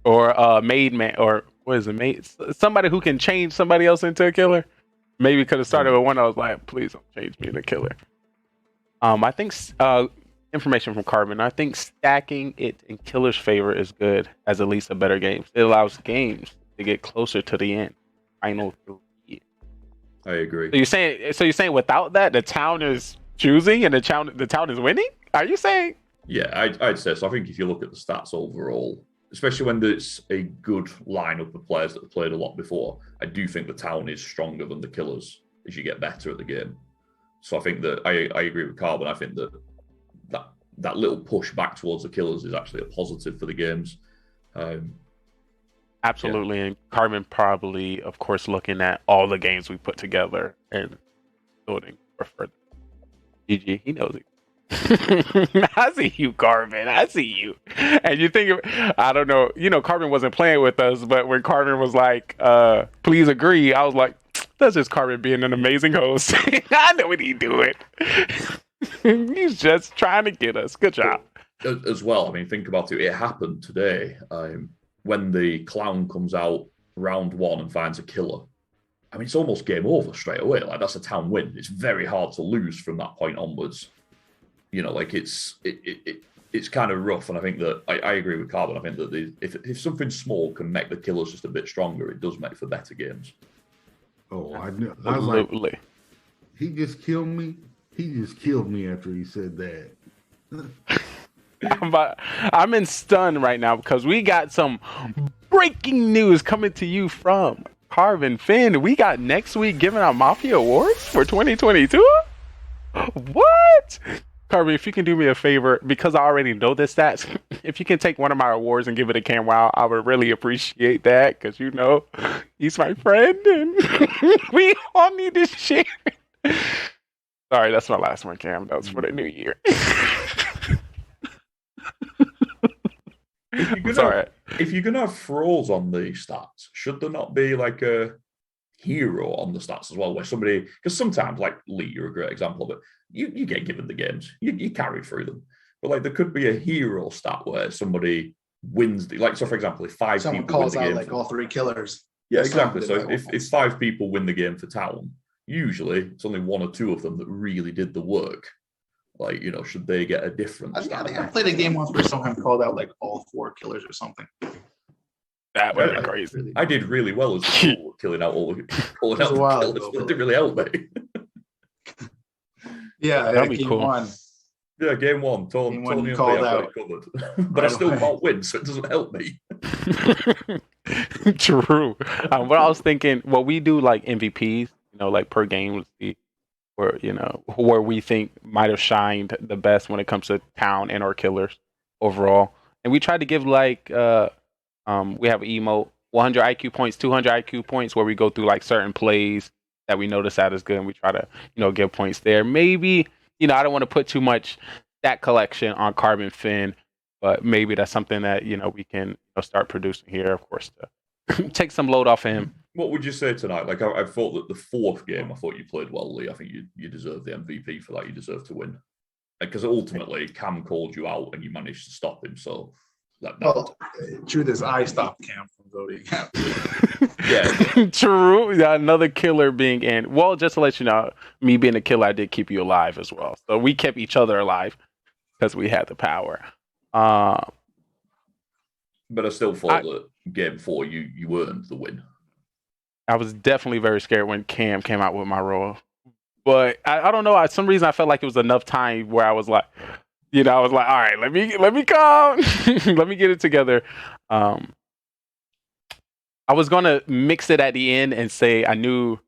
Or maid man, or what is it, maid? Somebody who can change somebody else into a killer. Maybe could have started with one. I was like, please don't change me into a killer. I think information from Carbon. I think stacking it in killer's favor is good as at least a better game. It allows games to get closer to the end. Final 3. I agree. So you're saying without that, the town is choosing and the town is winning? Are you saying? Yeah, I'd say so. I think if you look at the stats overall, especially when there's a good lineup of players that have played a lot before, I do think the town is stronger than the killers as you get better at the game. So I think that I agree with Carbon. I think that little push back towards the killers is actually a positive for the games. Absolutely, and Carbon probably, of course, looking at all the games we put together and voting for further. GG, he knows it. I see you, Carbon. I see you. And you think, I don't know, Carbon wasn't playing with us, but when Carbon was like, please agree, I was like, that's just Carbon being an amazing host. I know what he's doing. He's just trying to get us. Good job. As well, I mean, think about it. It happened today when the clown comes out round 1 and finds a killer. I mean, it's almost game over straight away. Like, that's a town win. It's very hard to lose from that point onwards. Like it's kind of rough. And I think that I agree with Carbon. I think that if something small can make the killers just a bit stronger, it does make for better games. Oh, I knew. I was like, he just killed me. He just killed me after he said that. I'm in stun right now because we got some breaking news coming to you from Carbon Finn. We got next week giving out Mafia Awards for 2022. What? Carbon, if you can do me a favor, because I already know the stats, if you can take one of my awards and give it to Cam Wow, I would really appreciate that, because you know he's my friend and we all need to share. Sorry, that's my last one, Cam. That was for the new year. If you're gonna have throws on the stats, should there not be like a hero on the stats as well, where somebody, because sometimes, like Lee, you're a great example of it, you get given the games, you carry through them, but like there could be a hero stat where somebody wins the, like, so for example, if Someone people win calls the out game, like all 3 killers. yeah, Or exactly. something So like if 5 people win the game for town, usually it's only 1 or 2 of them that really did the work. Like, you know, should they get a different I think I played a game once where someone called out like all 4 killers or something. That would be crazy. I did really well as a fool, killing out all the killers, but it didn't really help me. Yeah, that'd be game cool. 1. Yeah, game 1. Tony and called Lee, I've got out. it covered. But I still can't win, so it doesn't help me. True. What I was thinking, well, we do like MVPs, you know, like per game, let's see, where, you know, where we think might have shined the best when it comes to town and or killers overall. And we tried to give like, we have an emote, 100 IQ points, 200 IQ points, where we go through like certain plays that we notice that is good, and we try to, you know, give points there. Maybe, you know, I don't want to put too much stat collection on Carbon Finn, but maybe that's something that, you know, we can, you know, start producing here, of course, to take some load off of him. What would you say tonight? Like, I thought that the 4th game, I thought you played well, Lee. I think you deserve the MVP for that. You deserve to win. Because ultimately, Cam called you out and you managed to stop him. So, truth is, I stopped Cam from voting. Yeah. True. Yeah, another killer being in. Well, just to let you know, me being a killer, I did keep you alive as well. So we kept each other alive because we had the power. But I still thought that game 4, you earned the win. I was definitely very scared when Cam came out with my role. But I don't know. For some reason, I felt like it was enough time where I was like, you know, I was like, all right, let me come. Let me get it together. I was going to mix it at the end and say I knew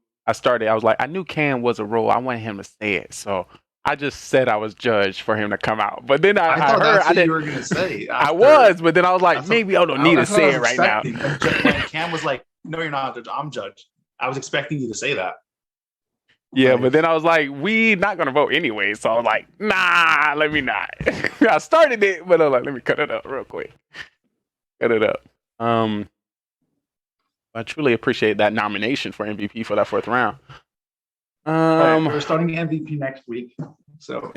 Cam was a role. I wanted him to say it. So I just said I was judged for him to come out. But then I thought heard that's what I you were going to say. I was, but then I was like, maybe I don't need to say it right now. When Cam was like, no, you're not. I'm judged. I was expecting you to say that. Yeah, but then I was like, we not going to vote anyway. So I was like, nah, let me not. I started it, but I was like, let me cut it up real quick. Cut it up. I truly appreciate that nomination for MVP for that 4th round. All right, we're starting MVP next week. So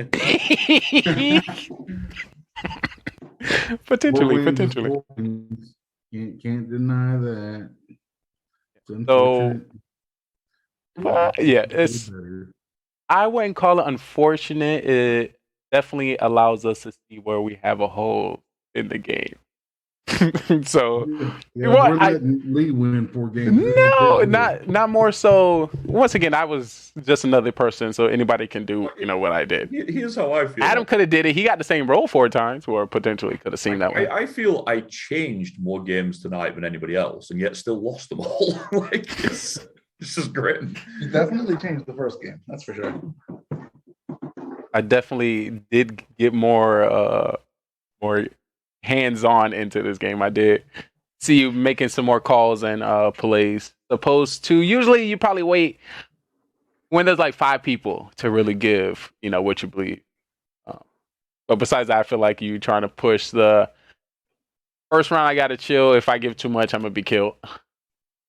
potentially. Can't deny that. So yeah, I wouldn't call it unfortunate. It definitely allows us to see where we have a hole in the game. So we're letting Lee win 4 games. No, not more so. Once again, I was just another person, so anybody can do, you know, what I did. Here's how I feel. Adam could have did it. He got the same role 4 times, or potentially could have seen that way. I feel I changed more games tonight than anybody else, and yet still lost them all. Like it's just great. You definitely changed the first game. That's for sure. I definitely did get more hands-on into this game. I did see you making some more calls and plays, opposed to usually you probably wait when there's like 5 people to really give, you know, what you believe. But besides that, I feel like you trying to push the first round. I got to chill. If I give too much, I'm gonna be killed.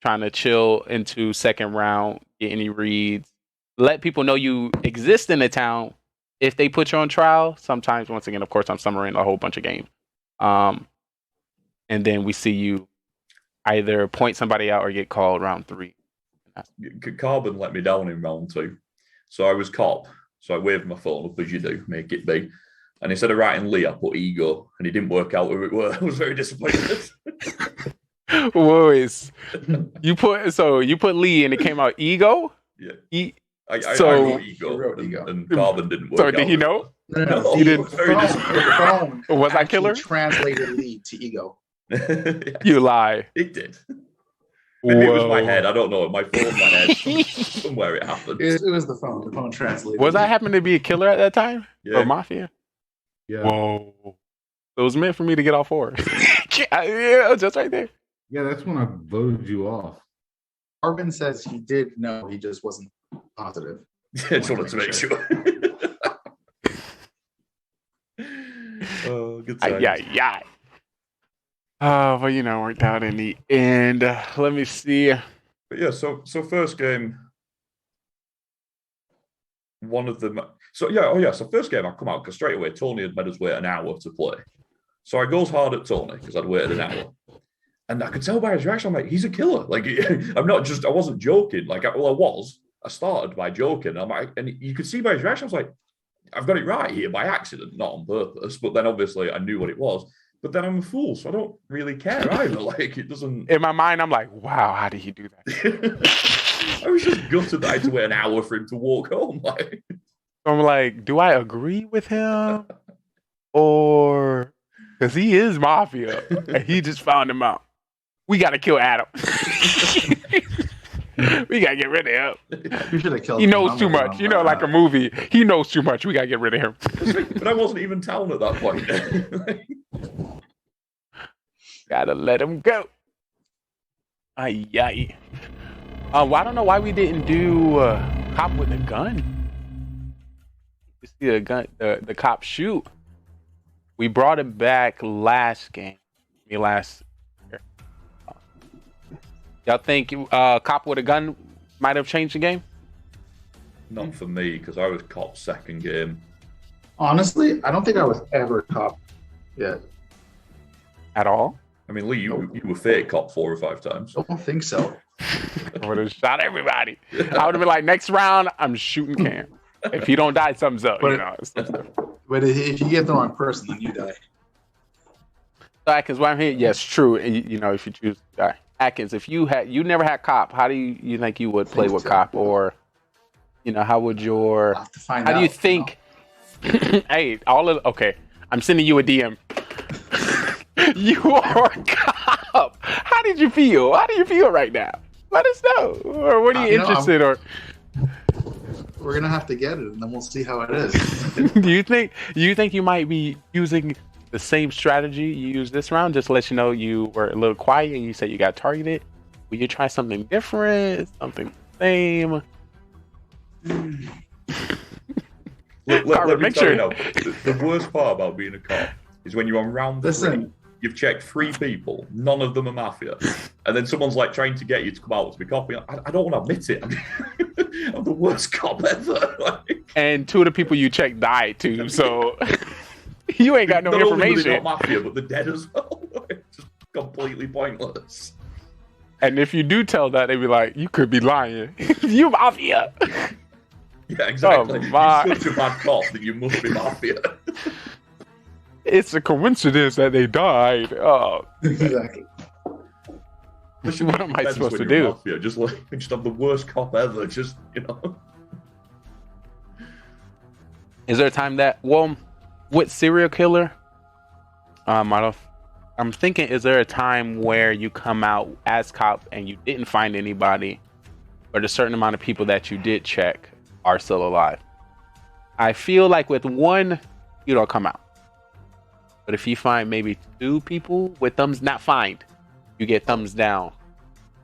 Trying to chill into second round, get any reads, let people know you exist in the town. If they put you on trial, sometimes, once again, of course, I'm summarizing a whole bunch of games. And then we see you either point somebody out or get called round 3. Carbon let me down in round 2. So I was cop. So I waved my phone up as you do, make it be. And instead of writing Lee, I put ego, and it didn't work out who it were. I was very disappointed. Boys, you put Lee and it came out ego? Yeah. I wrote ego, and Carbon didn't work out. So did he know? No, he didn't. Very disappointed. Was I killer? Translated Lee to ego. You lie. It did. Maybe it was my Whoa. head. I don't know. My phone, my head. Somewhere it happened. It was the phone. The phone translated. Was I happen to be a killer at that time? Yeah. Or mafia? Yeah. Whoa. So it was meant for me to get all four. Yeah, just right there. Yeah, that's when I voted you off. Arvin says he did know, he just wasn't positive. I just wanted to make sure. Oh, good times. Yeah. Oh, but you know, worked out in the end. Let me see. But yeah, so first game, one of them. So first game I come out because straight away Tony had made us wait an hour to play. So I goes hard at Tony because I'd waited an hour, and I could tell by his reaction, I'm like, he's a killer. Like I wasn't joking. Like I was. I started by joking. I'm like, and you could see by his reaction, I was like, I've got it right here by accident, not on purpose. But then obviously I knew what it was. But then I'm a fool, so I don't really care either. Like it doesn't. In my mind, I'm like, wow, how did he do that? I was just gutted that I had to wait an hour for him to walk home. Like I'm like, do I agree with him, or because he is mafia and he just found him out? We got to kill Adam. We got to get rid of him. You should have killed He him. knows too much. You know, like a movie. He knows too much. We got to get rid of him. But I wasn't even town at that point. Gotta let him go. Ay. Well, I don't know why we didn't do cop with a gun. You see the gun, the cop shoot. We brought it back last game. Last year. Y'all think cop with a gun might have changed the game? Not for me, because I was cop second game. Honestly, I don't think I was ever cop yet. At all? I mean, Lee, you were fake cop 4 or 5 times. I don't think so. I would have shot everybody. I would have been like, next round, I'm shooting Cam. If he don't die, thumbs up. But if you get the wrong person, then you die. So Atkins, why I'm here? Yes, true. And you know, if you choose to die. Atkins, if you never had cop, how do you think you would play with cop? Or, you know, how would your... How do you think... Hey, okay, I'm sending you a DM. You are a cop. How did you feel? How do you feel right now? Let us know. Or what are you interested or we're gonna have to get it and then we'll see how it is. do you think you might be using the same strategy you used this round, just to let you know you were a little quiet and you said you got targeted? Will you try something different? Something the same? Let me tell you now, the worst part about being a cop is when you're on round 3, you've checked 3 people, none of them are mafia, and then someone's like trying to get you to come out to be cop. I don't want to admit it. I'm the worst cop ever. And 2 of the people you checked died too, so you ain't got no not information. Only they're not mafia, but they're dead as well. Just completely pointless. And if you do tell that, they'd be like, "You could be lying. You mafia." Yeah, exactly. Oh, my. You're such a bad cop that you must be mafia. It's a coincidence that they died. Oh, exactly. What am I supposed to do? Mafia. Just have the worst cop ever. Just, you know. Is there a time that with serial killer? I'm thinking, is there a time where you come out as cop and you didn't find anybody, but a certain amount of people that you did check are still alive? I feel like with one, you don't come out. But if you find maybe 2 people with thumbs, not find, you get thumbs down.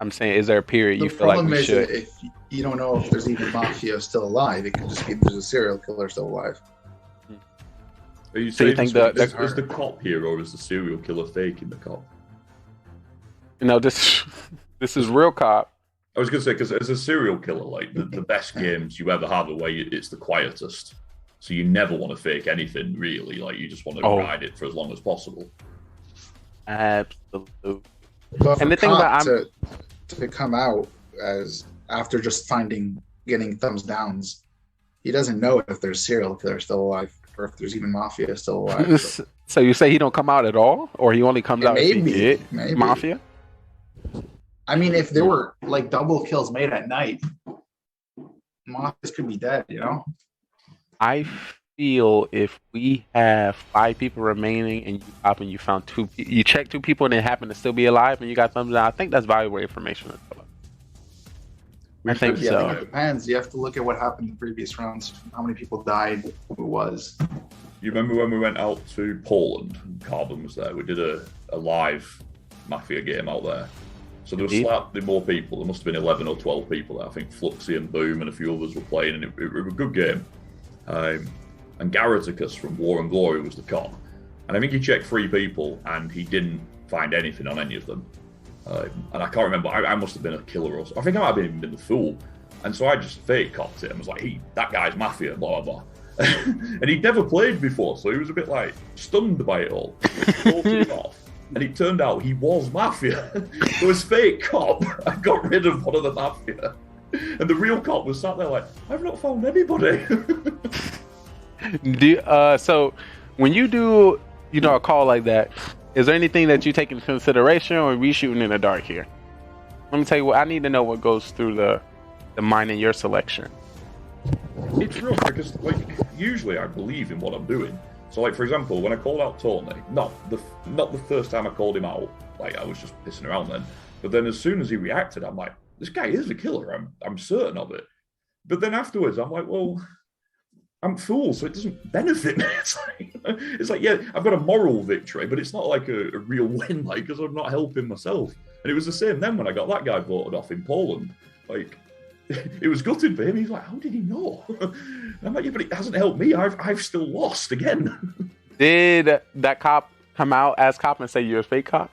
I'm saying, is there a period you feel like we should? The problem is if you don't know if there's even mafia still alive, it could just be there's a serial killer still alive. Are you So you saying think is the cop here or is the serial killer faking the cop? No, this is real cop. I was going to say, because as a serial killer, like the best games you ever have away, it's the quietest. So you never want to fake anything, really. Like, you just want to ride it for as long as possible. Absolutely. But And the thing about to come out as after just getting thumbs downs, he doesn't know if there's serial killer still alive or if there's even mafia still alive. So you say he don't come out at all, or he only comes out if he get mafia? I mean, if there were like double kills made at night, mafias could be dead. You know. I feel if we have 5 people remaining and you pop and you found 2, you check 2 people and they happen to still be alive and you got thumbs down, I think that's valuable information. I think Yeah, I think so. it depends. You have to look at what happened in the previous rounds, how many people died, who it was. You remember when we went out to Poland and Carbon was there? We did a live Mafia game out there. So there was slightly more people. There must have been 11 or 12 people there. I think Fluxy and Boom and a few others were playing, and it was a good game. And Garaticus from War and Glory was the cop. And I think he checked 3 people, and he didn't find anything on any of them. And I can't remember. I must have been a killer or something. I think I might have even been the fool. And so I just fake copped it and was like, hey, that guy's Mafia, blah, blah, blah. And he'd never played before, so he was a bit like stunned by it all. Thought it off. And it turned out he was Mafia. It was fake cop. I got rid of one of the Mafia. And the real cop was sat there like, I've not found anybody. So when you do, a call like that, is there anything that you take into consideration, or are we shooting in the dark here? Let me tell you what, I need to know what goes through the mind in your selection. It's rough because, usually I believe in what I'm doing. So, for example, when I called out Tony, not the first time I called him out, I was just pissing around then. But then as soon as he reacted, I'm like, this guy is a killer. I'm certain of it. But then afterwards, I'm like, well, I'm fool, so it doesn't benefit me. It's like, yeah, I've got a moral victory, but it's not like a real win, because I'm not helping myself. And it was the same then when I got that guy voted off in Poland. It was gutted for him. He's like, how did he know? I'm like, yeah, but it hasn't helped me. I've still lost again. Did that cop come out as cop and say you're a fake cop?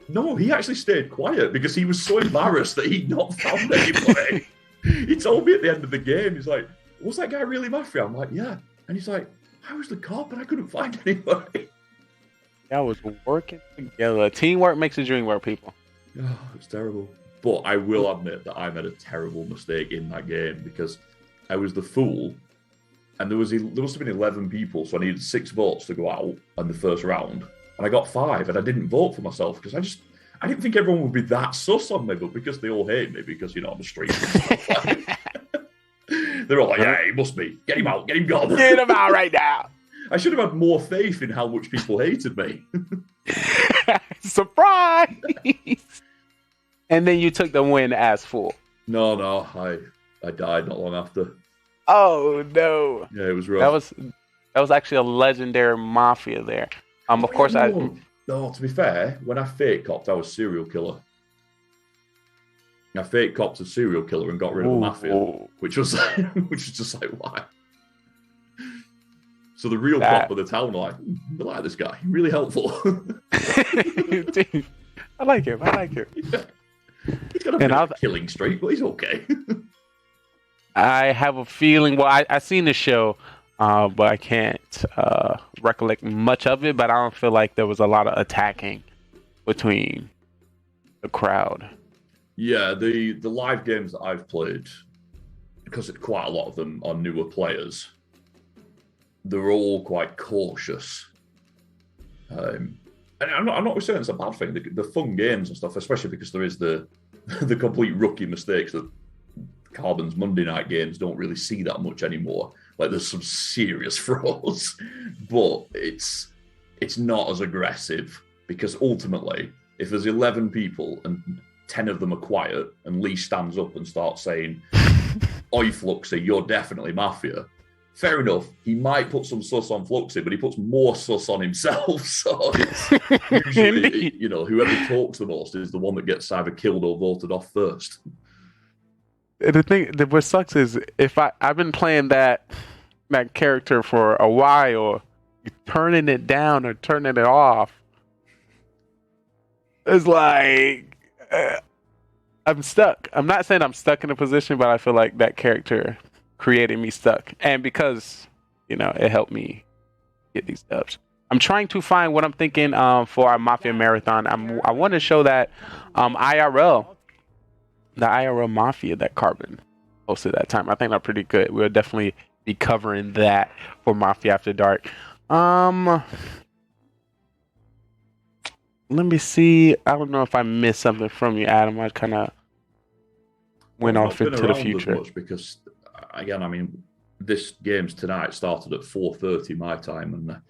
No, he actually stayed quiet because he was so embarrassed that he'd not found anybody. He told me at the end of the game, he's like, was that guy really Mafia? I'm like, yeah. And he's like, I was the cop and I couldn't find anybody. That was working together. Teamwork makes the dream work, people. Oh, it's terrible. But I will admit that I made a terrible mistake in that game because I was the fool, and there must have been 11 people, so I needed 6 votes to go out in the first round, and I got 5, and I didn't vote for myself because I didn't think everyone would be that sus on me, but because they all hate me because I'm a street. They're all like, yeah, he must be. Get him out, get him gone. Get him out right now. I should have had more faith in how much people hated me. Surprise! And then you took the win as fool. No, I died not long after. Oh no! Yeah, it was rough. That was actually a legendary Mafia there. Of course, No, to be fair, when I fake copped, I was serial killer. I fake copped a serial killer and got rid of the Mafia, which was just like, why? So the real cop of the town were like, I like this guy. Really helpful. Dude, I like him. Yeah. He's got a bit of a killing streak, but he's okay. I have a feeling. Well, I seen the show, but I can't recollect much of it. But I don't feel like there was a lot of attacking between the crowd. Yeah, the live games that I've played, because quite a lot of them are newer players, they're all quite cautious. And I'm not saying it's a bad thing. The fun games and stuff, especially because there is the complete rookie mistakes that Carbon's Monday night games don't really see that much anymore. There's some serious frauds, but it's not as aggressive because ultimately, if there's 11 people and 10 of them are quiet and Lee stands up and starts saying, "Oi, Fluxy, you're definitely Mafia." Fair enough, he might put some sus on Fluxy, but he puts more sus on himself. So it's usually, whoever talks the most is the one that gets either killed or voted off first. The thing that what sucks is if I've been playing that character for a while, turning it down or turning it off, it's like I'm stuck. I'm not saying I'm stuck in a position, but I feel like that character created me stuck, and because it helped me get these dubs. I'm trying to find what I'm thinking for our Mafia Marathon. I want to show that IRL, the IRL Mafia that Carbon posted that time. I think that's pretty good. We'll definitely be covering that for Mafia After Dark. Let me see. I don't know if I missed something from you, Adam. I kind of went off into the future because. Again, this game's tonight started at 4:30 my time, and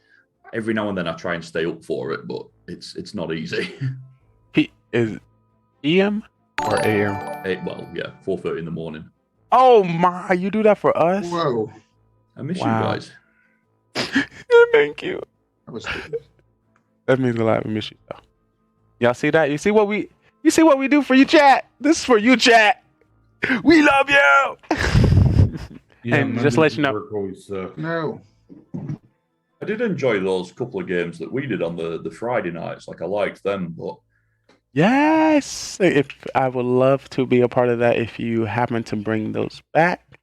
every now and then I try and stay up for it, but it's not easy. Is EM Or AM? Well, yeah, 4:30 in the morning. Oh my! You do that for us? Whoa! I miss Wow. you guys. Thank you. That means a lot. We miss you though. Y'all see that? You see what we do for you, chat? This is for you, chat. We love you. And just to let you know. No. I did enjoy those couple of games that we did on the Friday nights. Like I liked them, but Yes. If I would love to be a part of that if you happen to bring those back.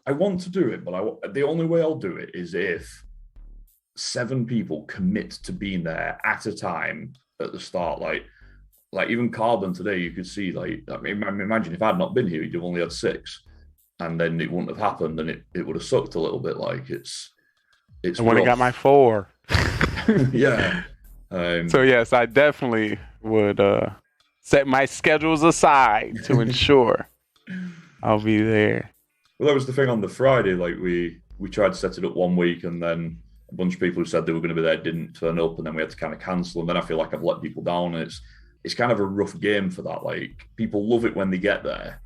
I want to do it, but the only way I'll do it is if 7 people commit to being there at a time at the start. Like even Carbon today, you could see, like, I mean, imagine if I'd not been here, you'd have only had 6, and then it wouldn't have happened, and it would have sucked a little bit. Like it's. I want to got my 4. Yeah. So yes, I definitely would set my schedules aside to ensure I'll be there. Well, that was the thing on the Friday. Like we tried to set it up one week, and then a bunch of people who said they were going to be there didn't turn up, and then we had to kind of cancel. And then I feel like I've let people down. And it's kind of a rough game for that. Like people love it when they get there,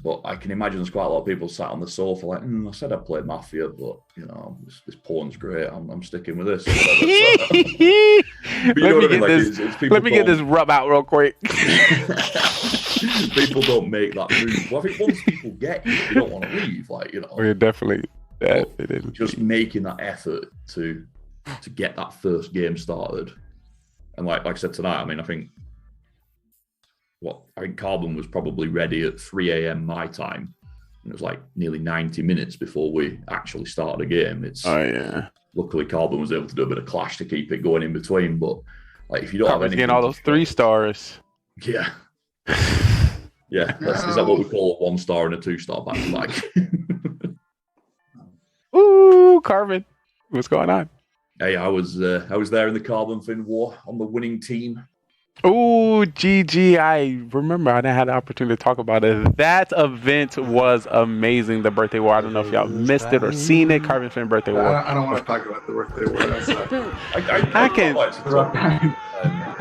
but I can imagine there's quite a lot of people sat on the sofa like, I said I played Mafia, but you know this porn's great. I'm sticking with this. Let me get this rub out real quick. People don't make that move. Well, I think once people get you, they don't want to leave. Like, you know, We're definitely just making that effort to get that first game started. And like I said tonight, I mean, I think Carbon was probably ready at 3 a.m. my time. And it was like nearly 90 minutes before we actually started a game. Luckily, Carbon was able to do a bit of Clash to keep it going in between. But like, if you don't have anything, getting all those 3 stars. Yeah. Yeah, is that what we call a 1-star and a 2-star back to back? Ooh, Carmen, what's going on? Hey, I was there in the Carbon Fin War on the winning team. Ooh, GG, I remember I had the opportunity to talk about it. That event was amazing, the birthday war. I don't know if y'all missed it or seen it. Carbon Fin birthday war. I don't want to talk about the birthday war. I can.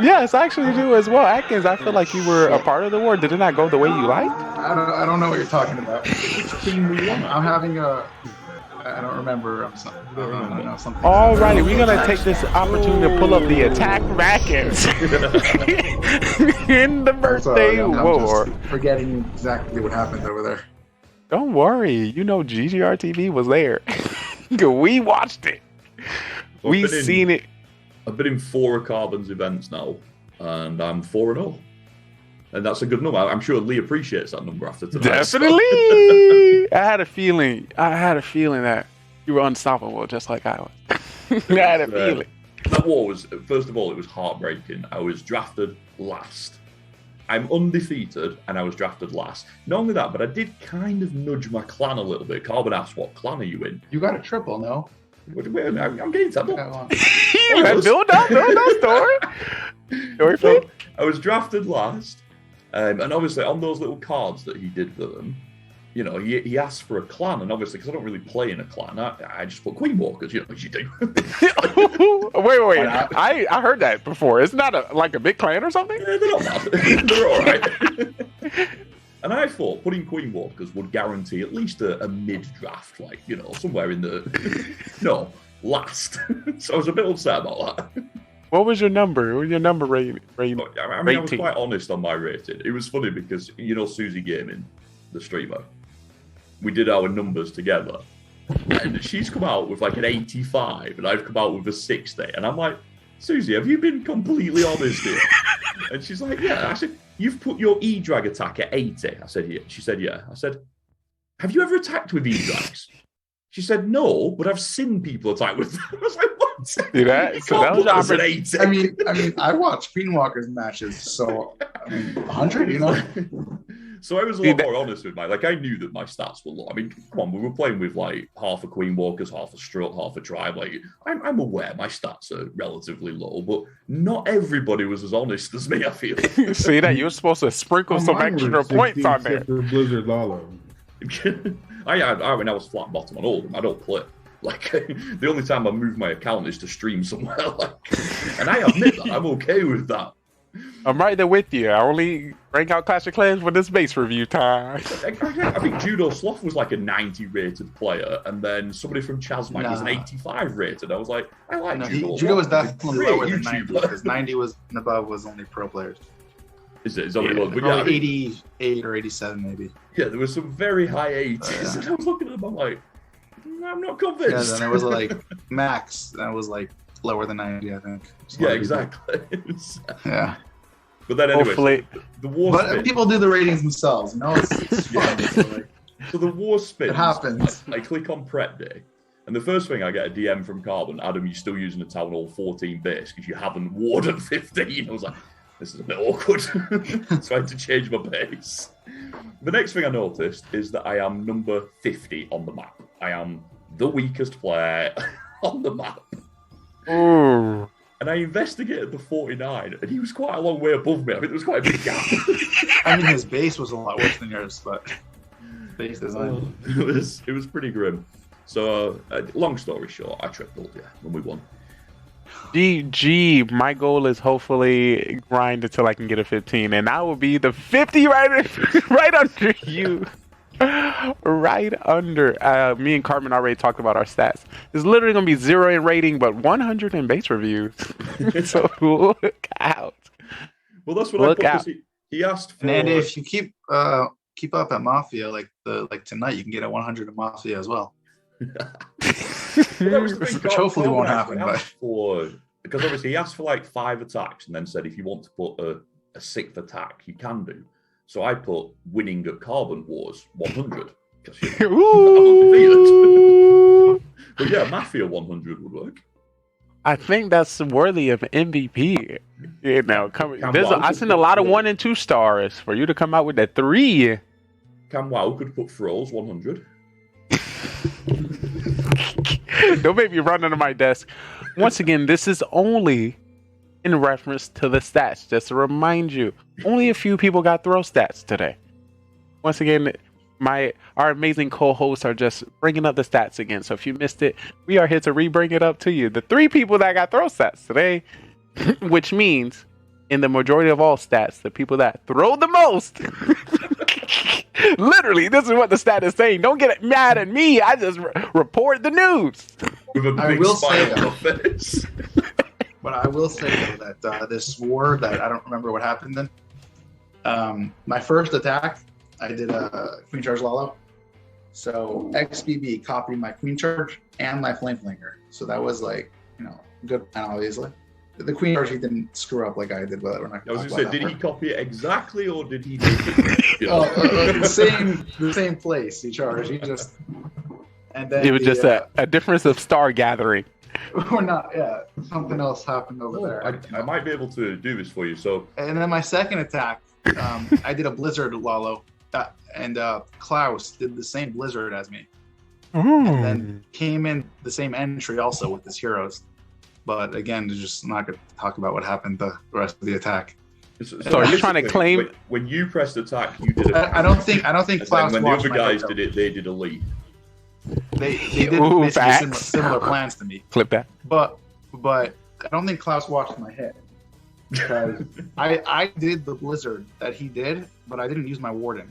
Yes, I actually do as well. Atkins, I feel like you were a part of the war. Did it not go the way you liked? I don't know what you're talking about. Which team we won? I'm having I don't remember. I don't know something. Alrighty, we're gonna take this opportunity to pull up the attack rackets in the birthday war. I'm just forgetting exactly what happened over there. Don't worry, you know GGR TV was there. We watched it. We seen it. I've been in 4 of Carbon's events now, and I'm 4-0. And that's a good number. I'm sure Lee appreciates that number after tonight. Definitely. I had a feeling that you were unstoppable, just like I was. I had a feeling. That war was, first of all, it was heartbreaking. I was drafted last. I'm undefeated, and I was drafted last. Not only that, but I did kind of nudge my clan a little bit. Carbon asked, what clan are you in? You got a triple, no? I'm getting to that. Build up, story. So, I was drafted last. And obviously, on those little cards that he did for them, you know, he asked for a clan, and obviously, because I don't really play in a clan, I just put Queen Walkers, you know, as you do. Wait. I heard that before. Isn't that like a big clan or something? Yeah, they're not bad. They're all right. And I thought putting Queen Walkers would guarantee at least a mid-draft, like, you know, somewhere in the... last. So I was a bit upset about that. What was your number? What was your number rating? I mean, I was quite honest on my rating. It was funny because, you know, Susie Gaming, the streamer, we did our numbers together. And she's come out with like an 85, and I've come out with a 60. And I'm like, Susie, have you been completely honest here? And she's like, yeah. I said, you've put your E-drag attack at 80. I said, yeah. She said, yeah. I said, have you ever attacked with E-drags? She said, no, but I've seen people attack with them. I was like, what? See that? So that was at 80. I mean, I watch Queen Walkers matches, so 100, you know. So I was a lot more honest with like I knew that my stats were low. I mean, come on, we were playing with like half a Queen Walkers, half a Strut, half a Tribe. Like I'm aware my stats are relatively low, but not everybody was as honest as me, I feel. See that? You're supposed to sprinkle some extra points on there. Blizzard Lala. I mean, I was flat bottom on all of them. I don't play. Like, the only time I move my account is to stream somewhere. Like, and I admit that. I'm okay with that. I'm right there with you. I only rank out Clash of Clans for this base review time. I think Judo Sloth was like a 90 rated player, and then somebody from Chazmag was an 85 rated. I was like, I like Judo. Judo was definitely Great lower than 90 YouTuber. because 90 was and above was only pro players. Is it? It's only one. But Probably I mean, 88 or 87 maybe. yeah, there was some very high 80s. And I was looking at them, I'm like, I'm not convinced. Yeah, then there was like Max that was like lower than 90, I think. Yeah, exactly. Yeah. But then anyway, Hopefully- the war But spin. people do the ratings themselves. You know, it's fun. So, like, So the war spins. It happens. I click on prep day, and the first thing I get a DM from Carbon, Adam, you're still using the Town Hall 14 base because you haven't warred at 15. I was like, this is a bit awkward. So I had to change my base. The next thing I noticed is that I am number 50 on the map. I am the weakest player on the map. Ooh. And I investigated the 49, and he was quite a long way above me. I think there was quite a big gap. I mean, his base was a lot worse than yours, but base design. It was pretty grim. So, long story short, I tripled, yeah, when we won. GG, my goal is hopefully grind until I can get a 15, and I will be the 50 right under you. Right under. Me and Carmen already talked about our stats. It's literally going to be 0 in rating, but 100 in base reviews. So look out. Well, that's what Look I put. out. He asked for... And if you keep up at Mafia, like tonight, you can get a 100 in Mafia as well. Which hopefully won't happen, but because obviously he asked for like 5 attacks and then said if you want to put a 6th attack, you can do. So I put winning at Carbon Wars 100 because you're undefeated. But yeah, Mafia 100 would work. I think that's worthy of MVP. You know, I seen a lot of 1 and 2 stars for you to come out with that 3. Cam Wow could put Froze 100. Don't make me run under my desk. Once again, this is only in reference to the stats. Just to remind you, only a few people got throw stats today. Once again, our amazing co-hosts are just bringing up the stats again. So if you missed it, we are here to re-bring it up to you. The 3 people that got throw stats today, which means in the majority of all stats, the people that throw the most. Literally, this is what the stat is saying. Don't get mad at me. I just report the news. With a I big will smile say on my face. But I will say though that this war that I don't remember what happened then. My first attack, I did a Queen Charge Lalo. So XBB copied my Queen Charge and my Flame Flinger. So that was like, good plan obviously. The Queen Charge he didn't screw up like I did, but we're not. I was going to say, did he copy it exactly, or did he make it? The same place he charged. He just and then It was just a difference of star gathering. We're not. Yeah, something else happened over there. I might be able to do this for you. So, and then my second attack, I did a Blizzard Lalo, and Klaus did the same Blizzard as me, and then came in the same entry also with his heroes. But again, just not going to talk about what happened the rest of the attack. So are you trying to claim when you pressed attack, you did it? I don't think Klaus when the watched other my guys video. did it, they did a lead. They did basically similar plans to me. Clip that. But I don't think Klaus watched my hit. Because I did the Blizzard that he did, but I didn't use my Warden.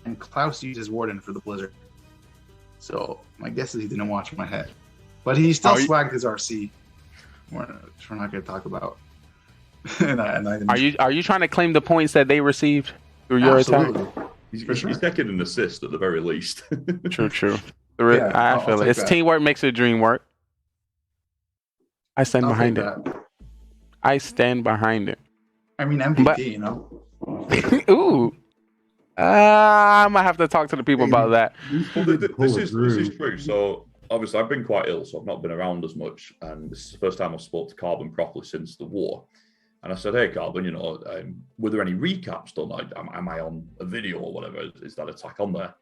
And Klaus used his Warden for the Blizzard. So my guess is he didn't watch my head. But he still swagged his RC. We're not going to talk about. Are you trying to claim the points that they received through your attack? He's taking an assist at the very least. True. Yeah, I feel it. It's teamwork makes the dream work. I stand behind it. I stand behind it. I mean, MVP, Ooh. I might have to talk to the people about that. Well, this is true. So obviously, I've been quite ill, so I've not been around as much, and this is the first time I've spoke to Carbon properly since the war. And I said, "Hey, Carbon, were there any recaps done? Am I on a video or whatever? Is that attack on there?"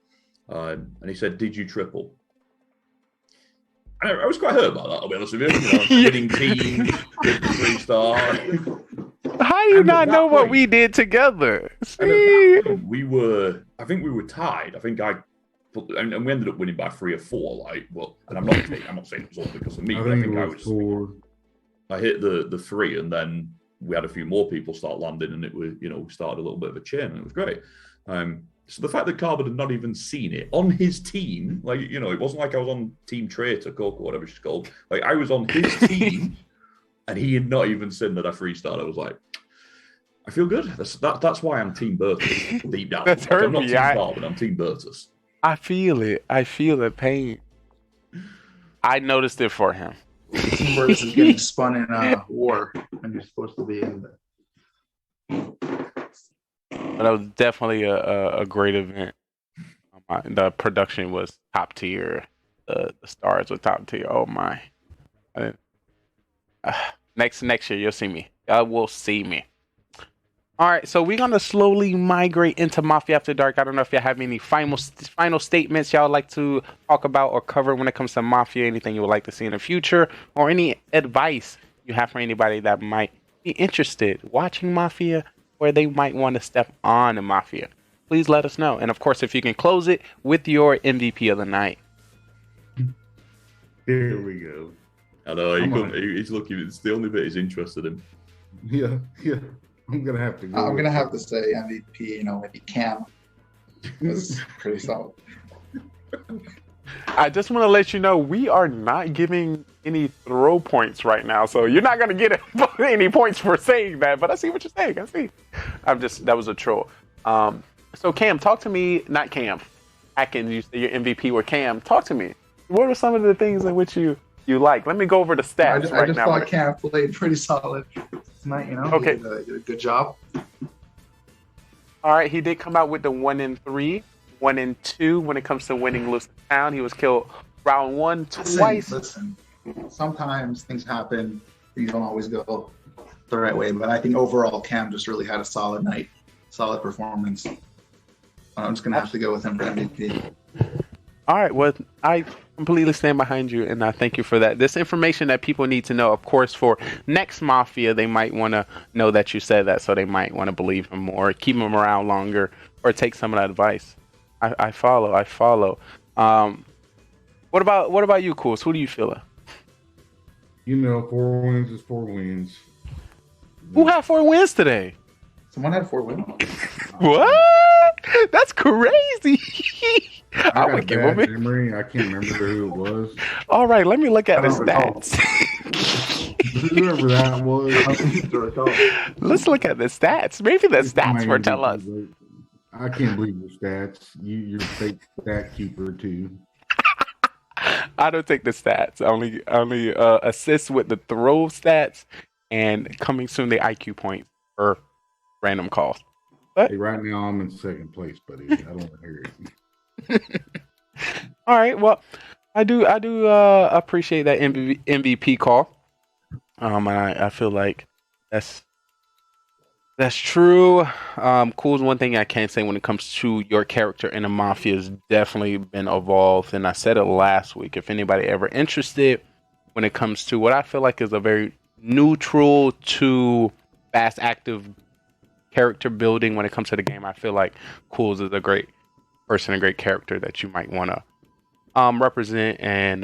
And he said, "Did you triple?" And I was quite hurt about that, I'll be honest with you. Winning team, 3-star. How do you not know what we did together? I think we were tied. And we ended up winning by 3 or 4. And I'm not saying it was all because of me. I think I hit the 3, and then we had a few more people start landing, and it was, we started a little bit of a chain, and it was great. So the fact that Carbon had not even seen it on his team, it wasn't like I was on Team Traitor, Coco, whatever she's called. Like, I was on his team, and he had not even seen that I freestyled. I was like, I feel good. That's why I'm Team Bertus deep down. That's hurt I'm not me. Team Carbon, I'm Team Bertus. I feel it. I feel the pain. I noticed it for him. Bertus is getting spun in war, and you're supposed to be in the. But that was definitely a great event. The production was top tier. The stars were top tier. Oh my! Next year you'll see me. Y'all will see me. All right, so we're gonna slowly migrate into Mafia After Dark. I don't know if y'all have any final statements y'all would like to talk about or cover when it comes to Mafia. Anything you would like to see in the future, or any advice you have for anybody that might be interested watching Mafia, where they might want to step on the Mafia. Please let us know. And of course, if you can close it with your MVP of the night. Here we go. I know, he's looking, it's the only bit he's interested in. Yeah. I'm going to have to go. I'm going to have to say MVP, maybe Cam. It was pretty solid. I just want to let you know we are not giving any throw points right now, so you're not going to get any points for saying that. But I see what you're saying. I see. That was a troll. So Cam, talk to me. Not Cam. Atkins, you say your MVP were Cam. Talk to me. What are some of the things in which you like? Let me go over the stats I just thought Cam played pretty solid tonight. Okay. He did a good job. All right, he did come out with the 1-3, 1-2 when it comes to winning loose town. He was killed round 1 twice. Listen, sometimes things happen. Things don't always go the right way, but I think overall Cam just really had a solid night, solid performance. I'm just gonna have to go with him for MVP. All right, well, I completely stand behind you, and I thank you for that. This information that people need to know, of course, for next Mafia, they might want to know that you said that, so they might want to believe him more, keep him around longer, or take some of that advice. I follow. What about you, Cool? Who do you feel? 4 wins is 4 wins. Who had 4 wins today? Someone had 4 wins. What? That's crazy. I would give him memory. I can't remember who it was. All right, let me look at the stats. Whoever that was. Let's look at the stats. Maybe the stats will tell us. I can't believe your stats. You're a fake stat keeper too. I don't take the stats. I only assist with the throw stats and coming soon the IQ points for random calls. Hey, right now I'm in second place, buddy. I don't want to hear it. All right. Well, I do appreciate that MVP call. And I feel like that's true. Cool is one thing I can say when it comes to your character in the Mafia has definitely been evolved. And I said it last week. If anybody ever interested when it comes to what I feel like is a very neutral to fast active character building when it comes to the game, I feel like Cools is a great person, a great character that you might want to represent and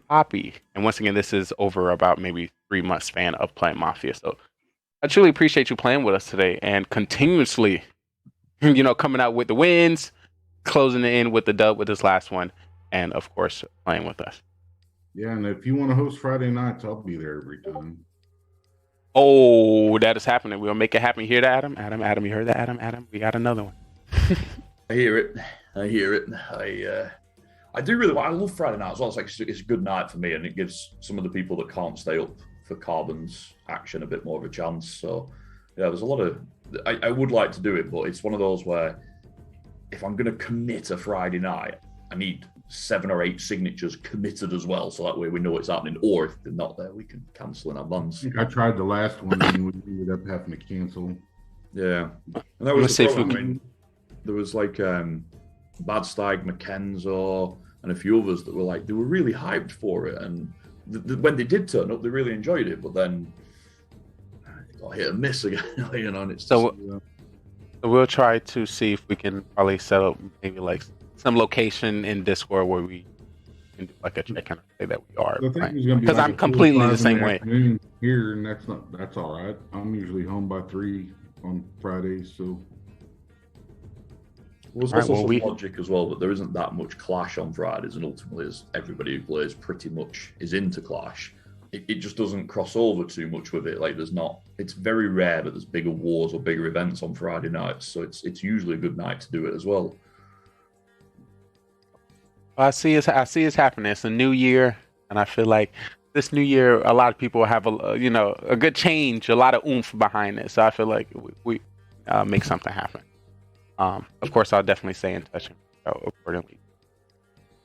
copy. And once again, this is over about maybe 3 months span of playing Mafia. So I truly appreciate you playing with us today and continuously, coming out with the wins, closing it in with the dub with this last one, and of course, playing with us. Yeah, and if you want to host Friday nights, I'll be there every time. Oh, that is happening. We'll make it happen. You hear that, Adam? Adam, you heard that, Adam? We got another one. I hear it. I do really. I love Friday night as well. It's a good night for me, and it gives some of the people that can't stay up for Carbon's action a bit more of a chance. So, yeah, there's a lot of. I would like to do it, but it's one of those where if I'm going to commit a Friday night, I need 7 or 8 signatures committed as well, so that way we know it's happening. Or if they're not there, we can cancel in advance. I tried the last one, and we ended up having to cancel. Yeah, and that was the problem. I mean, there was Bad Stag, Mackenzo, and a few others that were they were really hyped for it, and when they did turn up, they really enjoyed it. But then it got hit and miss again, And it's so we'll try to see if we can probably set up maybe some location in Discord where we can do like a check and say that we are. I think it's gonna be Because like I'm a 4 or completely 5 the in same way. afternoon here, and that's all right. I'm usually home by 3 on Fridays, so. Well, there's also some logic as well that there isn't that much Clash on Fridays, and ultimately, as everybody who plays pretty much is into Clash, it just doesn't cross over too much with it. Like, it's very rare that there's bigger wars or bigger events on Friday nights, so it's usually a good night to do it as well. I see it's happening. It's a new year, and I feel like this new year, a lot of people have a good change, a lot of oomph behind it. So I feel like we make something happen. Of course, I'll definitely stay in touch accordingly.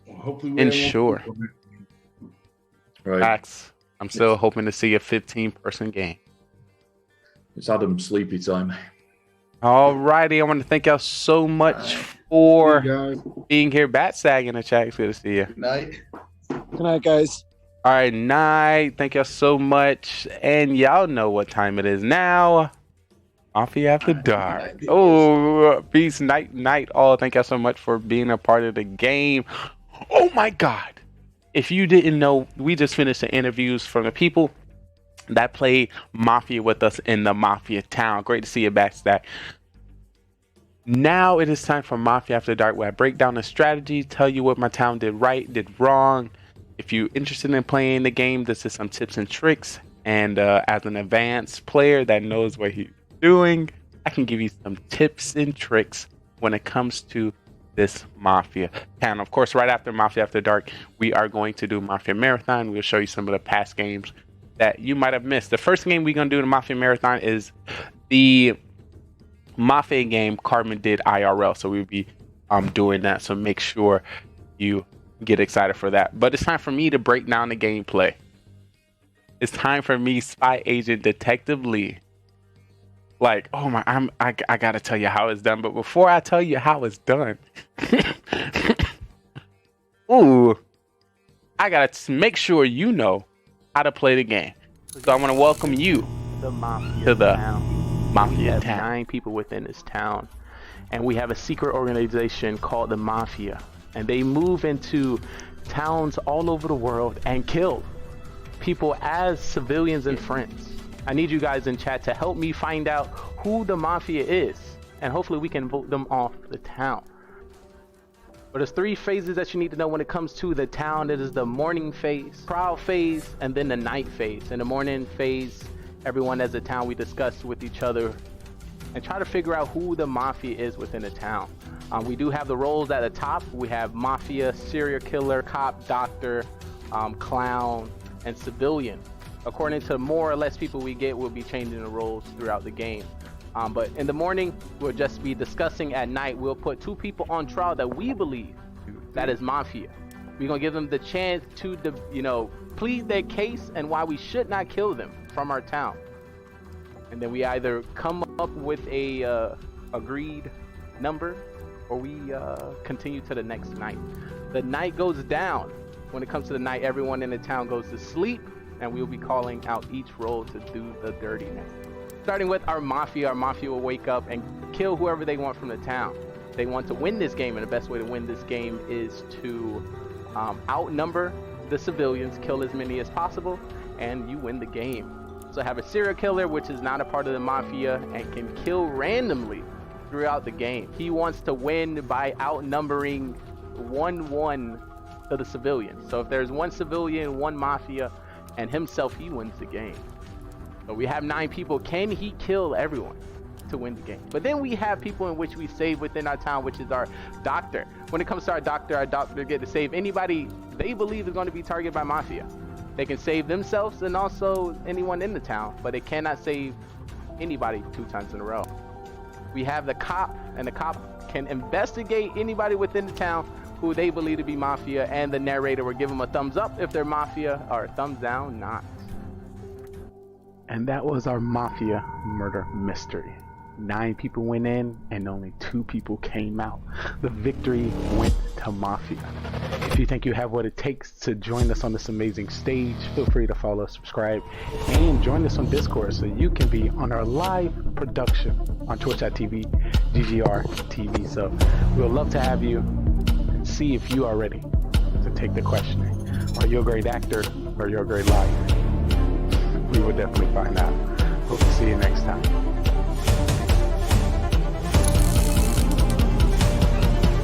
Well, hopefully, Ensure. Right. Facts. I'm still hoping to see a 15-person game. It's Adam's sleepy time. Alrighty, I want to thank y'all so much for being here. Bat Sag in the chat. It's good to see you. Good night. Good night, guys. All right, night. Thank y'all so much. And y'all know what time it is now. Mafia After Dark. Oh, peace, night, all. Thank y'all so much for being a part of the game. Oh my God. If you didn't know, we just finished the interviews from the people that played Mafia with us in the Mafia town. Great to see you back, Stack. Now it is time for Mafia After Dark, where I break down the strategy, tell you what my town did right, did wrong. If you're interested in playing the game, this is some tips and tricks. And as an advanced player that knows what he's doing, I can give you some tips and tricks when it comes to this Mafia town. Of course, right after Mafia After Dark, we are going to do Mafia Marathon. We'll show you some of the past games that you might have missed. The first game we're going to do in the Mafia Marathon is the Mafia game Carbon did IRL. So we'll be doing that. So make sure you get excited for that. But it's time for me to break down the gameplay. It's time for me, Spy Agent Detective Lee. Like, oh my, I gotta tell you how it's done. But before I tell you how it's done, ooh, I gotta make sure you know how to play the game. So I want to welcome you to the Mafia town. 9 people within this town, and we have a secret organization called the Mafia, and they move into towns all over the world and kill people as civilians and friends. I need you guys in chat to help me find out who the Mafia is, and hopefully we can vote them off the town. But there's 3 phases that you need to know when it comes to the town. It is the morning phase, trial phase, and then the night phase. In the morning phase, everyone as a town, we discuss with each other and try to figure out who the Mafia is within the town. We do have the roles at the top. We have Mafia, serial killer, cop, doctor, clown, and civilian. According to more or less people we get, we'll be changing the roles throughout the game. But in the morning, we'll just be discussing. At night, we'll put 2 people on trial that we believe that is Mafia. We're going to give them the chance to, plead their case and why we should not kill them from our town. And then we either come up with a agreed number, or we continue to the next night. The night goes down. When it comes to the night, everyone in the town goes to sleep, and we'll be calling out each role to do the dirtiness. Starting with our Mafia will wake up and kill whoever they want from the town. They want to win this game, and the best way to win this game is to outnumber the civilians, kill as many as possible, and you win the game. So have a serial killer, which is not a part of the Mafia and can kill randomly throughout the game. He wants to win by outnumbering 1-1 to the civilians. So if there's 1 civilian, 1 Mafia, and himself, he wins the game. So we have 9 people. Can he kill everyone to win the game? But then we have people in which we save within our town, which is our doctor. When it comes to our doctor get to save anybody they believe is going to be targeted by Mafia. They can save themselves and also anyone in the town, but they cannot save anybody 2 times in a row. We have the cop, and the cop can investigate anybody within the town who they believe to be Mafia, and the narrator will give them a thumbs up if they're Mafia, or a thumbs down not. And that was our Mafia murder mystery. 9 people went in and only 2 people came out. The victory went to Mafia. If you think you have what it takes to join us on this amazing stage, feel free to follow, subscribe, and join us on Discord so you can be on our live production on twitch.tv, GGR TV. So we'll love to have you and see if you are ready to take the questioning. Are you a great actor or are you a great liar? We will definitely find out. Hope to see you next time.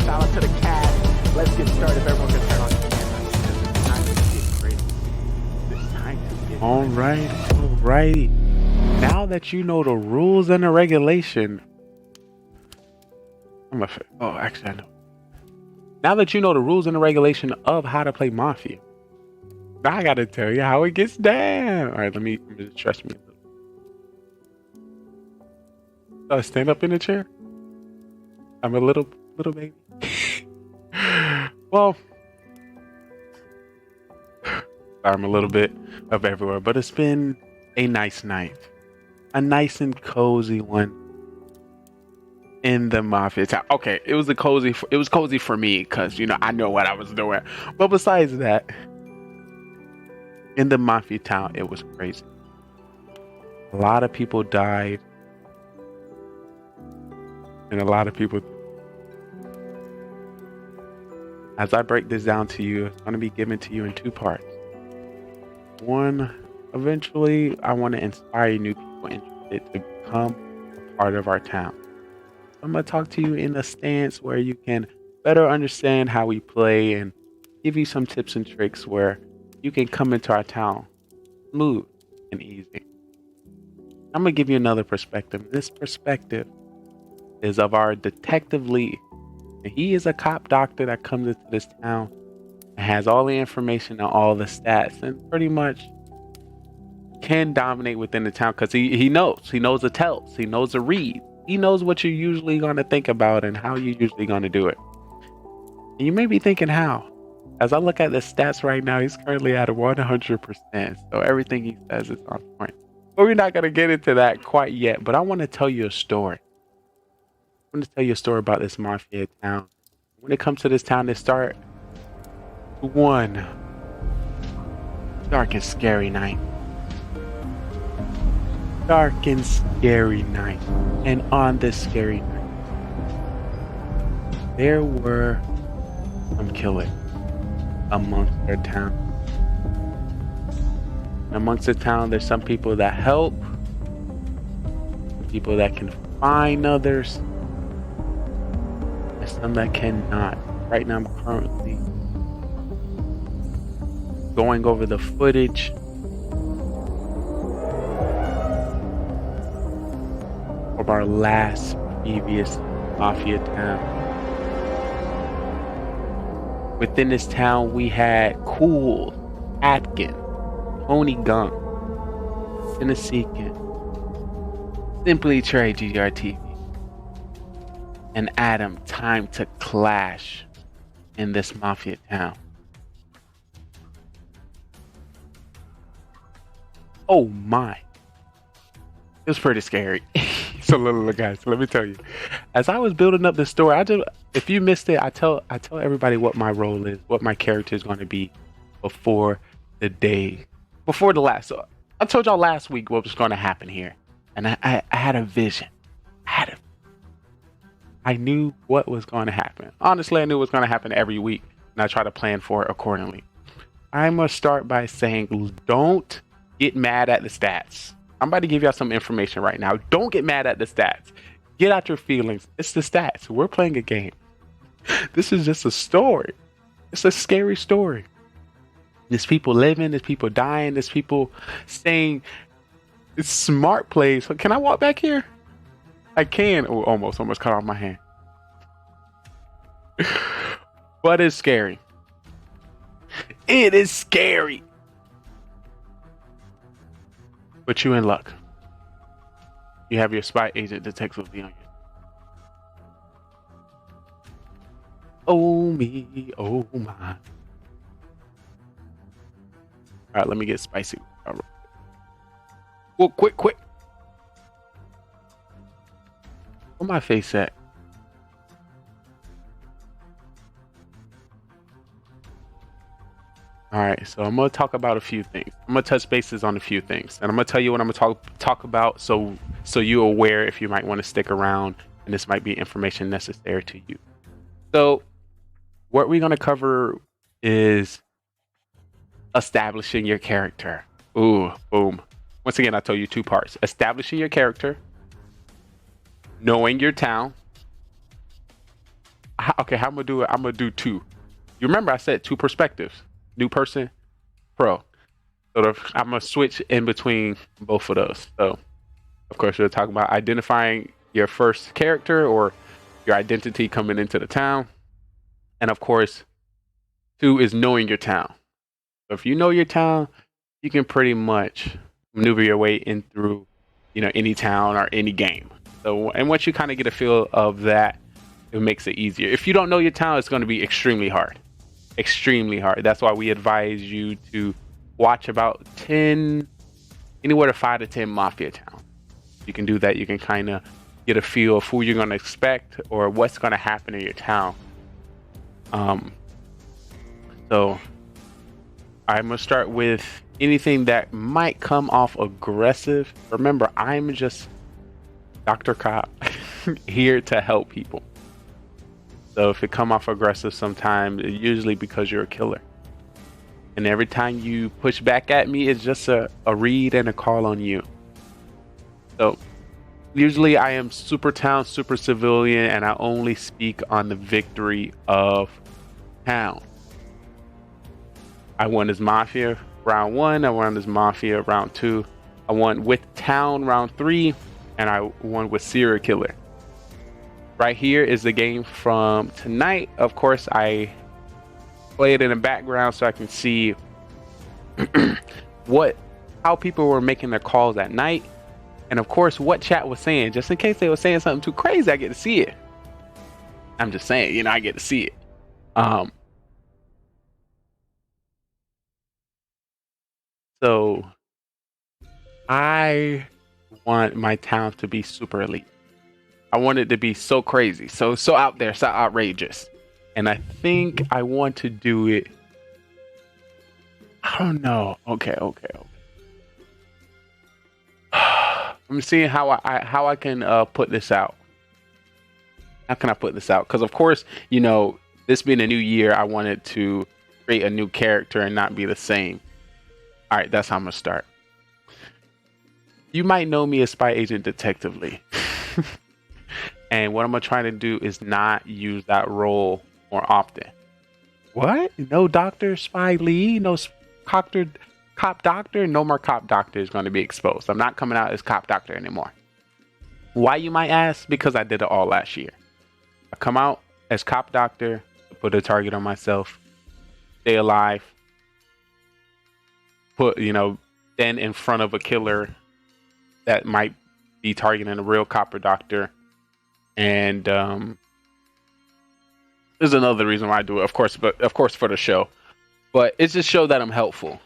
Shout out to the cast. Let's get started. If everyone can turn on the camera. It's time to get crazy. It's time to get Alrighty. Now that you know the rules and the regulation, actually I know. Now that you know the rules and the regulation of how to play Mafia, now I gotta tell you how it gets down. All right, let me just trust me a little. Stand up in the chair. I'm a little baby. Well, I'm a little bit of everywhere, but it's been a nice night, a nice and cozy one in the Mafia town. Okay, it was cozy for me because I know what I was doing. But besides that, in the Mafia town, it was crazy. A lot of people died, and a lot of people. As I break this down to you, it's going to be given to you in two parts. One, eventually, I want to inspire new people interested to become a part of our town. I'm going to talk to you in a stance where you can better understand how we play and give you some tips and tricks where you can come into our town smooth and easy. I'm going to give you another perspective. This perspective is of our detective Lee. He is a cop doctor that comes into this town and has all the information and all the stats and pretty much can dominate within the town because he knows the tells, he knows the read, he knows what you're usually going to think about and how you're usually going to do it. And you may be thinking how. As I look at the stats right now, he's currently at 100%. So everything he says is on point. But we're not going to get into that quite yet. But I want to tell you a story. I'm going to tell you a story about this Mafia town. When it comes to this town, they start one dark and scary night. Dark and scary night. And on this scary night, there were some killers amongst their town. And amongst the town, there's some people that help, people that can find others, and some that cannot. Right now, I'm currently going over the footage of our last previous Mafia town. Within this town, we had Cool, Atkin, Tony Gunn, Tennessee Kid, Simply Trey GRTV, and Adam. Time to clash in this Mafia town. Oh my. It was pretty scary. So look, guys, let me tell you. As I was building up this story, if you missed it, I tell everybody what my role is, what my character is going to be before the last. So I told y'all last week what was going to happen here, and I had a vision. I knew what was going to happen. Honestly, I knew what was going to happen every week, and I try to plan for it accordingly. I'm going to start by saying, don't get mad at the stats. I'm about to give y'all some information right now. Don't get mad at the stats. Get out your feelings. It's the stats. We're playing a game. This is just a story. It's a scary story. There's people living, there's people dying, there's people saying it's smart plays. Can I walk back here? I can. Oh, almost cut off my hand. But it's scary. It is scary. But you in luck. You have your spy agent detective on you. Oh me, oh my. Alright, let me get spicy. Well, quick. Where my face at? Alright, so I'm going to talk about a few things. I'm going to touch bases on a few things. And I'm going to tell you what I'm going to talk about so you're aware if you might want to stick around and this might be information necessary to you. So what we're going to cover is establishing your character. Ooh, boom. Once again, I told you 2 parts. Establishing your character, knowing your town. Okay, how I'm gonna do it? I'm gonna do 2. You remember I said 2 perspectives. New person, pro. So I'm gonna switch in between both of those. So, of course, we're talking about identifying your first character or your identity coming into the town. And of course, 2 is knowing your town. So if you know your town, you can pretty much maneuver your way in through, any town or any game. So, and once you kind of get a feel of that, it makes it easier. If you don't know your town, it's going to be extremely hard. Extremely hard. That's why we advise you to watch about 10, anywhere to 5 to 10 mafia towns. You can do that. You can kind of get a feel of who you're going to expect or what's going to happen in your town. So I'm going to start with anything that might come off aggressive. Remember, I'm just Dr. Cop here to help people. So if it come off aggressive sometimes, it's usually because you're a killer. And every time you push back at me, it's just a read and a call on you. So usually I am super town, super civilian, and I only speak on the victory of town. I won as Mafia round 1, I won as Mafia round 2, I won with town round 3, and I won with serial killer. Right here is the game from tonight. Of course, I play it in the background so I can see how people were making their calls at night. And of course, what chat was saying, just in case they were saying something too crazy, I get to see it. I'm just saying, I get to see it. So I want my town to be super elite. I want it to be so crazy, so out there, so outrageous. And I think I want to do it. I don't know. Okay. I'm seeing how I can put this out. How can I put this out? Because of course, this being a new year, I wanted to create a new character and not be the same. All right, that's how I'm gonna start. You might know me as Spy Agent Detective Lee. And what I'm gonna try to do is not use that role more often. What? No Dr. Spy Lee? No Cop Doctor? No more Cop Doctor is going to be exposed. I'm not coming out as Cop Doctor anymore. Why, you might ask? Because I did it all last year. I come out as Cop Doctor, put a target on myself, stay alive, put, then in front of a killer that might be targeting a real cop or doctor. And there's another reason why I do it, of course for the show. But it's just show that I'm helpful.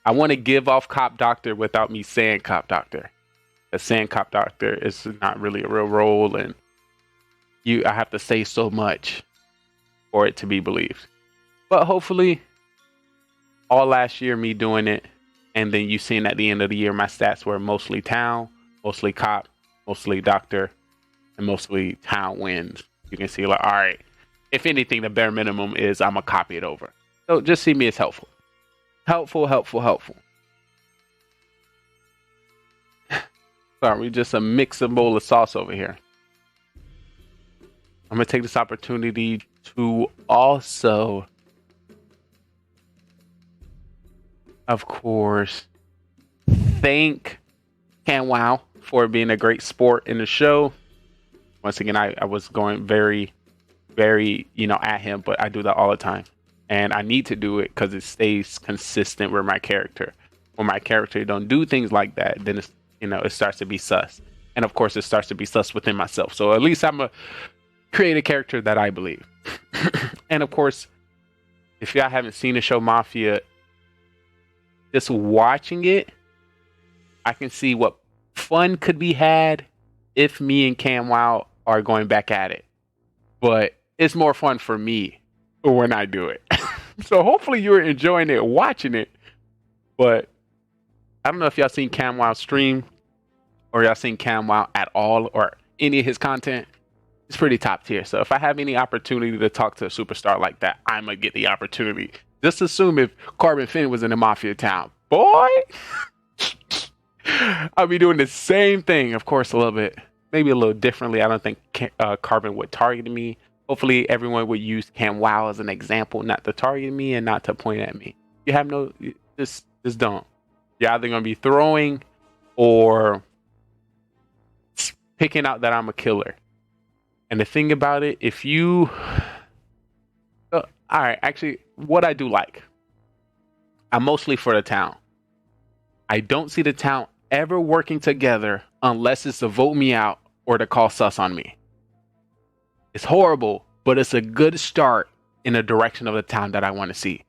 I want to give off Cop Doctor without me saying Cop Doctor. Because saying Cop Doctor is not really a real role, and I have to say so much for it to be believed. But hopefully, all last year me doing it, and then you seeing at the end of the year my stats were mostly town, mostly cop, mostly doctor, and mostly town wins. You can see, like, all right, if anything, the bare minimum is I'm gonna copy it over. So just see me as helpful. Helpful. Sorry, just a mix and bowl of sauce over here. I'm gonna take this opportunity to also, of course, thank CanWow for being a great sport in the show. Once again, I was going very, very, at him, but I do that all the time. And I need to do it because it stays consistent with my character. When my character don't do things like that, then it's, it starts to be sus. And of course, it starts to be sus within myself. So at least I'm going to create a character that I believe. And of course, if y'all haven't seen the show Mafia, just watching it, I can see what fun could be had if me and CanWow are going back at it. But it's more fun for me when I do it. So hopefully you're enjoying it, watching it. But I don't know if y'all seen CanWow stream or y'all seen CanWow at all or any of his content. It's pretty top tier. So if I have any opportunity to talk to a superstar like that, I'm going to get the opportunity Just assume if Carbon Finn was in a mafia town, boy, I'll be doing the same thing. Of course, a little bit, maybe a little differently. I don't think Carbon would target me. Hopefully, everyone would use Cam Wow as an example, not to target me and not to point at me. You have no, just don't. You're either gonna be throwing or picking out that I'm a killer. And the thing about it, if you, all right, actually, what I do like, I'm mostly for the town. I don't see the town ever working together unless it's to vote me out or to call sus on me. It's horrible, but it's a good start in the direction of the town that I want to see.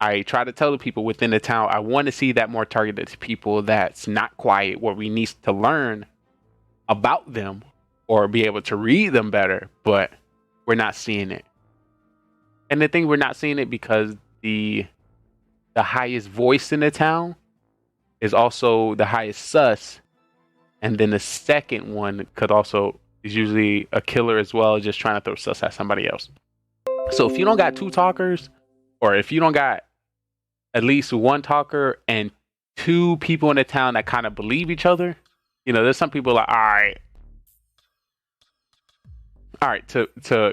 I try to tell the people within the town, I want to see that more targeted people that's not quiet, where we need to learn about them or be able to read them better, but we're not seeing it. And the thing, we're not seeing it because the highest voice in the town is also the highest sus, and then the second one is usually a killer as well, just trying to throw sus at somebody else. So if you don't got 2 talkers, or if you don't got at least 1 talker and 2 people in the town that kind of believe each other, there's some people like, all right, to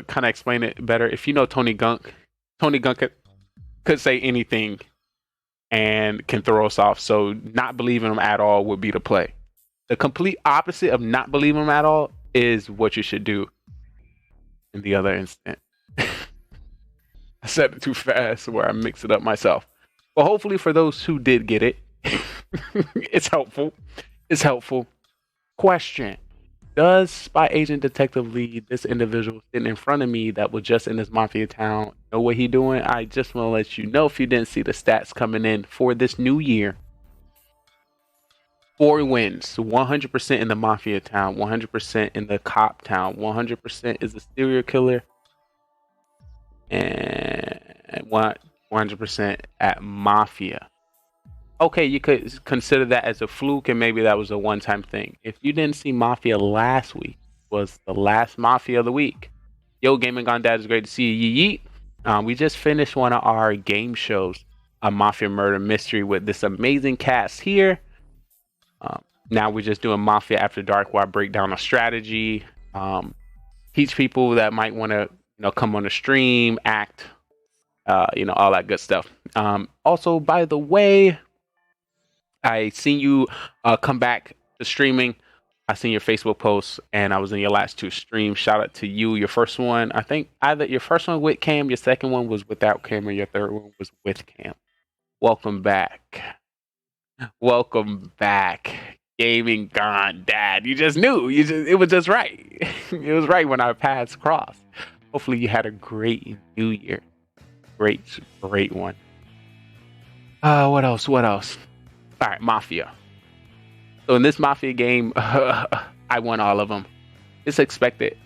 kind of explain it better, if you know Tony Gunk could say anything and can throw us off. So not believing him at all would be the play. The complete opposite of not believing him at all is what you should do in the other instant. I said it too fast where I mix it up myself. But hopefully for those who did get it, it's helpful. It's helpful. Question. Does Spy Agent Detective Lee, this individual sitting in front of me that was just in this mafia town, know what he doing? I just want to let you know, if you didn't see the stats coming in for this new year, 4 wins, 100% in the mafia town, 100% in the cop town, 100% is a serial killer, and 100% at mafia. Okay, you could consider that as a fluke, and maybe that was a one-time thing. If you didn't see Mafia last week, was the last Mafia of the week. Yo, Gaming Gone Dad, it's great to see you. Yeet. We just finished one of our game shows, a Mafia Murder Mystery, with this amazing cast here. Now we're just doing Mafia After Dark, where I break down a strategy, teach people that might want to, come on the stream, act, all that good stuff. Also, by the way, I seen you come back to streaming. I seen your Facebook posts, and I was in your last 2 streams. Shout out to you. Your first one, I think either your first one with Cam, your second one was without Cam, and your third one was with Cam. Welcome back. Welcome back. Gaming Gone Dad. You just knew. It was just right. It was right when our paths crossed. Hopefully you had a great new year. Great one. What else? All right, Mafia. So in this Mafia game, I won all of them. It's expected.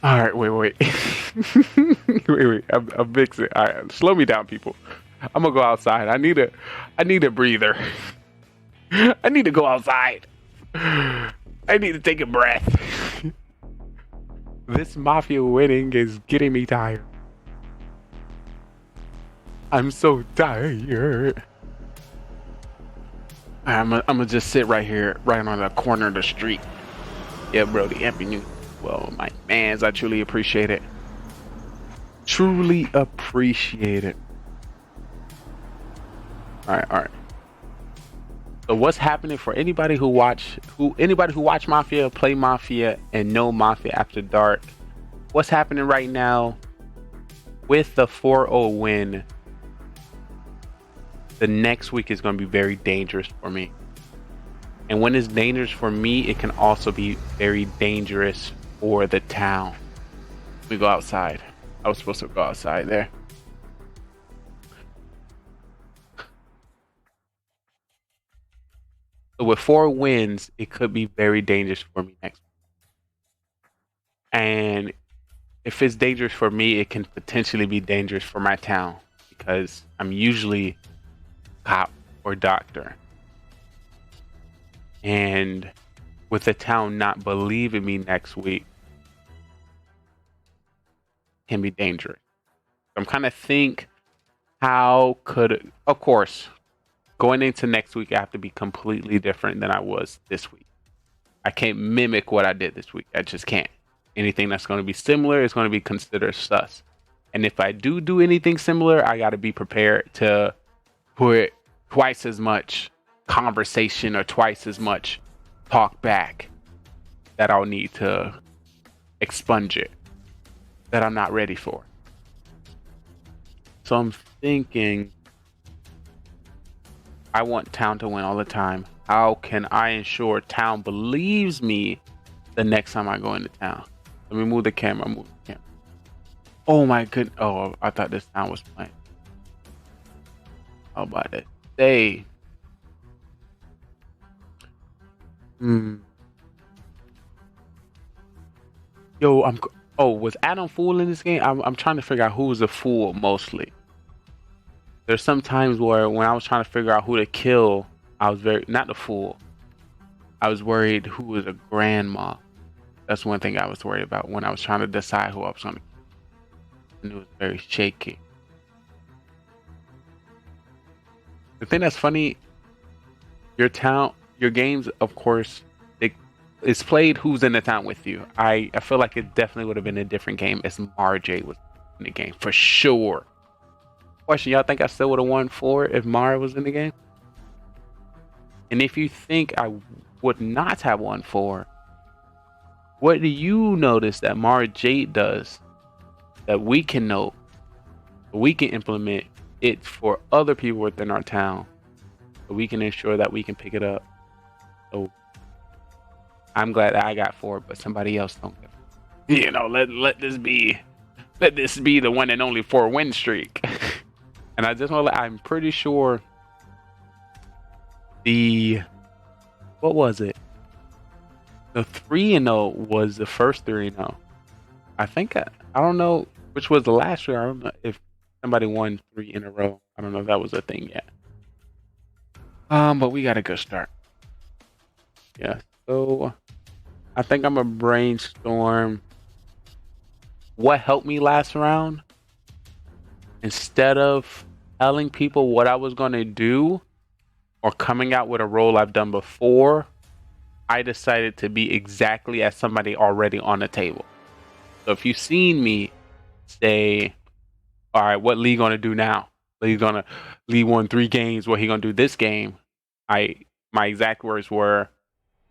All right, wait. wait. I'm mixing. All right, slow me down, people. I'm gonna go outside. I need a breather. I need to go outside. I need to take a breath. This Mafia winning is getting me tired. I'm so tired. I'm gonna just sit right here, right on the corner of the street. Yeah, bro, the Happy New. Well, my mans, I truly appreciate it. Truly appreciate it. All right. So what's happening for anybody who watch Mafia, play Mafia, and know Mafia After Dark? What's happening right now with the 4-0 win? The next week is going to be very dangerous for me. And when it's dangerous for me, it can also be very dangerous for the town. We go outside. I was supposed to go outside there. So with 4 wins, it could be very dangerous for me next week. And if it's dangerous for me, it can potentially be dangerous for my town, because I'm usually cop or doctor. And with the town not believing me next week, can be dangerous. I'm kind of think, how could, of course, going into next week, I have to be completely different than I was this week. I can't mimic what I did this week. I just can't. Anything that's going to be similar is going to be considered sus. And if I do anything similar, I got to be prepared to put twice as much conversation or twice as much talk back that I'll need to expunge it, that I'm not ready for. So I'm thinking, I want Town to win all the time. How can I ensure Town believes me the next time I go into Town? Let me move the camera. Oh my goodness. Oh, I thought this Town was playing. How about it? Hey. Yo, was Adam fool in this game? I'm trying to figure out who was a fool mostly. There's some times where when I was trying to figure out who to kill, I was not the fool. I was worried who was a grandma. That's one thing I was worried about when I was trying to decide who I was going to kill. And it was very shaky. The thing that's funny, your games, of course, it's played who's in the town with you. I feel like it definitely would have been a different game if Marjay was in the game, for sure. Question, y'all think I still would have won 4 if Mara was in the game? And if you think I would not have won 4, what do you notice that Marjay does that we can note, we can implement it for other people within our town, so we can ensure that we can pick it up? So I'm glad that I got 4, but somebody else don't get 4. You know, let this be the one and only 4 win streak. And I just want to, I'm pretty sure what was it? The 3-0 was the first 3-0. I think, I don't know which was the last year. I don't know if somebody won 3 in a row. I don't know if that was a thing yet. But we got a good start. Yeah, so I think I'm gonna brainstorm what helped me last round. Instead of telling people what I was going to do or coming out with a role I've done before, I decided to be exactly as somebody already on the table. So if you've seen me say, all right, what Lee going to do now? Lee won 3 games. What he going to do this game? My exact words were,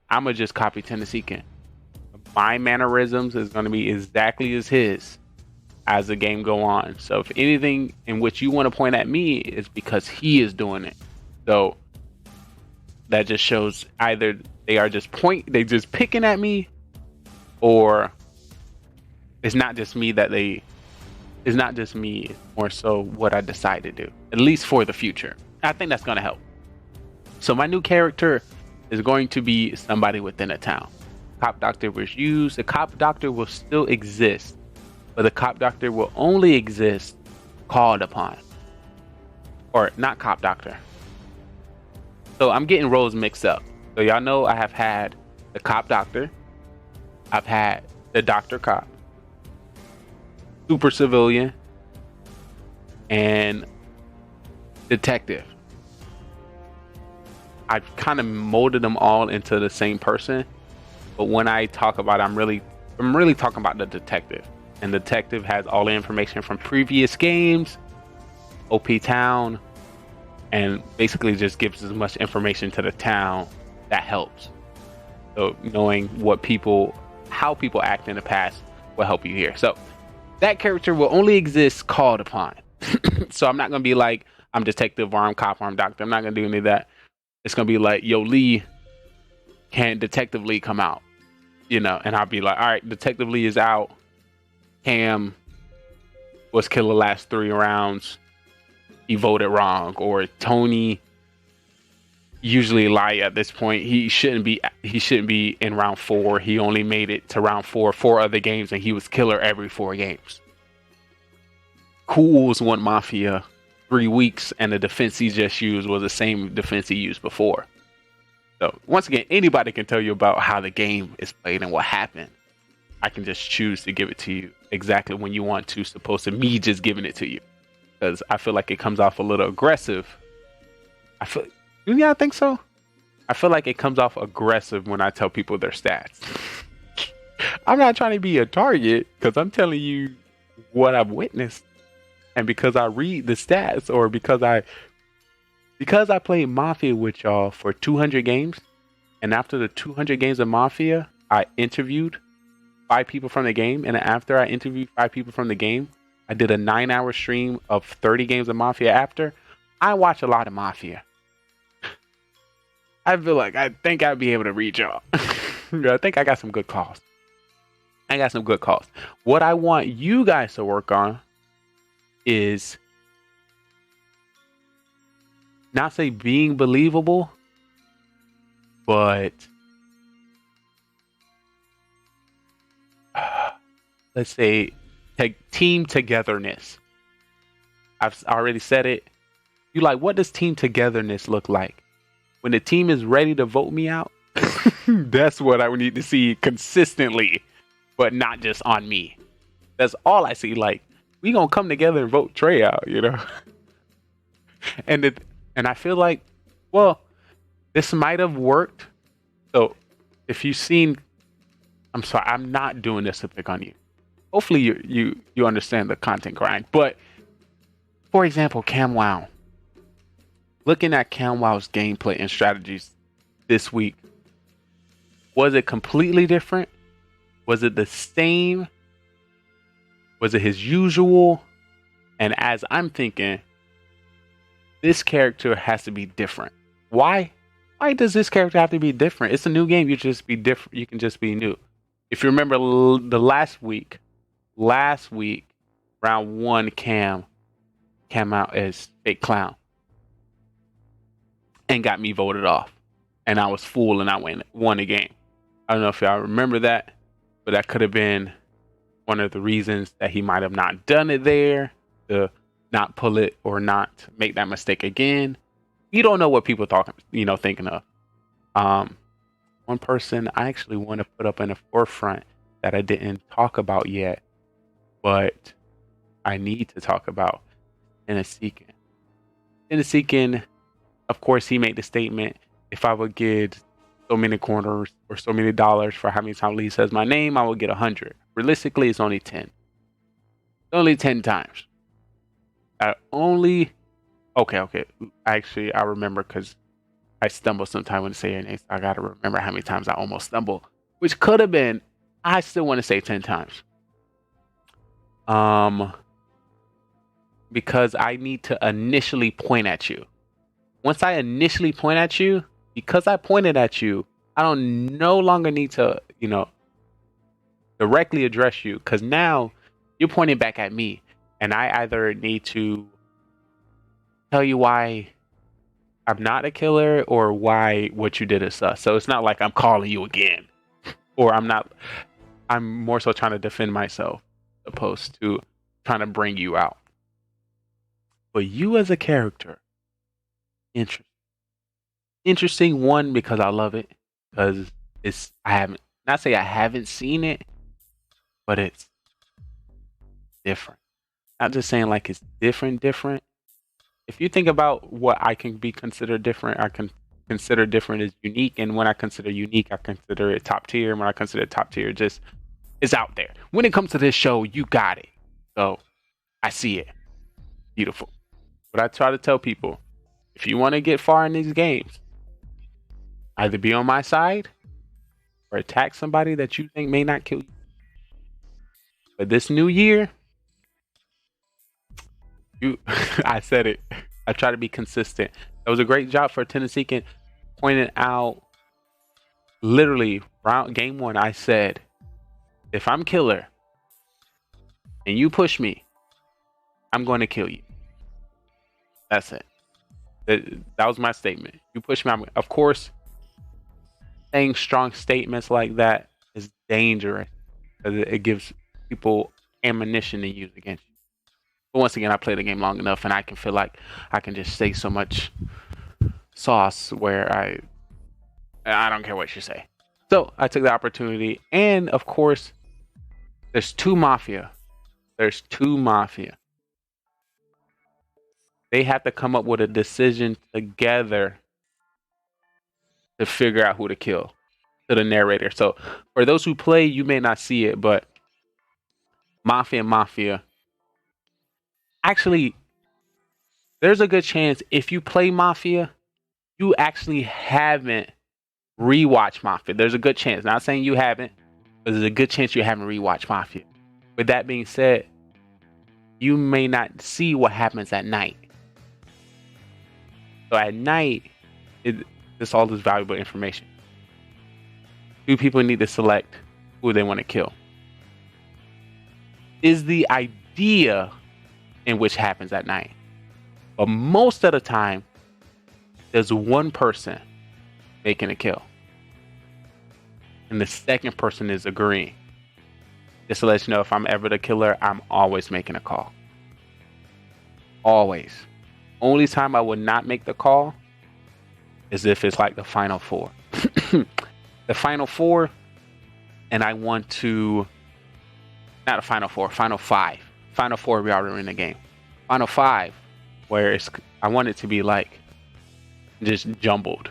I'm going to just copy Tennessee Ken. My mannerisms is going to be exactly as his as the game go on. So if anything in which you want to point at me is because he is doing it. So that just shows either they just picking at me, or it's not just me it's not just me, more so what I decide to do, at least for the future. I think that's going to help. So my new character is going to be somebody within a town. Cop Doctor was used. The Cop Doctor will still exist, but the Cop Doctor will only exist called upon. Or not Cop Doctor. So I'm getting roles mixed up. So y'all know I have had the Cop Doctor. I've had the Doctor Cop, Super Civilian, and Detective. I've kind of molded them all into the same person. But when I talk about it, I'm really talking about the Detective. And the Detective has all the information from previous games, OP Town, and basically just gives as much information to the town that helps. So knowing how people act in the past will help you here. So that character will only exist called upon. So I'm not going to be like, I'm Detective or I'm Cop or I'm Doctor. I'm not going to do any of that. It's going to be like, yo, Lee, can Detective Lee come out? You know, and I'll be like, all right, Detective Lee is out. Cam was killed the last 3 rounds. He voted wrong. Or Tony, usually lie at this point. He shouldn't be in round 4. He only made it to round 4 other games, and he was killer every 4 games. Cools won Mafia 3 weeks, and the defense he just used was the same defense he used before. So once again, anybody can tell you about how the game is played and what happened. I can just choose to give it to you exactly when you want to, supposed to me just giving it to you. Because I feel like it comes off a little aggressive. I think so. I feel like it comes off aggressive when I tell people their stats. I'm not trying to be a target because I'm telling you what I've witnessed. And because I read the stats, or because I played Mafia with y'all for 200 games, and after the 200 games of Mafia, I interviewed 5 people from the game, and after I interviewed 5 people from the game, I did a 9-hour stream of 30 games of Mafia after. I watch a lot of Mafia. I feel like I think I'd be able to read y'all. I think I got some good calls. What I want you guys to work on is not say being believable, but let's say team togetherness. I've already said it. You like, what does team togetherness look like? When the team is ready to vote me out, that's what I would need to see consistently, but not just on me. That's all I see. Like, we gonna come together and vote Trey out, you know? And I feel like, well, this might have worked. So if you've seen, I'm sorry, I'm not doing this to pick on you. Hopefully you understand the content grind. But for example, CamWow. Looking at CamWow's gameplay and strategies this week, was it completely different? Was it the same? Was it his usual? And as I'm thinking, this character has to be different. Why? Why does this character have to be different? It's a new game. You just be different. You can just be new. If you remember the last week, round 1, Cam out as fake clown and got me voted off, and I was full and I won the game. I don't know if y'all remember that, but that could have been one of the reasons that he might have not done it there, to not pull it or not make that mistake again. You don't know what people thinking of. One person I actually want to put up in the forefront that I didn't talk about yet, but I need to talk about, Tennesseekin. Of course, he made the statement, if I would get so many corners or so many dollars for how many times Lee says my name, I will get 100. Realistically, it's only 10. It's only 10 times. Okay. Actually, I remember because I stumble sometimes when I say your name. So I got to remember how many times I almost stumble, which could have been, I still want to say 10 times. Because I need to initially point at you. Once I initially point at you, because I pointed at you, I don't no longer need to, directly address you, because now you're pointing back at me, and I either need to tell you why I'm not a killer or why what you did is sus. So it's not like I'm calling you again, or I'm more so trying to defend myself opposed to trying to bring you out. But you as a character, interesting one, because I love it, because I haven't seen it, but it's different. Not just saying like it's different. If you think about what I can be considered different, I can consider different as unique, and when I consider unique, I consider it top tier. And when I consider it top tier, just it's out there. When it comes to this show, you got it. So I see it. Beautiful. But I try to tell people, if you want to get far in these games, either be on my side or attack somebody that you think may not kill you. But this new year, I said it. I try to be consistent. That was a great job for Tennesseekin pointing out, literally, game 1, I said, if I'm killer and you push me, I'm going to kill you. That's it. That was my statement. You push me, of course, saying strong statements like that is dangerous, because it gives people ammunition to use against you. But once again, I played the game long enough, and I can feel like I can just say so much sauce where I don't care what you say. So I took the opportunity, and of course, There's two mafia. There's two mafia. They have to come up with a decision together to figure out who to kill to the narrator. So for those who play, you may not see it, but Mafia. Actually, there's a good chance if you play Mafia, you actually haven't rewatched Mafia. There's a good chance. Not saying you haven't, but there's a good chance you haven't rewatched Mafia. With that being said, you may not see what happens at night. So at night, it's all this valuable information. Two people need to select who they want to kill. Is the idea in which happens at night. But most of the time, there's one person making a kill. And the second person is agreeing. Just to let you know, if I'm ever the killer, I'm always making a call. Always. Only time I would not make the call is if it's like the final four. The final four, and I want to... Not a final four, final five. Final four, we already in the game. Final five, where I want it to be like just jumbled.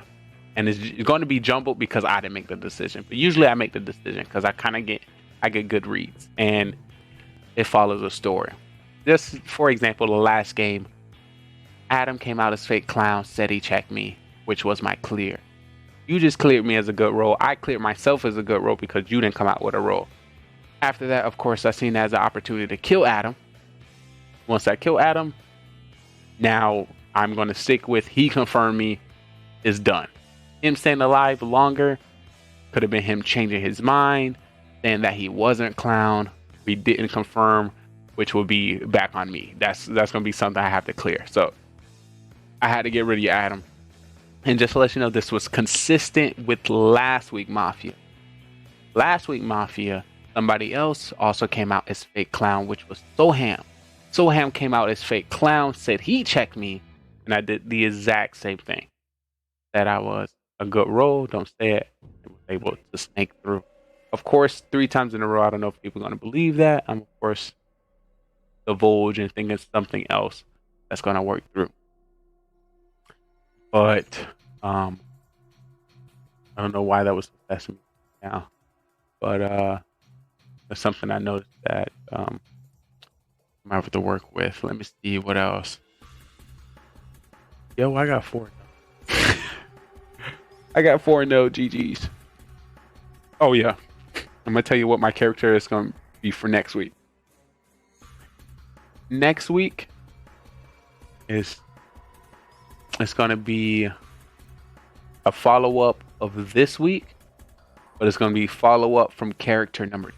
And it's going to be jumbled because I didn't make the decision. But usually I make the decision because I get good reads. And it follows a story. Just for example, the last game, Adam came out as fake clown, said he checked me, which was my clear. You just cleared me as a good roll. I cleared myself as a good roll because you didn't come out with a roll. After that, of course, I seen it as an opportunity to kill Adam. Once I kill Adam, now I'm going to stick with he confirmed me is done. Him staying alive longer could have been him changing his mind, saying that he wasn't clown. We didn't confirm, which will be back on me. That's going to be something I have to clear. So I had to get rid of Adam. And just to let you know, this was consistent with last week Mafia. Last week Mafia, somebody else also came out as fake clown, which was Soham. Soham came out as fake clown, said he checked me, and I did the exact same thing. That I was a good roll, don't say it, and was able to snake through. Of course, 3 times in a row, I don't know if people are going to believe that. I'm, of course, divulging and thinking something else that's going to work through. But I don't know why that was affecting me now. But there's something I noticed that I'm having to work with. Let me see what else. Yo, I got 4. I got 4 no GGs. Oh yeah, I'm gonna tell you what my character is gonna be for next week. Next week it's gonna be a follow-up of this week, but it's gonna be follow-up from character number 2.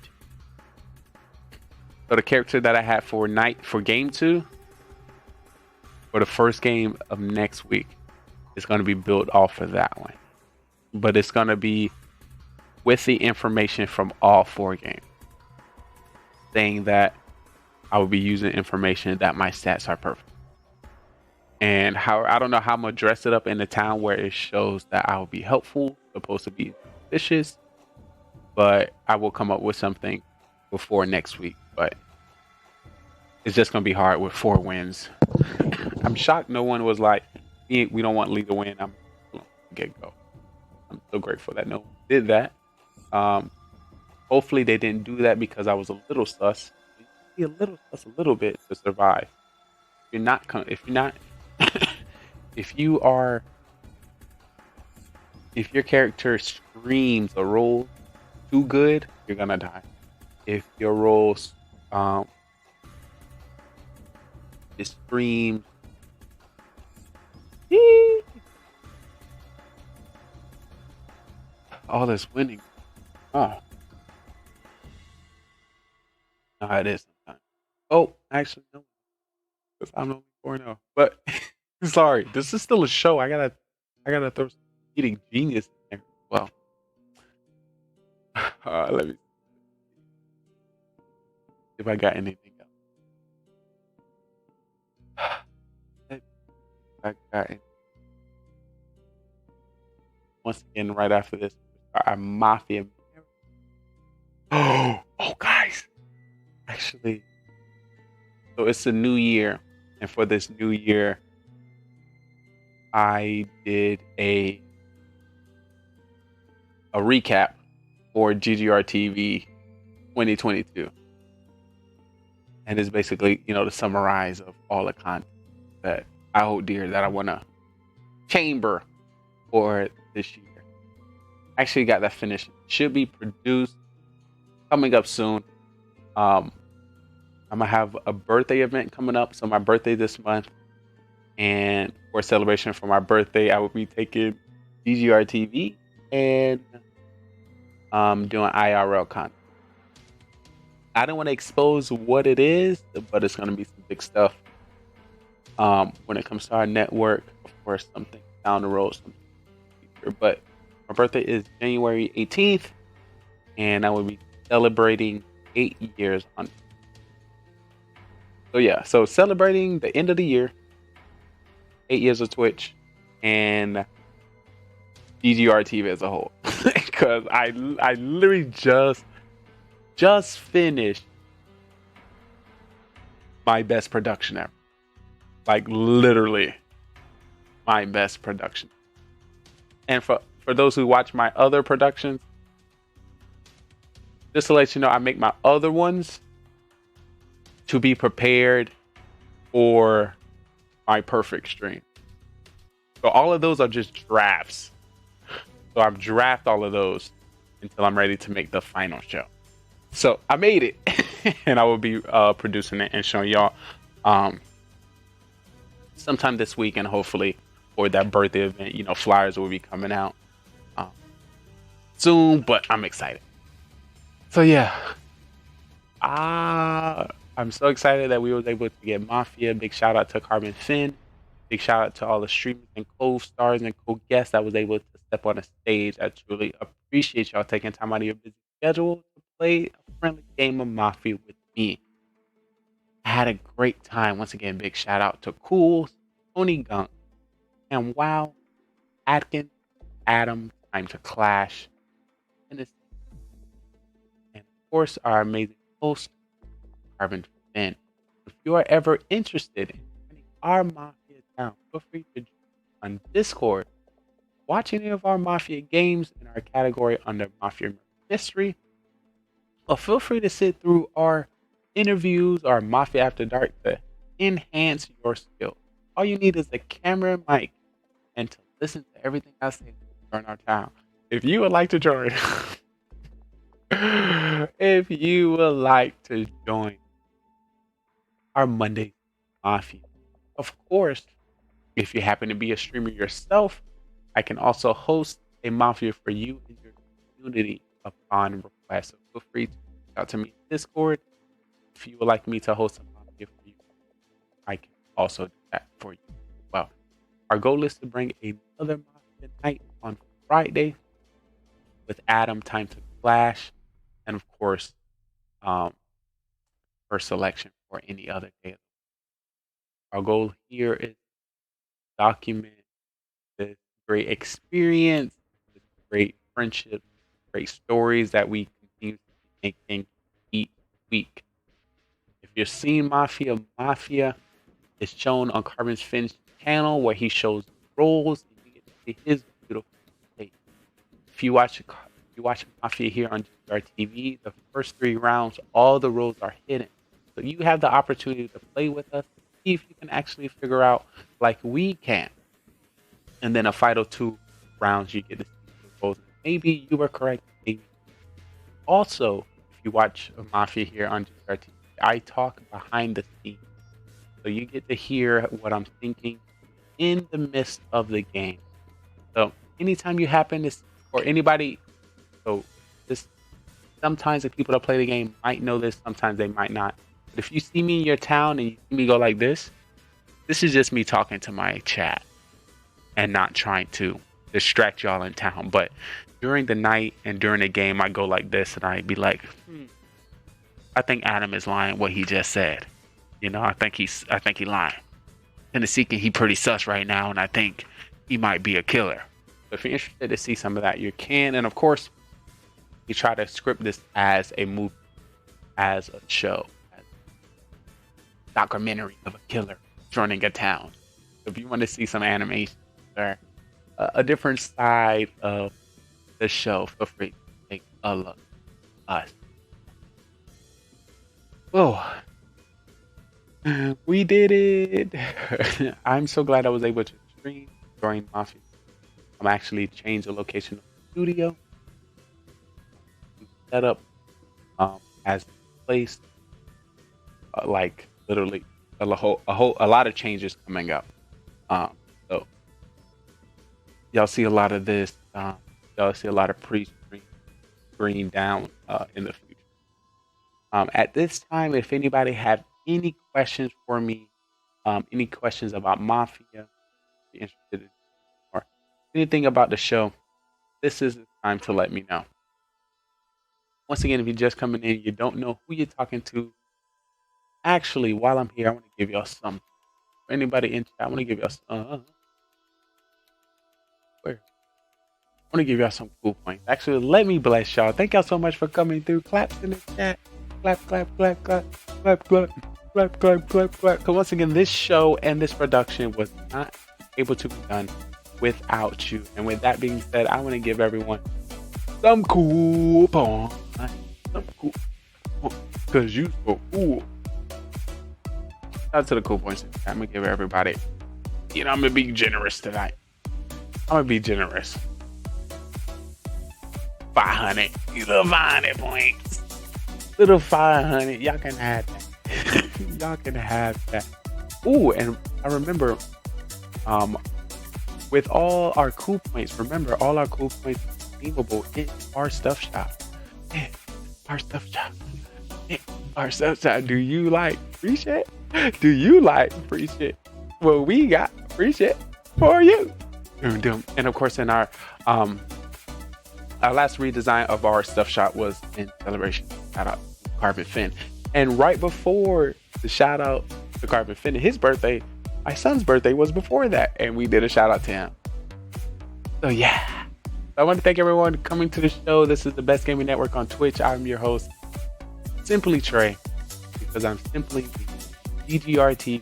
So the character that I had for game 2 for the first game of next week is gonna be built off of that one. But it's gonna be with the information from all 4 games, saying that I will be using information that my stats are perfect. And how I don't know how I'm gonna dress it up in the town where it shows that I will be helpful, supposed to be vicious, but I will come up with something before next week. But it's just gonna be hard with 4 wins. I'm shocked no one was like, we don't want Lee to win. I'm get go. I'm so grateful that no one did that. Hopefully they didn't do that because I was a little sus. Be a little sus, a little bit to survive. If your character screams a roll too good, you're gonna die. If your rolls it screams all this winning. Oh. No, it is sometimes. Oh, actually, no. Because I'm only 4-0. But sorry, this is still a show. I gotta throw some eating genius in there as well. Let me see if I got anything else. I got anything. Once again, right after this, our Mafia. Oh, guys, actually, so it's a new year, and for this new year, I did a recap for GGR TV 2022, and it's basically, you know, the summarize of all the content that I hold dear that I want to chamber for this year. Actually got that finished. Should be produced coming up soon. I'm gonna have a birthday event coming up. So my birthday this month, and for a celebration for my birthday, I will be taking DGR TV and doing IRL content. I don't want to expose what it is, but it's gonna be some big stuff. When it comes to our network, of course, something down the road, something future. But my birthday is January 18th, and I will be celebrating 8 years on. So yeah, so celebrating the end of the year, 8 years of Twitch, and DGR TV as a whole, because I literally just finished my best production ever. Like literally my best production. And for those who watch my other productions, just to let you know, I make my other ones to be prepared for my perfect stream. So all of those are just drafts. So I've drafted all of those until I'm ready to make the final show. So I made it, and I will be producing it and showing y'all sometime this week, and hopefully for that birthday event, you know, flyers will be coming out soon, but I'm excited. So yeah, I'm so excited that we was able to get Mafia. Big shout out to Carbon Finn. Big shout out to all the streamers and co-stars and co-guests that was able to step on the stage. I truly appreciate y'all taking time out of your busy schedule to play a friendly game of Mafia with me. I had a great time. Once again, big shout out to Cool, Tony Gunk, and Wow, Atkins, Adam, Time to Clash, and of course our amazing host, Carbon Finn. If you are ever interested in joining our Mafia town, feel free to join on Discord, watch any of our Mafia games in our category under Mafia History, or feel free to sit through our interviews or Mafia After Dark to enhance your skills. All you need is a camera and mic, and to listen to everything I say in our town. If you would like to join, if you would like to join our Monday Mafia, of course, if you happen to be a streamer yourself, I can also host a Mafia for you in your community upon request. So feel free to reach out to me in Discord. If you would like me to host a Mafia for you, I can also do that for you. Well, our goal is to bring another Mafia night on Friday with Adam, Time to Clash, and of course, first selection for any other day. Our goal here is to document this great experience, this great friendship, great stories that we continue to be making each week. If you're seeing Mafia is shown on Carbon Finn's channel, where he shows roles and you get to see his beautiful face. If you watch Mafia here on GR TV, the first 3 rounds, all the roles are hidden. So you have the opportunity to play with us, see if you can actually figure out like we can. And then a final 2 rounds, you get to see the roles. Maybe you were correct. Maybe. Also, if you watch Mafia here on GR TV, I talk behind the scenes. So you get to hear what I'm thinking in the midst of the game. So anytime you happen to, or anybody, so this, sometimes the people that play the game might know this, sometimes they might not. But if you see me in your town and you see me go like this is just me talking to my chat and not trying to distract y'all in town. But during the night and during the game, I go like this and I'd be like, I think Adam is lying what he just said. You know, I think he lying. Tennessee, he pretty sus right now, and I think he might be a killer. So if you're interested to see some of that, you can. And of course, we try to script this as a movie, as a show, as documentary of a killer joining a town. If you want to see some animation or a different side of the show, feel free to take a look at us. Oh, we did it. I'm so glad I was able to stream during Mafia. I'm actually changed the location of the studio. Set up as placed like literally a lot of changes coming up. So y'all see a lot of this. Y'all see a lot of pre-screen down in the future. At this time, if anybody have any questions for me, any questions about Mafia, be interested in, or anything about the show, this is the time to let me know. Once again, if you're just coming in, you don't know who you're talking to. Actually, while I'm here, I want to give y'all some. For anybody in chat, I want to give y'all some. Where? I want to give y'all some cool points. Actually, let me bless y'all. Thank y'all so much for coming through. Claps in the chat. Clap, clap, clap, clap, clap, clap, clap, clap, clap, clap. So once again, this show and this production was not able to be done without you. And with that being said, I want to give everyone some cool points. Some cool points. Because you so cool. Shout out to the cool points. I'm going to give everybody, I'm going to be generous tonight. I'm going to be generous. 500. Little 500 points. Little 500. Y'all can have that. Y'all can have that. Ooh, and I remember, with all our cool points, remember all our cool points are redeemable in our stuff shop. Yeah, our stuff shop. Yeah, our stuff shop. Do you like free shit? Do you like free shit? Well, we got free shit for you. And of course, in our last redesign of our stuff shop was in celebration. Shout out to Carbon Finn. And right before the shout out to Carbon Finn, his birthday, my son's birthday was before that, and we did a shout out to him. So yeah, I want to thank everyone coming to the show. This is the Best Gaming Network on Twitch. I'm your host, Simply Trey, because I'm simply GGR TV.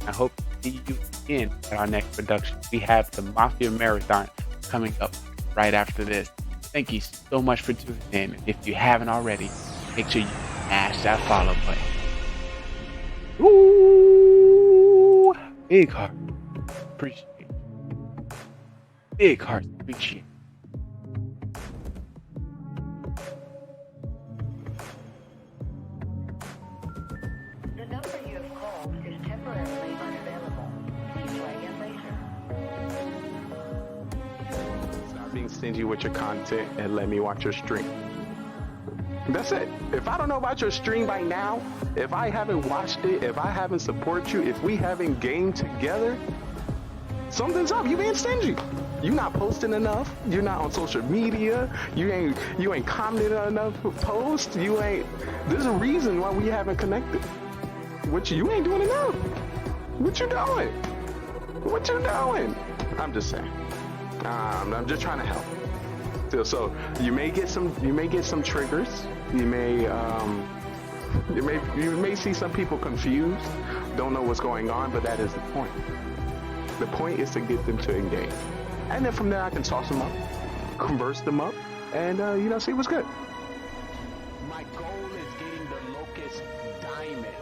I hope to see you again at our next production. We have the Mafia Marathon coming up right after this. Thank you so much for tuning in. If you haven't already, make sure you smash that follow button. Ooh, big heart. Appreciate it. Big heart. Appreciate it. The number you have called is temporarily unavailable. Please try again later. Stop being stingy with your content and let me watch your stream. That's it. If I don't know about your stream by now, if I haven't watched it, if I haven't supported you, if we haven't gamed together, something's up. You being stingy. You not posting enough. You're not on social media. You ain't commenting on enough posts. There's a reason why we haven't connected. You ain't doing enough. What you doing? What you doing? I'm just saying. I'm just trying to help. So you may get some triggers. You may see some people confused, don't know what's going on, but that is the point. The point is to get them to engage, and then from there I can toss them up, converse them up, and see what's good. My goal is getting the Locust Diamond,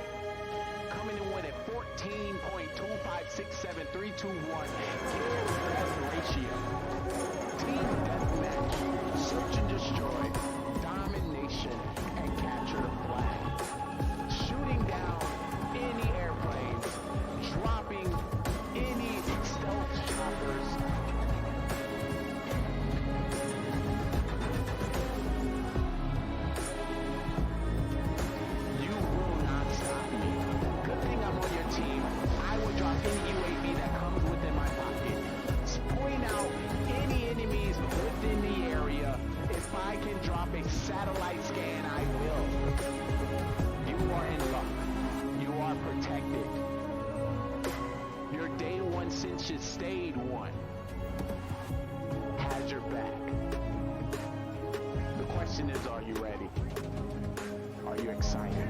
coming in with a 14.2567321 death ratio. Team deathmatch, search and destroy, domination, and capture the flag. Shooting down any airplanes, dropping any stealth choppers. You will not stop me. Good thing I'm on your team. I will drop any UAV that comes within my pocket. Point out any enemies within the area. If I can drop a satellite scan, I will. You are in luck. You are protected. Your day one since you stayed one has your back. The question is, are you ready? Are you excited?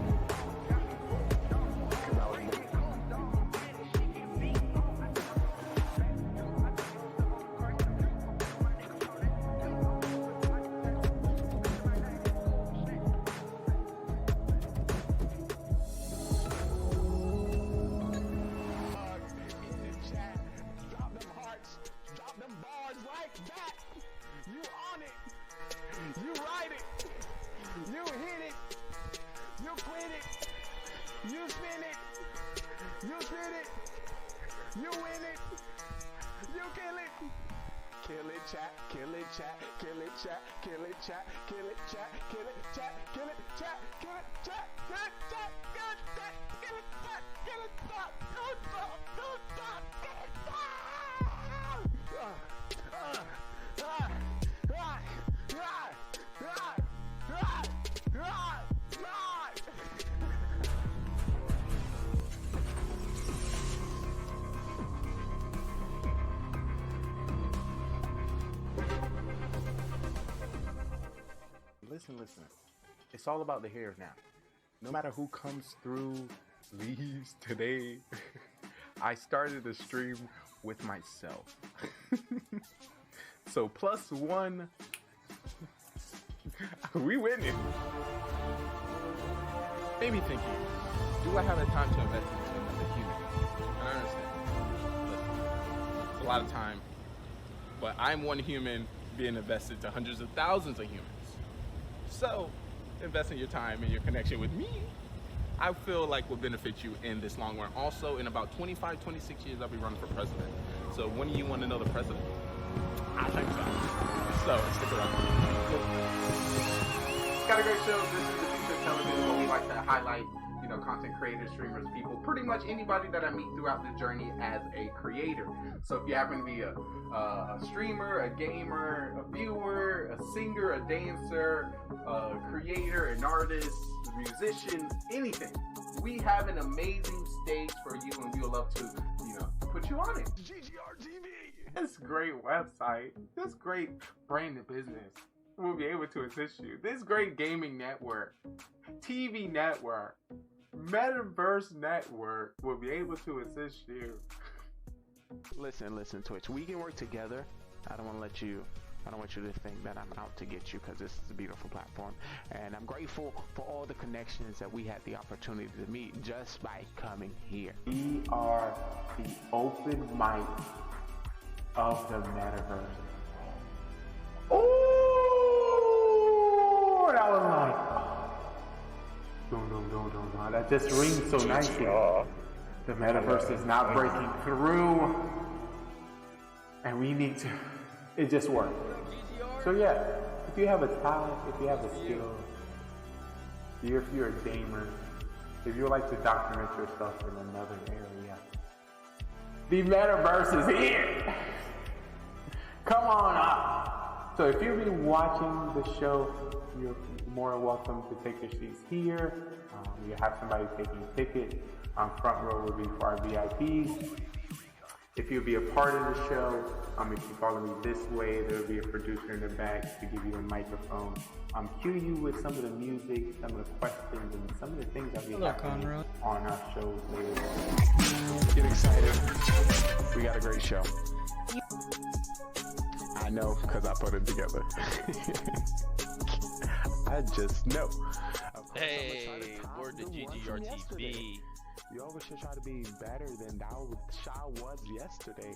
Because I was You ride it. You hit it. You quit it. You spin it. You spin it. You win it. You kill it. Kill it, chat. Kill it, chat. Kill it, chat. Kill it, chat. Kill it, chat. Kill it, chat. Kill it, chat. Kill it, chat. Kill it, chat. Kill it, chat. Kill it, chat. Kill it, stop. Don't stop. Don't stop. Kill it, Listen. It's all about the here now. No matter who comes through, leaves today, I started the stream with myself. So +1, we winning. Made me thinking, do I have the time to invest in another human? And I understand. Listen, it's a lot of time, but I'm one human being invested to hundreds of thousands of humans. So, investing your time and your connection with me, I feel like will benefit you in this long run. Also, in about 25, 26 years, I'll be running for president. So when do you want to know the president? I think so. So, stick around. Got a great show. This is the future of television, where we like to highlight, content creators, streamers, people, pretty much anybody that I meet throughout the journey as a creator. So if you happen to be a streamer, a gamer, a viewer, a singer, a dancer, a creator, an artist, a musician, anything, we have an amazing stage for you, and we would love to, put you on it. GGR TV. This great website, this great branded business will be able to assist you. This great gaming network, TV network, Metaverse network will be able to assist you. Listen, Twitch. We can work together. I don't want you to think that I'm out to get you, because this is a beautiful platform. And I'm grateful for all the connections that we had the opportunity to meet just by coming here. We are the open mic of the Metaverse. Oh, that was like... No. That just rings so nicely. The Metaverse is not breaking through. And we need to... It just worked. So yeah, if you have a talent, if you have a skill, if you're a gamer, if you would like to document yourself in another area, the Metaverse is here! Come on up! So if you've been watching the show, you're more welcome to take your seats here. You have somebody taking a ticket. Front row will be for our VIPs. If you'll be a part of the show, if you follow me this way, there will be a producer in the back to give you a microphone. Cue you with some of the music, some of the questions, and some of the things that we have on our shows later on. Get excited. We got a great show. I know, because I put it together. I just know. Hey, word to GGR TV. You always should try to be better than Sha was yesterday.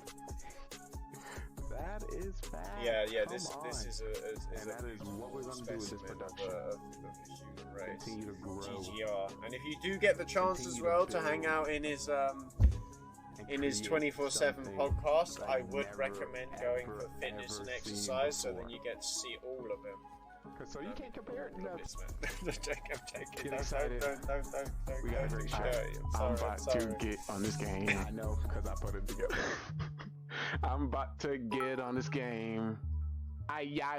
That is bad. Yeah. This is that is what we're gonna do with this production. Of the human race. Continue to grow. GGR. And if you do get the chance as well to hang out in his 24/7 podcast, I would recommend going for fitness and exercise, so then you get to see all of him. So you can't compare it. I'm joking. Get excited. Don't we got a great show. I'm about to get on this game. I know, because I put it together. I'm about to get on this game.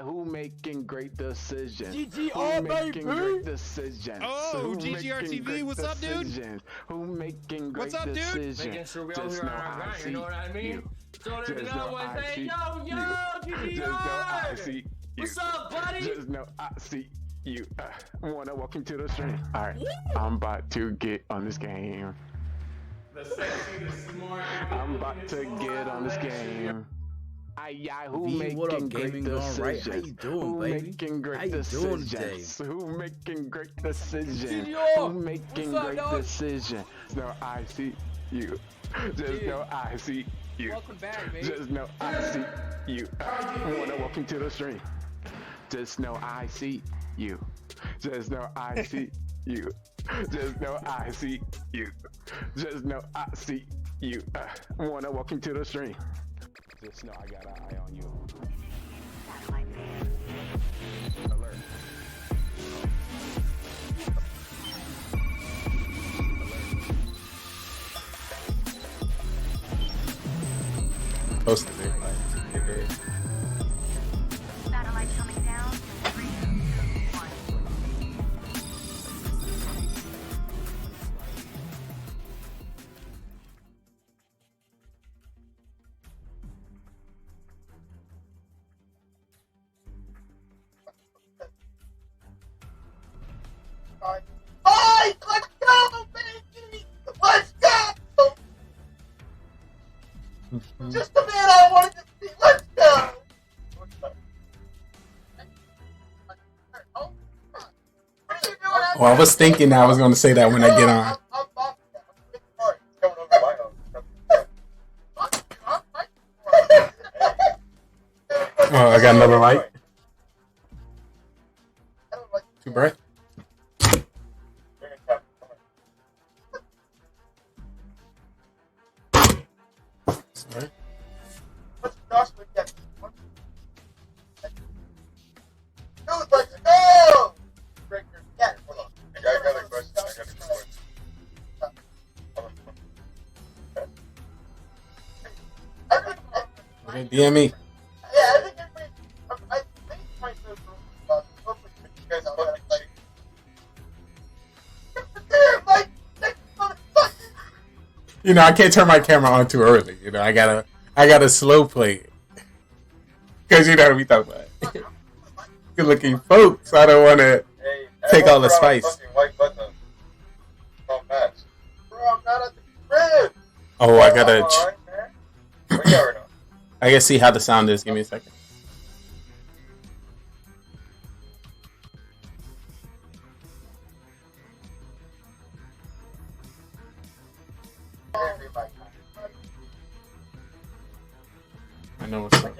Who making great decisions? GGR, baby! Great decisions. Oh, GGR TV, what's up, dude? Who making great what's up, dude? decisions? Making sure we all hear our grind, you know what I mean? So let me know one day, yo, GGR! What's up, buddy? Just know I see you. Wanna welcome to the stream. Alright, I'm about to get on this game. The sexy, the smart. I'm about to get on this game. Who making what up, great Gaming GoneRight? decisions? How you doing, Who baby? making great How you doing today? decisions? Who making great decisions? GGR! Who making What's up, great dog? decisions? No, I see you. Just know I see you. Welcome back, baby. Just know I see you. Wanna welcome to the stream. Just know I see you. Just know I see you. Just know I see you. Just know I see you. Wanna walk into the stream. Just know I got an eye on you. Alert. Supposed to be. Satellite coming down. 3, 2, 1. Bye! Let's go, baby! Let's go! Just the man I wanted to see. Let's go! Oh, I was thinking I was going to say that when I get on. Oh, I got another light. Too bright. Sorry. Let's go! Yeah, hold on. I got a question. Okay, DM me. Yeah, I think I think myself hopefully you guys are like You know, I can't turn my camera on too early. You know, I gotta slow play it. Cause you know what we talking about. Good looking folks. I don't want to take all the spice. Oh, I gotta. I gotta see how the sound is. Give me a second. I know what's up.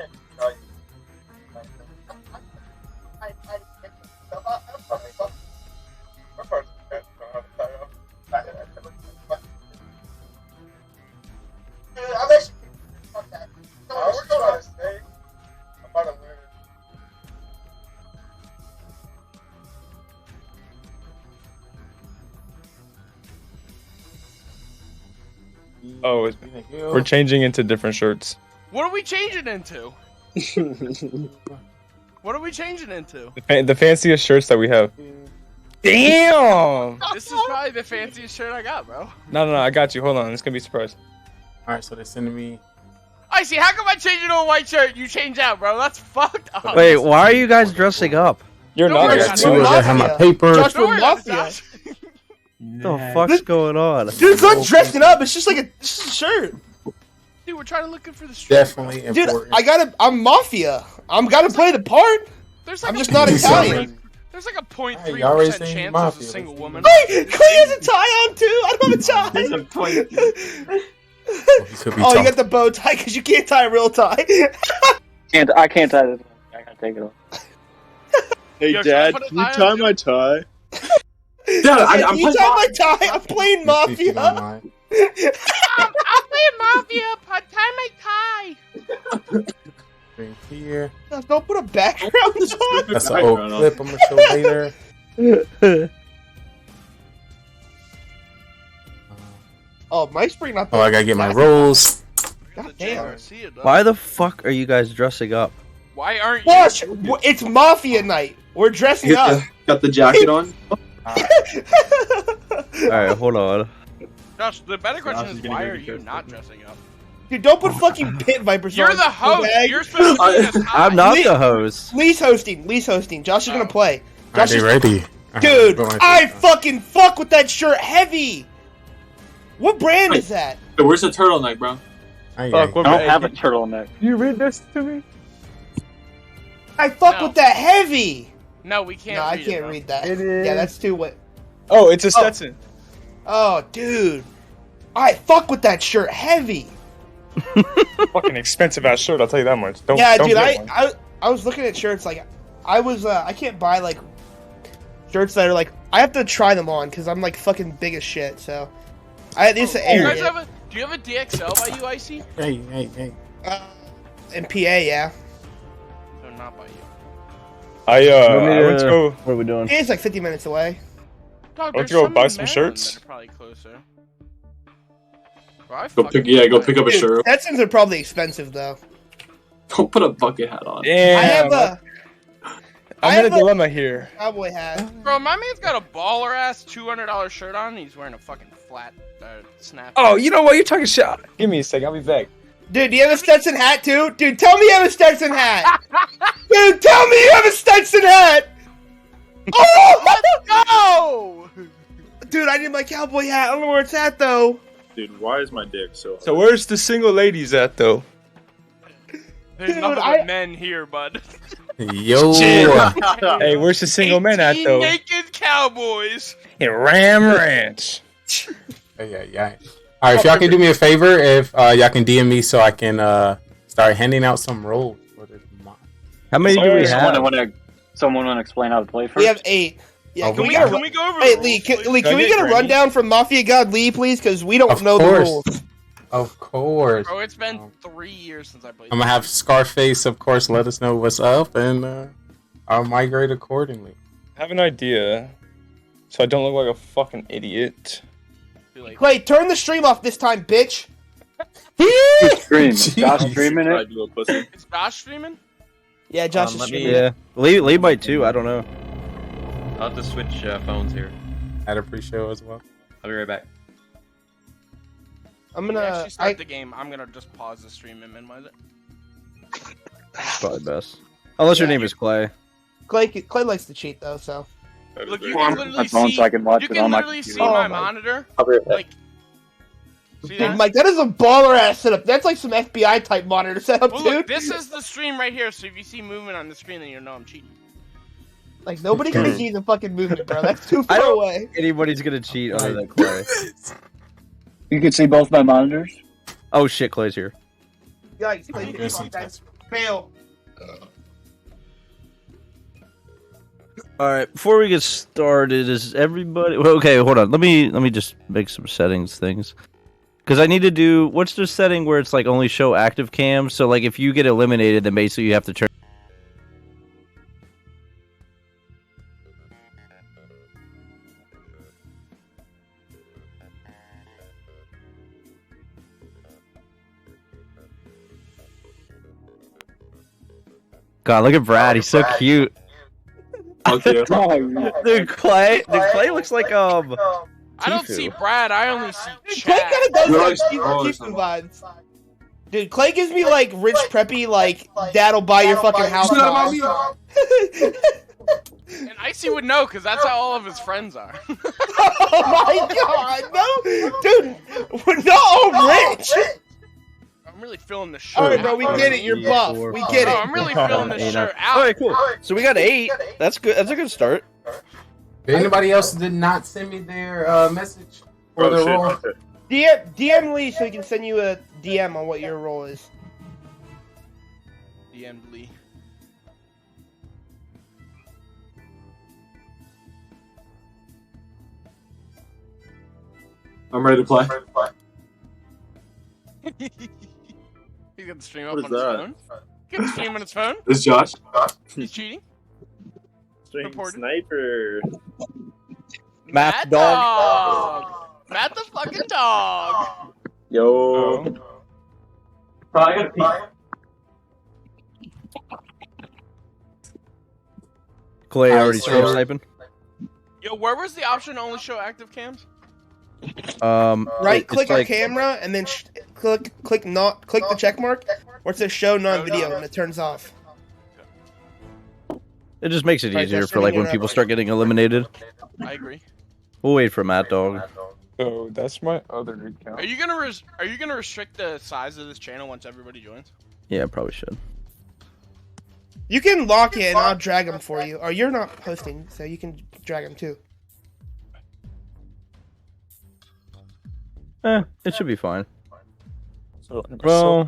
Oh, we're changing into different shirts. What are we changing into? What are we changing into? The fanciest shirts that we have. Damn! This is probably the fanciest shirt I got, bro. No, I got you. Hold on, it's gonna be a surprise. All right, so they're sending me. I see. How come I change into a white shirt? You change out, bro. That's fucked up. Wait, why are you guys dressing up? You're not. I got two of them. I have my paper. Josh from Mafia. What the fuck's going on? Dude, it's not dressing up. It's just like a shirt. Dude, we're trying to look for the street. Definitely Dude, important. I'm Mafia. I'm gotta play the part. I'm just not Italian. There's like a 0.3% you already chance seen as a Mafia. single woman. Hey, Clay has a tie on too. I don't have a tie. There's a point. Oh, you got the bow tie because you can't tie a real tie. I can't tie this. I gotta take it off. Hey, Yo, Dad, should I put a can you tie tie on my tie? I'm you tie my tie. I'm playing Mafia. I'm playing Mafia. Tie my tie. Right here. Don't put a background on. That's an old clip I'm gonna show later. Oh, Mike's bringing up. Oh, I gotta get my rolls. God damn. Why the fuck are you guys dressing up? Why aren't you? Watch, it's Mafia night. We're dressing up. Got the jacket on. Alright, hold on. Josh, the better question is gonna why go are be you careful. not dressing up? Dude, don't put fucking pit vipers on. You're the host. bag. You're supposed to be the I'm not the host. Lee's hosting. Josh is gonna play. Are Josh they is... ready? Dude, I fucking fuck with that shirt heavy. What brand is that? So where's the turtleneck, bro? I don't have a turtleneck. You read this to me? I fuck No. with that heavy. No, we can't. No, I read it, can't bro. read that. It is. Yeah, that's too wet. Oh, it's a Stetson. Oh, dude. I fuck with that shirt heavy. Fucking expensive ass shirt, I'll tell you that much. Don't Yeah, don't dude, get one. I was looking at shirts like I can't buy like shirts that are like I have to try them on because I'm like fucking big as shit. So I had this Do you guys have a DXL by you, Icy? Hey. In PA, yeah. No, not by you. I went to go. What are we doing? It's like 50 minutes away. Dog, I went there's to go some buy in some Maryland shirts. that are probably closer. Bro, I Go fucking pick love up a Dude, shirt. Stetsons are probably expensive though. Don't put a bucket hat on. I have a I'm in a dilemma here. cowboy hat. Bro, my man's got a baller ass $200 shirt on. And he's wearing a fucking flat snap. Oh, you know what? You're talking shit. Give me a second. I'll be back. Dude, do you have a Stetson hat too? Dude, tell me you have a Stetson hat. Dude, tell me you have a Stetson hat. Oh, let's go! Dude, I need my cowboy hat. I don't know where it's at though. Dude, why is my dick so hard? So where's the single ladies at though? There's Dude, nothing but men here, bud. Yo. Hey, where's the single men at 18 though? naked cowboys. At Ram Ranch. Yeah. All right, if y'all can do me a favor, if y'all can DM me so I can start handing out some roles. How many do we have? Someone want to explain how to play first? We have 8. Yeah, Oh, can we we get a have- Hey, Lee, can we get a rundown from Mafia God Lee, please? Because we don't know the rules. Of course. Bro, it's been 3 years since I played. I'm gonna have Scarface, of course, let us know what's up, and I'll migrate accordingly. I have an idea, so I don't look like a fucking idiot. Clay, turn the stream off this time, bitch. Stream. Josh streaming it? Is Josh streaming? Yeah, Josh is streaming. Yeah, Lee might too. I don't know. I'll have to switch phones here. Had a pre-show as well. I'll be right back. I'm When we gonna. actually start the game, I'm gonna just pause the stream and minimize it. Probably best. Unless your name is Clay. Clay likes to cheat though, so. Look, you On can my literally phone see. so I can watch You it can on my literally see computer. my Oh my- monitor. I'll be right back. Like, see Dude, that? Mike, that is a baller ass setup. That's like some FBI type monitor setup, Well, dude. look, this is the stream right here. So if you see movement on the screen, then you know I'm cheating. Like nobody can see the fucking movement, bro. That's too I far don't away. think anybody's gonna cheat other than Clay. You can see both my monitors. Oh shit, Clay's here. Yikes, Clay, fail. All right, before we get started, is everybody well, okay? Hold on, let me just make some settings things, because I need to do what's the setting where it's like only show active cams. So like if you get eliminated, then basically you have to turn. God, look at Brad. He's so cute. Dude, Clay looks like I don't see Brad. I only see Clay Chad. kind of does like Tifu vibes. Dude, Clay gives me like rich preppy, like dad'll buy your fucking house. vibes. And Icy would know because that's how all of his friends are. Oh my god, no, dude, we're not all rich. I'm really feeling the shirt. All right, bro, out. we get it. You're buff. We get Bro, it. I'm really feeling the shirt out. All right, cool. So we got 8. That's good. That's a good start. If anybody else did not send me their message for their role, DM Lee so he can send you a DM on what your role is. DM Lee. I'm ready to play. He's got the stream up What on is his that? phone. Get the stream on his phone. This is Josh. He's cheating. Stream Reported. sniper. Math dog. Matt the fucking dog. Yo. Bro, I gotta pee. Clay Alright, already so- stream sniping. Yo, where was the option to only show active cams? Right click it's on like- camera and then click the check mark where it says show non-video and it turns off. It just makes it Right, easier that's for like turning when it people up. start getting eliminated. I agree. We'll wait for Matt Dog. Oh, that's my other account. Are you gonna restrict the size of this channel once everybody joins? Yeah, probably should. You can lock it and I'll drag them for you. Or you're not hosting, so you can drag them too. It should be fine. So, Well,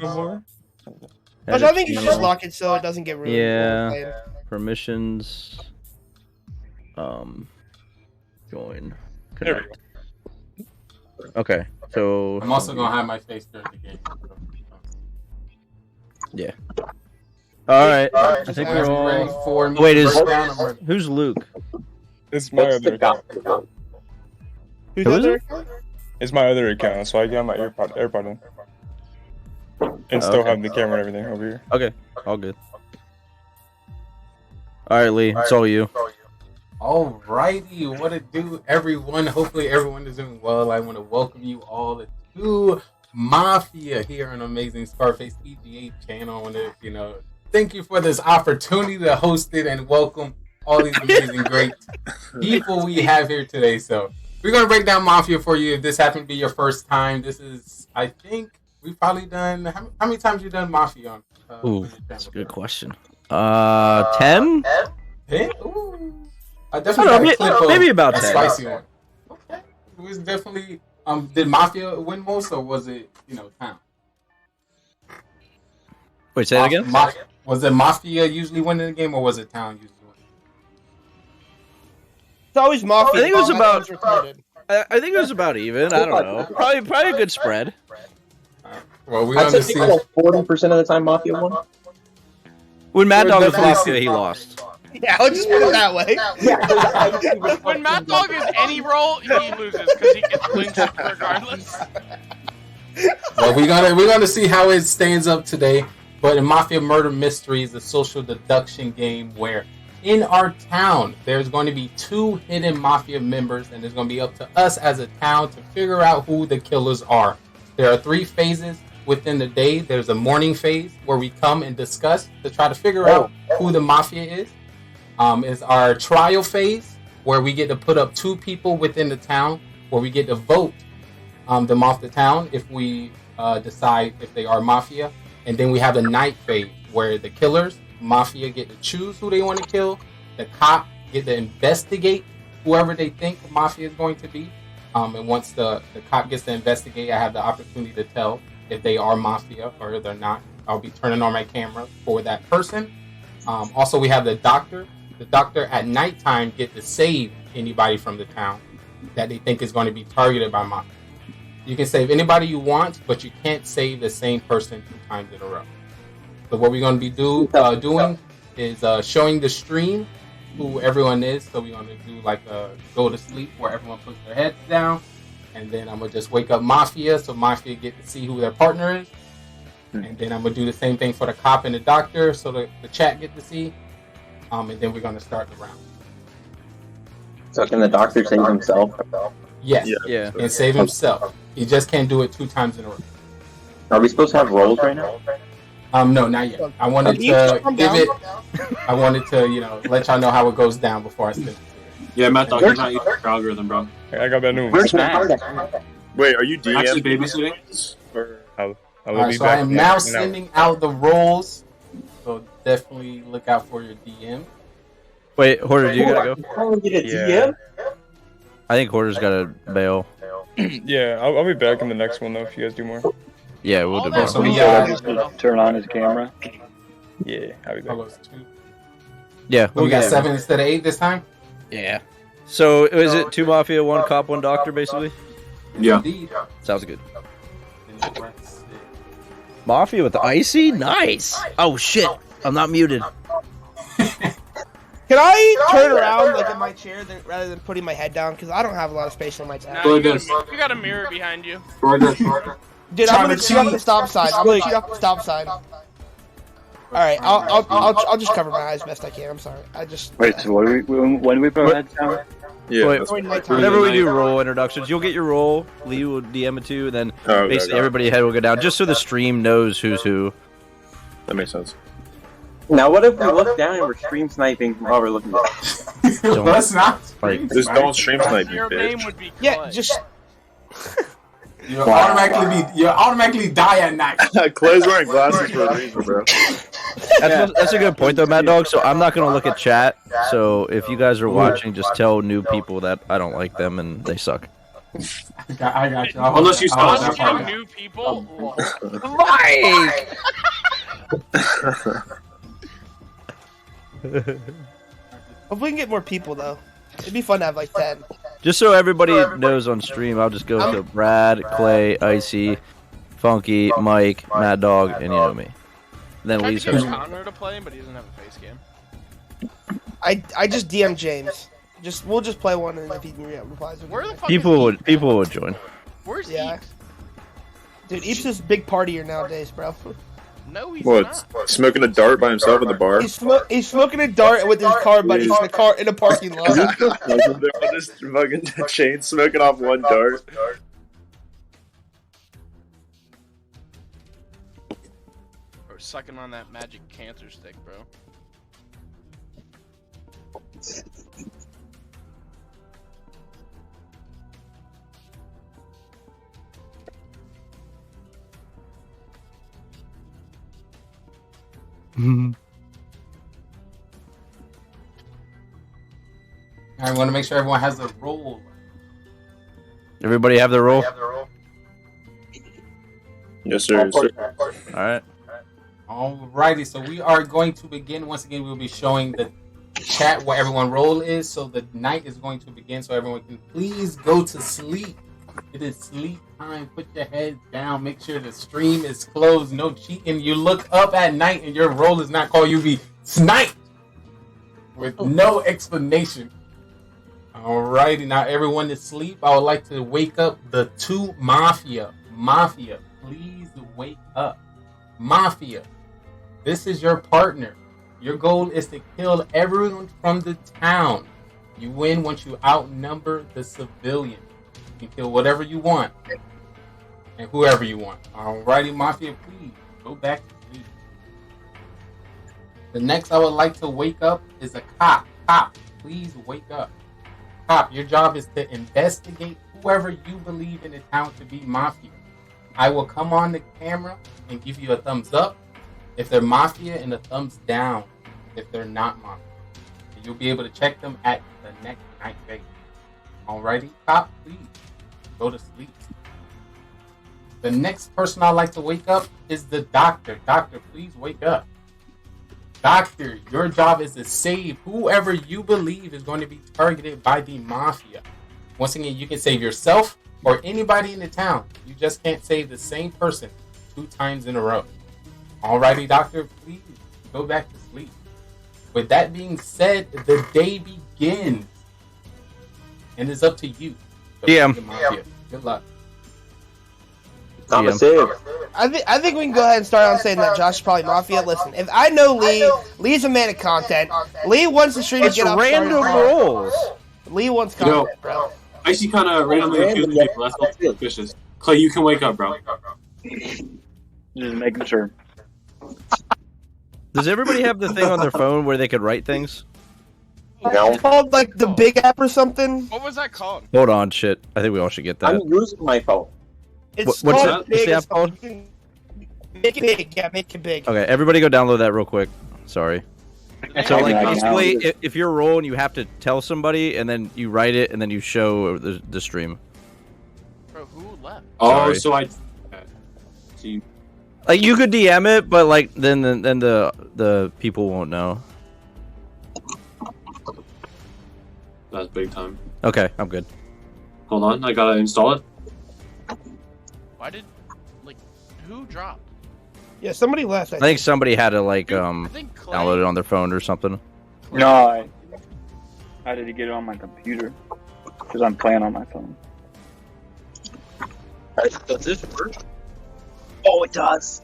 But I think you should just lock it so it doesn't get ruined. yeah. Permissions. Join. There we Connect. Okay, so I'm also gonna have my face during the game. yeah. All right. I think we're all ready for me. Wait, is Breakdown, I'm ready. who's Luke? It's my other account. Who is it? It's my other account, so I got my AirPod in. And still Okay. have the camera and everything over here. Okay, all good. All right, Lee, it's all you. Alrighty, what it do, everyone? Hopefully everyone is doing well. I want to welcome you all to Mafia here on Amazing Scarface EGA channel. I want to, thank you for this opportunity to host it and welcome all these amazing, great people we have here today. So we're going to break down Mafia for you. If this happened to be your first time, this is, I think, we've probably done, how many times you done Mafia on? Ooh, that's a good question. 10? 10? Ooh. I I definitely don't know, got a clip of maybe about a 10. spicy one. Okay. It was definitely, did Mafia win most or was it, Town? Wait, say that again? Was it Mafia usually winning the game or was it Town usually winning? It's always Mafia. I think it was about. Times recorded. I think it was about even. I don't know. Probably a good spread. Well, we're I'd going to say see. 40% of the time Mafia won. When Mad Dog was definitely Mafia, he lost. Yeah, I'll just put it that way. When Mad Dog is any role, he loses because he gets lynched regardless. Well, we're gonna see how it stands up today. But in Mafia Murder Mystery is a social deduction game where in our town there's going to be 2 hidden Mafia members, and it's going to be up to us as a town to figure out who the killers are. There are 3 phases within the day. There's a morning phase where we come and discuss to try to figure out who the Mafia is. Is our trial phase where we get to put up 2 people within the town where we get to vote them off the town if we decide if they are Mafia. And then we have the night phase where the killers, Mafia, get to choose who they want to kill. The cop get to investigate whoever they think Mafia is going to be. And once the cop gets to investigate, I have the opportunity to tell if they are Mafia or if they're not. I'll be turning on my camera for that person. Also, we have the doctor. The doctor at nighttime get to save anybody from the town that they think is going to be targeted by Mafia. You can save anybody you want, but you can't save the same person 2 times in a row. So what we're going to be doing is showing the stream who everyone is. So we're going to do like a go to sleep where everyone puts their heads down. And then I'm going to just wake up Mafia so Mafia get to see who their partner is. And then I'm going to do the same thing for the cop and the doctor so the chat get to see. And then we're going to start the round. So can the doctor save himself? Yes. Yeah. And save himself. He just can't do it 2 times in a row. Are we supposed to have roles right now? No, not yet. I wanted to give it. I wanted to, let y'all know how it goes down before I spin it. Yeah, Matt Dog, you're not using your algorithm, bro. I got bad news. Where's Matt? Wait, are you DM? Actually babysitting? I will Alright, be so back I am in now an hour. sending out the roles. So definitely look out for your DM. Wait, Hoarder, do you gotta go? Get a Yeah. I think Hoarder's gotta bail. Yeah, I'll be back in the next one though if you guys do more. Yeah, we'll do So bail. we Just turn on his camera. Yeah, I'll be back. Yeah, We got get it. 7 instead of 8 this time. Yeah. So is it 2 Mafia, 1 cop, 1 doctor, basically? Yeah. Indeed. Sounds good. Mafia with the icy? Nice! Oh shit, I'm not muted. Can I turn around like in my chair rather than putting my head down? Because I don't have a lot of space on my tab. Now you got a mirror behind you. Dude, I'm gonna cheat off the stop sign. I'm gonna cheat off the stop sign. All right, I'll just cover my eyes best I can. I'm sorry. Wait, so what when do we put our heads down? Yeah. Wait, whenever we do role introductions, you'll get your role. Lee will DM it to you, and then basically everybody's head will go down, just so the stream knows who's who. That makes sense. Now, what if we look down and we're stream sniping while we're looking down? Let's not. Just don't stream snipe me, Your name bitch. would be Yeah, just. You'll automatically die at night. Clay's wearing glasses for a reason, bro. That's a good point, though, Mad Dog. So I'm not gonna look at chat. So if you guys are watching, just tell new people that I don't like them and they suck. I got you. Unless you saw that part. new people. Mike. If we can get more people though, it'd be fun to have like 10. Just so everybody knows on stream, I'll just go to Brad, Clay, Icy, Funky, Mike, Mad Dog, and you know me. Then Tried Lee's to get hosting. Connor to play, but he doesn't have a face cam. I just DM James. We'll just play one, and if he replies, Where the fuck People would join. Where's yeah. Dude, Eeps is a big partier nowadays, bro. No, he's What? Smoking a dart by himself at the bar? He's smoking a dart with his car buddies in a parking lot. They're just fucking chain smoking off one dart. Or sucking on that magic cancer stick, bro. I want to make sure everyone has a role. Everybody have their role? Yes, sir. Alright. Alrighty, so we are going to begin. Once again, we'll be showing the chat what everyone's role is. So the night is going to begin, so everyone can please go to sleep. It is sleep time. Put your head down. Make sure the stream is closed. No cheating. You look up at night and your role is not called. You be sniped with no explanation. Alrighty, now everyone is asleep. I would like to wake up the two Mafia. Mafia, please wake up. Mafia, this is your partner. Your goal is to kill everyone from the town. You win once you outnumber the civilian. You can kill whatever you want and whoever you want. Alrighty, Mafia, please go back to sleep. The next I would like to wake up is a cop. Cop, please wake up. Cop, your job is to investigate whoever you believe in the town to be Mafia. I will come on the camera and give you a thumbs up if they're Mafia and a thumbs down if they're not Mafia. You'll be able to check them at the next night phase. Alrighty, Cop, please go to sleep. The next person I'd like to wake up is the Doctor. Doctor, please wake up. Doctor, your job is to save whoever you believe is going to be targeted by the Mafia. Once again, you can save yourself or anybody in the town. You just can't save the same person 2 times in a row. Alrighty, Doctor, please go back to sleep. With that being said, the day begins. And it's up to you. Mafia. Good luck. I'm a save. I think we can go ahead and start on saying that Josh is probably Mafia. Listen, if I know Lee's a man of content. Lee wants the stream to get up. Random rolls. Lee wants content, bro. Icy kind of randomly accusing people. That's not suspicious. Clay, you can wake up, bro. Just making sure. Does everybody have the thing on their phone where they could write things? It's called like the Big App or something. What was that called? Hold on, shit. I think we all should get that. I'm using my phone. It's What's called that? What's the app called? Make it big. Yeah, make it big. Okay, everybody go download that real quick. Sorry. So, like, Yeah, basically, if you're rolling, you have to tell somebody, and then you write it, and then you show the stream. Bro, who left? Oh, Sorry. so I. See, Like, you could DM it, but, like, then the people won't know. that's big time. Okay, I'm good. Hold on, I gotta install it. Why did, like, who dropped? Yeah, somebody left. I think somebody had to, like, download it on their phone or something. No, I had to get it on my computer because I'm playing on my phone. Does this work? Oh, it does.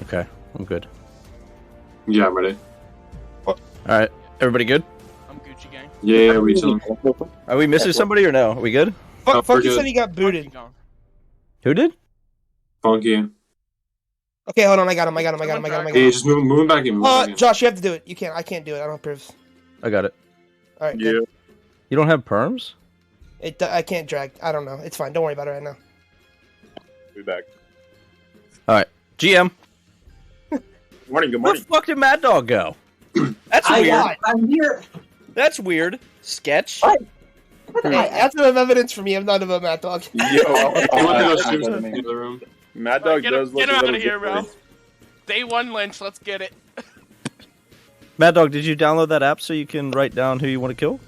Okay, I'm good. Yeah, I'm ready. Alright, everybody good? I'm Gucci gang. Yeah, we chilling. Are we missing somebody or no? Are we good? Fuck, we're you good. said he got booted. Who did? Funky. Okay, hold on. I got him. Hey, just move him back in. Move him back in. Josh, you have to do it. You can't. I can't do it. I don't have proofs. I got it. All right. Yeah. Good. You don't have perms? I can't drag. I don't know. It's fine. Don't worry about it right now. Be back. Alright, GM. Morning, good Where morning. the fuck did Mad Dog go? That's weird. I'm here. That's weird. Sketch. That's enough evidence for me. I'm not about Mad Dog. Mad Dog does look Get him a out little of here, bro. different. Day one lynch. Let's get it. Mad Dog, did you download that app so you can write down who you want to kill?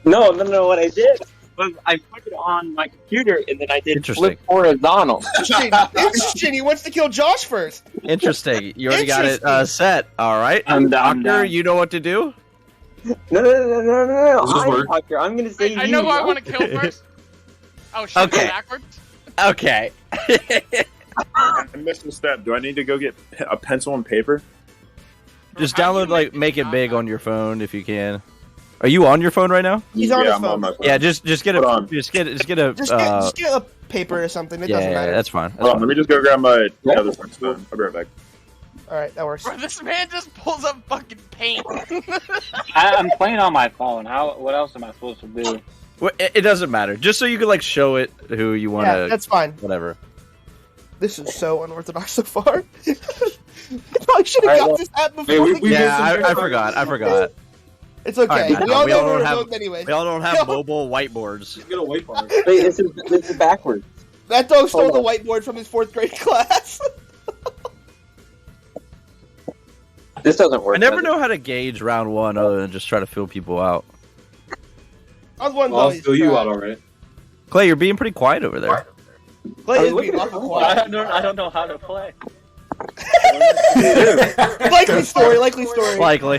No. What I did was I put it on my computer and then I did flip horizontal. Interesting. He wants to kill Josh first. Interesting. You already got it set. All right. I'm Doctor, you know what to do? No. I'm gonna say I know who I want to kill first. Oh shit! Okay. Backwards. Okay. I missed a step. Do I need to go get a pencil and paper? Just download Make It Big on your phone if you can. Are you on your phone right now? He's on his I'm phone. on my phone. Yeah, just get a just get a Just get a paper or something. It doesn't matter. that's fine. Hold on, let me just go grab my other phone. I'll be right back. All right, that works. Bro, this man just pulls up fucking paint. I'm playing on my phone. What else am I supposed to do? Well, it doesn't matter. Just so you can show it who you want to. Yeah, that's fine. Whatever. This is so unorthodox so far. I should have got this app before. I forgot. It's okay. Right, we all know don't we're have remote anyways. We all don't have mobile whiteboards. Get a whiteboard. Wait, this is backwards. That dog stole the whiteboard from his 4th grade class. This doesn't work. I never know how to gauge round one other than just try to fill people out. I'll fill you out already. Clay, you're being pretty quiet over there. Clay is being awful quiet. I don't know how to play. Likely story. Likely.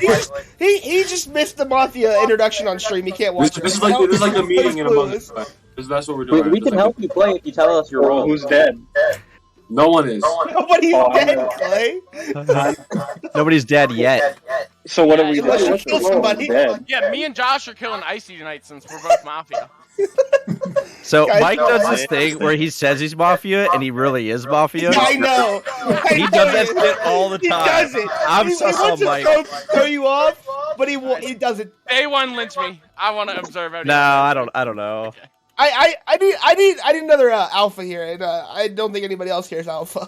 He just missed the Mafia introduction on stream. He can't watch This is like the meeting in a month. That's what we're doing. We can help you play if you tell us your role. Who's dead? No one is. Nobody's dead, Clay. Nobody's dead yet. So what are we Unless doing? you kill somebody. Yeah, me and Josh are killing Icy tonight since we're both Mafia. So Guys, Mike does this thing where he says he's Mafia and he really is Mafia. I know. He does that shit all the time. He does it. I'm he sus wants on Mike. to throw you off, but he doesn't. Day one lynch me. I want to observe everything. No, I don't know. Okay. I need another alpha here, and I don't think anybody else cares alpha.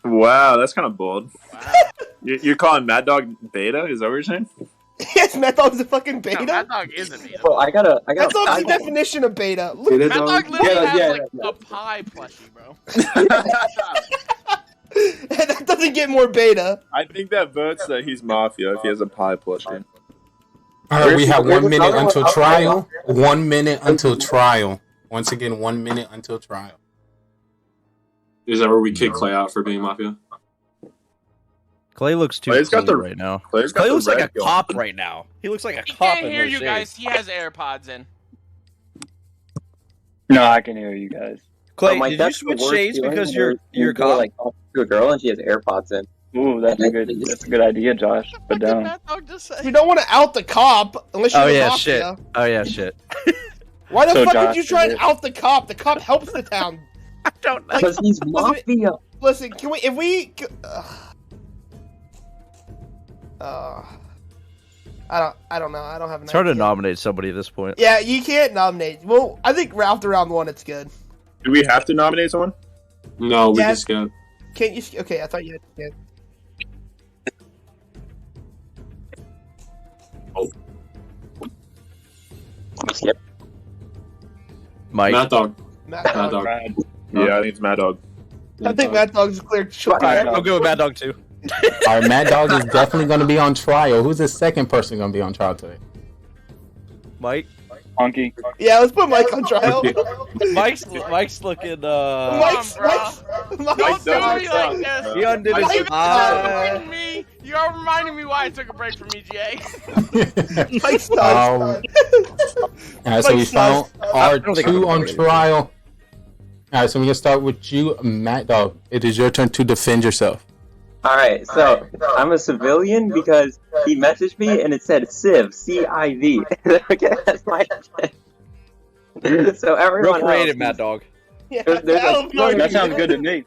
Wow, that's kind of bold. Wow. You're calling Mad Dog beta? Is that what you're saying? Yes, Mad Dog's a fucking beta. No, Mad Dog is a beta. Well, I got. That's the definition of beta. Look, Mad Dog literally has a pie plushie, bro. That doesn't get more beta. I think that votes that he's Mafia if he has a pie plushie. Alright, we have 1 minute until trial. 1 minute until trial. Once again, 1 minute until trial. Is that where we kick Clay out for being Mafia? Clay looks too clean right now. Clay looks like a cop right now. He looks like a He cop can't in hear those you shades. guys. He has AirPods in. No, I can hear you guys. Clay, Mike, did you that's the switch worst shades feeling because when you're a go, cop? like talk to a girl and she has AirPods in. Ooh, that's a good idea, Josh. But don't. You don't want to out the cop unless you're Oh the yeah, Mafia. shit. Oh yeah, shit. Why the So, fuck Josh, would you try and out the cop? The cop helps the town. I don't know. Because he's Mafia. Listen, can we? If we, I don't know. I don't have an It's hard to idea. nominate somebody at this point. Yeah, you can't nominate. Well, I think after round one, it's good. Do we have to nominate someone? No, we Yeah. just got. Can't you? Okay, I thought you had. Skip. Mike. Mad Dog. Mad Mad Dog. Dog. Yeah, I think it's Mad Dog. I think Mad Dog's clear. Alright, I'll go with Mad Dog too. Alright, Mad Dog is definitely going to be on trial. Who's the second person going to be on trial today? Mike. Honky. Yeah, let's put Mike on trial. Mike's looking Mike's Don't do me like this. He undid his You eye. reminding me. You are reminding me why I took a break from EGA. Mike's Alright, so we found our don't think two I'm on trial. Alright, so we're going to start with you, Mad Dog. It is your turn to defend yourself. Alright, so I'm a civilian because he messaged me and it said Civ, C-I-V. Okay, that's my So everyone Real creative, else, Mad Dog. Yeah, That sounds good to me.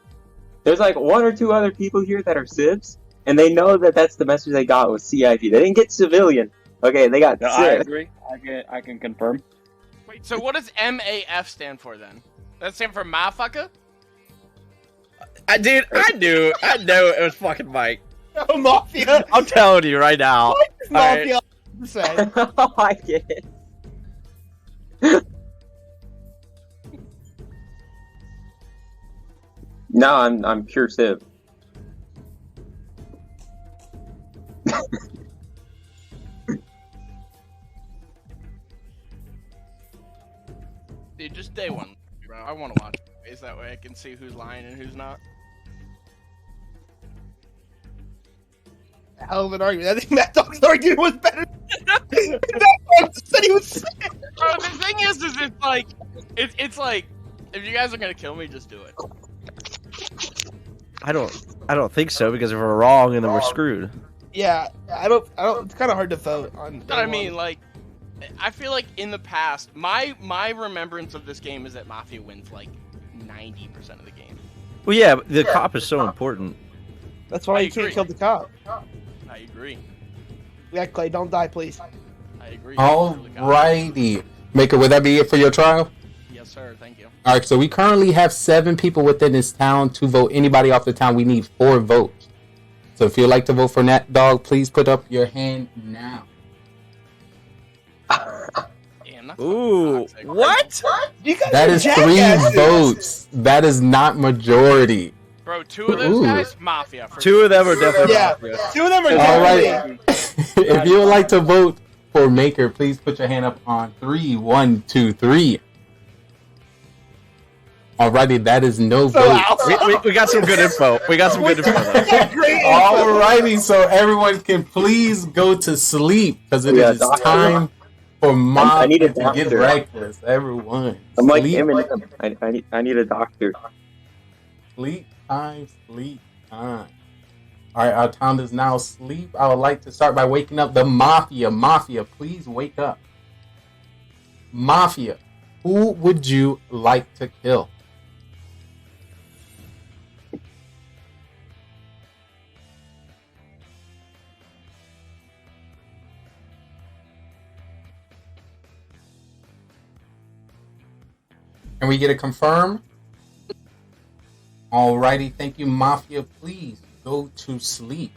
there's like one or two other people here that are civs, and they know that that's the message they got was CIV. They didn't get civilian. Okay, they got No, I civ. agree. I can confirm. Wait, so what does MAF stand for then? That stand for motherfucker? I knew it was fucking Mike. Oh, Mafia. I'm telling you right now. Mike's Mafia. Say. Oh, I get it. No, I'm pure Civ. Dude, just day one, bro. I want to watch movies that way I can see who's lying and who's not. Hell of an argument. I think Mad Dog's argument was better. Mad Dog said he was sick. Bro, the thing is it's like, it's like, if you guys are gonna kill me, just do it. I don't think so, because if we're wrong, and then we're screwed. Yeah, I don't. It's kind of hard to vote on. But I mean, like, I feel like in the past, my remembrance of this game is that Mafia wins like 90% of the game. Well, yeah, but the cop is so important. That's why you can't kill the cop. I agree. Yeah, Clay, don't die, please. I agree. Alrighty. Maker, would that be it for your trial? Yes, sir. Thank you. Alright, so we currently have 7 people within this town to vote anybody off the town. We need 4 votes. So if you'd like to vote for Nat Dog, please put up your hand now. Damn, Ooh, what? You guys That are is 3 jackasses. votes. That is not majority. Bro, 2 of those guys, Mafia. For 2 of them are definitely Mafia. 2 of them are Alright. definitely. If you would like to vote for Maker, please put your hand up on 3. 1, 2, 3. Alrighty, that is no vote. We got some good info. We got some good info. Alrighty, so everyone can please go to sleep because it is time for Mob need a to get doctor. breakfast. Everyone, I'm like sleep. Eminem. I need a doctor. Sleep time, sleep time. Alright, our town is now asleep. I would like to start by waking up the Mafia. Mafia, please wake up. Mafia, who would you like to kill? Can we get a confirm? Alrighty, thank you, Mafia. Please go to sleep.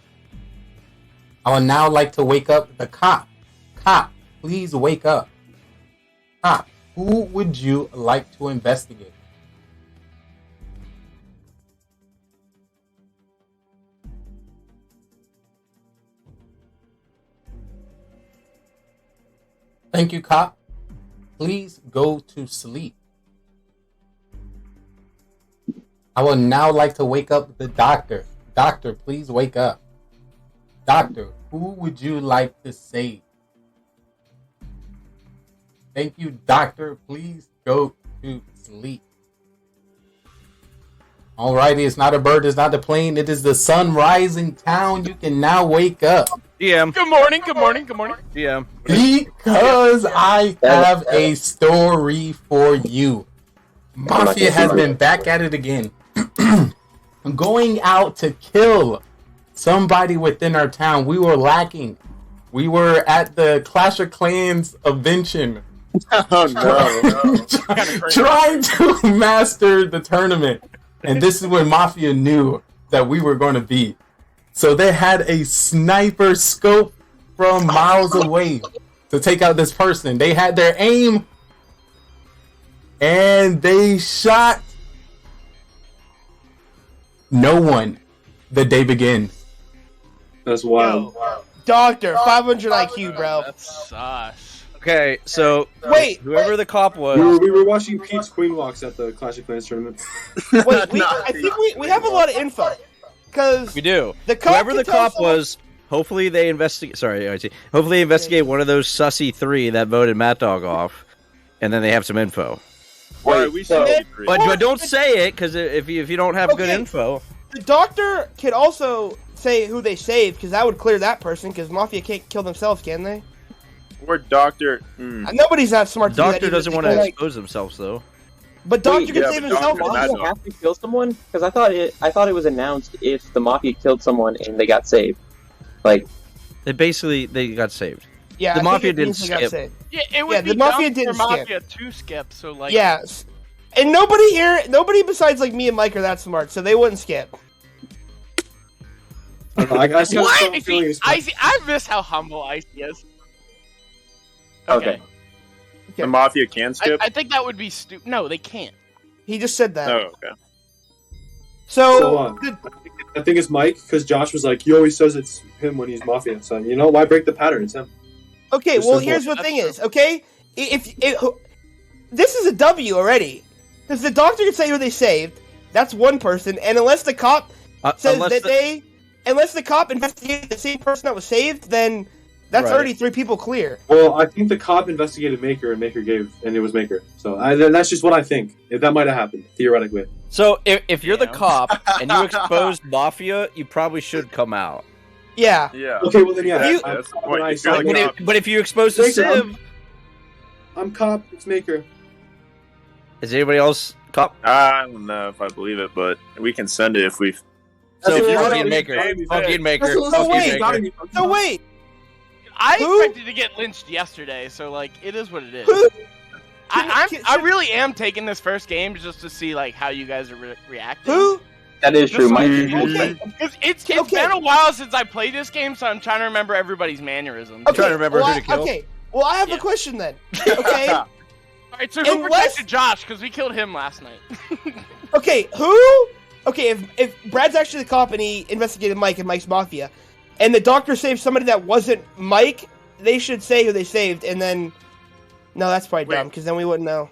I would now like to wake up the cop. Cop, please wake up. Cop, who would you like to investigate? Thank you, cop. Please go to sleep. I would now like to wake up the doctor. Doctor, please wake up. Doctor, who would you like to save? Thank you, doctor. Please go to sleep. Alrighty, it's not a bird, it's not a plane, it is the sun rising town. You can now wake up. DM. Good morning, good morning, good morning. DM. Because I have a story for you. Mafia has been back at it again. Going out to kill somebody within our town. We were lacking. We were at the Clash of Clans convention. Oh no. Trying to master the tournament. And this is when Mafia knew that we were going to be. So they had a sniper scope from miles away to take out this person. They had their aim and they shot no one. The day begins. That's wild. Doctor, 500 IQ, bro. That's sus. Okay, so Wait, whoever the cop was, We were watching Pete's Queen Walks at the Clash of Clans tournament. wait, I think we have a lot of info. Because we do. The cop Whoever can the tell cop someone- was, hopefully they investigate. Sorry, IT. Hopefully they investigate one of those sussy 3 that voted Matt Dog off, and then they have some info. Wait, we should agree. But don't say it, because if you don't have good Okay. info, the doctor can also say who they saved, because that would clear that person, because Mafia can't kill themselves, can they? Or Doctor. Nobody's that smart to do that Doctor either. doesn't They want can, to like- expose themselves, though. But Doctor Wait, can yeah, save but himself. Doctor- Mafia have to kill someone? Because I thought it was announced if the Mafia killed someone and they got saved. Like, They got saved. Yeah, The I think Mafia it didn't means they got skip. saved. Yeah, it would Yeah, be the Mafia dumb didn't for skip. Mafia to skip, so like... Yes. And nobody besides like me and Mike are that smart, so they wouldn't skip. I still What? don't feel I miss how humble Icy is. okay. The Mafia can skip? I think that would be stupid. No, they can't. He just said that. Oh, okay. So, I think it's Mike, because Josh was like, he always says it's him when he's Mafia. So, you know, why break the pattern? It's him. okay, Just well, simple. here's what the thing is, okay? If this is a W already. Because the doctor can say who they saved, that's one person, and unless the cop says that unless the cop investigated the same person that was saved, then that's Right. already 3 people clear. Well, I think the cop investigated Maker, and Maker gave, and it was Maker. So that's just what I think. If that might have happened, theoretically. So if you're the cop and you exposed Mafia, you probably should come out. Yeah. Yeah. Okay, well then, yeah. You- I'm That's the cop point. and I If you're say- the But if you expose the Maker, Civ, I'm cop, it's Maker. is anybody else cop? I don't know if I believe it, but we can send it if we. So if what you're I fucking don't Maker, think. fucking Maker, That's what- fucking wait, Maker. So wait, I Who? expected to get lynched yesterday, so like it is what it is. who? I really am taking this first game just to see like how you guys are reacting. Who? That is true. Mike. Okay. Because it's Okay. been a while since I played this game, so I'm trying to remember everybody's mannerisms. Okay. trying to remember well, who to kill. Okay. Well, I have Yeah. a question then. Okay. All right, so who Unless- protected Josh? Because we killed him last night. Okay. Who? Okay. If Brad's actually the cop and he investigated Mike and Mike's Mafia, and the doctor saved somebody that wasn't Mike, they should say who they saved, and then. No, that's probably dumb because then we wouldn't know.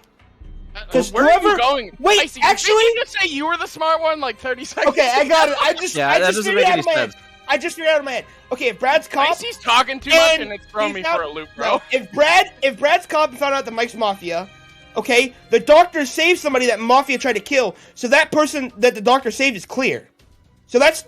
Because Where are whoever. you going? Wait, Icy, actually. did you just say you were the smart one like 30 seconds Okay, I got it. I just Yeah, that doesn't figured make it out any of my head. sense. I just figured it out of my head. Okay, if Brad's cop. Icy's talking too much and it's throwing me he's for not- a loop, bro. No, if Brad's cop found out that Mike's Mafia, okay, the doctor saved somebody that Mafia tried to kill, so that person that the doctor saved is clear. So that's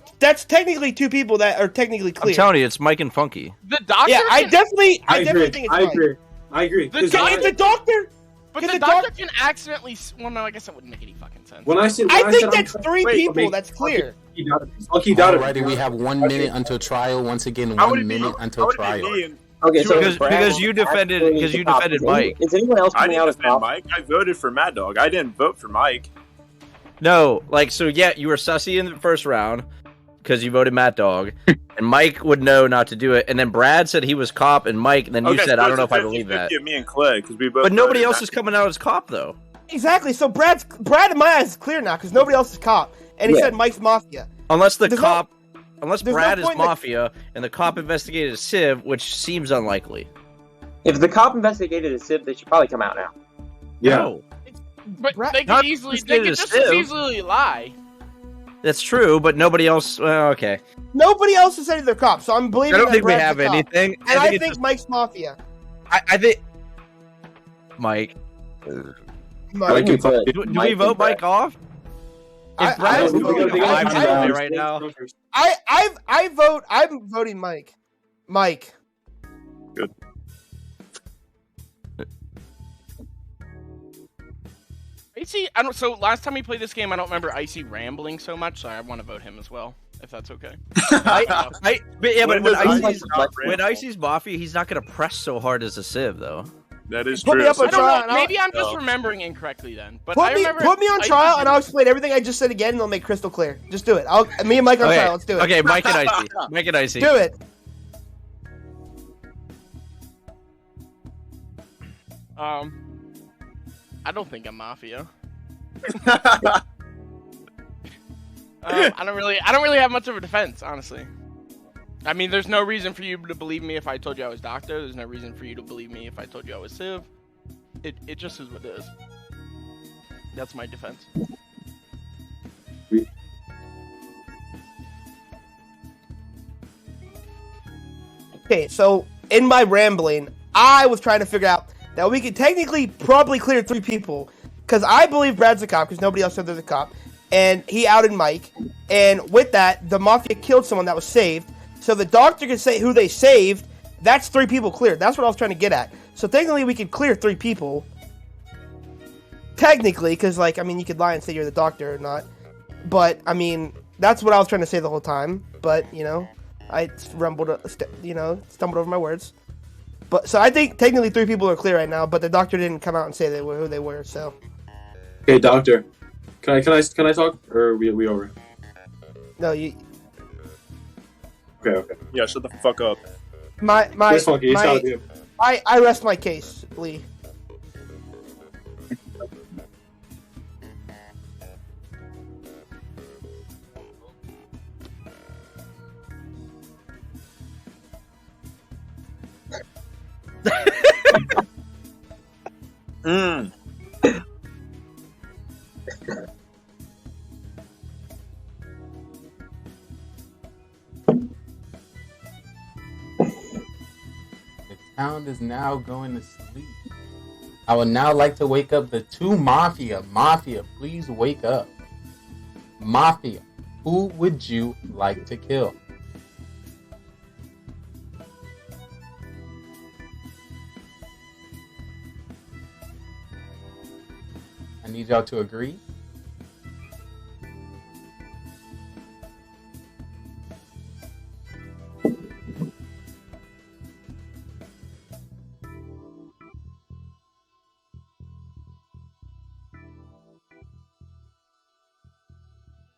technically 2 people that are technically clear. I'm telling you, it's Mike and Funky. The doctor. Yeah, I can- definitely I think agree. it's I Mike. agree. I agree. The 'Cause doctor- If the doctor. But Can the the doctor can accidentally. Well, no, I guess that wouldn't make any fucking sense. When I said, I when think said that's I'm- 3 wait, people. wait, That's clear. I'll keep doubting. Alrighty, we have 1 minute until trial. Once again, How would 1 it be? minute How until would it be trial. me? Okay, so Because you defended Mike. Is anyone else I coming out didn't as defend cop? Mike. I voted for Mad Dog. I didn't vote for Mike. No, like so. Yeah, you were sussy in the first round because you voted Matt Dog, and Mike would know not to do it. And then Brad said he was cop, and Mike. And then you Okay, said, so "I don't know if it's I believe that." 50-50 Me and Clay, because we both. But nobody voted else Matt. is coming out as cop though. Exactly. So Brad in my eyes is clear now because nobody else is cop, and he Yeah. said Mike's Mafia. Unless the There's cop, unless there's no Brad is point in the- Mafia and the cop investigated a Civ, which seems unlikely. If the cop investigated a Civ, they should probably come out now. Yeah. No, But they Not could easily. just They get could a just as sieve. easily lie. that's true, but nobody else. Well, okay. Nobody else has said they're cop, so I'm believing. I don't that think we Brad's have the cop. anything. And I it's think Mike's Mafia. I think Mike. Mike. Do we vote Mike off? If Brad's right now. I'm voting Mike. Mike. Good. Icy, I don't. So last time we played this game, I don't remember Icy rambling so much, so I want to vote him as well, if that's okay. But when When Icy's Mafia, he's not gonna press so hard as a Civ though. That is Put true. me up on I don't trial. know. and I'll- Maybe I'm just No. remembering incorrectly then. But I Put me remember on Icy's trial, and in- I'll explain everything I just said again, and it'll make crystal clear. Just do it. Me and Mike on trial. Let's do it. Okay, Mike and Icy. Mike and Icy. Do it. I don't think I'm Mafia. I don't really have much of a defense, honestly. I mean, there's no reason for you to believe me if I told you I was Doctor. There's no reason for you to believe me if I told you I was Civ. It just is what it is. That's my defense. Okay, so in my rambling, I was trying to figure out that we could technically probably clear 3 people, because I believe Brad's a cop, because nobody else said there's a cop, and he outed Mike, and with that, the Mafia killed someone that was saved, so the doctor could say who they saved. That's 3 people cleared. That's what I was trying to get at. So technically, we could clear 3 people. Technically, because, like, I mean, you could lie and say you're the doctor or not. But, I mean, that's what I was trying to say the whole time. But, you know, I stumbled over my words. But so I think technically 3 people are clear right now, but the doctor didn't come out and say who they were. So. Okay, doctor. Can I talk, or are we over? No, you. Okay. Yeah, shut the fuck up. My This funky, it's gotta be him. I rest my case, Lee. Mm. The town is now going to sleep. I would now like to wake up the two Mafia. Mafia, please wake up. Mafia, who would you like to kill? I need y'all to agree.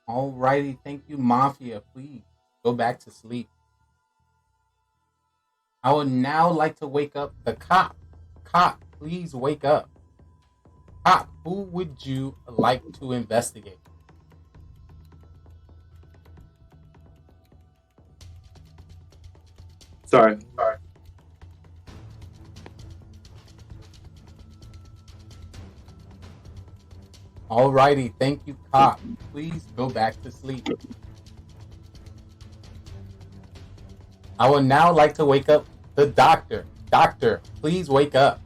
Alrighty, thank you, Mafia. Please go back to sleep. I would now like to wake up the cop. Cop, please wake up. Cop, who would you like to investigate? Sorry. Alrighty, thank you, cop. Please go back to sleep. I would now like to wake up the doctor. Doctor, please wake up.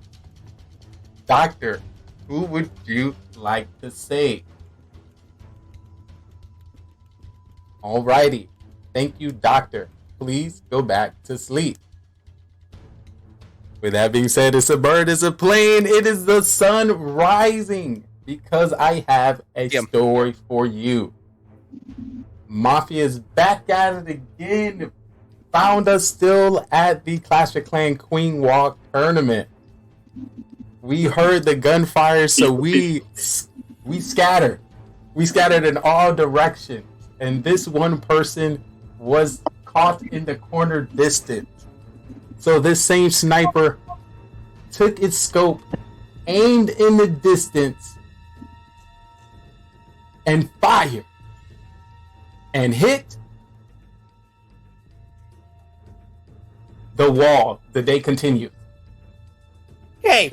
Doctor, who would you like to save? Alrighty, thank you, doctor. Please go back to sleep. With that being said, it's a bird, it's a plane, it is the sun rising. Because I have a story for you. Mafia is back at it again. Found us still at the Clash of Clans Queen Walk tournament. We heard the gunfire, so we scattered. We scattered in all directions. And this one person was caught in the corner distance. So this same sniper took its scope, aimed in the distance, and fire and hit the wall. The day continues. Hey,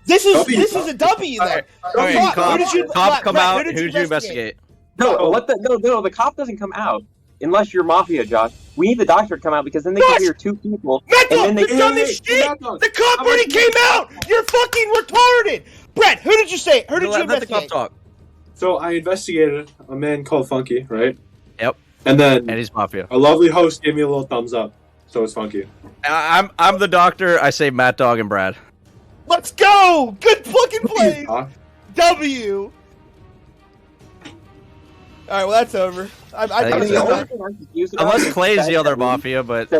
this is a W there. Cop come out. Who did you investigate? No, the cop doesn't come out unless you're Mafia, Josh. We need the doctor to come out because then they can hear two people. And then they The cop already came out. You're fucking retarded. Brett, who did you say? Who did you investigate? Let the cop talk. So I investigated a man called Funky, right? Yep. And then he's Mafia. A lovely host gave me a little thumbs up, so it's Funky. I'm the doctor. I say Mad Dog and Brad. Let's go. Good fucking play. W. All right, well that's over. Unless Clay's the other Mafia, but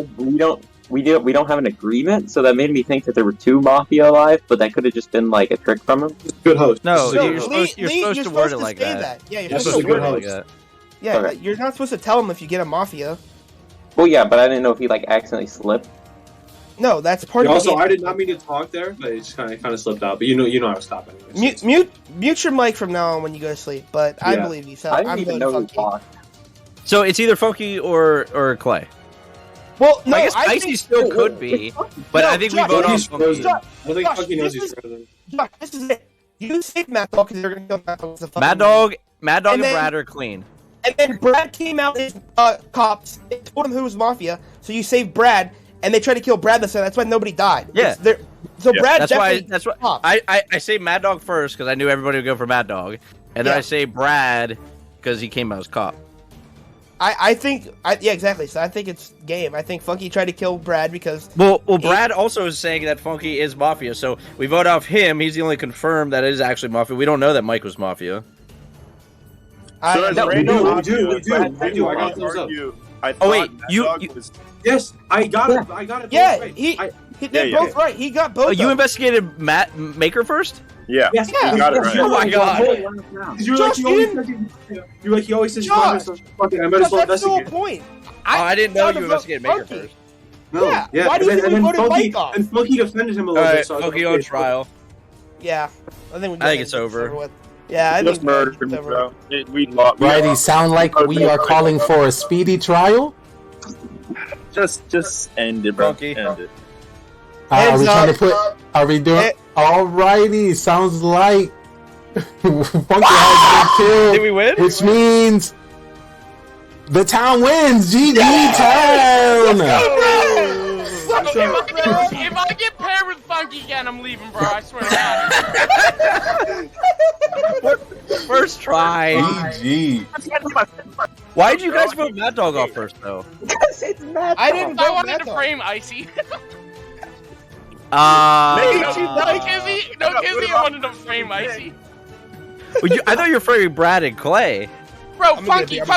we don't have an agreement, so that made me think that there were two Mafia alive, but that could have just been like a trick from him. Good host. No, you're supposed to word it like that. Yeah, you're supposed to word it like that. Yeah, Okay. you're not supposed to tell him if you get a Mafia. Well, yeah, but I didn't know if he like accidentally slipped. No, that's part of the Also, game. I did not mean to talk there, but it just kind of slipped out. But you know how to stop anyways. Mute your mic from now on when you go to sleep. But I believe you. So I didn't I'm even voting know he Funky. talked. So it's either Funky or Clay. Well, no, I guess I Icy think still could be, but I think we vote on Funky. I think Funky knows he's frozen. Josh, this is it. You save Mad Dog because they're going to go Mad Dog. Mad Dog and Brad are clean. And then Brad came out as cops and told him who was Mafia, so you saved Brad, and they tried to kill Brad this time. That's why nobody died. Yeah. Brad That's definitely why I say Mad Dog first because I knew everybody would go for Mad Dog, and then I say Brad because he came out as cop. I think exactly. So I think it's game. I think Funky tried to kill Brad because Well, Brad also is saying that Funky is Mafia, so we vote off him. He's the only confirmed that it is actually Mafia. We don't know that Mike was Mafia. We do. I got thumbs up. Oh wait, you Yes, I got it. I got it. Yeah, right. he did both right. He got both. you investigated Matt Maker first? Yeah. Yes, you got it right. Oh my god. You're like he always says. Josh, I might as well that's the whole investigate. point. I didn't know you investigated Maker first. No, Yeah, why do you think we voted Mike off? And Funky defended him a little bit. So Funky on trial. Yeah, I think it's over. With. Yeah, I Just think murdered it's me, over. bro. We lost. Righty, sound like we are calling for a speedy trial? Just end it, bro. Funky. End it. Are we trying to put? Are we doing? Alrighty, sounds like Funky has been killed. Did we win? Which means the town wins. GG town. If I get paired with Funky again, I'm leaving, bro. I swear to God. First try. GG. Why did you guys vote Mad Dog off first, though? Because it's Mad I didn't I vote wanted Mad to Dog. frame Icy. Uh, No Kizzy, I wanted to frame Icy. I thought you were framing Brad and Clay. Bro, I'm Funky, good,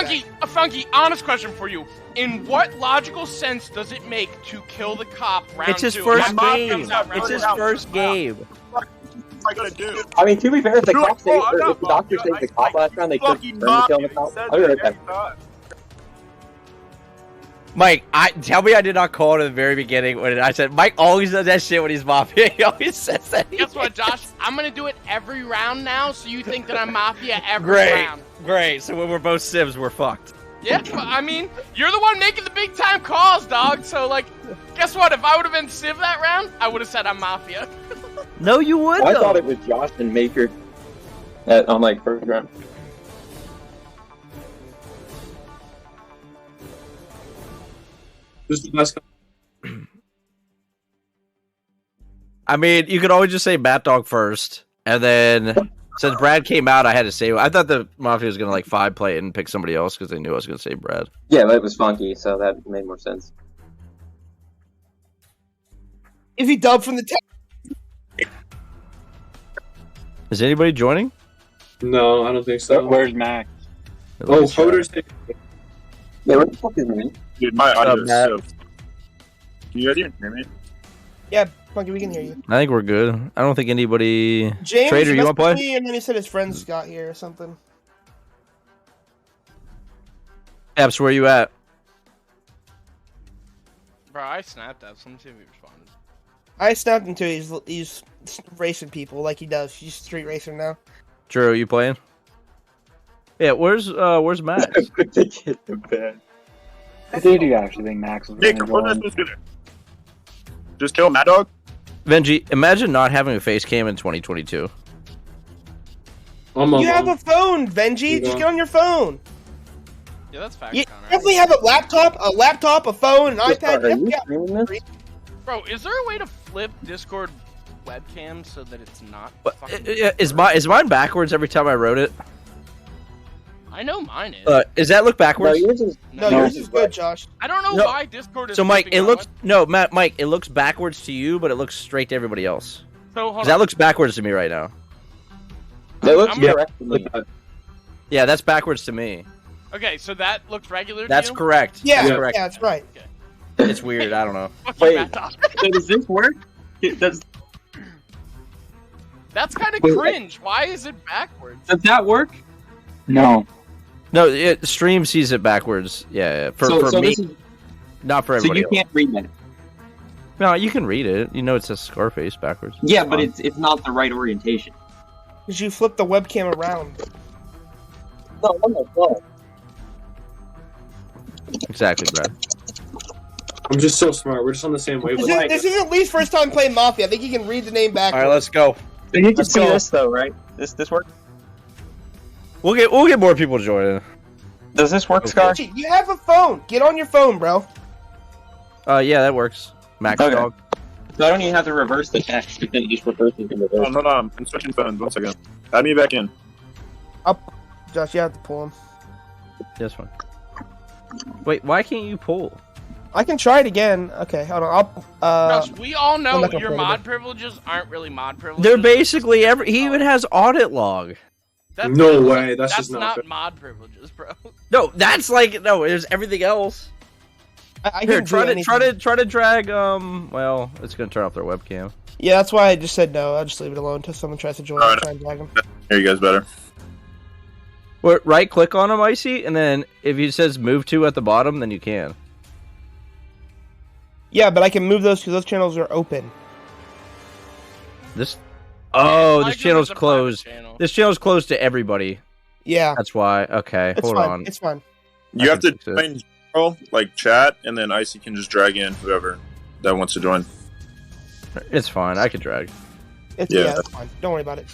Funky, honest question for you. In what logical sense does it make to kill the cop round It's his 2? first My mom game. comes out round It's his 2. first game. What am I gonna do? I mean, to be fair, if the cop saved, I'm or not if the doctor fucking- saved the cop last round, they could Fucking turn the kill on the mafia, cop. he said I'll be right that back. every time. Mike, tell me I did not call it at the very beginning when I said Mike always does that shit when he's Mafia. He always says that. Guess what, Josh? I'm gonna do it every round now, so you think that I'm Mafia every Great, round. great. So when we're both Sims, we're fucked. Yeah, but I mean, you're the one making the big time calls, dog. So, like, guess what? If I would have been Civ that round, I would have said I'm Mafia. No, you would. I thought it was Josh and Maker on like first round. This is the best. I mean, you could always just say Bat Dog first, and then since Brad came out, I had to say. I thought the Mafia was gonna like 5-play it and pick somebody else because they knew I was gonna say Brad. Yeah, but it was Funky, so that made more sense. Is he dubbed from the town? Is anybody joining? No, I don't think so. Where's Max? Oh, Hoder's taking. Yeah, what the fuck is man? Dude, my audio is Matt? so. Can you guys even hear me? Yeah, Funky, we can hear you. I think we're good. I don't think anybody. James Trader, you want to play? messaged me, and then he said his friends got here or something. Abs, where you at? Bro, I snapped that. So let me see if he responded. I snapped him too. He's racing people like he does. He's a street racer now. Drew, you playing? Yeah, where's Max? Put the kid to bed. Did you actually think Max was Nick, gonna what am I join? supposed to do? Just kill Mad Dog? Benji, imagine not having a face cam in 2022. You have a phone, Benji. Just get on your phone. Yeah, that's fact. You definitely have a laptop, a phone, an iPad. Are you Yeah. streaming this? Bro, is there a way to flip Discord webcam so that it's not fucking... Is mine backwards every time I wrote it? I know mine is. Is that look backwards? No, yours is good, Josh. I don't know No. why Discord is So Mike, flipping it my looks Mike, it looks backwards to you, but it looks straight to everybody else. So, hold 'Cause that on. looks backwards to me right now. That looks I'm- correct to me. Yeah, that's backwards to me. Okay, so that looks regular to That's you? correct. Yeah, That's correct. yeah, that's right. It's weird. I don't know. Fuck you, Wait, Matt Dog. so does this work? Does That's kind of Wait, cringe. Why is it backwards? that work? No. No, stream sees it backwards. Yeah, for So me, this is- not for So everybody you else. can't read that. No, you can read it. You know it says Scarface backwards. Yeah, but it's not the right orientation. Because you flip the webcam around. No, on the phone. Exactly, Brad. I'm just so smart. We're just on the same wavelength. This is at least first time playing Mafia. I think he can read the name back. All right, let's go. So you can Let's see go. this though, right? This work? We'll get more people joining. Does this work, Scar? You have a phone. Get on your phone, bro. Yeah, that works. Max Okay. Dog. So I don't even have to reverse the text. You can just reverse it in reverse. Oh, hold on. I'm switching phones. 1 second. Add me back in. Josh, you have to pull him. This one. Wait, why can't you pull? I can try it again. Okay, hold on. Josh, we all I'm know not gonna your play mod it. privileges aren't really mod privileges. They're basically he even has audit log. That's No not- way, that's just not not fair. mod privileges, bro. No, that's like no. There's everything else. I Here, can try do to drag. Well, it's gonna turn off their webcam. Yeah, that's why I just said no. I'll just leave it alone until someone tries to join. All I'll right. try and drag him. Here you guys better. Right click on them, Icy, and then if it says move to at the bottom, then you can. Yeah, but I can move those because those channels are open. This. Oh, Like this this channel's is a private closed. channel. This channel's closed to everybody. Yeah, That's why. Okay, it's hold fine. on. It's fine. You I have to can fix it. join general, like chat, and then Icy can just drag in whoever that wants to join. It's fine. I could drag. Yeah, that's fine. Don't worry about it.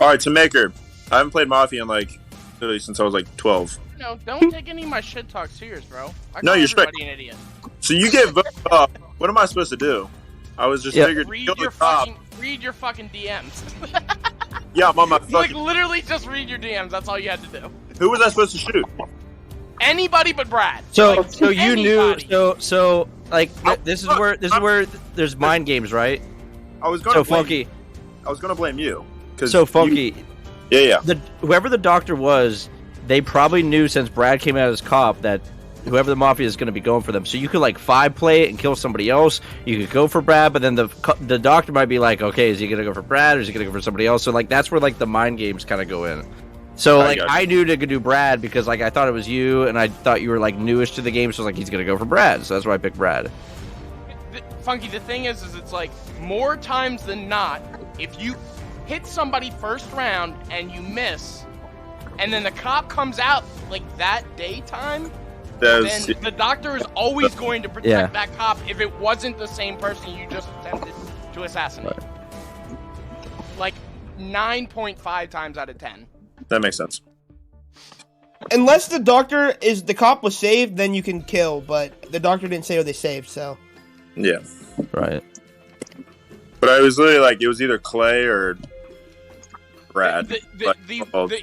All right, to Maker. I haven't played Mafia in literally since I was 12. No, don't take any of my shit talk serious, bro. I No, call you're straight. everybody an idiot. So you get voted up. What am I supposed to do? I was just figured. Read kill your the cop. fucking DMs. Yeah, I'm on my Like fucking. literally just read your DMs. That's all you had to do. Who was I supposed to shoot? Anybody but Brad. So, Like, so you anybody. knew. So, like, this is where there's mind games, right? I was gonna. So blame Funky. I was gonna blame you. So Funky. Yeah. Whoever the doctor was, they probably knew since Brad came out as cop that whoever the mafia is going to be going for them. So you could like 5 play it and kill somebody else. You could go for Brad, but then the doctor might be like, okay, is he going to go for Brad or is he going to go for somebody else? So like that's where like the mind games kind of go in. So like I knew to do Brad because like I thought it was you and I thought you were like newish to the game, so I was like he's going to go for Brad. So that's why I picked Brad. Funky, the thing is it's like more times than not, if you hit somebody first round and you miss, and then the cop comes out like that daytime, then the doctor is always going to protect that cop if it wasn't the same person you just attempted to assassinate. Like 9.5 times out of 10. That makes sense. Unless the cop was saved, then you can kill, but the doctor didn't say who they saved, so. Yeah. Right. But I was literally like, it was either Clay or Brad. The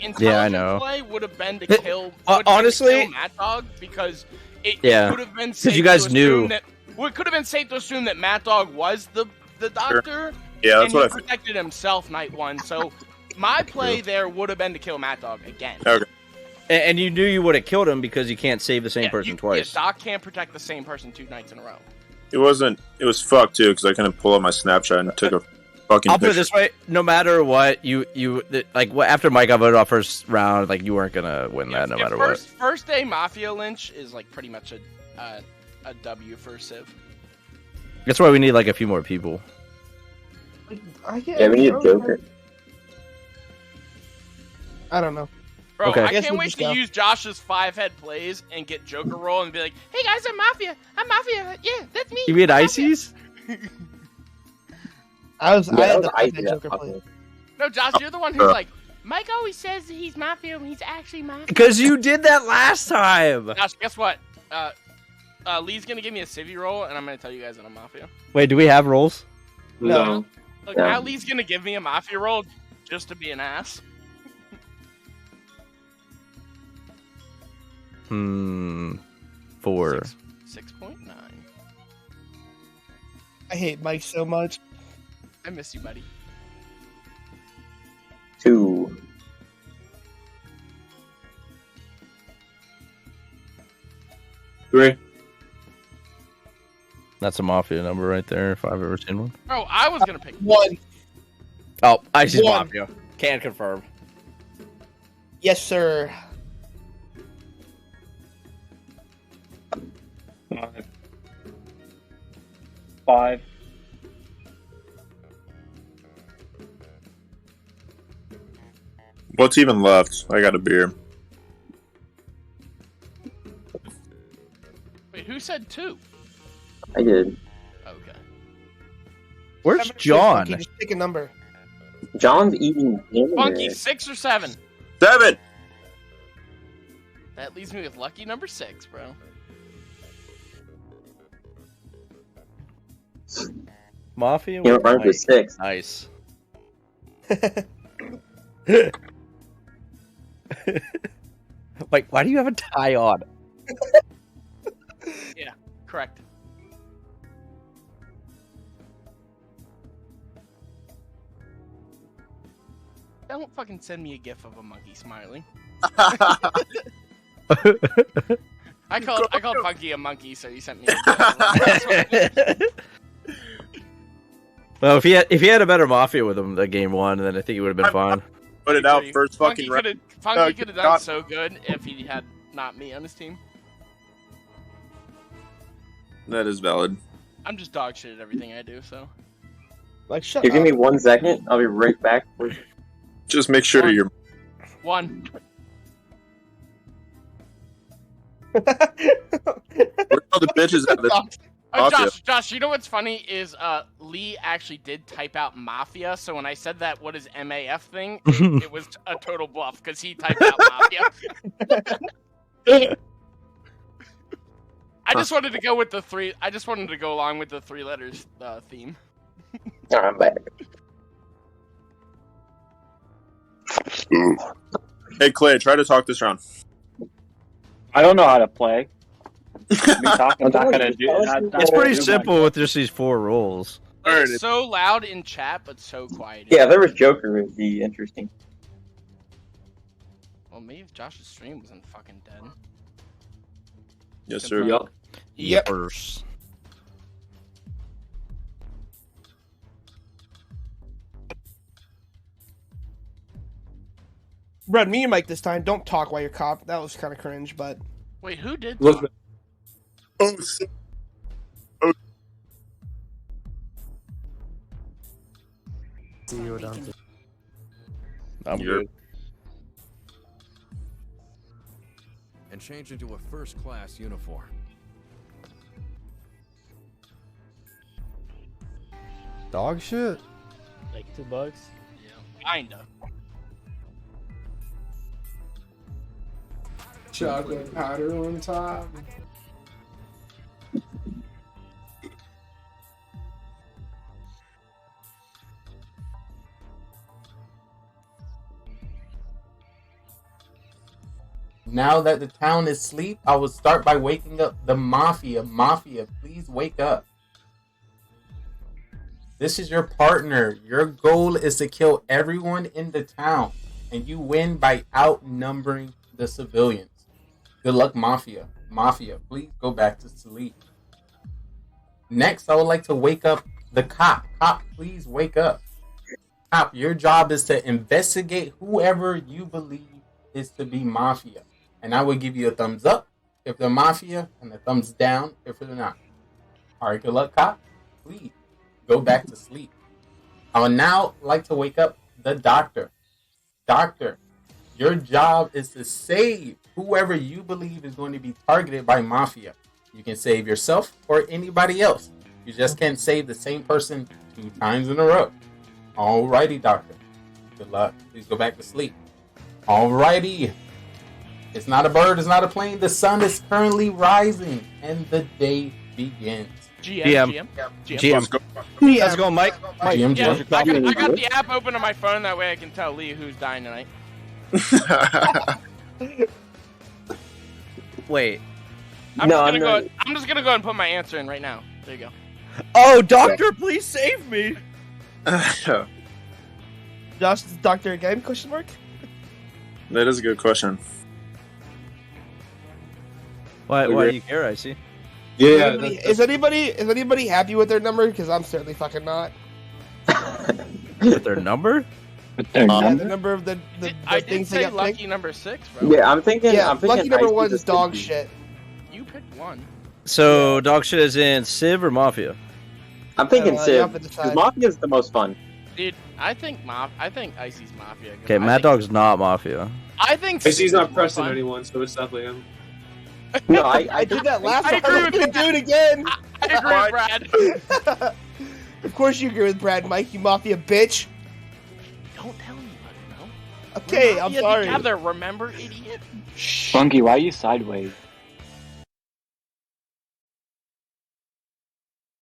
intelligent I know. play would have been to kill. Honestly, kill Mad Dog because it could have been safe because you guys to knew. assume that. Well, it could have been safe to assume that Mad Dog was the doctor. Yeah, that's and what he I think. protected himself night one. So my play there would have been to kill Mad Dog again. Okay. And you knew you would have killed him because you can't save the same person twice. Yeah, Doc can't protect the same person 2 nights in a row. It wasn't. It was fucked too because I couldn't pull up my Snapchat and took a fucking. I'll put it picture. this way: no matter what, you like after Mike got voted off first round, like you weren't gonna win that no matter what. First day Mafia Lynch is like pretty much a W for Civ. That's why we need like a few more people. Yeah, we need a Joker. I don't know. Bro, Okay. I can't wait to use Josh's 5-head plays and get Joker roll and be like, "Hey guys, I'm Mafia. Yeah, that's me." You mean Ices? I had the Joker play. No, Josh, you're the one who's like, Mike always says that he's Mafia when he's actually Mafia. Because you did that last time. Josh, guess what? Lee's gonna give me a civvy roll, and I'm gonna tell you guys that I'm Mafia. Wait, do we have rolls? No. Look, now Lee's gonna give me a Mafia roll just to be an ass. 4. 6.9. I hate Mike so much. I miss you, buddy. 2. 3. That's a mafia number right there. If I've ever seen one. Bro, I was gonna pick 1. Oh, Ices 1. mafia. Can confirm. Yes, sir. 5. What's even left? I got a beer. Wait, who said 2? I did. Okay. Where's John? Funky, just pick a number. John's eating dinner. Funky, 6 or 7? 7. That leaves me with lucky number 6, bro. Mafia. You know, rhymes with 6. Nice. Like, why do you have a tie on? Yeah, correct. Don't fucking send me a gif of a monkey smiling. I called Funky a monkey, so he sent me a gif. Well, if he had a better mafia with him, the game 1, then I think he would have been fine. Put it out first fucking round. Funky could have done so good if he had not me on his team. That is valid. I'm just dog shit at everything I do, so. Like, shut You up. give me 1 second, I'll be right back. Just make sure you're. 1. Where are all the bitches at this? Josh, you know what's funny is Lee actually did type out Mafia, so when I said that what is MAF thing, it was a total bluff because he typed out Mafia. I just wanted to go with the three. I just wanted to go along with the 3 letters theme. I'm back. Hey Clay, try to talk this round. I don't know how to play. I'm not gonna do it. It's pretty simple with just these 4 rules. It's so loud in chat, but so quiet. Yeah, if there was Joker, it'd be interesting. Well, maybe if Josh's stream wasn't fucking dead. Yes, sir. Yep. Brad, me and Mike this time. Don't talk while you're cop. That was kind of cringe, but. Wait, who did? Look. Talk? See you, Dante. I'm good. And change into a first-class uniform. Dog shit. Like $2. Yeah, kinda. Chocolate powder on top. Now that the town is asleep, I will start by waking up the Mafia. Mafia, please wake up. This is your partner. Your goal is to kill everyone in the town, and you win by outnumbering the civilians. Good luck, Mafia. Mafia, please go back to sleep. Next, I would like to wake up the cop. Cop, please wake up. Cop, your job is to investigate whoever you believe is to be Mafia. And I will give you a thumbs up if they're Mafia and a thumbs down if they're not. All right, good luck, cop. Please go back to sleep. I would now like to wake up the doctor. Doctor, your job is to save whoever you believe is going to be targeted by Mafia. You can save yourself or anybody else. You just can't save the same person 2 times in a row. Alrighty, doctor. Good luck. Please go back to sleep. Alrighty. It's not a bird, it's not a plane. The sun is currently rising and the day begins. GM. Let's go, Mike. Yeah, I got the app open on my phone. That way I can tell Lee who's dying tonight. Wait. I'm just gonna go and put my answer in right now. There you go. Oh, doctor, please save me. Josh, is doctor a game? Question mark. That is a good question. Why do you care, I see? Yeah. Is anybody happy with their number? Because I'm certainly fucking not. With their number? The number of the I did things they say got lucky picked. number 6, bro. Yeah, I'm thinking. Lucky number Icy 1 is just dog could be. shit. You picked 1. So, dog shit is in Civ or Mafia? I'm thinking you Civ. have to decide. Because Mafia is the most fun. Dude, I think Icy's Mafia. Okay, Mad Dog's not Mafia. I think He's not more pressing fun. anyone, so it's definitely him. No, I did that last I time. agree I'm with gonna do it again. I agree with Brad. Of course you agree with Brad, Mike. You mafia bitch. Don't tell anybody, no. Okay, We're I'm mafia sorry. Together, remember, idiot? Funky, why are you sideways?